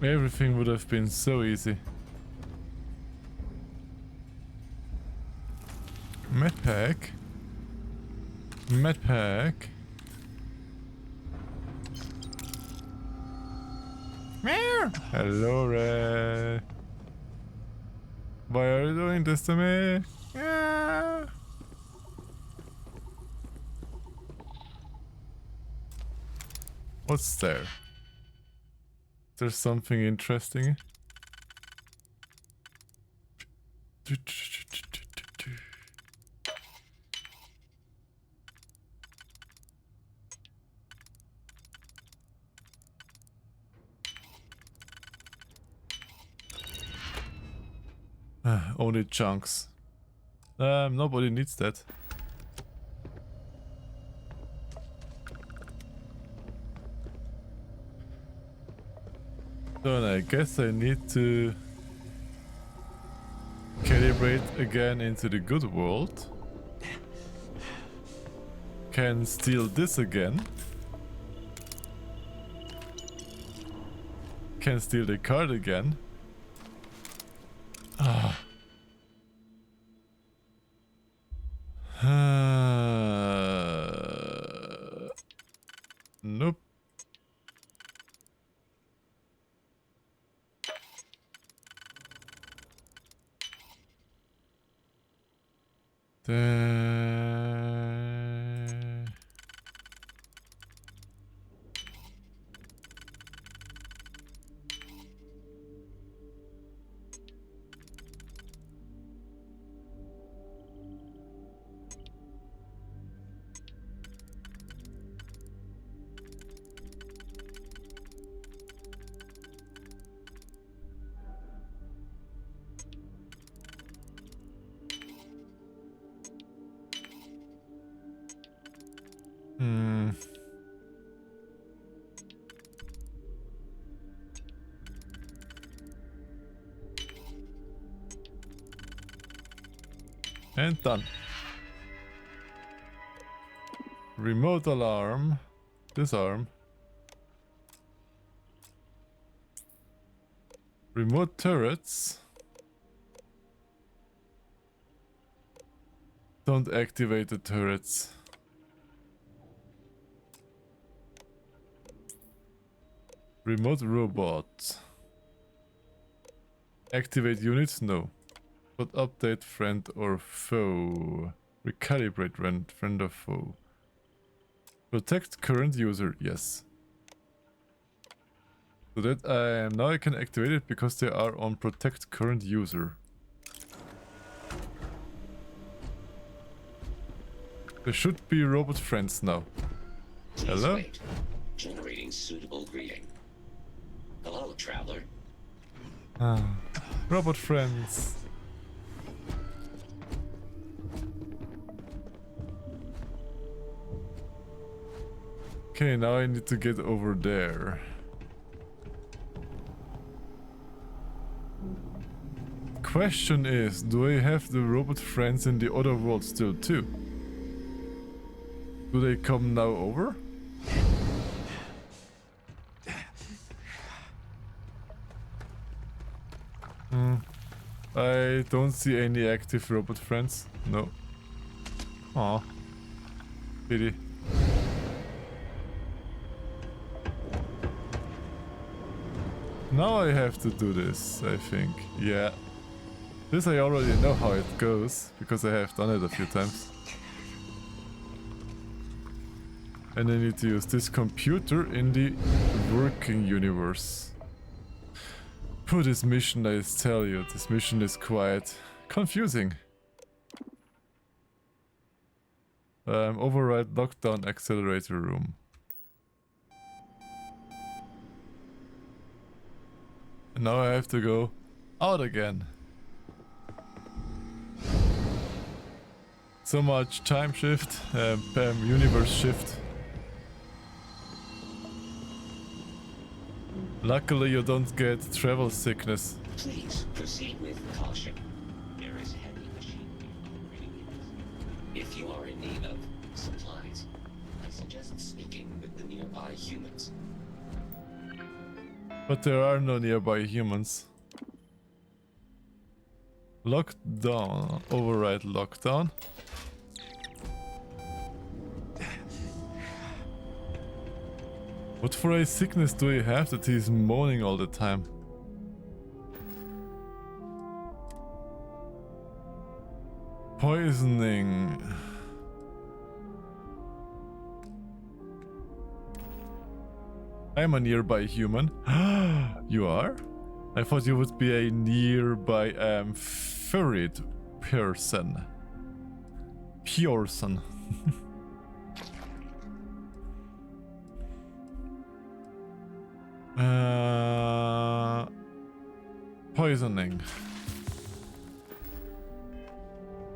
Everything would have been so easy. Medpack. Medpack. Meow. Hello, Ray. Why are you doing this to me? Yeah. What's there? There's something interesting. Only chunks. Nobody needs that. So I guess I need to calibrate again into the good world. Can steal this again. Can steal the card again. Ah. Nope. And done. Remote alarm. Disarm. Remote turrets. Don't activate the turrets. Remote robot. Activate units? No. But update friend or foe. Recalibrate friend or foe. Protect current user, yes. So that now I can activate it because they are on protect current user. There should be robot friends now. Please hello? Wait. Generating suitable greeting. Hello, traveler. Robot friends. Okay, now I need to get over there. Question is, do I have the robot friends in the other world still too? Do they come now over? I don't see any active robot friends. No. Aw. Pity. Now I have to do this, I think. Yeah. This I already know how it goes, because I have done it a few times. And I need to use this computer in the working universe. For this mission, I tell you, this mission is quite confusing. Override lockdown accelerator room. And now I have to go out again. So much time shift, universe shift. Luckily you don't get travel sickness. Please proceed with caution. There is heavy machinery operating in this. If you are in need of supplies, I suggest speaking with the nearby humans. But there are no nearby humans. Lockdown. Override lockdown. What for a sickness do you have that he's moaning all the time? Poisoning. I'm a nearby human. You are? I thought you would be a nearby furried person. Person. Poisoning.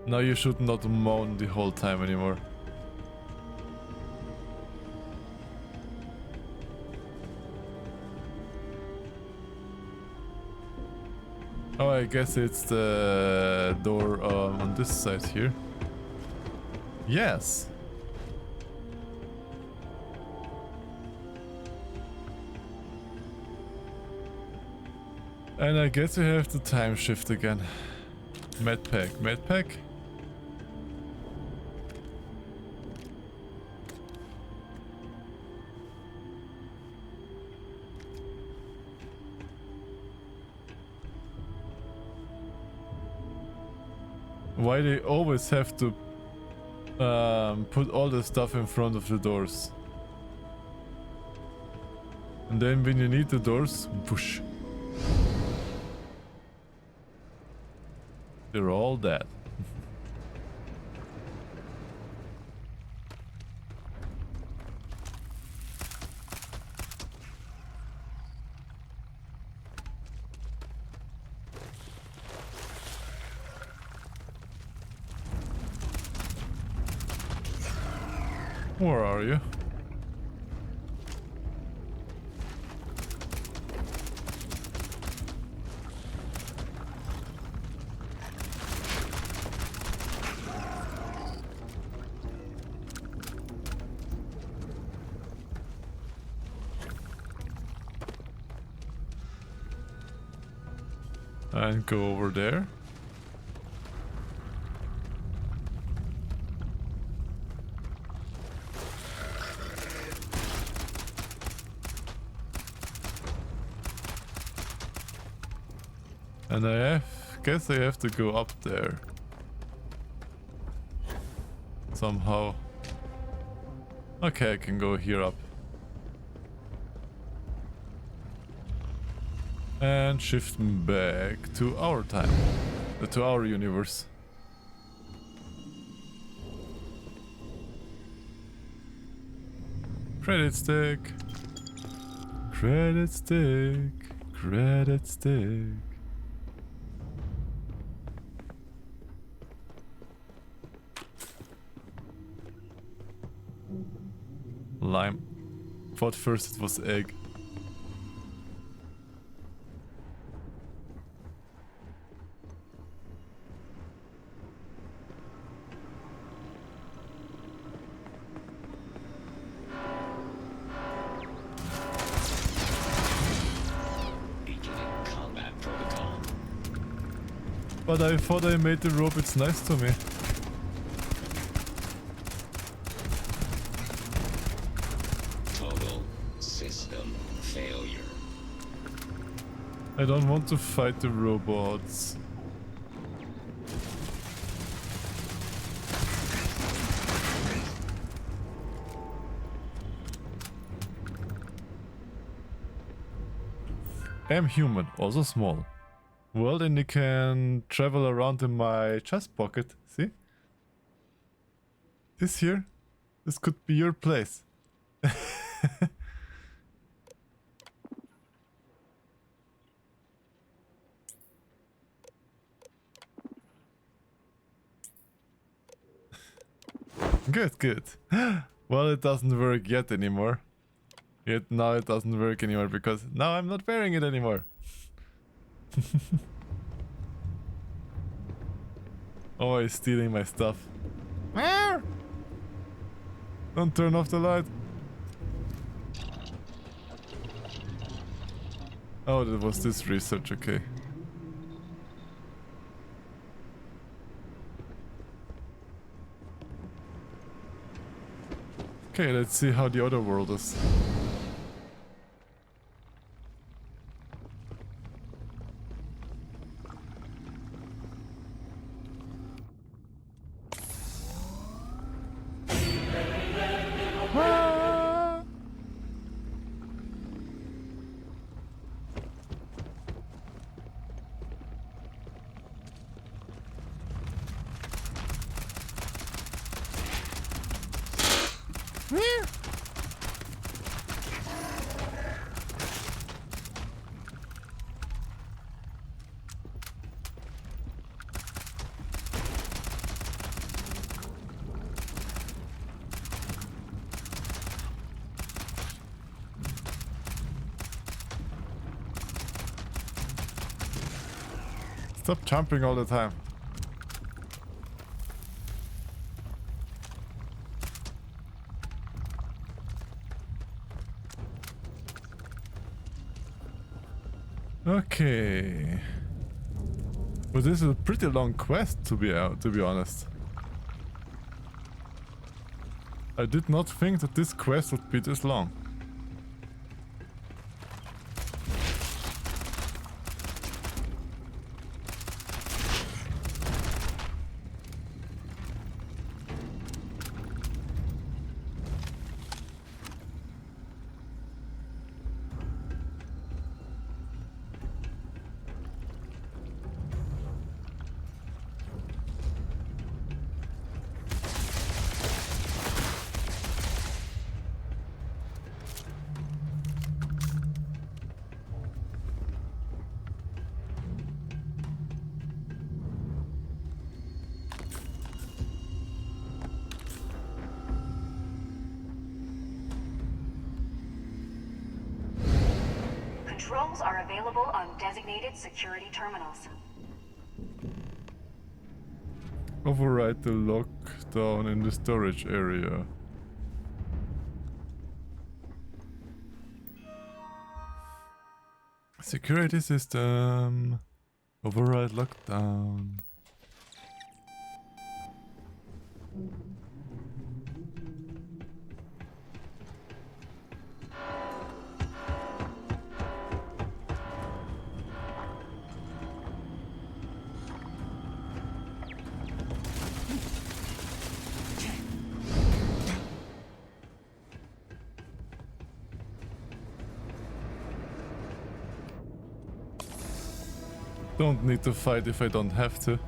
Now you should not moan the whole time anymore. Oh, I guess it's the door on this side here. Yes. And I guess we have to time shift again. Medpack, medpack. Why they always have to put all the stuff in front of the doors. And then when you need the doors, push. They're all dead. Where are you? And go over there. And I guess I have to go up there. Somehow. Okay, I can go here up. And shift back to our time. To our universe. Credit stick. Credit stick. Credit stick. Lime. Thought first it was egg. But I thought I made the robots nice to me. Total system failure. I don't want to fight the robots. I'm human, also small. Well, then you can travel around in my chest pocket, see? This here? This could be your place. Good, good. Well, it doesn't work yet anymore. Yet now it doesn't work anymore because now I'm not wearing it anymore. Oh, he's stealing my stuff. Don't turn off the light. Oh, that was this research, okay. Okay, let's see how the other world is. Stop jumping all the time. Okay. But this is a pretty long quest to be honest. I did not think that this quest would be this long. Controls are available on designated security terminals. Override the lockdown in the storage area. Security system. Override lockdown. Don't need to fight if I don't have to.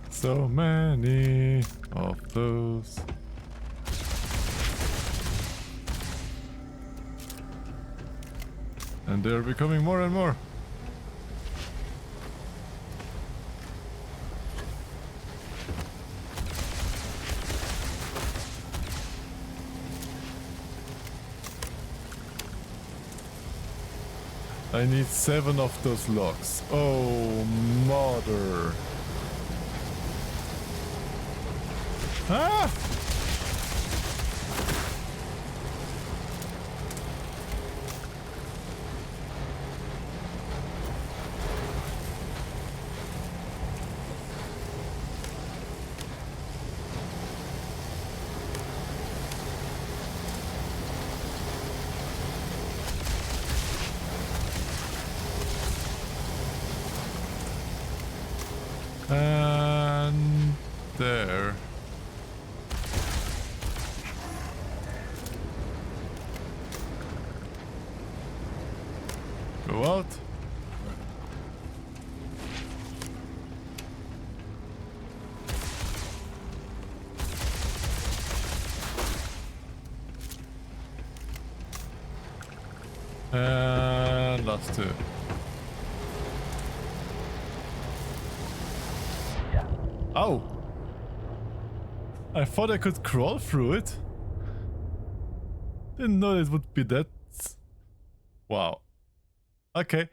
So many of those. And they're becoming more and more. I need 7 of those logs. Oh, mother. Ah! And there. Go out. And last 2. Oh! I thought I could crawl through it. Didn't know it would be that. Wow. Okay.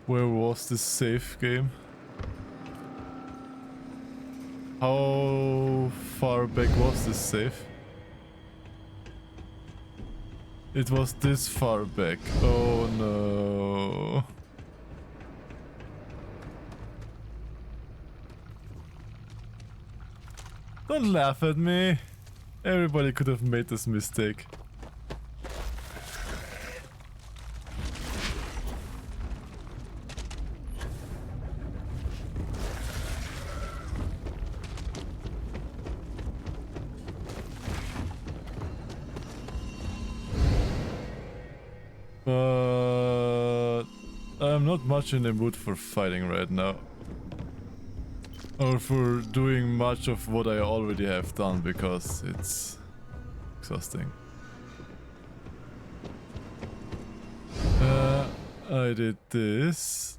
Where was this safe game? How far back was this safe? It was this far back. Oh no. Don't laugh at me. Everybody could have made this mistake. But I'm not much in the mood for fighting right now. Or for doing much of what I already have done because it's exhausting. I did this.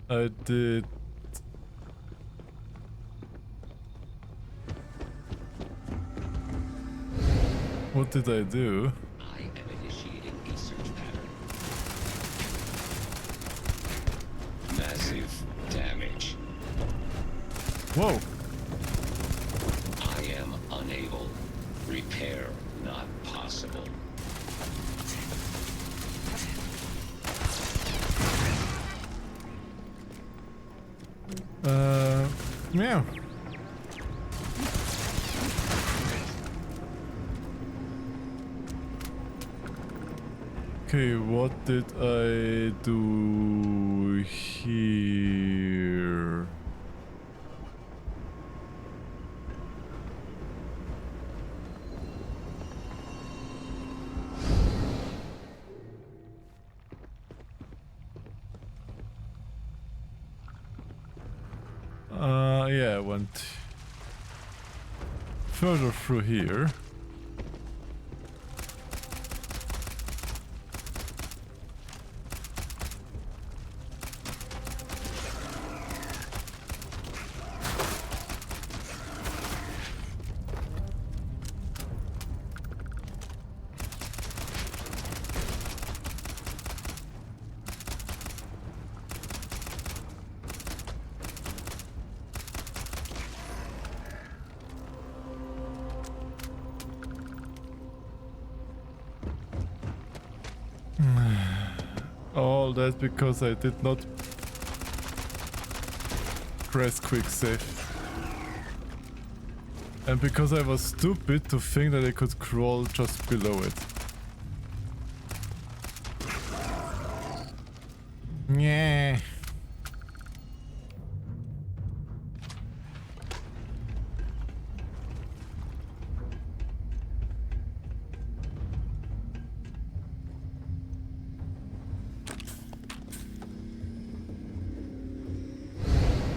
I did... What did I do? I am initiating a search pattern. Massive damage. Whoa! I am unable. Repair not possible. Yeah. Okay, what did I do here? Yeah, I went further through here. All that because I did not press quick save. And because I was stupid to think that I could crawl just below it. Yeah.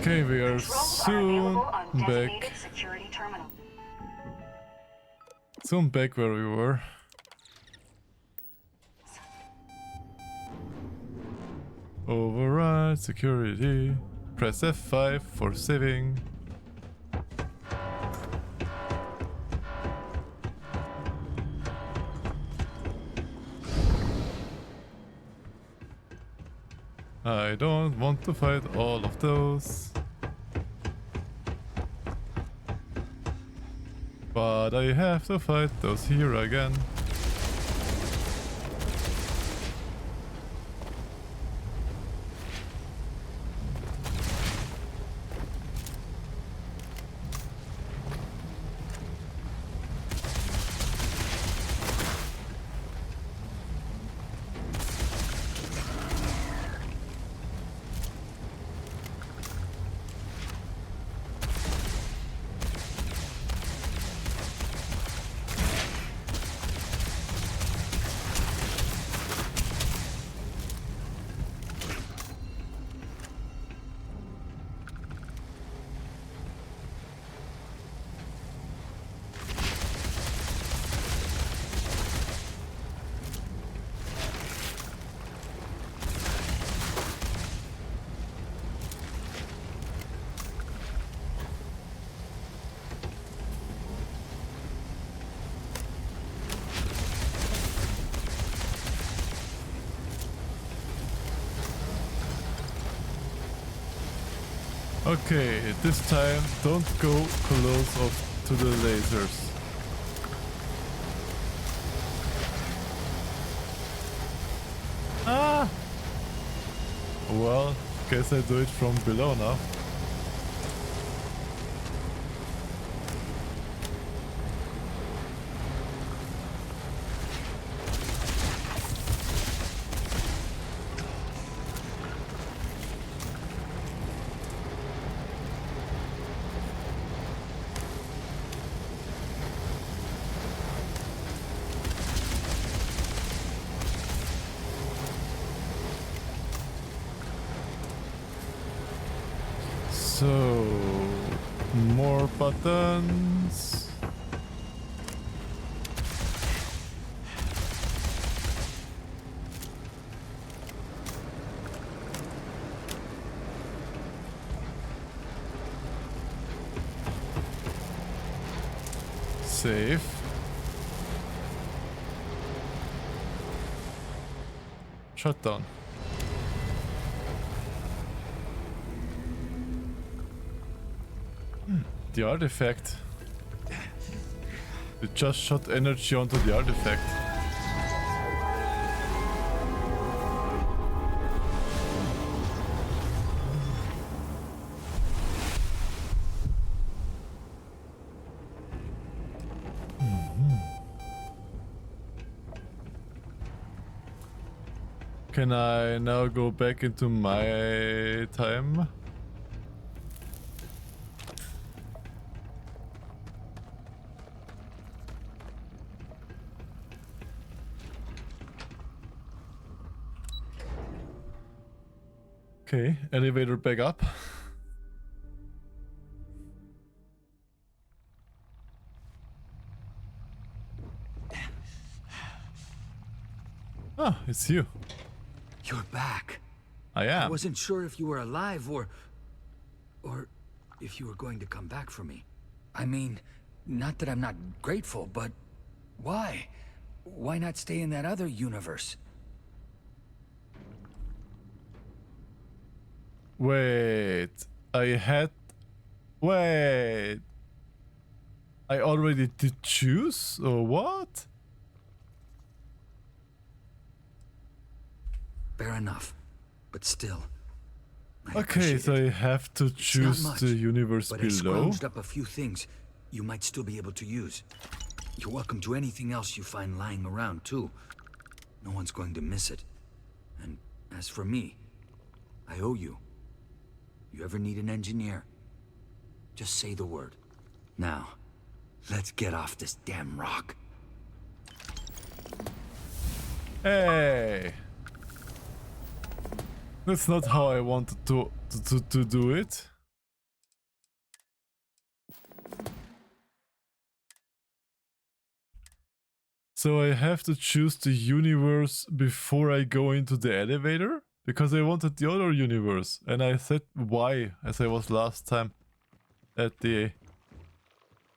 Okay, we are soon back. Soon back where we were. Override security. Press F5 for saving. I don't want to fight all of those. But I have to fight those here again. Okay, this time don't go close up to the lasers. Ah! Well, guess I do it from below now. So, more buttons. Save. Shut down. The artifact. It just shot energy onto the artifact. Can I now go back into my time? Okay, elevator back up. Ah, it's you. You're back. I am. I wasn't sure if you were alive or if you were going to come back for me. I mean, not that I'm not grateful, but why? Why not stay in that other universe? Wait, wait. I already did choose, or what? Fair enough, but still. Okay, so I have to choose the universe but below. I scrounged up a few things you might still be able to use. You're welcome to anything else you find lying around, too. No one's going to miss it. And as for me, I owe you. You ever need an engineer? Just say the word. Now, let's get off this damn rock. Hey! That's not how I wanted to do it. So I have to choose the universe before I go into the elevator? Because I wanted the other universe. And I said why, as I was last time at the...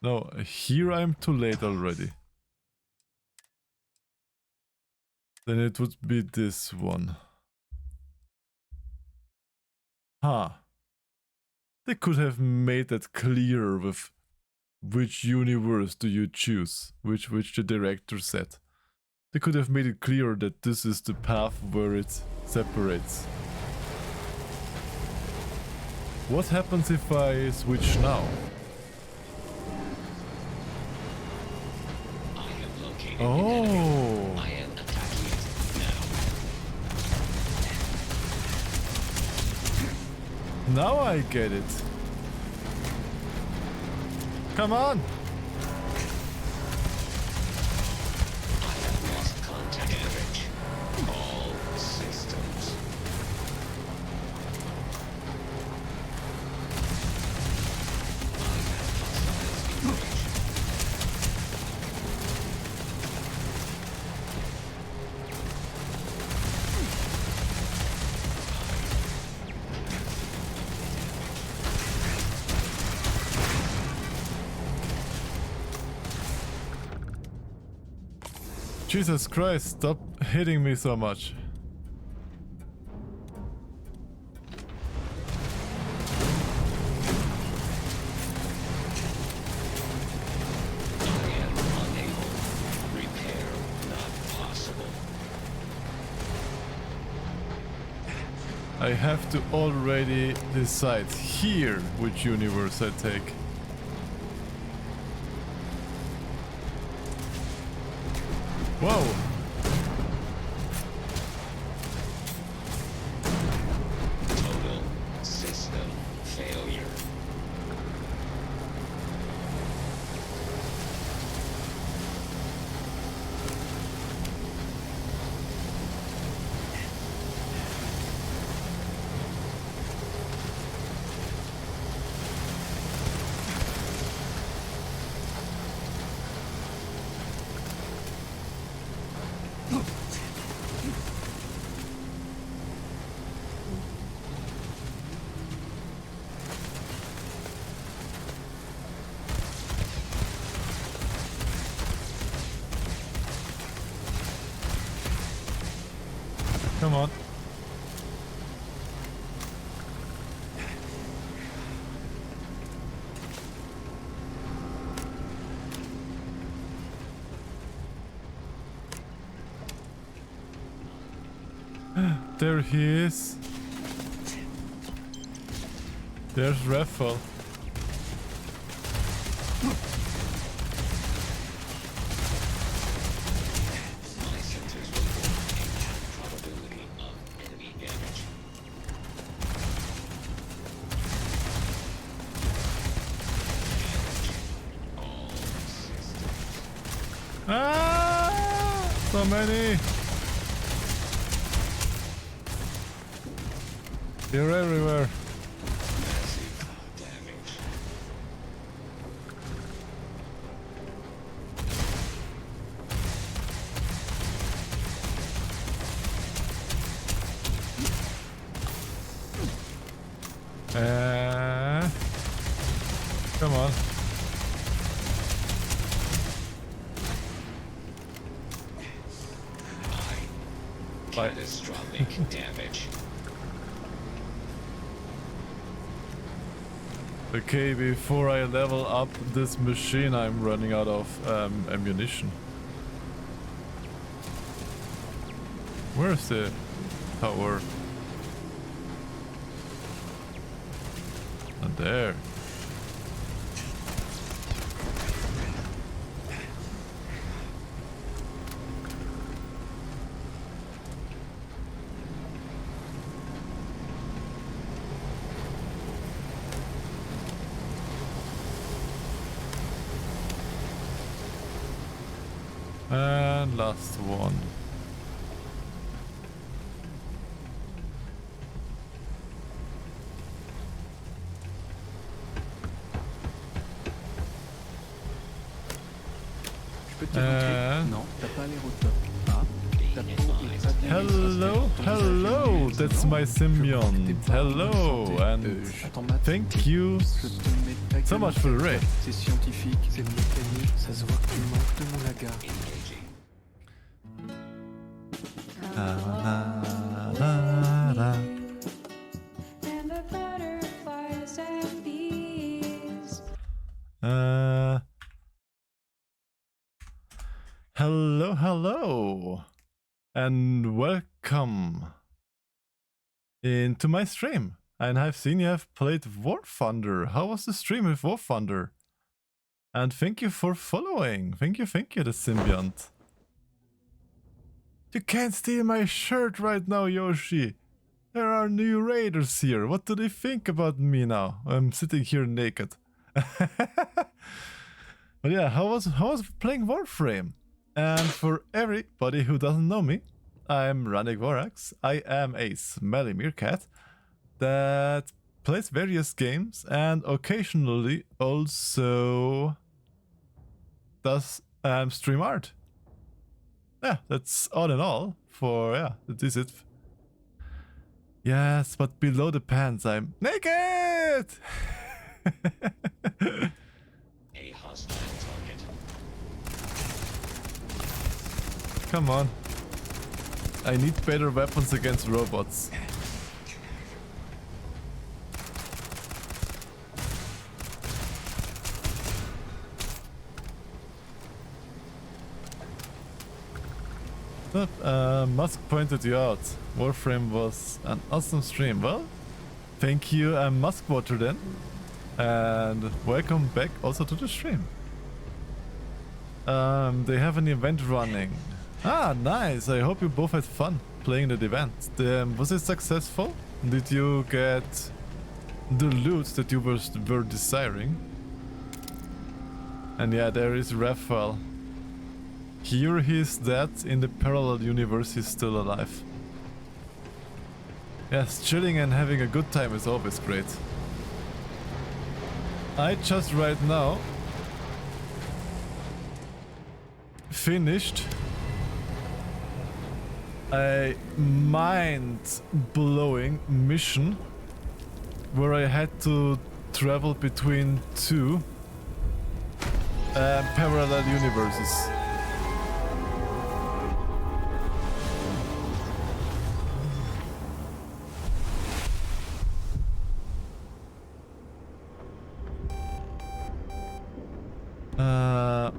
No, here I'm too late already. Then it would be this one. Huh. They could have made that clear with which universe do you choose, which the director said. They could have made it clear that this is the path where it separates. What happens if I switch now? Oh! I am attacking it now. Now I get it. Come on! I have lost contact damage. All systems. Jesus Christ, stop hitting me so much. I have to already decide here which universe I take. Whoa! Total system failure. Come on. There he is. There's Rafael. My sensors report a probability of enemy damage. All systems. Ah! So many! You're everywhere. Massive damage. Come on. Catastrophic damage. Okay, before I level up this machine, I'm running out of ammunition. Where's the tower? And there. And last one. Hello, hello, that's my symbiont. Hello, and thank you so much for the raid. C'est scientifique, c'est mécanique, ça se voit que tu manques de moulaga. And the butterflies and bees. Hello, hello, and welcome into my stream. And I've seen you have played War Thunder. How was the stream with War Thunder? And thank you for following. Thank you, the symbiont. You can't steal my shirt right now, Yoshi. There are new raiders here. What do they think about me now? I'm sitting here naked. But yeah, how was playing Warframe? And for everybody who doesn't know me, I'm Rannik Vorax. I am a smelly meerkat that plays various games and occasionally also does stream art. Yeah, that's all in all for, yeah, that is it. Yes, but below the pants I'm naked! A hostile target. Come on. I need better weapons against robots. Musk pointed you out. Warframe was an awesome stream. Well, thank you, Muskwater then. And welcome back also to the stream. They have an event running. Ah, nice. I hope you both had fun playing the event. Was it successful? Did you get the loot that you were desiring? And yeah, there is Raphael. Here he is dead, in the parallel universe he's still alive. Yes, chilling and having a good time is always great. I just right now finished a mind-blowing mission where I had to travel between two parallel universes.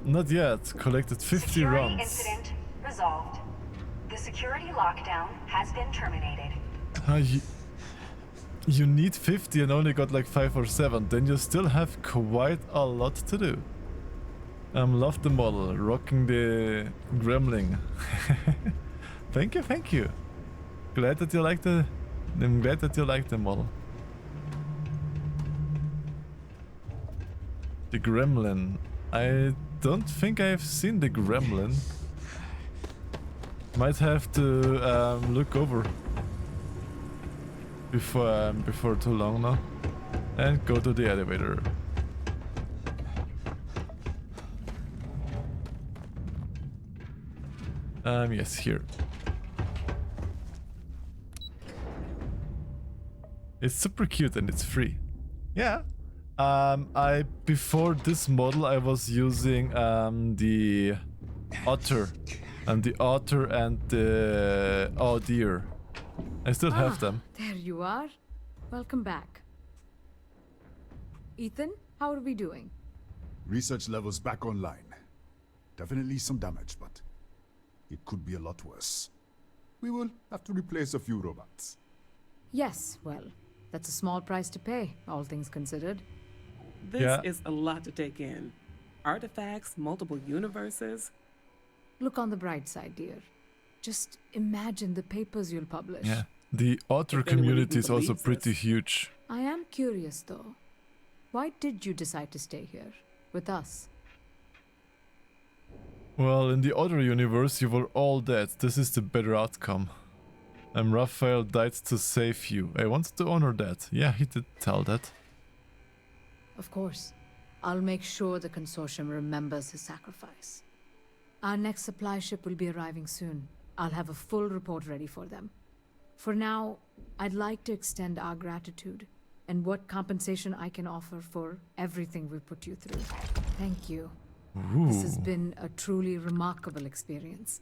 Not yet. Collected 50 Security runs. incident resolved. The security lockdown has been terminated. You need 50 and only got like 5 or 7. Then you still have quite a lot to do. Love the model. Rocking the gremlin. Thank you, thank you. Glad that you like the... I'm glad that you like the model. The gremlin. I don't think I've seen the gremlin. Might have to look over before too long now, and go to the elevator. Yes, here. It's super cute and it's free. Yeah. Before this model I was using the otter. The otter and the deer. I still have them. There you are. Welcome back. Ethan, how are we doing? Research levels back online. Definitely some damage, but it could be a lot worse. We will have to replace a few robots. Yes, well, that's a small price to pay, all things considered. This is a lot to take in. Artifacts, multiple universes. Look on the bright side, dear. Just imagine the papers you'll publish. Yeah, the otter community is also pretty huge. I am curious, though. Why did you decide to stay here, with us? Well, in the other universe you were all dead. This is the better outcome. Raphael died to save you. I wanted to honor that. Yeah, he did tell that. Of course. I'll make sure the consortium remembers his sacrifice. Our next supply ship will be arriving soon. I'll have a full report ready for them. For now, I'd like to extend our gratitude and what compensation I can offer for everything we've put you through. Thank you. Ooh. This has been a truly remarkable experience.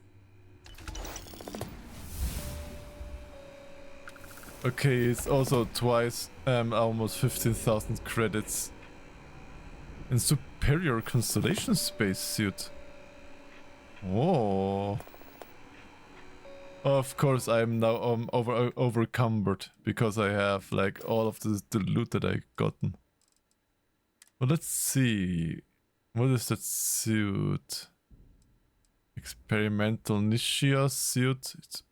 Okay, it's also twice almost 15,000 credits. In superior constellation spacesuit. Oh. Of course, I'm now overcumbered because I have like all of the loot that I gotten. Well, let's see. What is that suit? Experimental Nishia suit. It's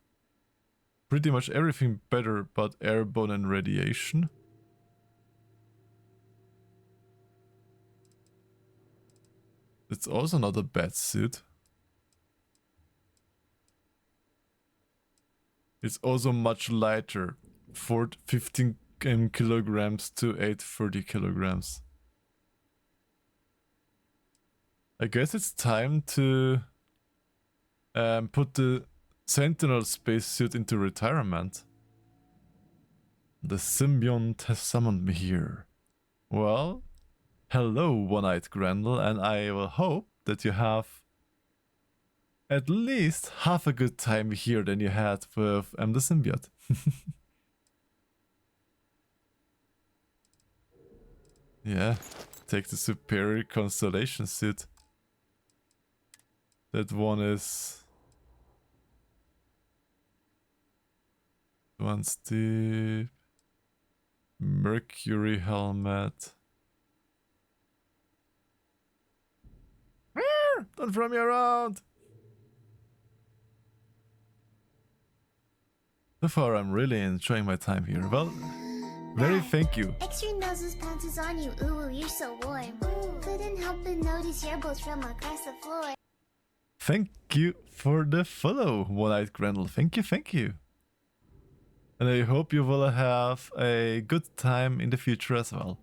pretty much everything better but airborne and radiation. It's also not a bad suit. It's also much lighter, 15 kilograms to 830 kilograms. I guess it's time to put the Sentinel spacesuit into retirement. The symbiont has summoned me here. Well, hello, One-Eyed Grendel, and I will hope that you have at least half a good time here than you had with the symbiote. Yeah, take the superior constellation suit. That one is... One's the Mercury helmet. Don't throw me around! So far, I'm really enjoying my time here. Well, very thank you. Extra noses pounces on you. Ooh, you're so warm. Couldn't help but notice your bones from across the floor. Thank you for the follow, One-Eyed Grendel. Thank you, thank you. And I hope you will have a good time in the future as well.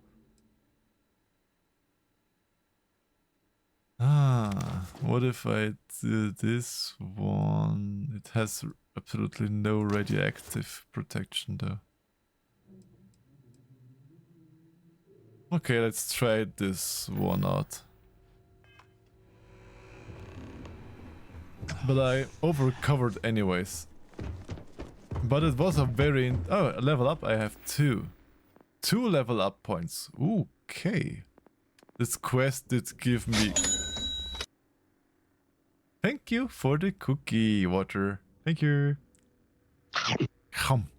What if I do this one? It has absolutely no radioactive protection though. Okay, let's try this one out. But I overcovered anyways. But it was a very... Oh, level up, I have 2. 2 level up points. Okay. This quest did give me Thank you for the cookie, Water. Thank you. Yum,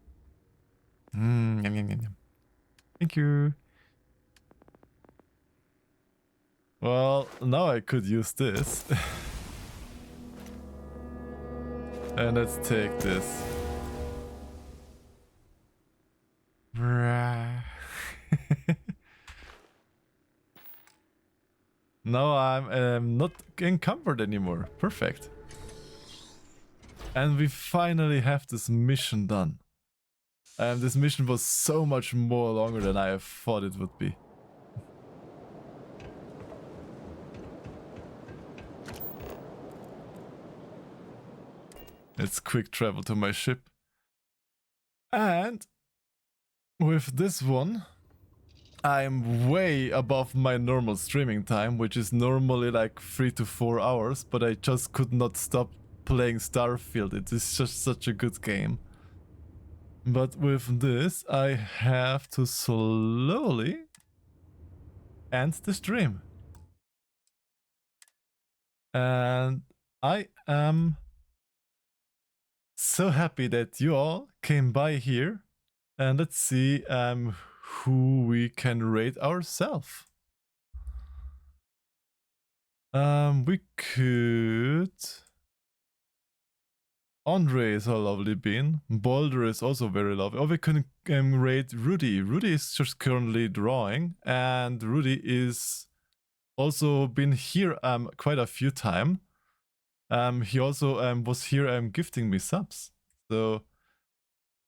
yum, yum, yum. Thank you. Well, now I could use this. And let's take this. Now I'm not encumbered anymore. Perfect. And we finally have this mission done. This mission was so much more longer than I thought it would be. Let's quick travel to my ship. And with this one, I'm way above my normal streaming time, which is normally like 3 to 4 hours, but I just could not stop playing Starfield. It is just such a good game. But with this, I have to slowly end the stream. And I am so happy that you all came by here. And let's see who we can rate ourselves. We could... Andre is a lovely bean. Boulder is also very lovely. Or we can rate Rudy. Rudy is just currently drawing. And Rudy is also been here quite a few times. He also was here gifting me subs. So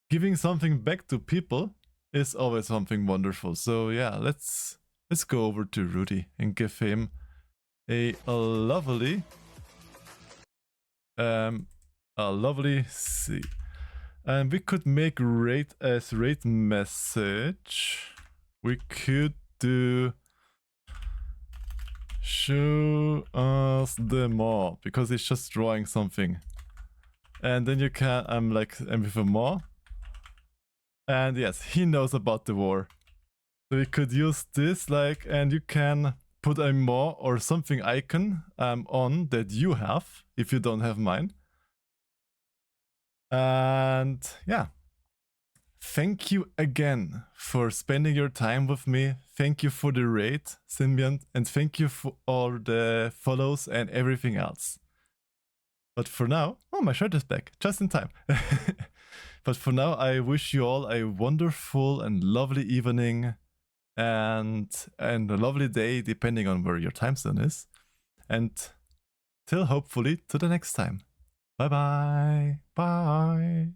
giving something back to people is always something wonderful. So yeah, let's go over to Rudy and give him a lovely C. And we could make rate as rate message. We could do show us the more, because it's just drawing something. And then you can with a more. And yes, he knows about the war. So we could use this and you can put a more or something icon on that you have, if you don't have mine. And yeah, thank you again for spending your time with me. Thank you for the raid, Symbiont, and thank you for all the follows and everything else. But for now, oh, my shirt is back, just in time. But for now, I wish you all a wonderful and lovely evening and a lovely day, depending on where your time zone is. And till hopefully to the next time. Bye-bye. Bye.